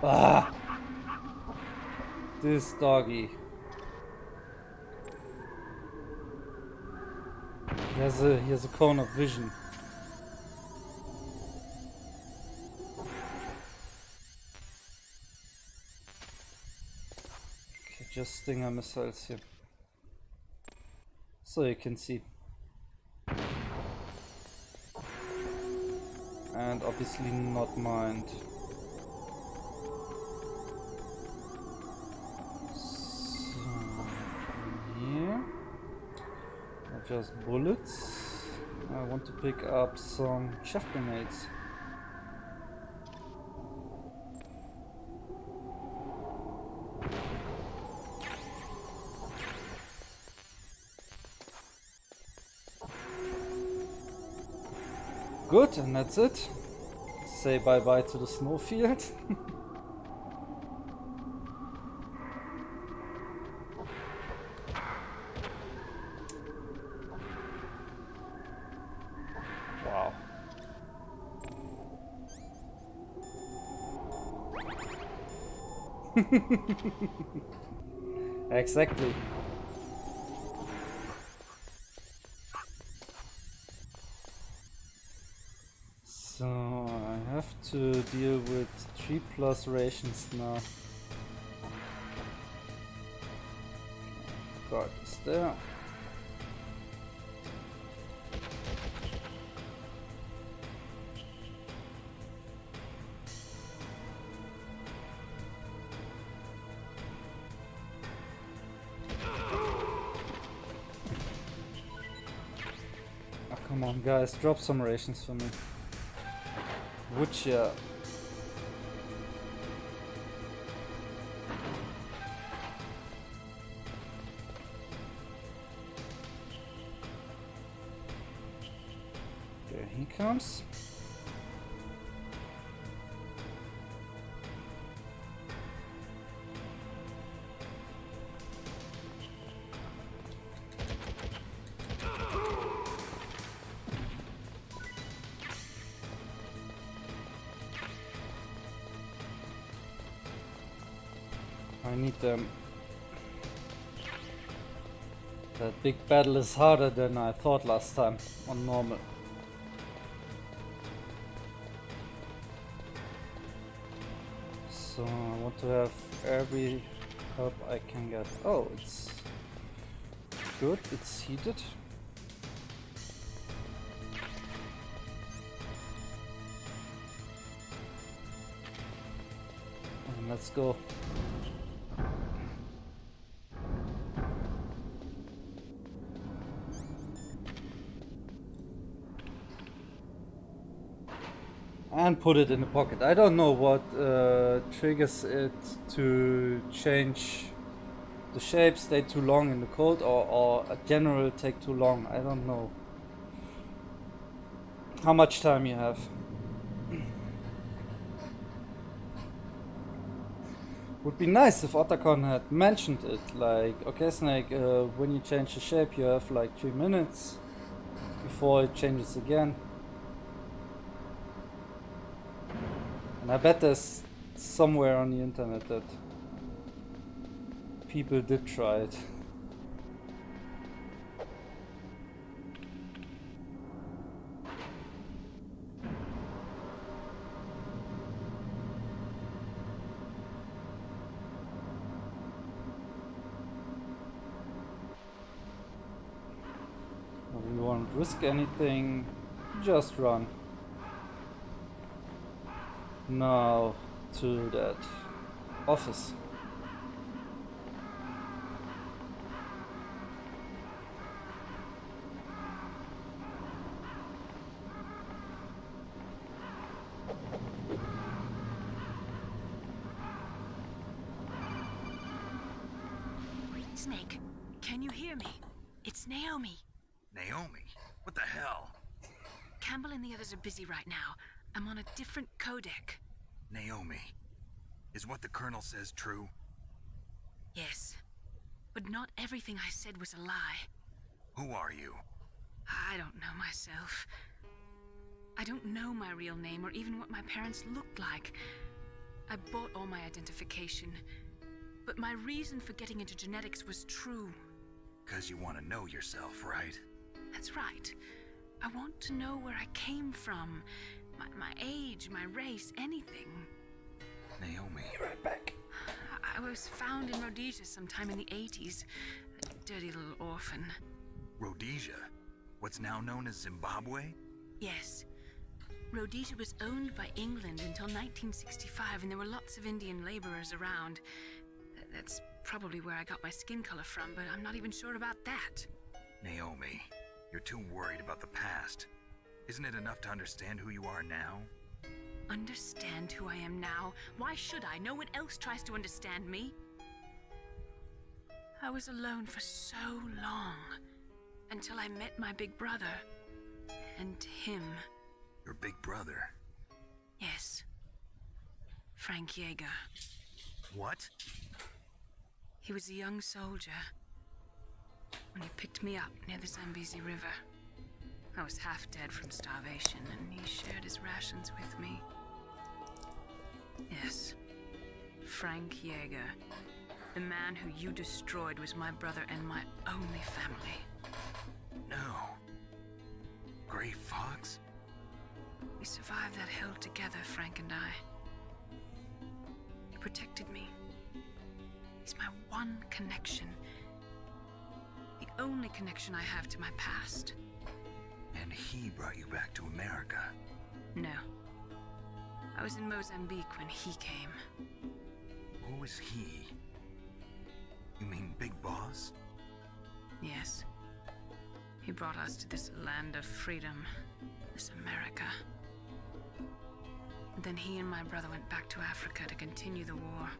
Ah! This doggy. He has a cone of vision. Okay, just stinger missiles here. So you can see. And obviously not mind. Just bullets. I want to pick up some chaff grenades. Good, and that's it. Say bye-bye to the snowfield. Wow. Exactly. So I have to deal with 3+ rations now. Guard is there. Oh, come on guys, drop some rations for me. Would ya? There he comes. I need them. That big battle is harder than I thought last time on normal. So I want to have every help I can get. Oh, it's good, it's heated. And let's go. And put it in the pocket. I don't know what triggers it to change the shape, stay too long in the code, or a general take too long. I don't know how much time you have. Would be nice if Otacon had mentioned it, like, okay Snake, when you change the shape you have like 3 minutes before it changes again. And I bet there's somewhere on the internet that people did try it. We won't risk anything, just run. Now to that office. Snake, can you hear me? It's Naomi. Naomi? What the hell? Campbell and the others are busy right now. I'm on a different codec. Naomi, is what the Colonel says true? Yes, but not everything I said was a lie. Who are you? I don't know myself. I don't know my real name or even what my parents looked like. I bought all my identification, but my reason for getting into genetics was true. 'Cause you want to know yourself, right? That's right. I want to know where I came from. My age, my race, anything. Naomi. Be right back. I was found in Rhodesia sometime in the 80s. A dirty little orphan. Rhodesia? What's now known as Zimbabwe? Yes. Rhodesia was owned by England until 1965, and there were lots of Indian laborers around. That's probably where I got my skin color from, but I'm not even sure about that. Naomi, you're too worried about the past. Isn't it enough to understand who you are now? Understand who I am now? Why should I? No one else tries to understand me. I was alone for so long, until I met my big brother. And him. Your big brother? Yes. Frank Yeager. What? He was a young soldier when he picked me up near the Zambezi River. I was half dead from starvation, and he shared his rations with me. Yes, Frank Yeager. The man who you destroyed was my brother and my only family. No. Gray Fox? We survived that hell together, Frank and I. He protected me. He's my one connection. The only connection I have to my past. And he brought you back to America? No. I was in Mozambique when he came. Who is he? You mean Big Boss? Yes. He brought us to this land of freedom, this America. And then he and my brother went back to Africa to continue the war.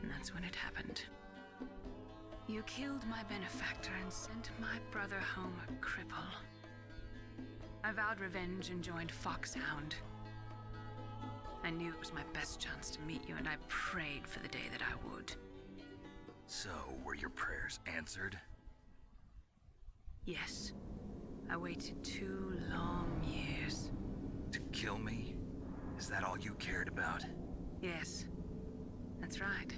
And that's when it happened. You killed my benefactor and sent my brother home a cripple. I vowed revenge and joined Foxhound. I knew it was my best chance to meet you, and I prayed for the day that I would. So, were your prayers answered? Yes. I waited 2 long years. To kill me? Is that all you cared about? Yes. That's right.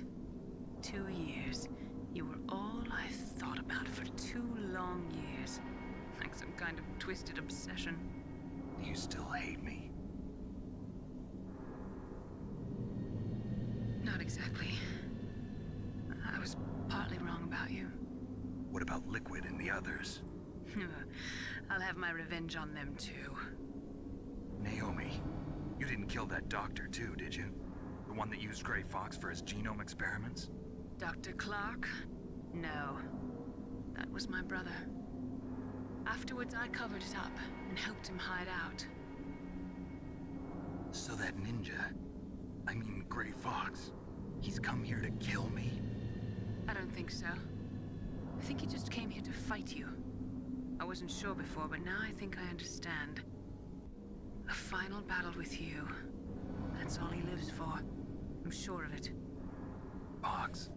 2 years. You were all I thought about for 2 long years. Like some kind of twisted obsession. You still hate me? Not exactly. I was partly wrong about you. What about Liquid and the others? I'll have my revenge on them too. Naomi, you didn't kill that doctor too, did you? The one that used Grey Fox for his genome experiments? Dr. Clark? No. That was my brother. Afterwards, I covered it up and helped him hide out. So that ninja, I mean Grey Fox, he's come here to kill me? I don't think so. I think he just came here to fight you. I wasn't sure before, but now I think I understand. A final battle with you. That's all he lives for. I'm sure of it. Fox?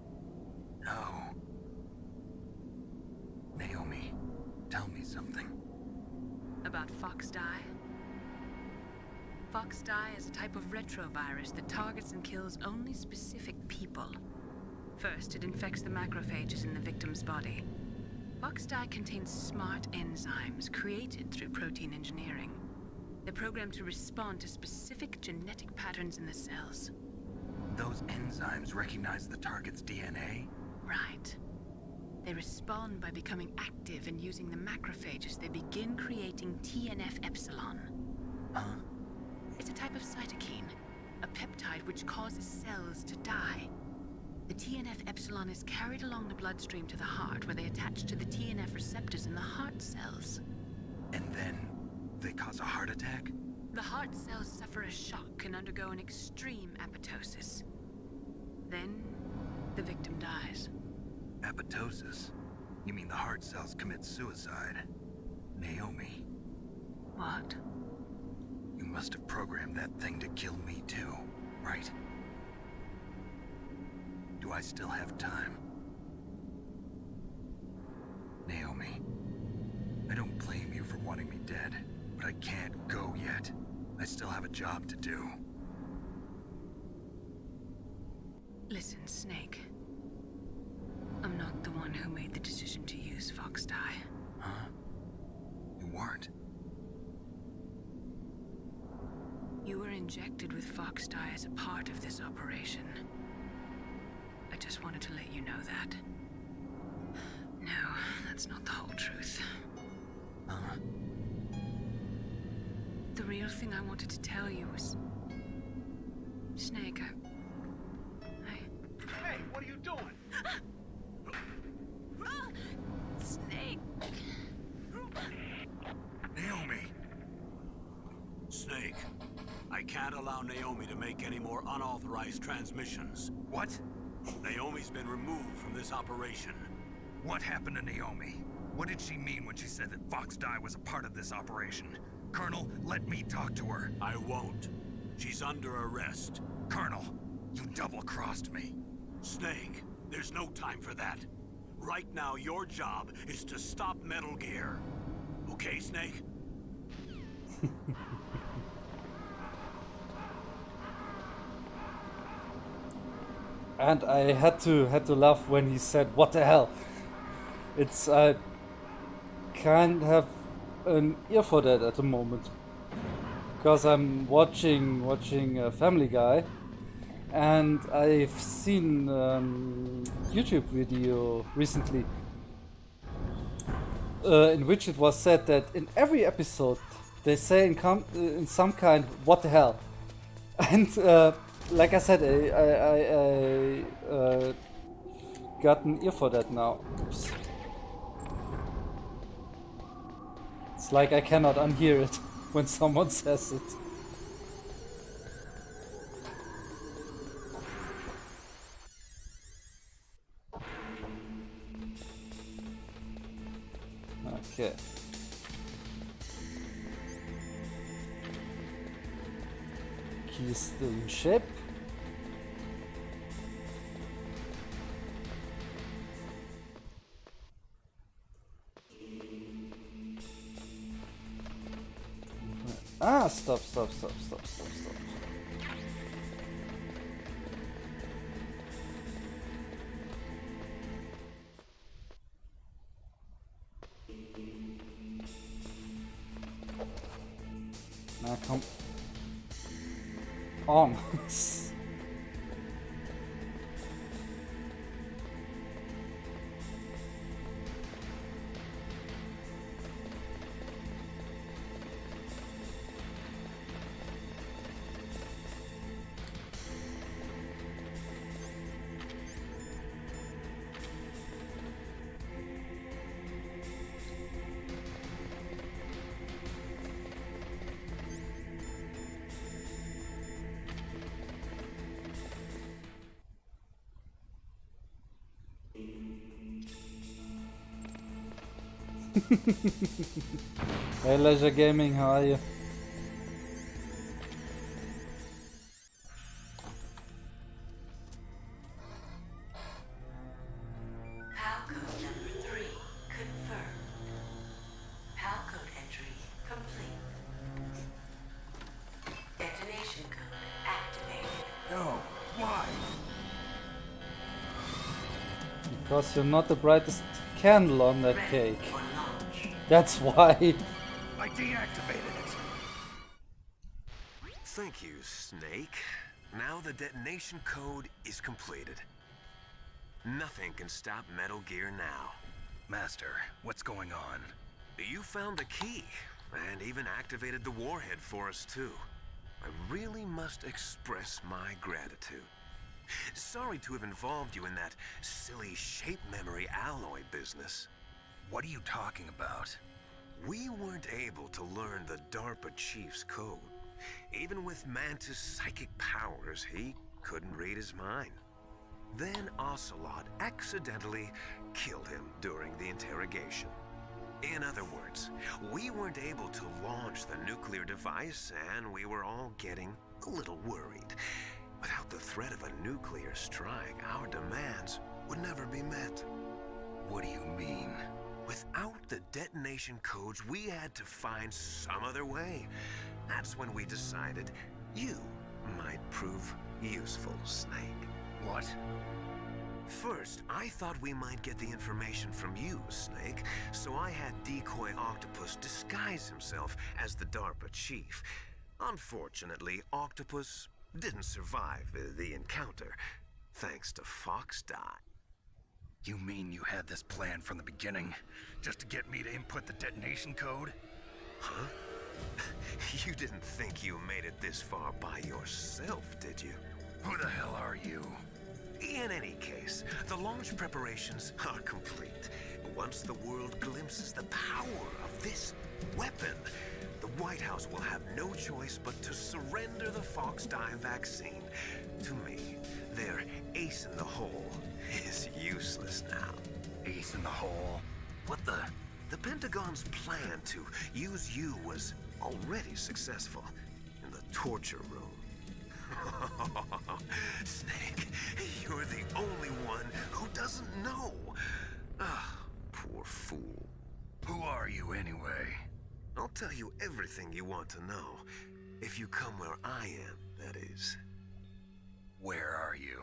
No. Naomi, tell me something. About Fox Die? Fox Die is a type of retrovirus that targets and kills only specific people. First, it infects the macrophages in the victim's body. Fox Die contains smart enzymes created through protein engineering. They're programmed to respond to specific genetic patterns in the cells. Those enzymes recognize the target's DNA? Right. They respond by becoming active and using the macrophages. They begin creating TNF-epsilon. Huh? It's a type of cytokine, a peptide which causes cells to die. The TNF-epsilon is carried along the bloodstream to the heart, where they attach to the TNF receptors in the heart cells. And then they cause a heart attack? The heart cells suffer a shock and undergo an extreme apoptosis. Then, the victim dies. Apoptosis? You mean the heart cells commit suicide? Naomi. What? You must have programmed that thing to kill me too, right? Do I still have time? Naomi, I don't blame you for wanting me dead, but I can't go yet. I still have a job to do. Listen, Snake. I'm not the one who made the decision to use Fox Die. Huh? You weren't? You were injected with Fox Die as a part of this operation. I just wanted to let you know that. No, that's not the whole truth. Huh? The real thing I wanted to tell you was... Snake, Hey, what are you doing? Snake! Naomi! Snake, I can't allow Naomi to make any more unauthorized transmissions. What? Naomi's been removed from this operation. What happened to Naomi? What did she mean when she said that Fox Die was a part of this operation? Colonel, let me talk to her. I won't. She's under arrest. Colonel, you double-crossed me. Snake, there's no time for that. Right now, your job is to stop Metal Gear. Okay, Snake? And I had to laugh when he said, "What the hell?" It's I can't have an ear for that at the moment because I'm watching Family Guy, and I've seen YouTube video recently in which it was said that in every episode they say in some kind, "What the hell?" And like I said, I got an ear for that now. Oops. It's like I cannot unhear it when someone says it. Okay. Keystone ship. Ah, stop. Come on. Hey Leisure Gaming, how are you? PAL code number 3 confirmed. PAL code entry complete. Detonation code activated. No, why? Because you're not the brightest candle on that cake. That's why. I deactivated it. Thank you, Snake. Now the detonation code is completed. Nothing can stop Metal Gear now. Master, what's going on? You found the key, and even activated the warhead for us too. I really must express my gratitude. Sorry to have involved you in that silly shape memory alloy business. What are you talking about? We weren't able to learn the DARPA chief's code. Even with Mantis' psychic powers, he couldn't read his mind. Then Ocelot accidentally killed him during the interrogation. In other words, we weren't able to launch the nuclear device, and we were all getting a little worried. Without the threat of a nuclear strike, our demands would never be met. What do you mean? Without the detonation codes, we had to find some other way. That's when we decided you might prove useful, Snake. What? First, I thought we might get the information from you, Snake, so I had Decoy Octopus disguise himself as the DARPA chief. Unfortunately, Octopus didn't survive the encounter, thanks to Fox Die. You mean you had this plan from the beginning, just to get me to input the detonation code? Huh? You didn't think you made it this far by yourself, did you? Who the hell are you? In any case, the launch preparations are complete. Once the world glimpses the power of this weapon, the White House will have no choice but to surrender the Fox Die vaccine to me. Their ace in the hole is useless now. Ace in the hole? What the? The Pentagon's plan to use you was already successful in the torture room. Snake, you're the only one who doesn't know. Ah, poor fool. Who are you anyway? I'll tell you everything you want to know. If you come where I am, that is. Where are you?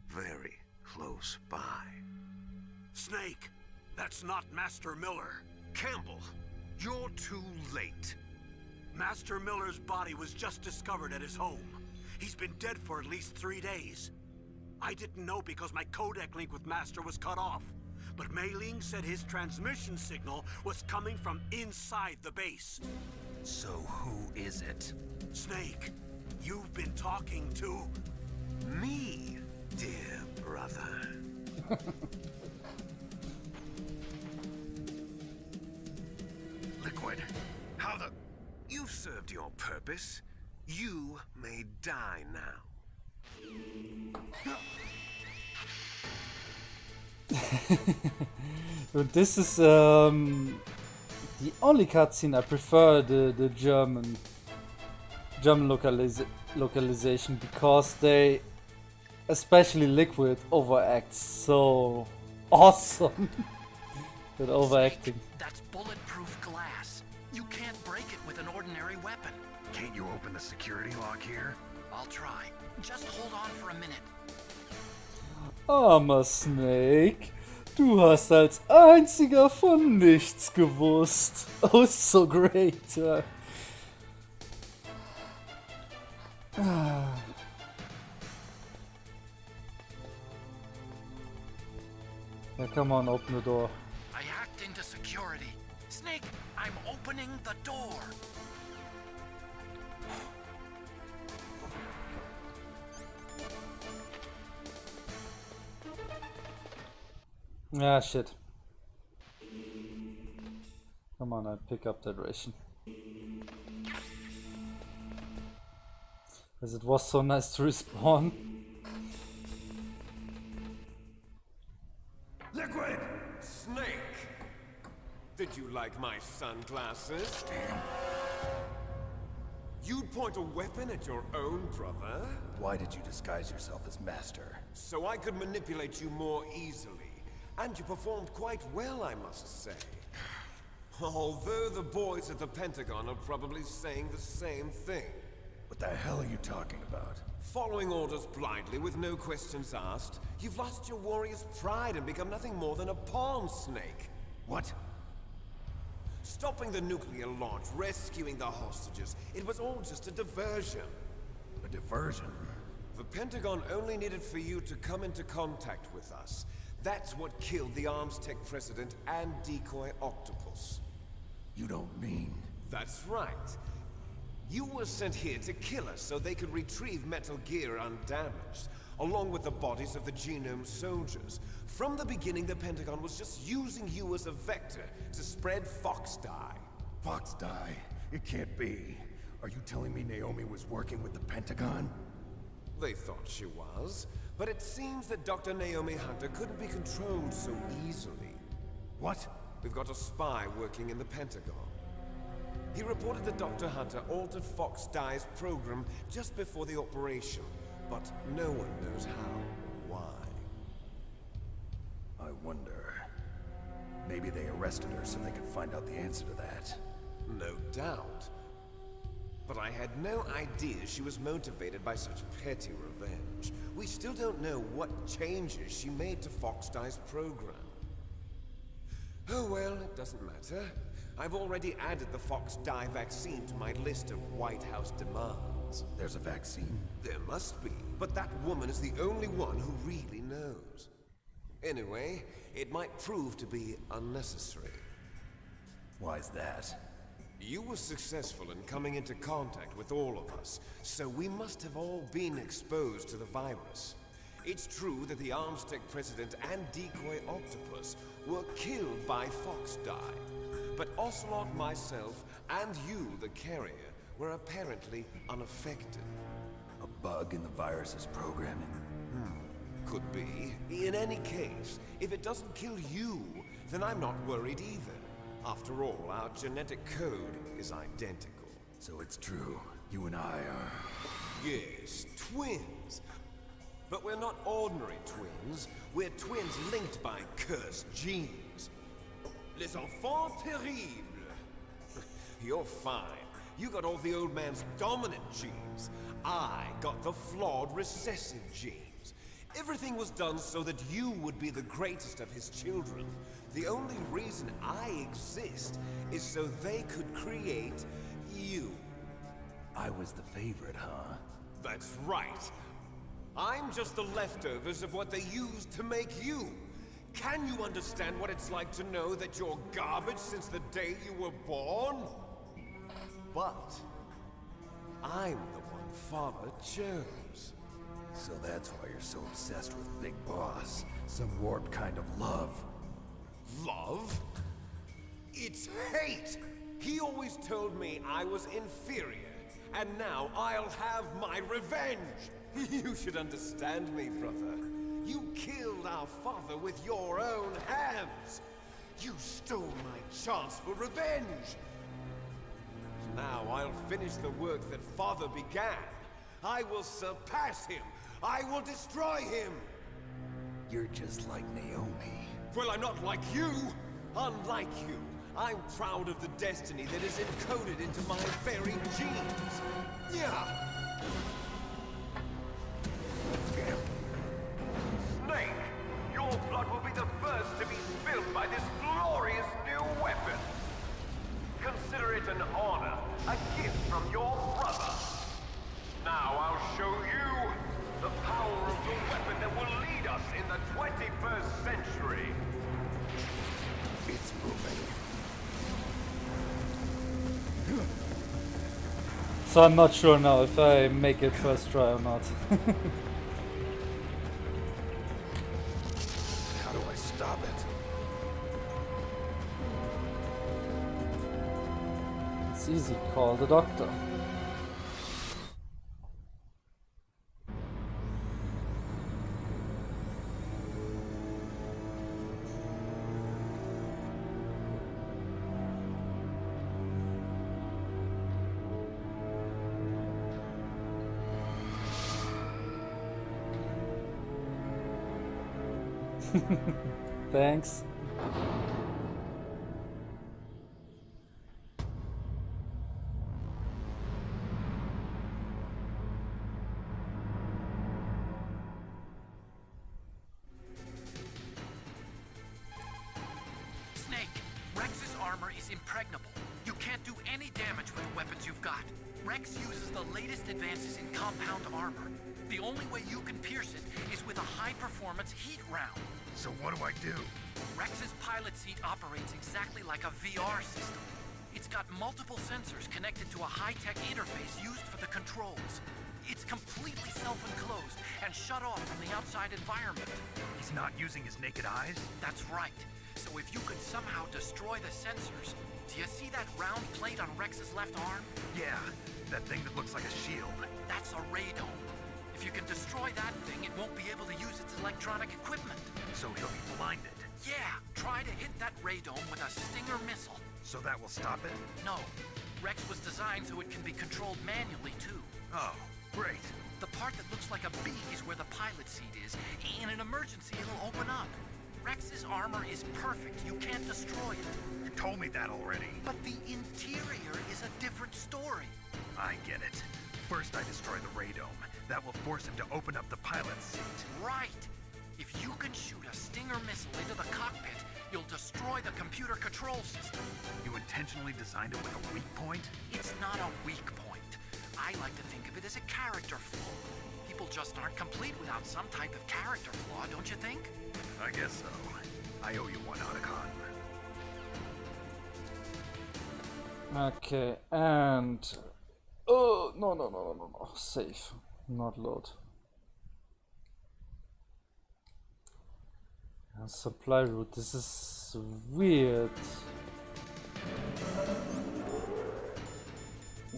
Very close by. Snake, that's not Master Miller. Campbell, you're too late. Master Miller's body was just discovered at his home. He's been dead for at least 3 days. I didn't know because my codec link with Master was cut off. But Mei Ling said his transmission signal was coming from inside the base. So who is it? Snake, you've been talking to... me, dear brother. Liquid, how the... You've served your purpose. You may die now. But this is the only cutscene I prefer the German localization, because they, especially Liquid, overacts so awesome. That overacting. That's bulletproof glass. You can't break it with an ordinary weapon. Can't you open the security lock here? I'll try. Just hold on for a minute. Armer Snake, du hast als einziger von nichts gewusst. Oh, so great. Yeah, come on, open the door. I hacked into security. Snake, I'm opening the door. Ah, shit. Come on, I pick up that ration. As it was so nice to respawn. Liquid! Snake! Did you like my sunglasses? You'd point a weapon at your own brother? Why did you disguise yourself as Master? So I could manipulate you more easily. And you performed quite well, I must say. Although the boys at the Pentagon are probably saying the same thing. What the hell are you talking about? Following orders blindly with no questions asked, you've lost your warrior's pride and become nothing more than a pawn, Snake. What? Stopping the nuclear launch, rescuing the hostages, it was all just a diversion. A diversion? The Pentagon only needed for you to come into contact with us. That's what killed the Armstech president and Decoy Octopus. You don't mean... That's right. You were sent here to kill us so they could retrieve Metal Gear undamaged, along with the bodies of the Genome soldiers. From the beginning, the Pentagon was just using you as a vector to spread Fox Die. Fox Die? It can't be. Are you telling me Naomi was working with the Pentagon? They thought she was, but it seems that Dr. Naomi Hunter couldn't be controlled so easily. What? We've got a spy working in the Pentagon. He reported that Dr. Hunter altered Fox Die's program just before the operation, but no one knows how or why. I wonder... Maybe they arrested her so they could find out the answer to that. No doubt. But I had no idea she was motivated by such petty revenge. We still don't know what changes she made to Fox Die's program. Oh well, it doesn't matter. I've already added the Fox Die vaccine to my list of White House demands. There's a vaccine? There must be, but that woman is the only one who really knows. Anyway, it might prove to be unnecessary. Why's that? You were successful in coming into contact with all of us, so we must have all been exposed to the virus. It's true that the Armstech president and Decoy Octopus were killed by Fox Die, but Ocelot, myself, and you, the carrier, were apparently unaffected. A bug in the virus's programming? Could be. In any case, if it doesn't kill you, then I'm not worried either. After all, our genetic code is identical. So it's true. You and I are... Yes, twins. But we're not ordinary twins. We're twins linked by cursed genes. Les enfants terribles. You're fine. You got all the old man's dominant genes. I got the flawed recessive genes. Everything was done so that you would be the greatest of his children. The only reason I exist is so they could create you. I was the favorite, huh? That's right. I'm just the leftovers of what they used to make you. Can you understand what it's like to know that you're garbage since the day you were born? But I'm the one Father chose. So that's why you're so obsessed with Big Boss. Some warped kind of love. Love? It's hate! He always told me I was inferior, and now I'll have my revenge! You should understand me, brother. You killed our father with your own hands! You stole my chance for revenge! Now I'll finish the work that Father began. I will surpass him! I will destroy him! You're just like Naomi. Well, I'm not like you! Unlike you, I'm proud of the destiny that is encoded into my very genes! Yeah! Snake, your blood will be the first to be spilled by this glorious new weapon. Consider it an honor, a gift from your brother. Now I'll So I'm not sure now if I make it first try or not. How do I stop it? It's easy, call the doctor. Thanks. Snake, Rex's armor is impregnable. You can't do any damage with the weapons you've got. Rex uses the latest advances in compound armor. The only way you can pierce it is with a high-performance heat round. So what do I do? Rex's pilot seat operates exactly like a VR system. It's got multiple sensors connected to a high-tech interface used for the controls. It's completely self-enclosed and shut off from the outside environment. He's not using his naked eyes? That's right. So if you could somehow destroy the sensors, do you see that round plate on Rex's left arm? Yeah, that thing that looks like a shield. That's a radome. If you can destroy that thing, it won't be able to use its electronic equipment. So he'll be blinded. Yeah, try to hit that radome with a Stinger missile. So that will stop it? No. Rex was designed so it can be controlled manually, too. Oh, great. The part that looks like a B is where the pilot seat is. In an emergency, it'll open up. Rex's armor is perfect. You can't destroy it. You told me that already. But the interior is a different story. I get it. First I destroy the radome. That will force him to open up the pilot's seat. Right. If you can shoot a Stinger missile into the cockpit, you'll destroy the computer control system. You intentionally designed it with a weak point? It's not a weak point. I like to think of it as a character flaw. People just aren't complete without some type of character flaw, don't you think? I guess so. I owe you one, Otacon. Okay, and... Oh, no. Save. Not load. Supply route. This is weird.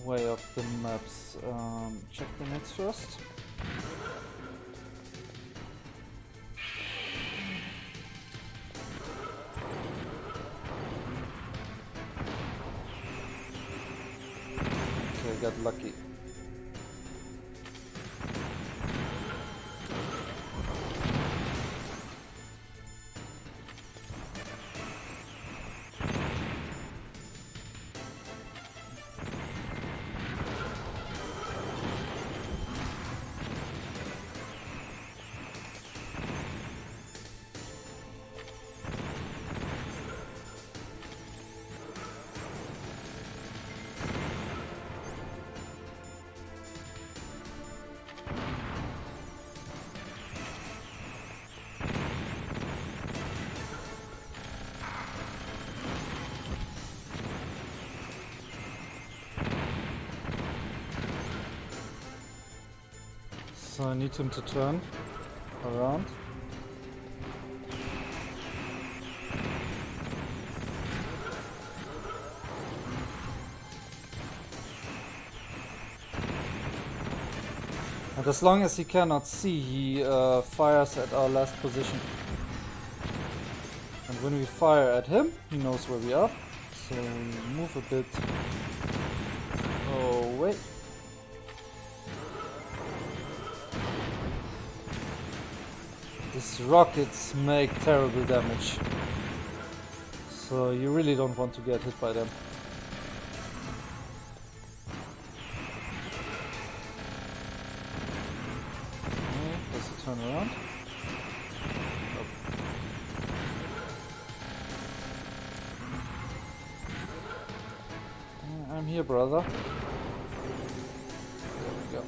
Way of the maps. Check the maps first. Okay, got lucky. So I need him to turn around. And as long as he cannot see, he fires at our last position. And when we fire at him, he knows where we are. So move a bit. Oh, wait. These rockets make terrible damage, so you really don't want to get hit by them. Okay, does it turn around? Nope. I'm here, brother. There we go.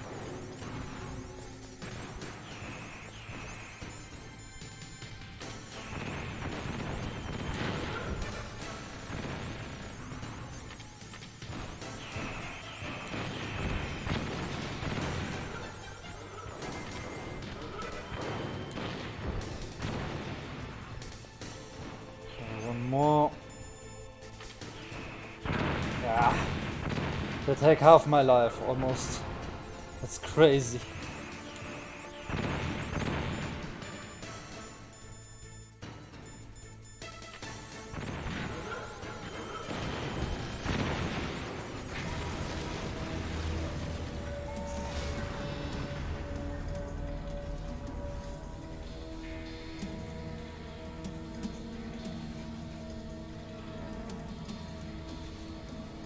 They take half my life almost. That's crazy.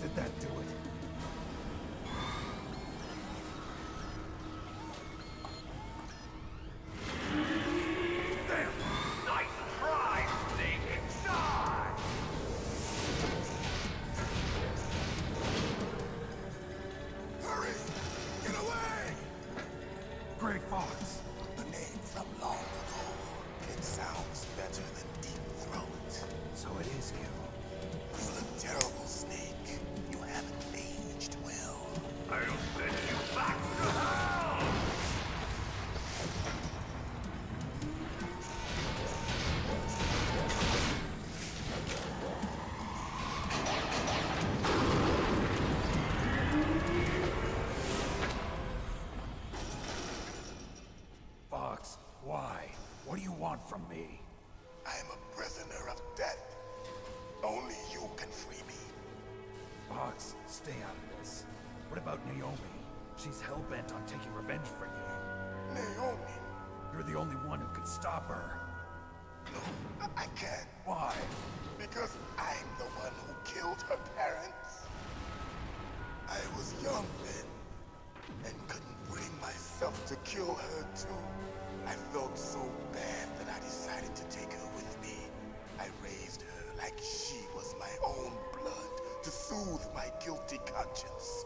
Did that do it? Nice try, Snake! Die! Hurry! Get away! Grey Fox. A name from long ago. It sounds better than Deep Throat. So it is you. You look terrible, Snake. You haven't aged well. I'll send you back to hell! Fox, why? What do you want from me? I'm a prisoner of death. Only you can free me. Fox, stay out of this. What about Naomi? She's hell-bent on taking revenge for you. Naomi? You're the only one who can stop her. No, I can't. Why? Because I'm the one who killed her parents. I was young then, and couldn't bring myself to kill her too. I felt so bad that I decided to take her with me. I raised her like she was my own blood to soothe my guilty conscience.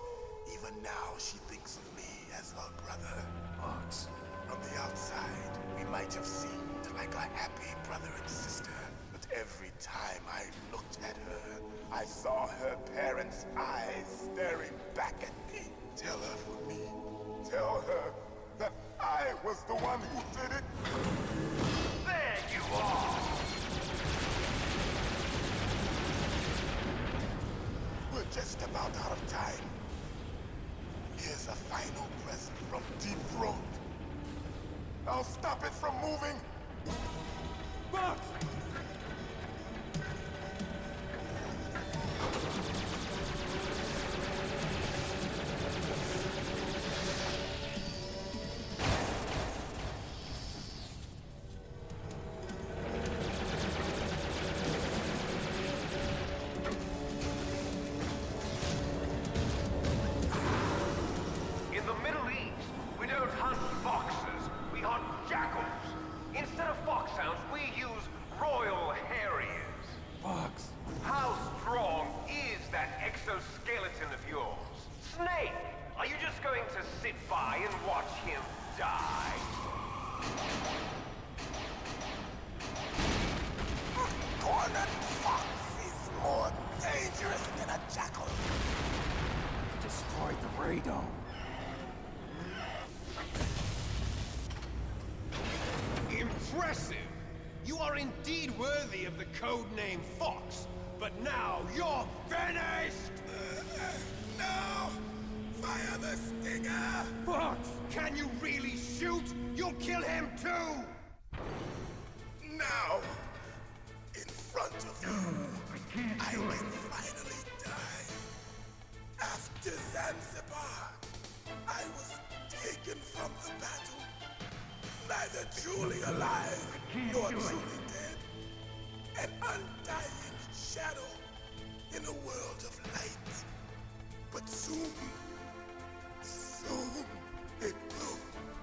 Even now, she thinks of me as her brother. Fox. From the outside, we might have seemed like a happy brother and sister, but every time I looked at her, I saw her parents' eyes staring back at me. Tell her for me. Tell her that I was the one who did it. There you are! We're just about out of time. Here's a final present from Deep Throat. I'll stop it from moving. Fox! In the Middle East, we don't hunt foxes, we hunt jackals. Instead of foxhounds, we use Royal Harriers. Fox! How strong is that exoskeleton of yours? Snake, are you just going to sit by and watch him die? Cornered fox is more dangerous than a jackal. Destroyed the radome. Impressive! You are indeed worthy of the codename Fox, but now you're finished! No! Fire the stinger! Fox! Can you really shoot? You'll kill him too! Now! In front of you, I can finally die. After Zanzibar, I was taken from the battle. Neither truly alive, nor truly dead. An undying shadow in a world of light. But soon, soon, it will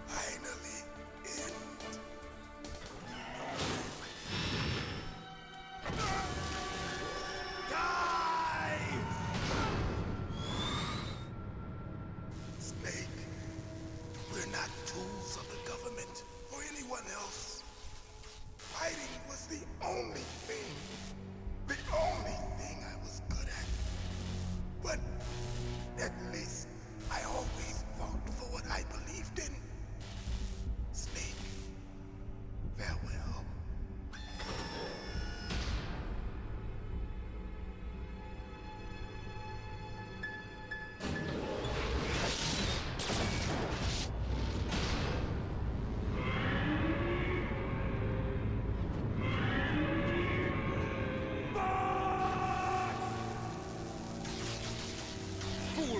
finally end. Die! Snake, we're not tools of the government or anyone else. Fighting was the only thing I was good at. But at least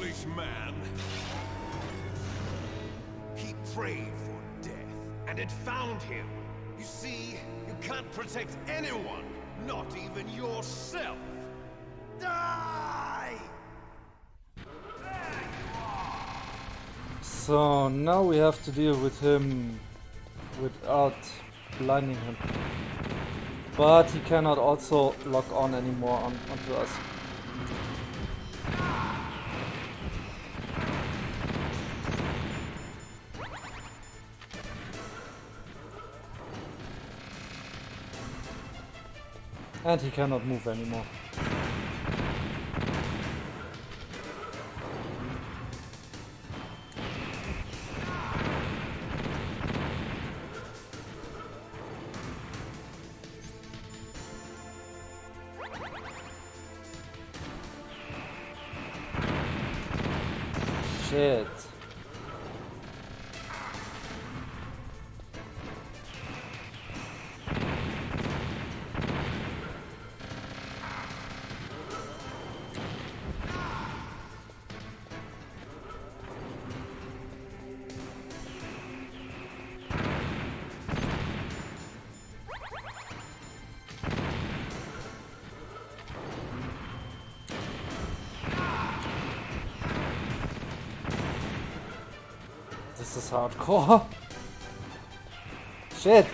foolish man. He prayed for death, and it found him. You see, you can't protect anyone, not even yourself. Die! So now we have to deal with him without blinding him. But he cannot also lock on anymore onto us. And he cannot move anymore. Shit. This is hardcore. Shit.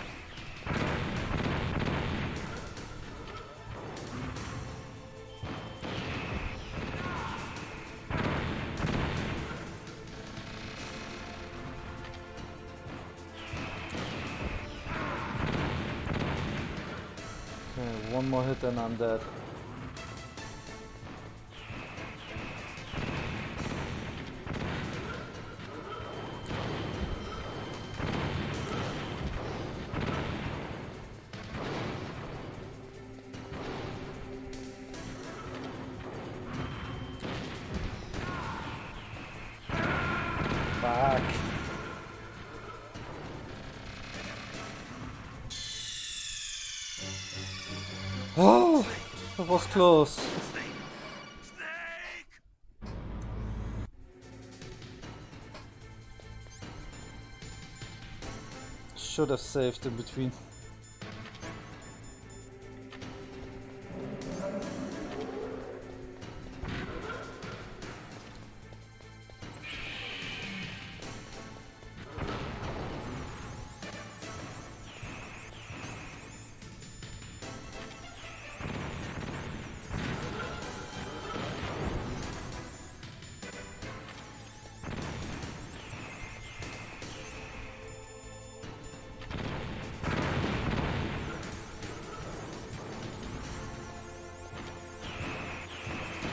Okay, one more hit and I'm dead. Fuck. Oh, that was close. Should have saved in between.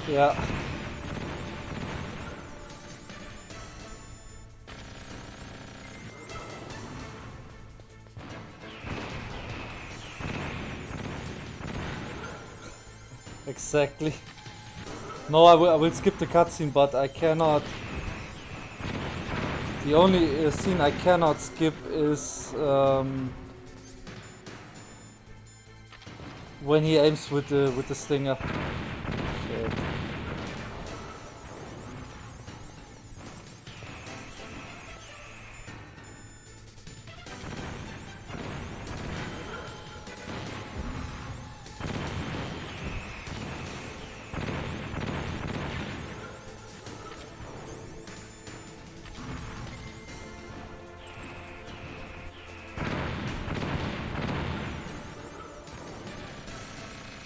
Yeah. Exactly. No, I will skip the cutscene, but I cannot. The only scene I cannot skip is when he aims with the stinger. Shit.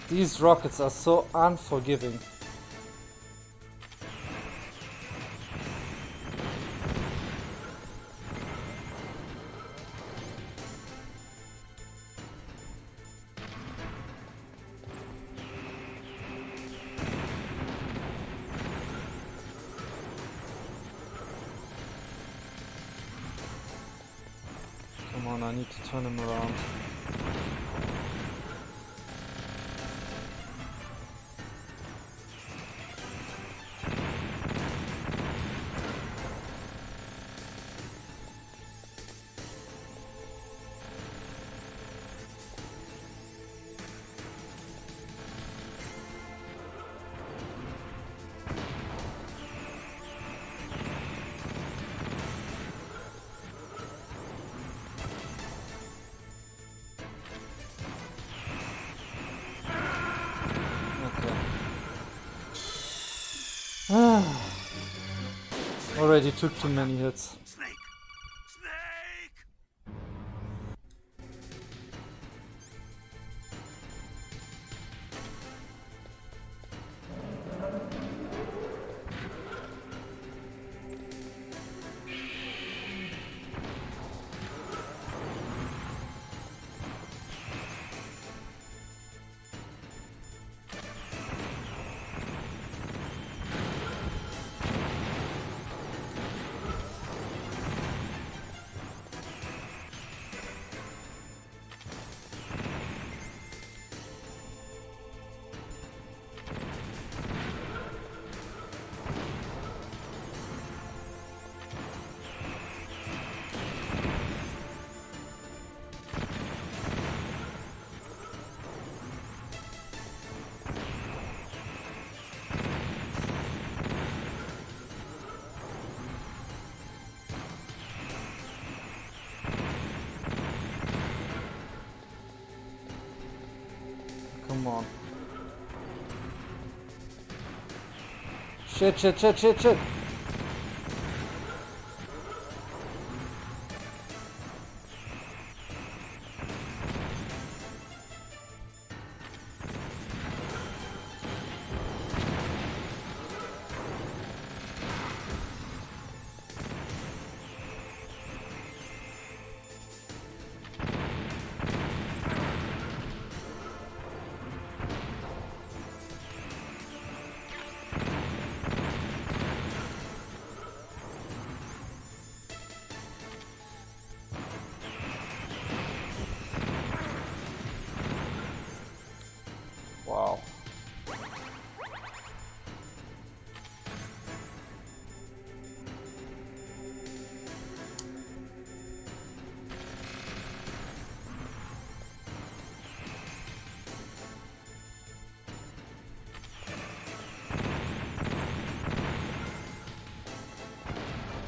These rockets are so unforgiving. Come on, I need to turn him around. Already took too many hits. Come on. Shit, shit, shit, shit, shit. Wow.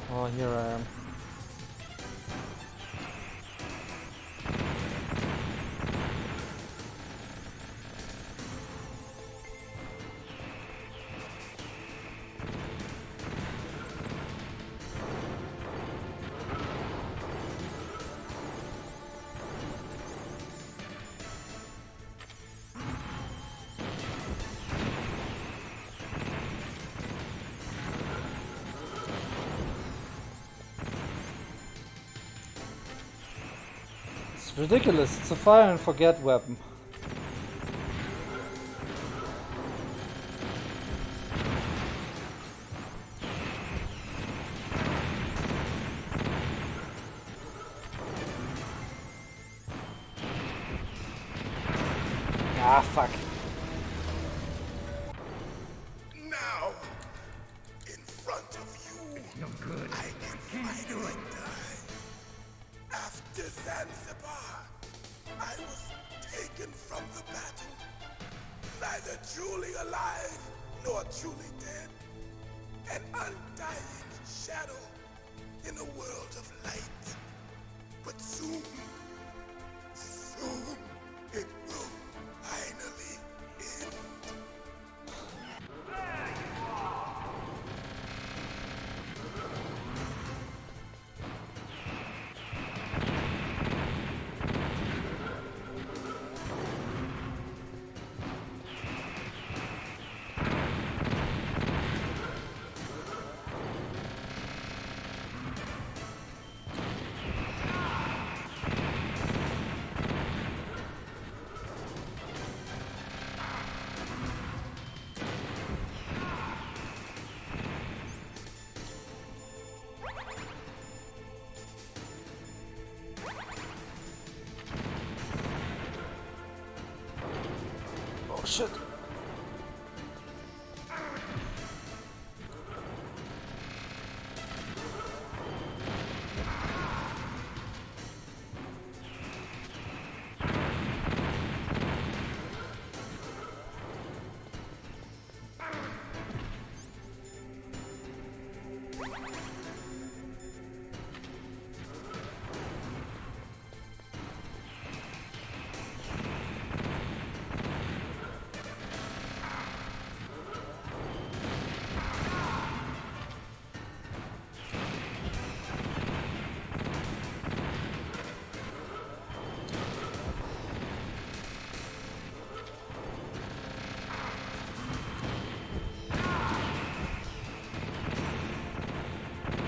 Oh, here I am. It's ridiculous. It's a fire and forget weapon. Ah, fuck. Now, in front of you, no good. I can finally die. After Zanzibar, I was taken from the battle, neither truly alive nor truly dead. An undying shadow in a world of light. But soon, it will finally end. Oh shit.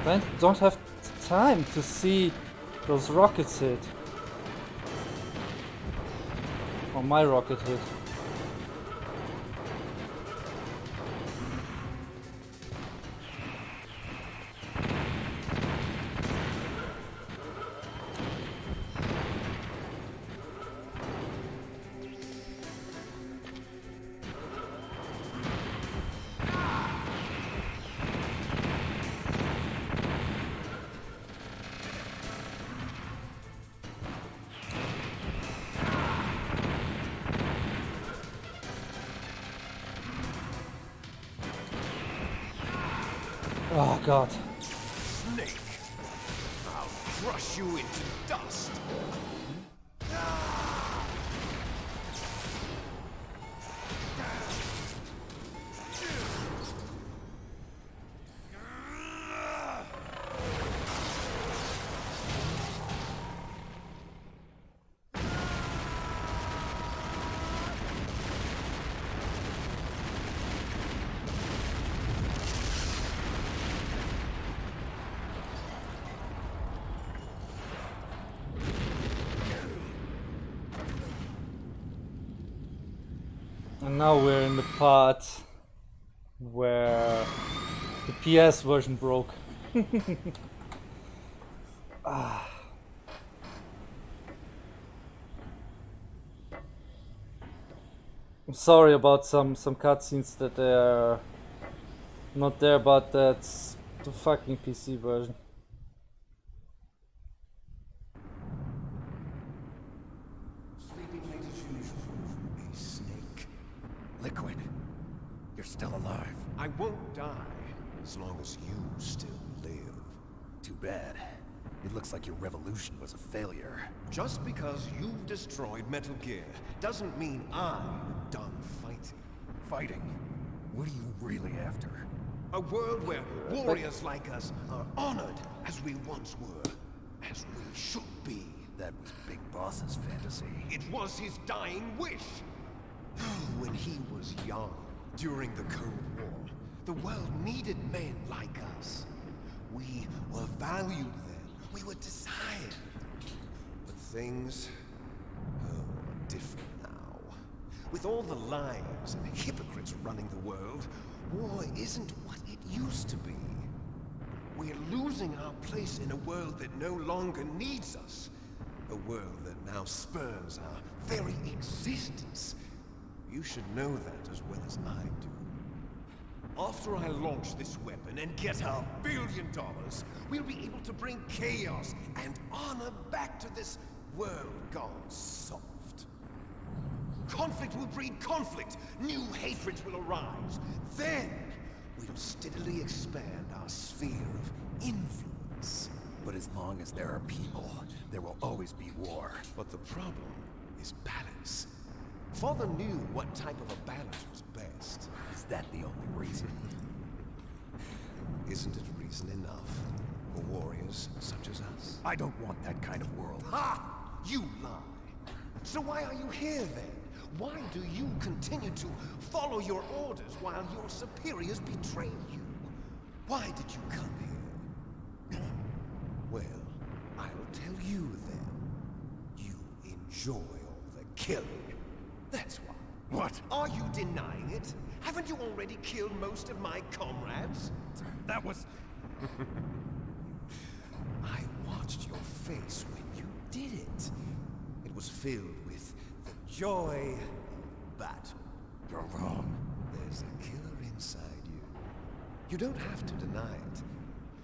I don't have time to see those rockets hit. Or my rocket hit. Oh god. Snake! I'll crush you into dust! And now we're in the part where the PS version broke. Ah. I'm sorry about some cutscenes that are not there, but that's the fucking PC version. Liquid, you're still alive. I won't die as long as you still live. Too bad. It looks like your revolution was a failure. Just because you've destroyed Metal Gear doesn't mean I'm done fighting. Fighting? What are you really after? A world where warriors like us are honored as we once were, as we should be. That was Big Boss's fantasy. It was his dying wish. When he was young, during the Cold War, the world needed men like us. We were valued then. We were desired. But things are different now. With all the lies and hypocrites running the world, war isn't what it used to be. We're losing our place in a world that no longer needs us. A world that now spurns our very existence. You should know that as well as I do. After I launch this weapon and get $1 billion, we'll be able to bring chaos and honor back to this world gone soft. Conflict will breed conflict. New hatreds will arise. Then, we'll steadily expand our sphere of influence. But as long as there are people, there will always be war. But the problem is balance. Father knew what type of a balance was best. Is that the only reason? Isn't it reason enough for warriors such as us? I don't want that kind of world. Ha! You lie! So why are you here then? Why do you continue to follow your orders while your superiors betray you? Why did you come here? Well, I'll tell you then. You enjoy all the killing. That's why. What? Are you denying it? Haven't you already killed most of my comrades? That was... I watched your face when you did it. It was filled with the joy of battle. You're wrong. There's a killer inside you. You don't have to deny it.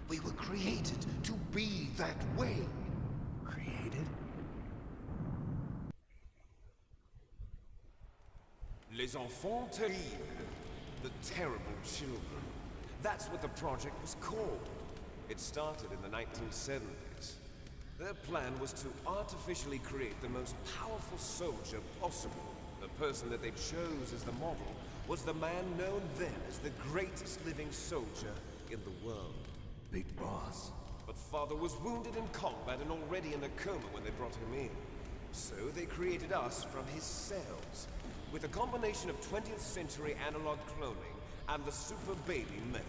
We were created to be that way. Created? Les enfants terribles. The terrible children. That's what the project was called. It started in the 1970s. Their plan was to artificially create the most powerful soldier possible. The person that they chose as the model was the man known then as the greatest living soldier in the world. Big Boss. But Father was wounded in combat and already in a coma when they brought him in. So they created us from his cells, with a combination of 20th century analog cloning and the Super Baby method.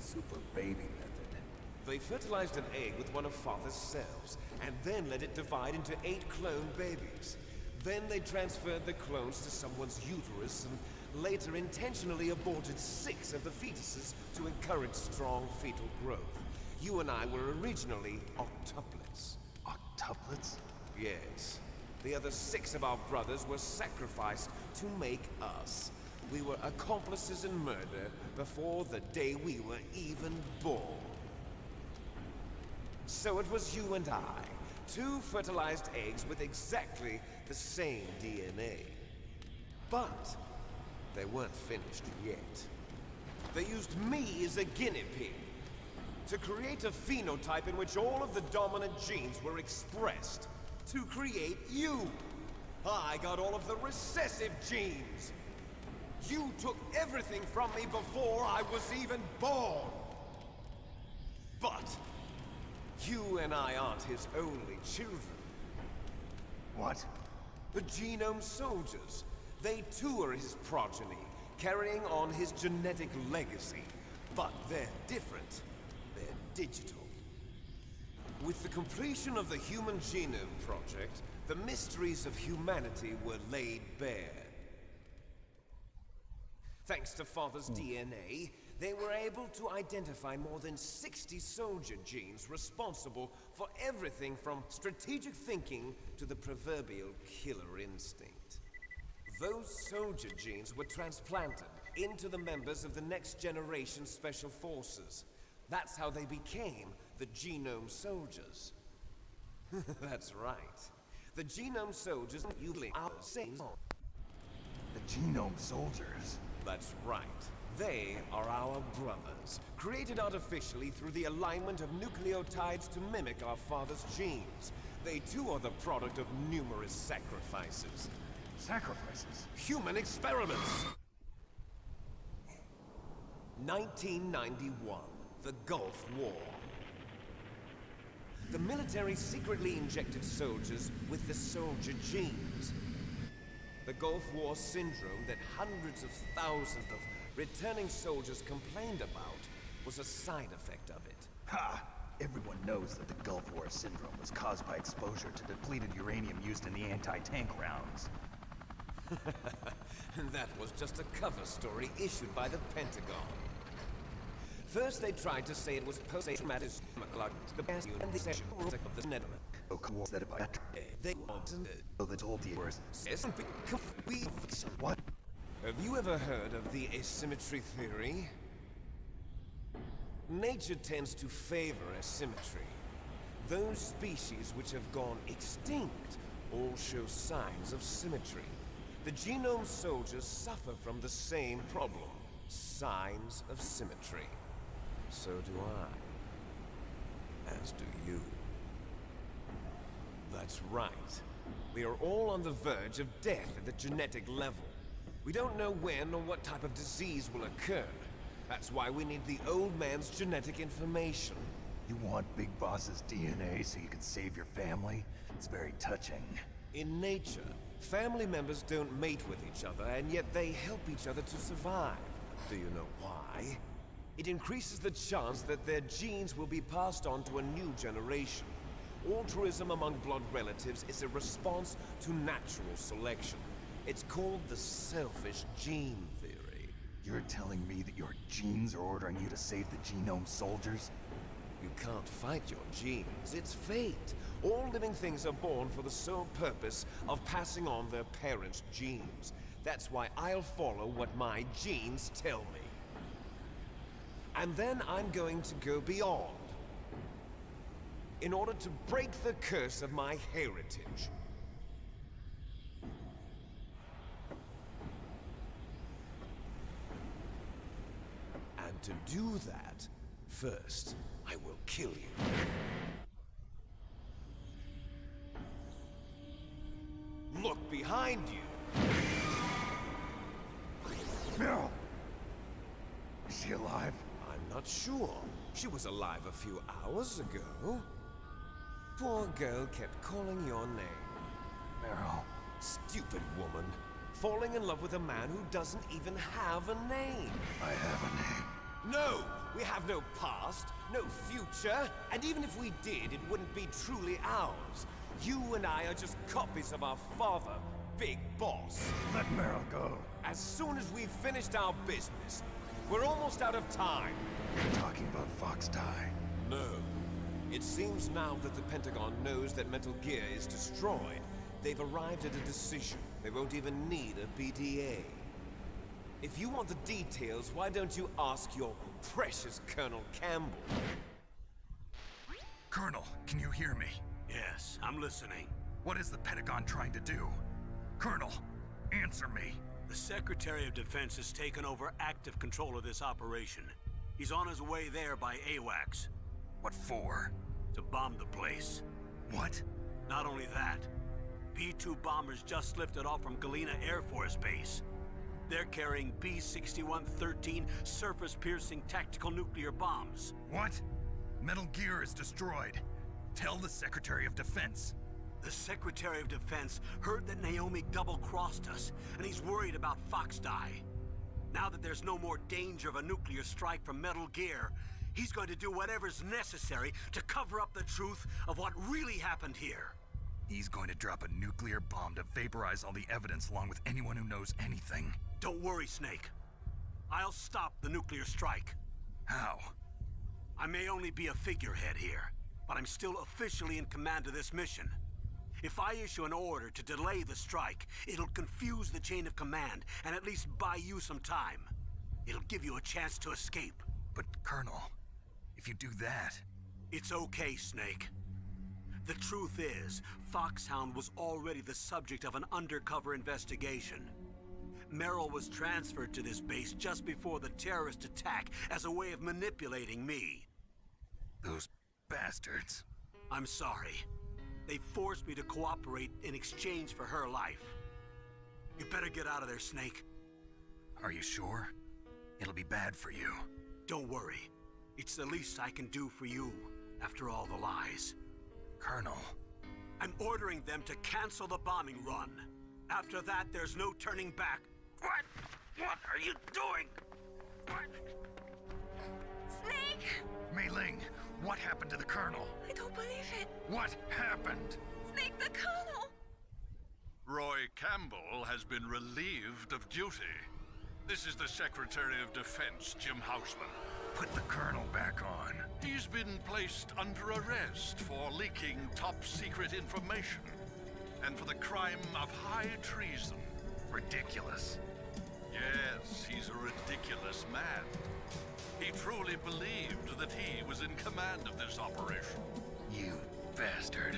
Super Baby method? They fertilized an egg with one of Father's cells, and then let it divide into 8 clone babies. Then they transferred the clones to someone's uterus, and later intentionally aborted 6 of the fetuses to encourage strong fetal growth. You and I were originally octuplets. Octuplets? Yes. The other 6 of our brothers were sacrificed to make us. We were accomplices in murder before the day we were even born. So it was you and I, 2 fertilized eggs with exactly the same DNA. But they weren't finished yet. They used me as a guinea pig to create a phenotype in which all of the dominant genes were expressed. To create you. I got all of the recessive genes. You took everything from me before I was even born. But you and I aren't his only children. What? The Genome Soldiers. They too are his progeny, carrying on his genetic legacy. But they're different. They're digital. With the completion of the Human Genome Project, the mysteries of humanity were laid bare. Thanks to Father's DNA, they were able to identify more than 60 soldier genes responsible for everything from strategic thinking to the proverbial killer instinct. Those soldier genes were transplanted into the members of the next generation Special Forces. That's how they became the Genome Soldiers. That's right. The Genome Soldiers usually our same. The Genome Soldiers? That's right. They are our brothers, created artificially through the alignment of nucleotides to mimic our father's genes. They too are the product of numerous sacrifices. Sacrifices? Human experiments! 1991. The Gulf War. The military secretly injected soldiers with the soldier genes. The Gulf War syndrome that hundreds of thousands of returning soldiers complained about was a side effect of it. Ha! Everyone knows that the Gulf War syndrome was caused by exposure to depleted uranium used in the anti-tank rounds. That was just a cover story issued by the Pentagon. First, they tried to say it was post-traumatic the best unit and the session of the Netherlands. That about they wanted so they told the worst. What? Have you ever heard of the asymmetry theory? Nature tends to favor asymmetry. Those species which have gone extinct all show signs of symmetry. The Genome Soldiers suffer from the same problem, signs of symmetry. So do I. As do you. That's right. We are all on the verge of death at the genetic level. We don't know when or what type of disease will occur. That's why we need the old man's genetic information. You want Big Boss's DNA so you can save your family? It's very touching. In nature, family members don't mate with each other, and yet they help each other to survive. Do you know why? It increases the chance that their genes will be passed on to a new generation. Altruism among blood relatives is a response to natural selection. It's called the selfish gene theory. You're telling me that your genes are ordering you to save the Genome Soldiers? You can't fight your genes. It's fate. All living things are born for the sole purpose of passing on their parents' genes. That's why I'll follow what my genes tell me. And then I'm going to go beyond. In order to break the curse of my heritage. And to do that, first, I will kill you. Look behind you! Meryl! Is she alive? I'm not sure. She was alive a few hours ago. Poor girl kept calling your name. Meryl. Stupid woman. Falling in love with a man who doesn't even have a name. I have a name. No! We have no past, no future, and even if we did, it wouldn't be truly ours. You and I are just copies of our father, Big Boss. Let Meryl go. As soon as we've finished our business, we're almost out of time. You're talking about Fox Die. No. It seems now that the Pentagon knows that Metal Gear is destroyed, they've arrived at a decision. They won't even need a BDA. If you want the details, why don't you ask your precious Colonel Campbell? Colonel, can you hear me? Yes, I'm listening. What is the Pentagon trying to do? Colonel, answer me. The Secretary of Defense has taken over active control of this operation. He's on his way there by AWACS. What for? To bomb the place. What? Not only that, B-2 bombers just lifted off from Galena Air Force Base. They're carrying B-6113 surface-piercing tactical nuclear bombs. What? Metal Gear is destroyed. Tell the Secretary of Defense. The Secretary of Defense heard that Naomi double-crossed us, and he's worried about Fox Die. Now that there's no more danger of a nuclear strike from Metal Gear, he's going to do whatever's necessary to cover up the truth of what really happened here. He's going to drop a nuclear bomb to vaporize all the evidence along with anyone who knows anything. Don't worry, Snake. I'll stop the nuclear strike. How? I may only be a figurehead here, but I'm still officially in command of this mission. If I issue an order to delay the strike, it'll confuse the chain of command and at least buy you some time. It'll give you a chance to escape. But, Colonel, if you do that... It's okay, Snake. The truth is, Foxhound was already the subject of an undercover investigation. Meryl was transferred to this base just before the terrorist attack as a way of manipulating me. Those bastards. I'm sorry. They forced me to cooperate in exchange for her life. You better get out of there, Snake. Are you sure? It'll be bad for you. Don't worry. It's the least I can do for you, after all the lies. Colonel. I'm ordering them to cancel the bombing run. After that, there's no turning back. What? What are you doing? What? Snake! Mei Ling, what happened to the Colonel? I don't believe it. What happened? Snake, the Colonel! Roy Campbell has been relieved of duty. This is the Secretary of Defense, Jim Houseman. Put the Colonel back on. He's been placed under arrest for leaking top-secret information and for the crime of high treason. Ridiculous. Yes, he's a ridiculous man. He truly believed that he was in command of this operation. You bastard.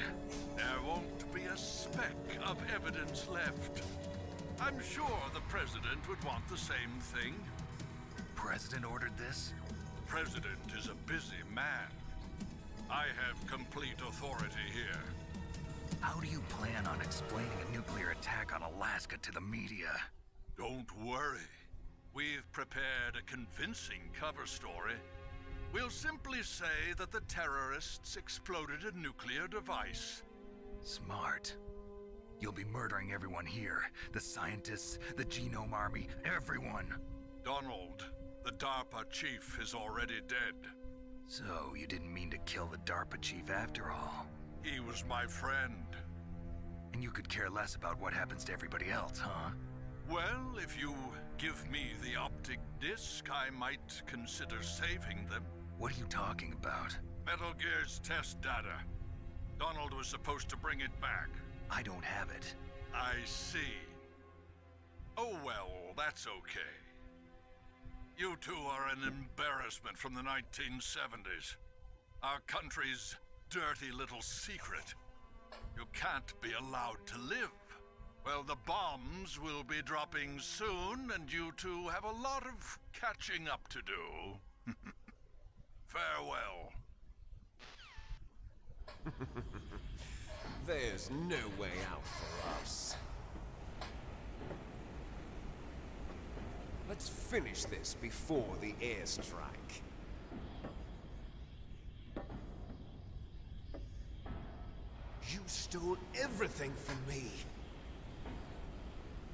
There won't be a speck of evidence left. I'm sure the President would want the same thing. President ordered this? President is a busy man. I have complete authority here. How do you plan on explaining a nuclear attack on Alaska to the media? Don't worry. We've prepared a convincing cover story. We'll simply say that the terrorists exploded a nuclear device. Smart. You'll be murdering everyone here. The scientists, the Genome Army, everyone. Donald, the DARPA chief, is already dead. So, you didn't mean to kill the DARPA chief after all? He was my friend. And you could care less about what happens to everybody else, huh? Well, if you give me the optic disc, I might consider saving them. What are you talking about? Metal Gear's test data. Donald was supposed to bring it back. I don't have it. I see. Oh well, that's okay. You two are an embarrassment from the 1970s. Our country's dirty little secret. You can't be allowed to live. Well, the bombs will be dropping soon, and you two have a lot of catching up to do. Farewell. There's no way out for us. Let's finish this before the airstrike. You stole everything from me.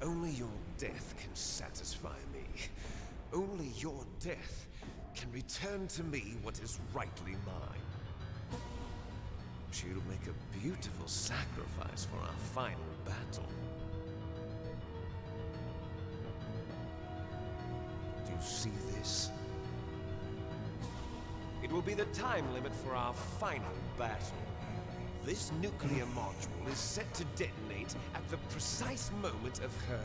Only your death can satisfy me. Only your death can and return to me what is rightly mine. She'll make a beautiful sacrifice for our final battle. Do you see this? It will be the time limit for our final battle. This nuclear module is set to detonate at the precise moment of her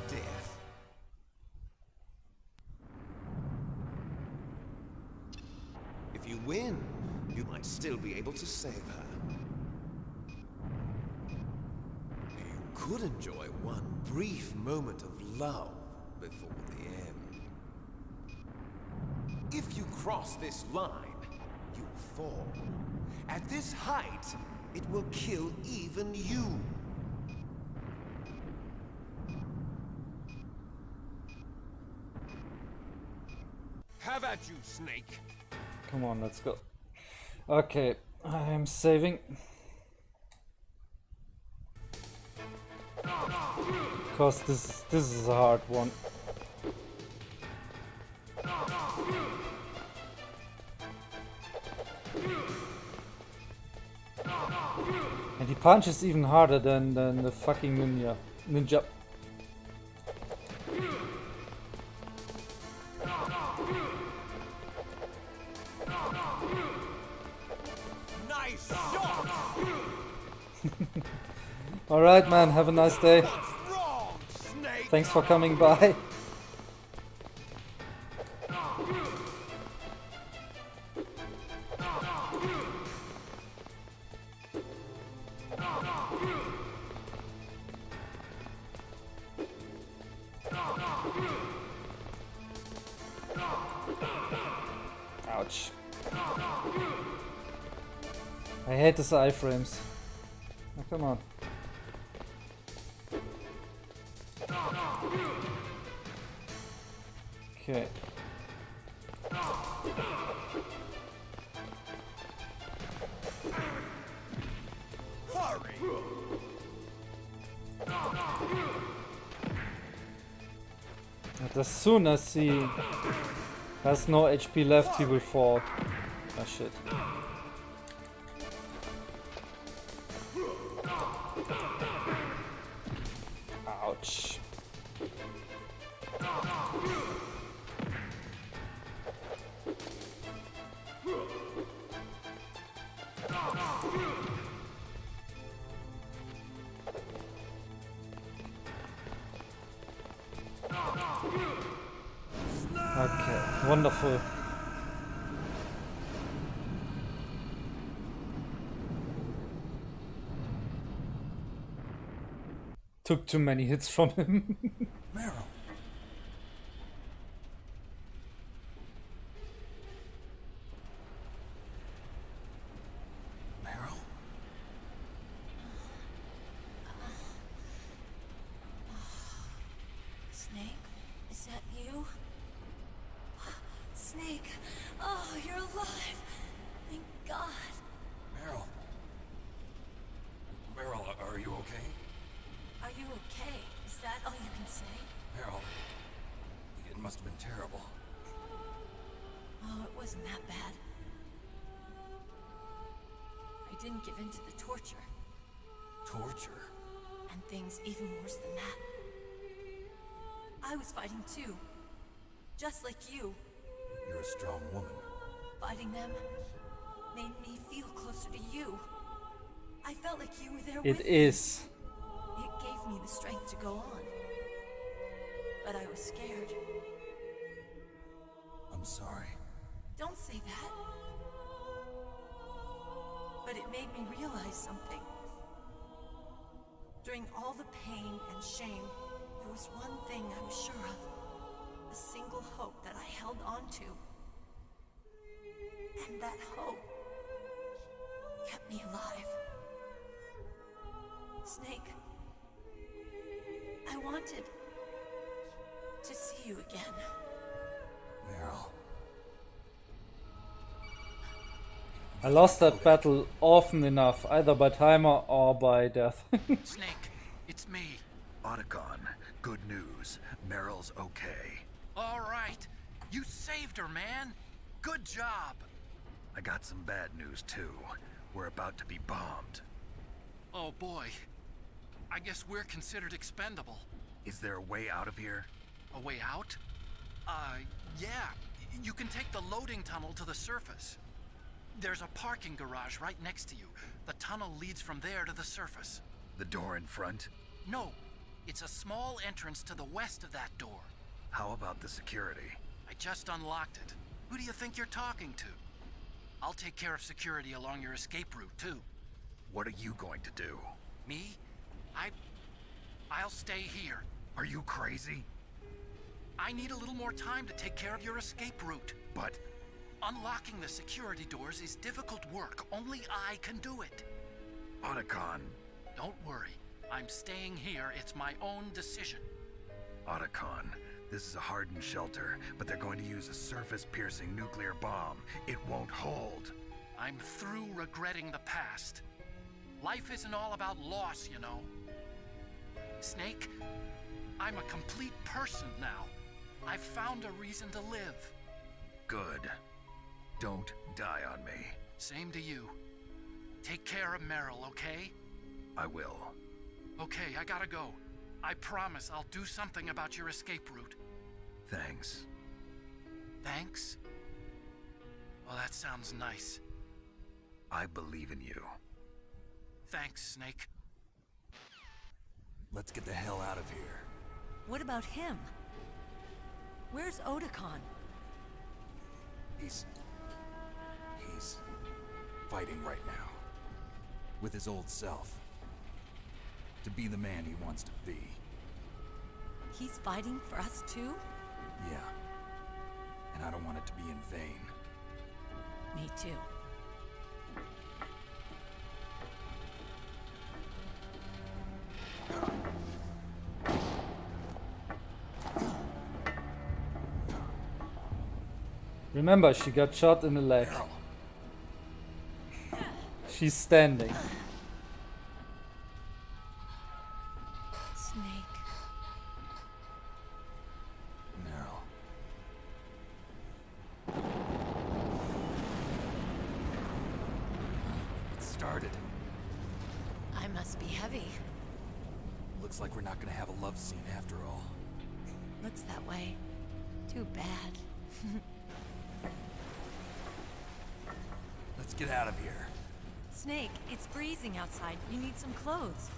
death. If you win, you might still be able to save her. You could enjoy one brief moment of love before the end. If you cross this line, you fall. At this height, it will kill even you. Have at you, Snake. Come on, let's go. Okay, I'm saving. Because this is a hard one. And he punches even harder than the fucking ninja. Nice shot. All right, man. Have a nice day. Thanks for coming by. Ouch. I hate these iframes. Oh, come on. Okay. And as soon as he has no HP left, he will fall. Ah, shit. Ouch. Okay, wonderful. Took too many hits from him. Meryl. Meryl? Snake, is that you? Snake, oh, you're alive. Thank God. Meryl. Meryl, are you okay? Are you okay? Is that all you can say? Meryl, it must have been terrible. Oh, it wasn't that bad. I didn't give in to the torture. Torture? And things even worse than that. I was fighting too. Just like you. You're a strong woman. Fighting them made me feel closer to you. I felt like you were there It with is. me. It gave me the strength to go on. But I was scared. I'm sorry. Don't say that. But it made me realize something. During all the pain and shame, there was one thing I was sure of. A single hope that I held on to. And that hope kept me alive. Snake, I wanted to see you again. Meryl. I lost that battle often enough, either by timer or by death. Snake, it's me. Otacon, good news. Meryl's okay. All right. You saved her, man. Good job! I got some bad news too. We're about to be bombed. Oh boy. I guess we're considered expendable. Is there a way out of here? A way out? Yeah. You can take the loading tunnel to the surface. There's a parking garage right next to you. The tunnel leads from there to the surface. The door in front? No. It's a small entrance to the west of that door. How about the security? I just unlocked it. Who do you think you're talking to? I'll take care of security along your escape route, too. What are you going to do? Me? I'll stay here. Are you crazy? I need a little more time to take care of your escape route. But... unlocking the security doors is difficult work. Only I can do it. Otacon. Don't worry. I'm staying here. It's my own decision. Otacon, this is a hardened shelter, but they're going to use a surface-piercing nuclear bomb. It won't hold. I'm through regretting the past. Life isn't all about loss, you know. Snake, I'm a complete person now. I've found a reason to live. Good. Don't die on me. Same to you. Take care of Meryl, okay? I will. Okay, I gotta go. I promise I'll do something about your escape route. Thanks. Thanks? Well, that sounds nice. I believe in you. Thanks, Snake. Let's get the hell out of here. What about him? Where's Otacon? He's fighting right now. With his old self. To be the man he wants to be. He's fighting for us too? Yeah. And I don't want it to be in vain. Me too. Remember, she got shot in the leg. She's standing. Snake. Meryl. It started. I must be heavy. Looks like we're not gonna have a love scene after all. Looks that way. Too bad. Let's get out of here. Snake, it's freezing outside. You need some clothes.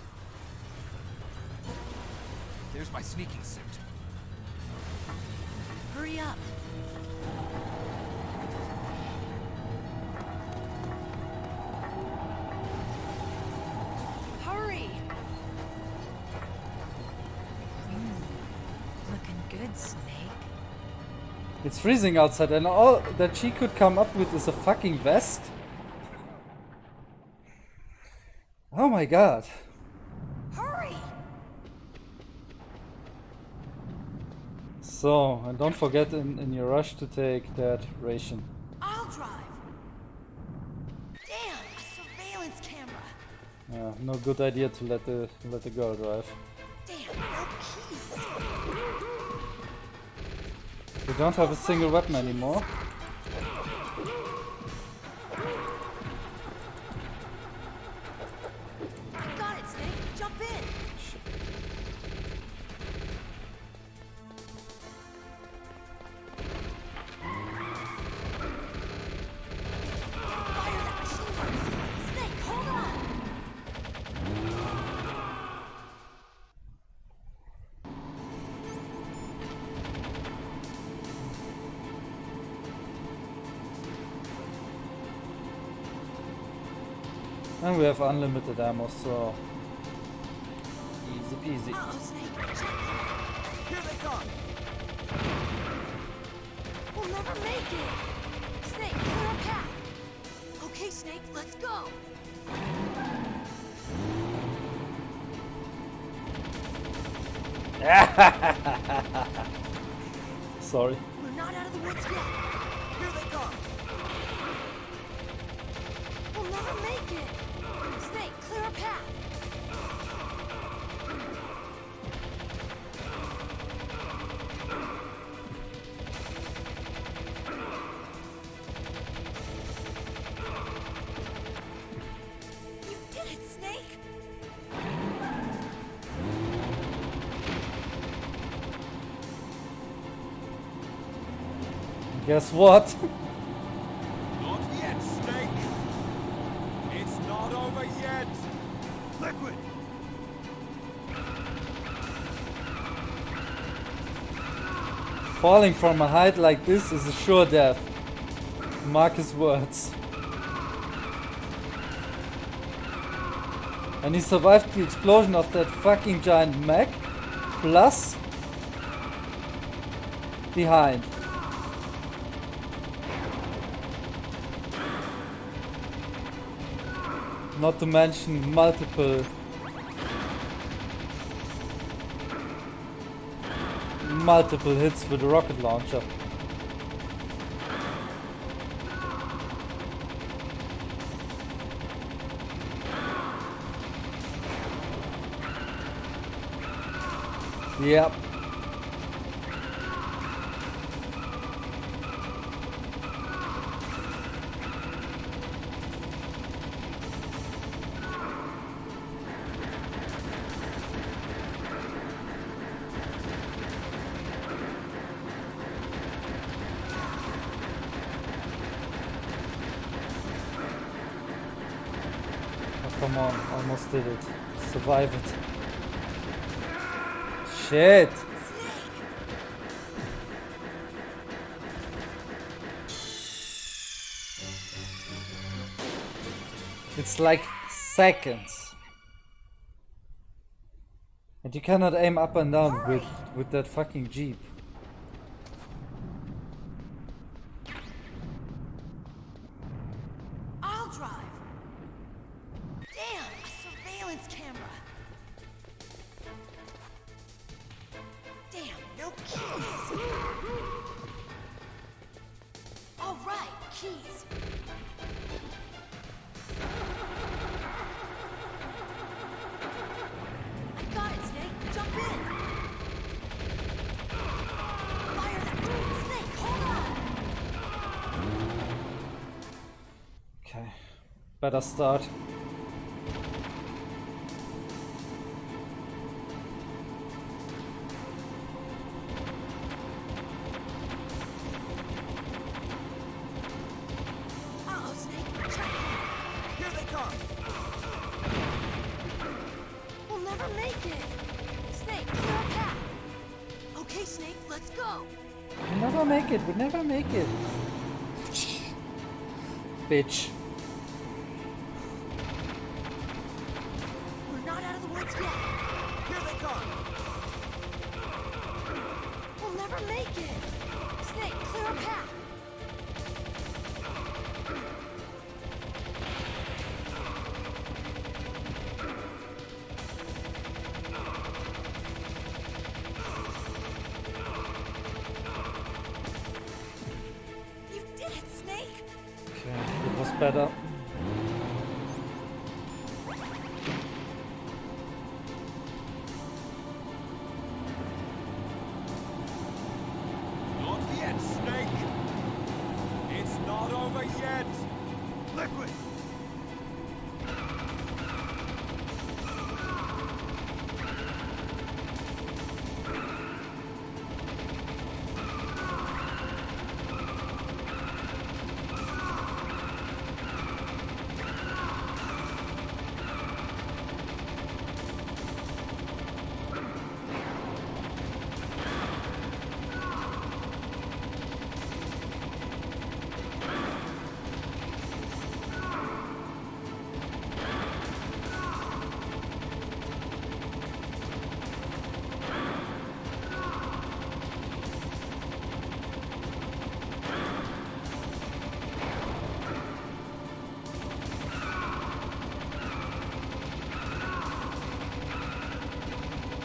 There's my sneaking suit. Hurry up. Hurry! Looking good, Snake. It's freezing outside and all that she could come up with is a fucking vest? Oh my god. Hurry! So, and don't forget in your rush to take that ration. I'll drive. Damn, a surveillance camera. Yeah, no good idea to let the girl drive. Damn, no keys. We don't have a single weapon anymore. I got it, Snake. Jump in. Fire that machine gun. Snake, hold on. And we have unlimited ammo, so easy peasy. Uh-oh, Snake. Here they come. We'll never make it. Snake, clear a path. Okay, Snake, let's go. Sorry. We're not out of the woods yet. Here they come. We'll never make it. Snake, clear a path. Guess what? Not yet, Snake. It's not over yet. Liquid. Falling from a height like this is a sure death. Mark his words. And he survived the explosion of that fucking giant mech, plus the hind. Not to mention multiple hits with a rocket launcher. Yep. Come on, almost did it. Survive it. Shit! It's like seconds. And you cannot aim up and down with that fucking Jeep. Better start. Uh-oh, Snake. Check. Here they come. We'll never make it. Snake, clear a path. Okay, Snake, let's go. We'll never make it. We'll never make it. Bitch. Better. Not yet, Snake. It's not over yet. Liquid.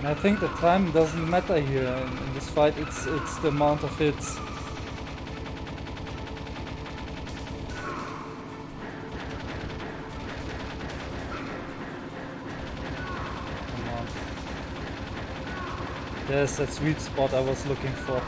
I think the time doesn't matter here in this fight, it's the amount of hits. Come on. There's that sweet spot I was looking for.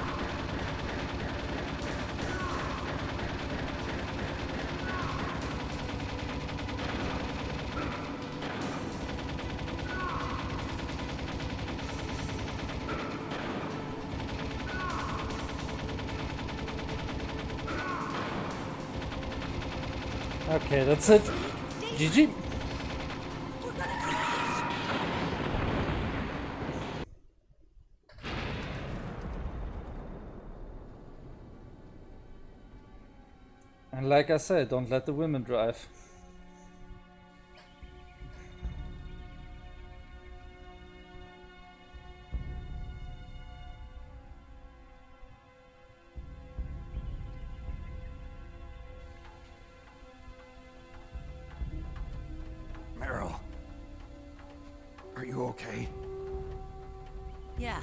Okay, that's it. GG. And like I said, don't let the women drive. Meryl. Are you okay? Yeah,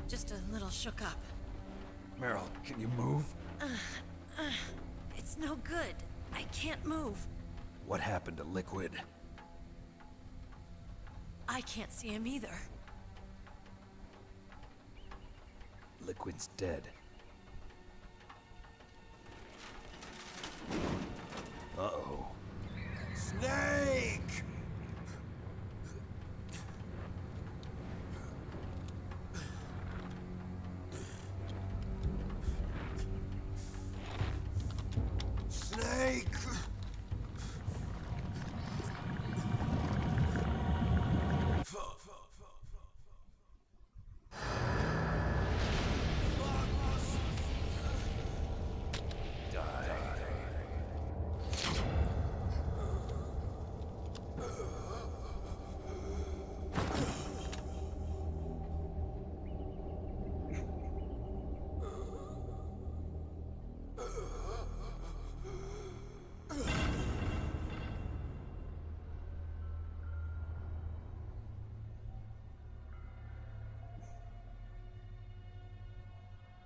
just a little shook up. Meryl, can you move? It's no good. I can't move. What happened to Liquid? I can't see him either. Liquid's dead. Uh-oh. Snake! Snake!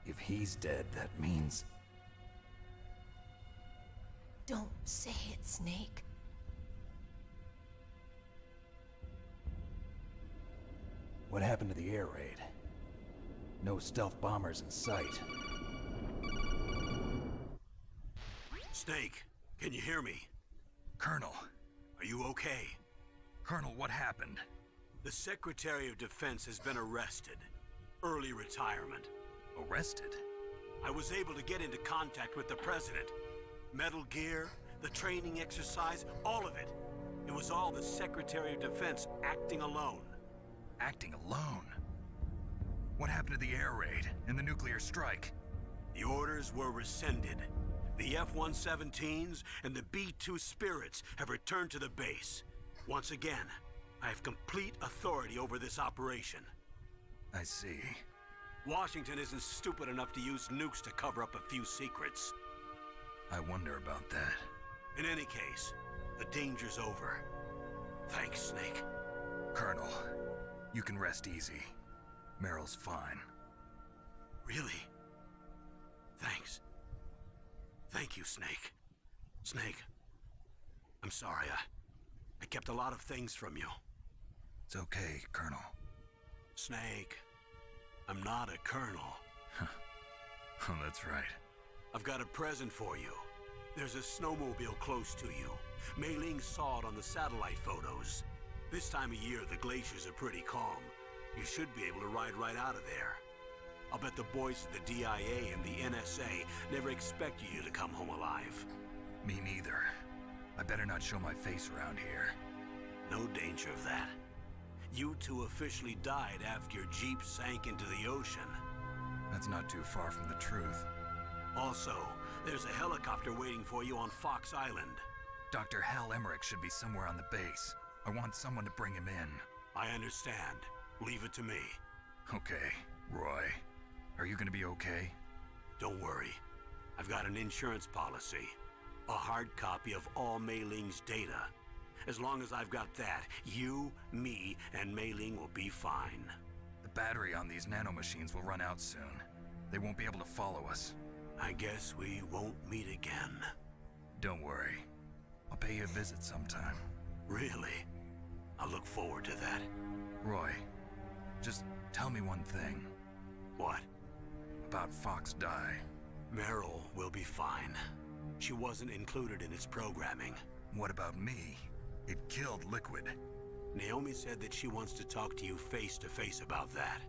If he's dead, that means... Don't say it, Snake. What happened to the air raid? No stealth bombers in sight. Snake, can you hear me? Colonel. Are you okay? Colonel, what happened? The Secretary of Defense has been arrested. Early retirement. Arrested? I was able to get into contact with the President. Metal Gear, the training exercise, all of it. It was all the Secretary of Defense acting alone. Acting alone? What happened to the air raid and the nuclear strike? The orders were rescinded. The F-117s and the B-2 Spirits have returned to the base. Once again, I have complete authority over this operation. I see. Washington isn't stupid enough to use nukes to cover up a few secrets. I wonder about that. In any case, the danger's over. Thanks, Snake. Colonel, you can rest easy. Meryl's fine. Really? Thanks. Thank you, Snake. Snake, I'm sorry. I kept a lot of things from you. It's okay, Colonel. Snake, I'm not a colonel. Oh, that's right. I've got a present for you. There's a snowmobile close to you. Mei Ling saw it on the satellite photos. This time of year, the glaciers are pretty calm. You should be able to ride right out of there. I'll bet the boys at the DIA and the NSA never expected you to come home alive. Me neither. I better not show my face around here. No danger of that. You two officially died after your Jeep sank into the ocean. That's not too far from the truth. Also, there's a helicopter waiting for you on Fox Island. Dr. Hal Emmerich should be somewhere on the base. I want someone to bring him in. I understand. Leave it to me. Okay, Roy. Are you gonna be okay? Don't worry. I've got an insurance policy. A hard copy of all Mei Ling's data. As long as I've got that, you, me, and Mei Ling will be fine. The battery on these nanomachines will run out soon. They won't be able to follow us. I guess we won't meet again. Don't worry. I'll pay you a visit sometime. Really? I'll look forward to that. Roy, just tell me one thing. What? About Fox Die. Meryl will be fine. She wasn't included in its programming. What about me? It killed Liquid. Naomi said that she wants to talk to you face to face about that.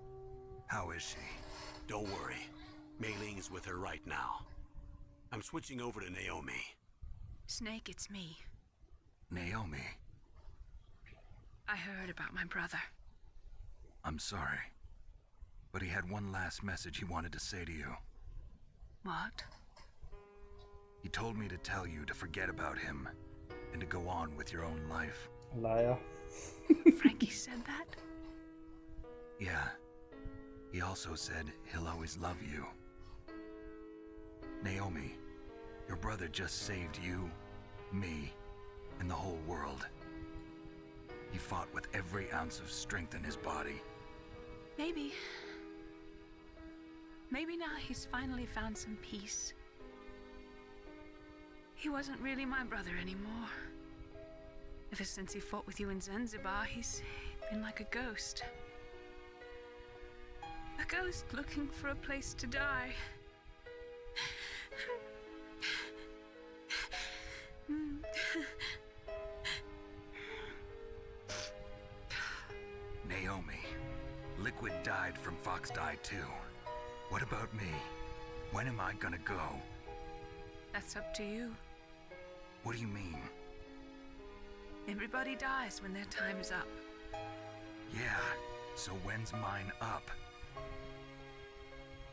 How is she? Don't worry. Mei Ling is with her right now. I'm switching over to Naomi. Snake, it's me. Naomi, I heard about my brother. I'm sorry. But he had one last message he wanted to say to you. What? He told me to tell you to forget about him and to go on with your own life. Liar. Frankie said that? Yeah. He also said he'll always love you. Naomi, your brother just saved you, me, and the whole world. He fought with every ounce of strength in his body. Maybe. Maybe now he's finally found some peace. He wasn't really my brother anymore. Ever since he fought with you in Zanzibar, he's been like a ghost. A ghost looking for a place to die. Naomi, Liquid died from Fox Die too. What about me? When am I gonna go? That's up to you. What do you mean? Everybody dies when their time is up. Yeah, so when's mine up?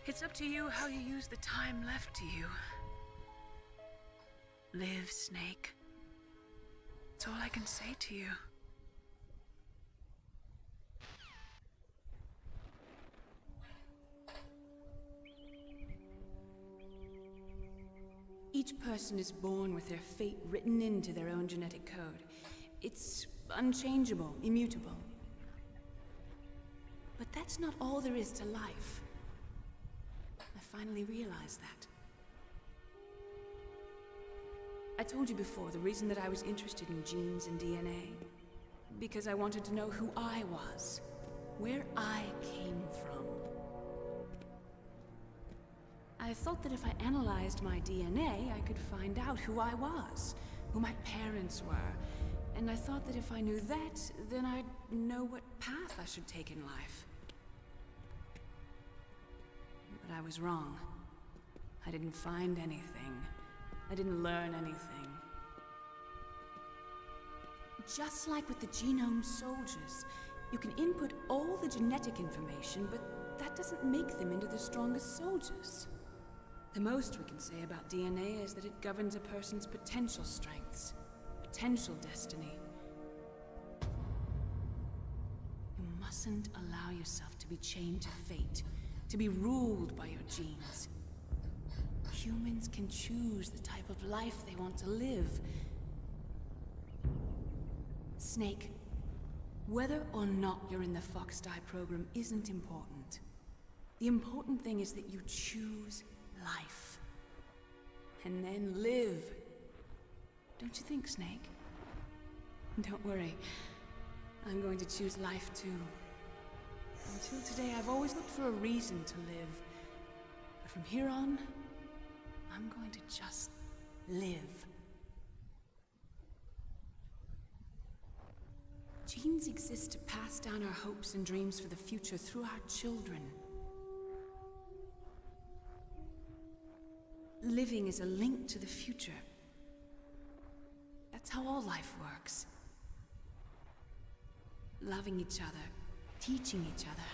It's up to you how you use the time left to you. Live, Snake. That's all I can say to you. Each person is born with their fate written into their own genetic code. It's unchangeable, immutable. But that's not all there is to life. I finally realized that. I told you before the reason that I was interested in genes and DNA. Because I wanted to know who I was, where I came from. I thought that if I analyzed my DNA, I could find out who I was, who my parents were. And I thought that if I knew that, then I'd know what path I should take in life. But I was wrong. I didn't find anything. I didn't learn anything. Just like with the genome soldiers, you can input all the genetic information, but that doesn't make them into the strongest soldiers. The most we can say about DNA is that it governs a person's potential strengths, potential destiny. You mustn't allow yourself to be chained to fate, to be ruled by your genes. Humans can choose the type of life they want to live. Snake, whether or not you're in the Fox Die program isn't important. The important thing is that you choose life. And then live. Don't you think, Snake? Don't worry. I'm going to choose life too. Until today, I've always looked for a reason to live. But from here on, I'm going to just live. Genes exist to pass down our hopes and dreams for the future through our children. Living is a link to the future. That's how all life works. Loving each other, teaching each other.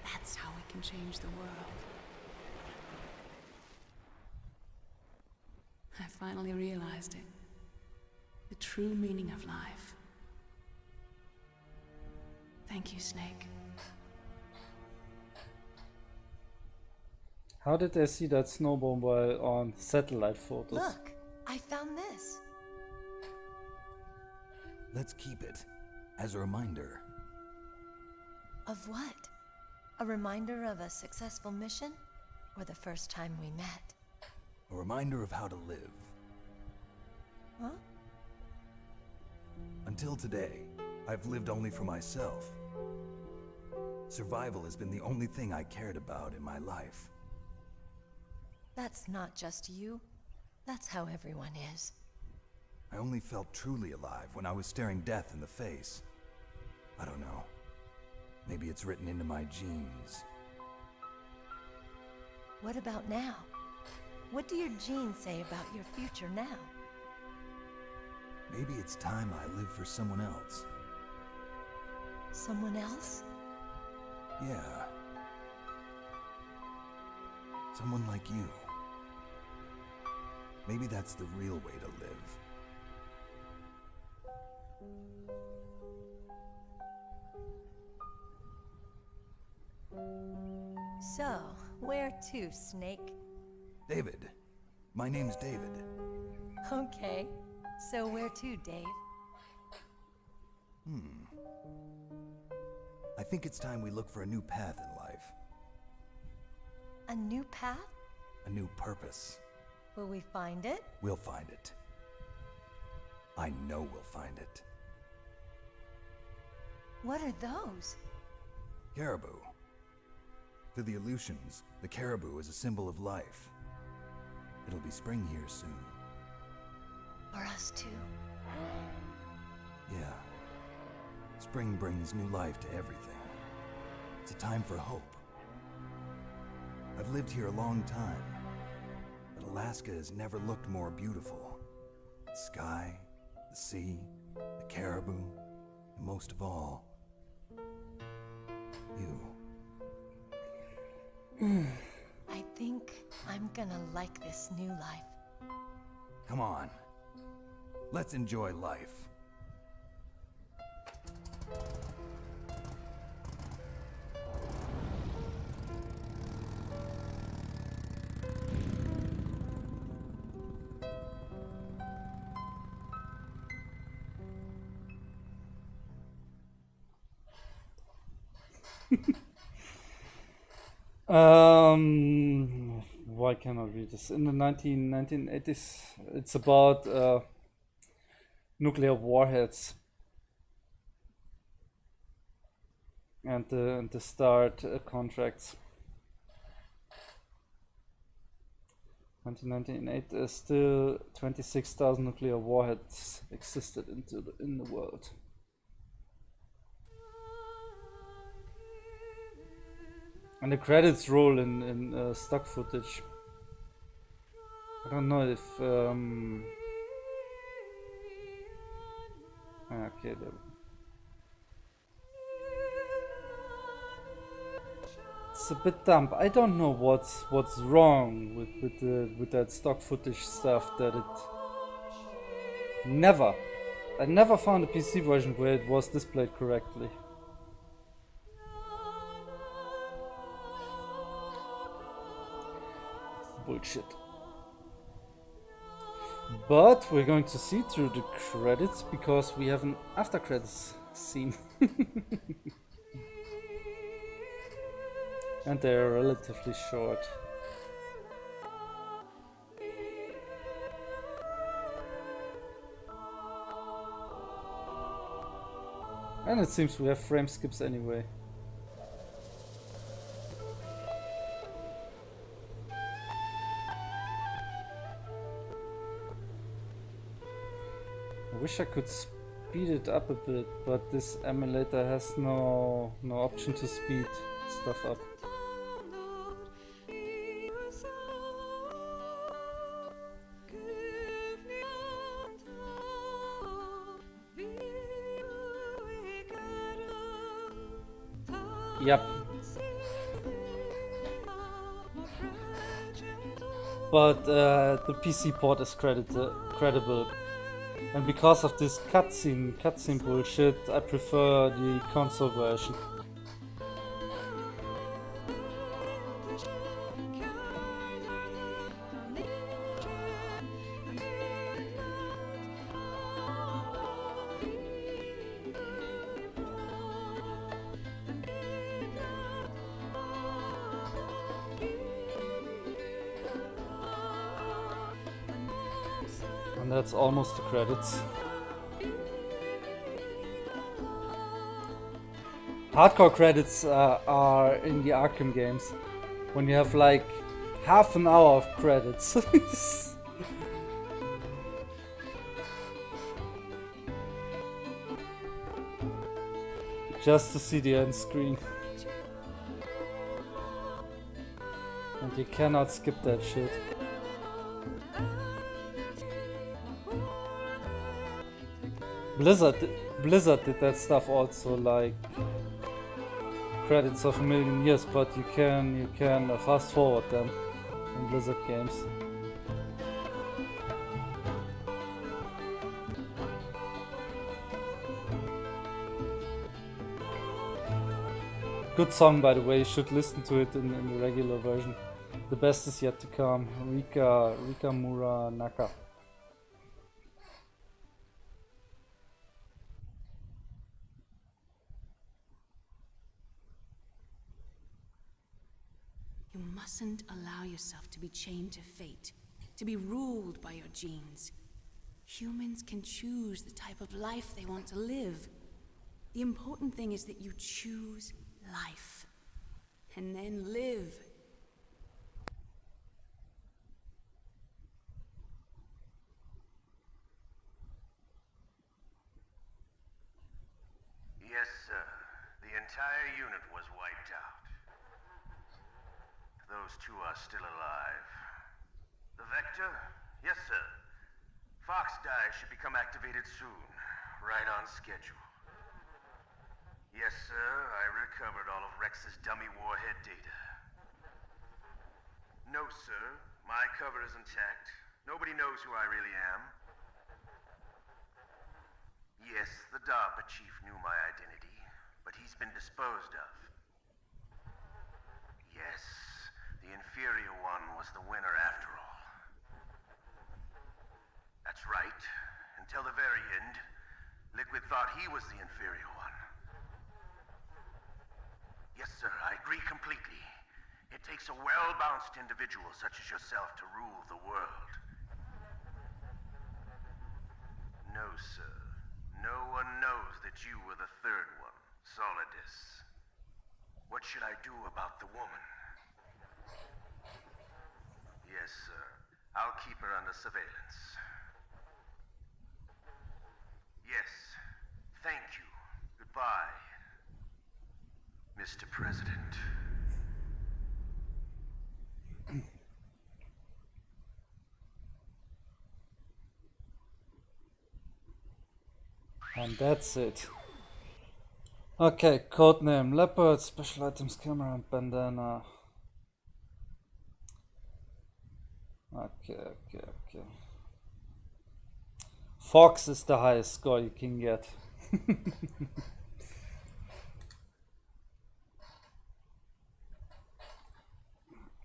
That's how we can change the world. I finally realized it. The true meaning of life. Thank you, Snake. How did they see that snowball while on satellite photos? Look, I found this. Let's keep it as a reminder. Of what? A reminder of a successful mission? Or the first time we met? A reminder of how to live. Huh? Until today, I've lived only for myself. Survival has been the only thing I cared about in my life. That's not just you. That's how everyone is. I only felt truly alive when I was staring death in the face. I don't know. Maybe it's written into my genes. What about now? What do your genes say about your future now? Maybe it's time I live for someone else. Someone else? Yeah. Someone like you. Maybe that's the real way to live. So, where to, Snake? David. My name's David. Okay. So where to, Dave? I think it's time we look for a new path in life. A new path? A new purpose. Will we find it? We'll find it. I know we'll find it. What are those? Caribou. To the Aleutians, the caribou is a symbol of life. It'll be spring here soon. For us too. Yeah. Spring brings new life to everything. It's a time for hope. I've lived here a long time, but Alaska has never looked more beautiful. The sky, the sea, the caribou, and most of all, you. I think I'm gonna like this new life. Come on. Let's enjoy life. Why can I read this? In the 1980s, it's about nuclear warheads and the START contracts. 1998, still 26,000 nuclear warheads existed in the world. And the credits roll in stock footage. I don't know if okay, there. It's a bit dumb. I don't know what's wrong with that stock footage stuff. That it I never found a PC version where it was displayed correctly. Bullshit. But we're going to see through the credits because we have an after credits scene. And they're relatively short. And it seems we have frame skips anyway. I wish I could speed it up a bit, but this emulator has no option to speed stuff up. Yep. But the PC port is credible. And because of this cutscene bullshit, I prefer the console version. And that's almost the credits. Hardcore credits are in the Arkham games when you have like half an hour of credits. Just to see the end screen. And you cannot skip that shit. Blizzard did that stuff also, like Credits of a Million Years, but you can fast forward them in Blizzard games. Good song, by the way. You should listen to it in the regular version. The best is yet to come. Rika Muranaka. You mustn't allow yourself to be chained to fate, to be ruled by your genes. Humans can choose the type of life they want to live. The important thing is that you choose life, and then live. Yes, sir. The entire unit was wiped out. Those two are still alive. The Vector? Yes, sir. Fox Die should become activated soon. Right on schedule. Yes, sir. I recovered all of Rex's dummy warhead data. No, sir. My cover is intact. Nobody knows who I really am. Yes, the DARPA chief knew my identity, but he's been disposed of. Yes, the inferior one was the winner after all. That's right. Until the very end, Liquid thought he was the inferior one. Yes, sir, I agree completely. It takes a well-balanced individual such as yourself to rule the world. No, sir. No one knows that you were the third one, Solidus. What should I do about the woman? Yes, sir. I'll keep her under surveillance. Yes. Thank you. Goodbye, Mr. President. And that's it. Okay, codename Leopard, special items, camera and bandana. Okay. Fox is the highest score you can get.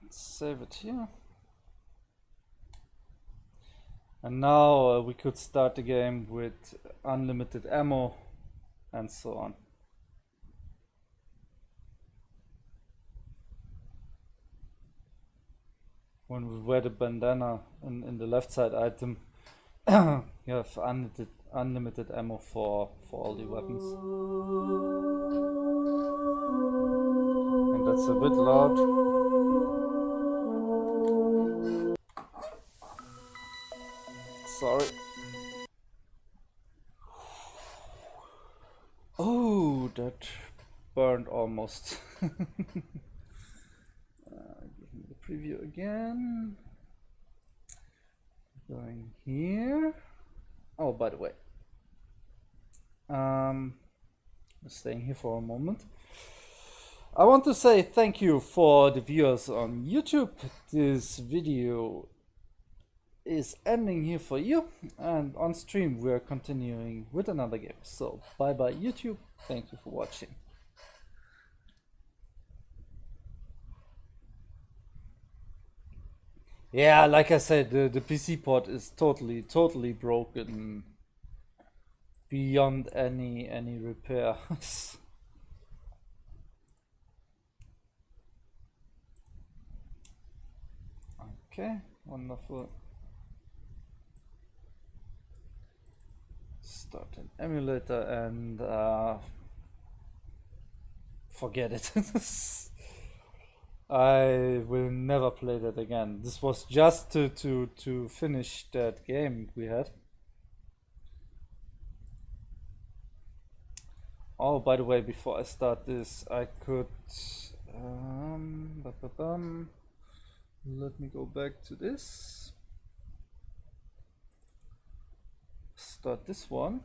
Let's save it here. And now we could start the game with unlimited ammo and so on. When we wear the bandana in the left side item, you have unlimited ammo for all the weapons. And that's a bit loud. Sorry. Oh, that burned almost. Give me the preview again. Going here. Oh, by the way, staying here for a moment. I want to say thank you for the viewers on YouTube. This video is ending here for you, and on stream we are continuing with another game. So bye bye YouTube, thank you for watching. Yeah, like I said, the PC port is totally broken beyond any repairs. Okay, wonderful. Start an emulator and forget it. I will never play that again. This was just to finish that game we had. Oh, by the way, before I start this, I could let me go back to this. Start this one.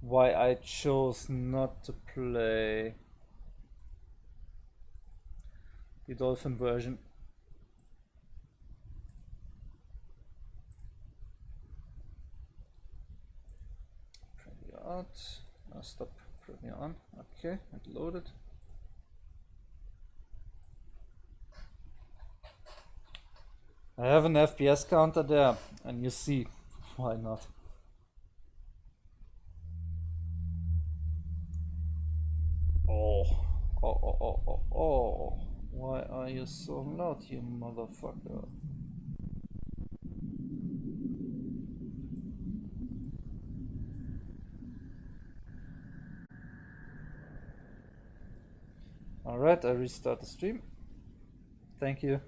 why I chose not to play the Dolphin version. Preview out. Stop. Preview on. Okay, it loaded. I have an FPS counter there, and you see, why not? Oh. Why are you so loud, you motherfucker? Alright, I restart the stream. Thank you.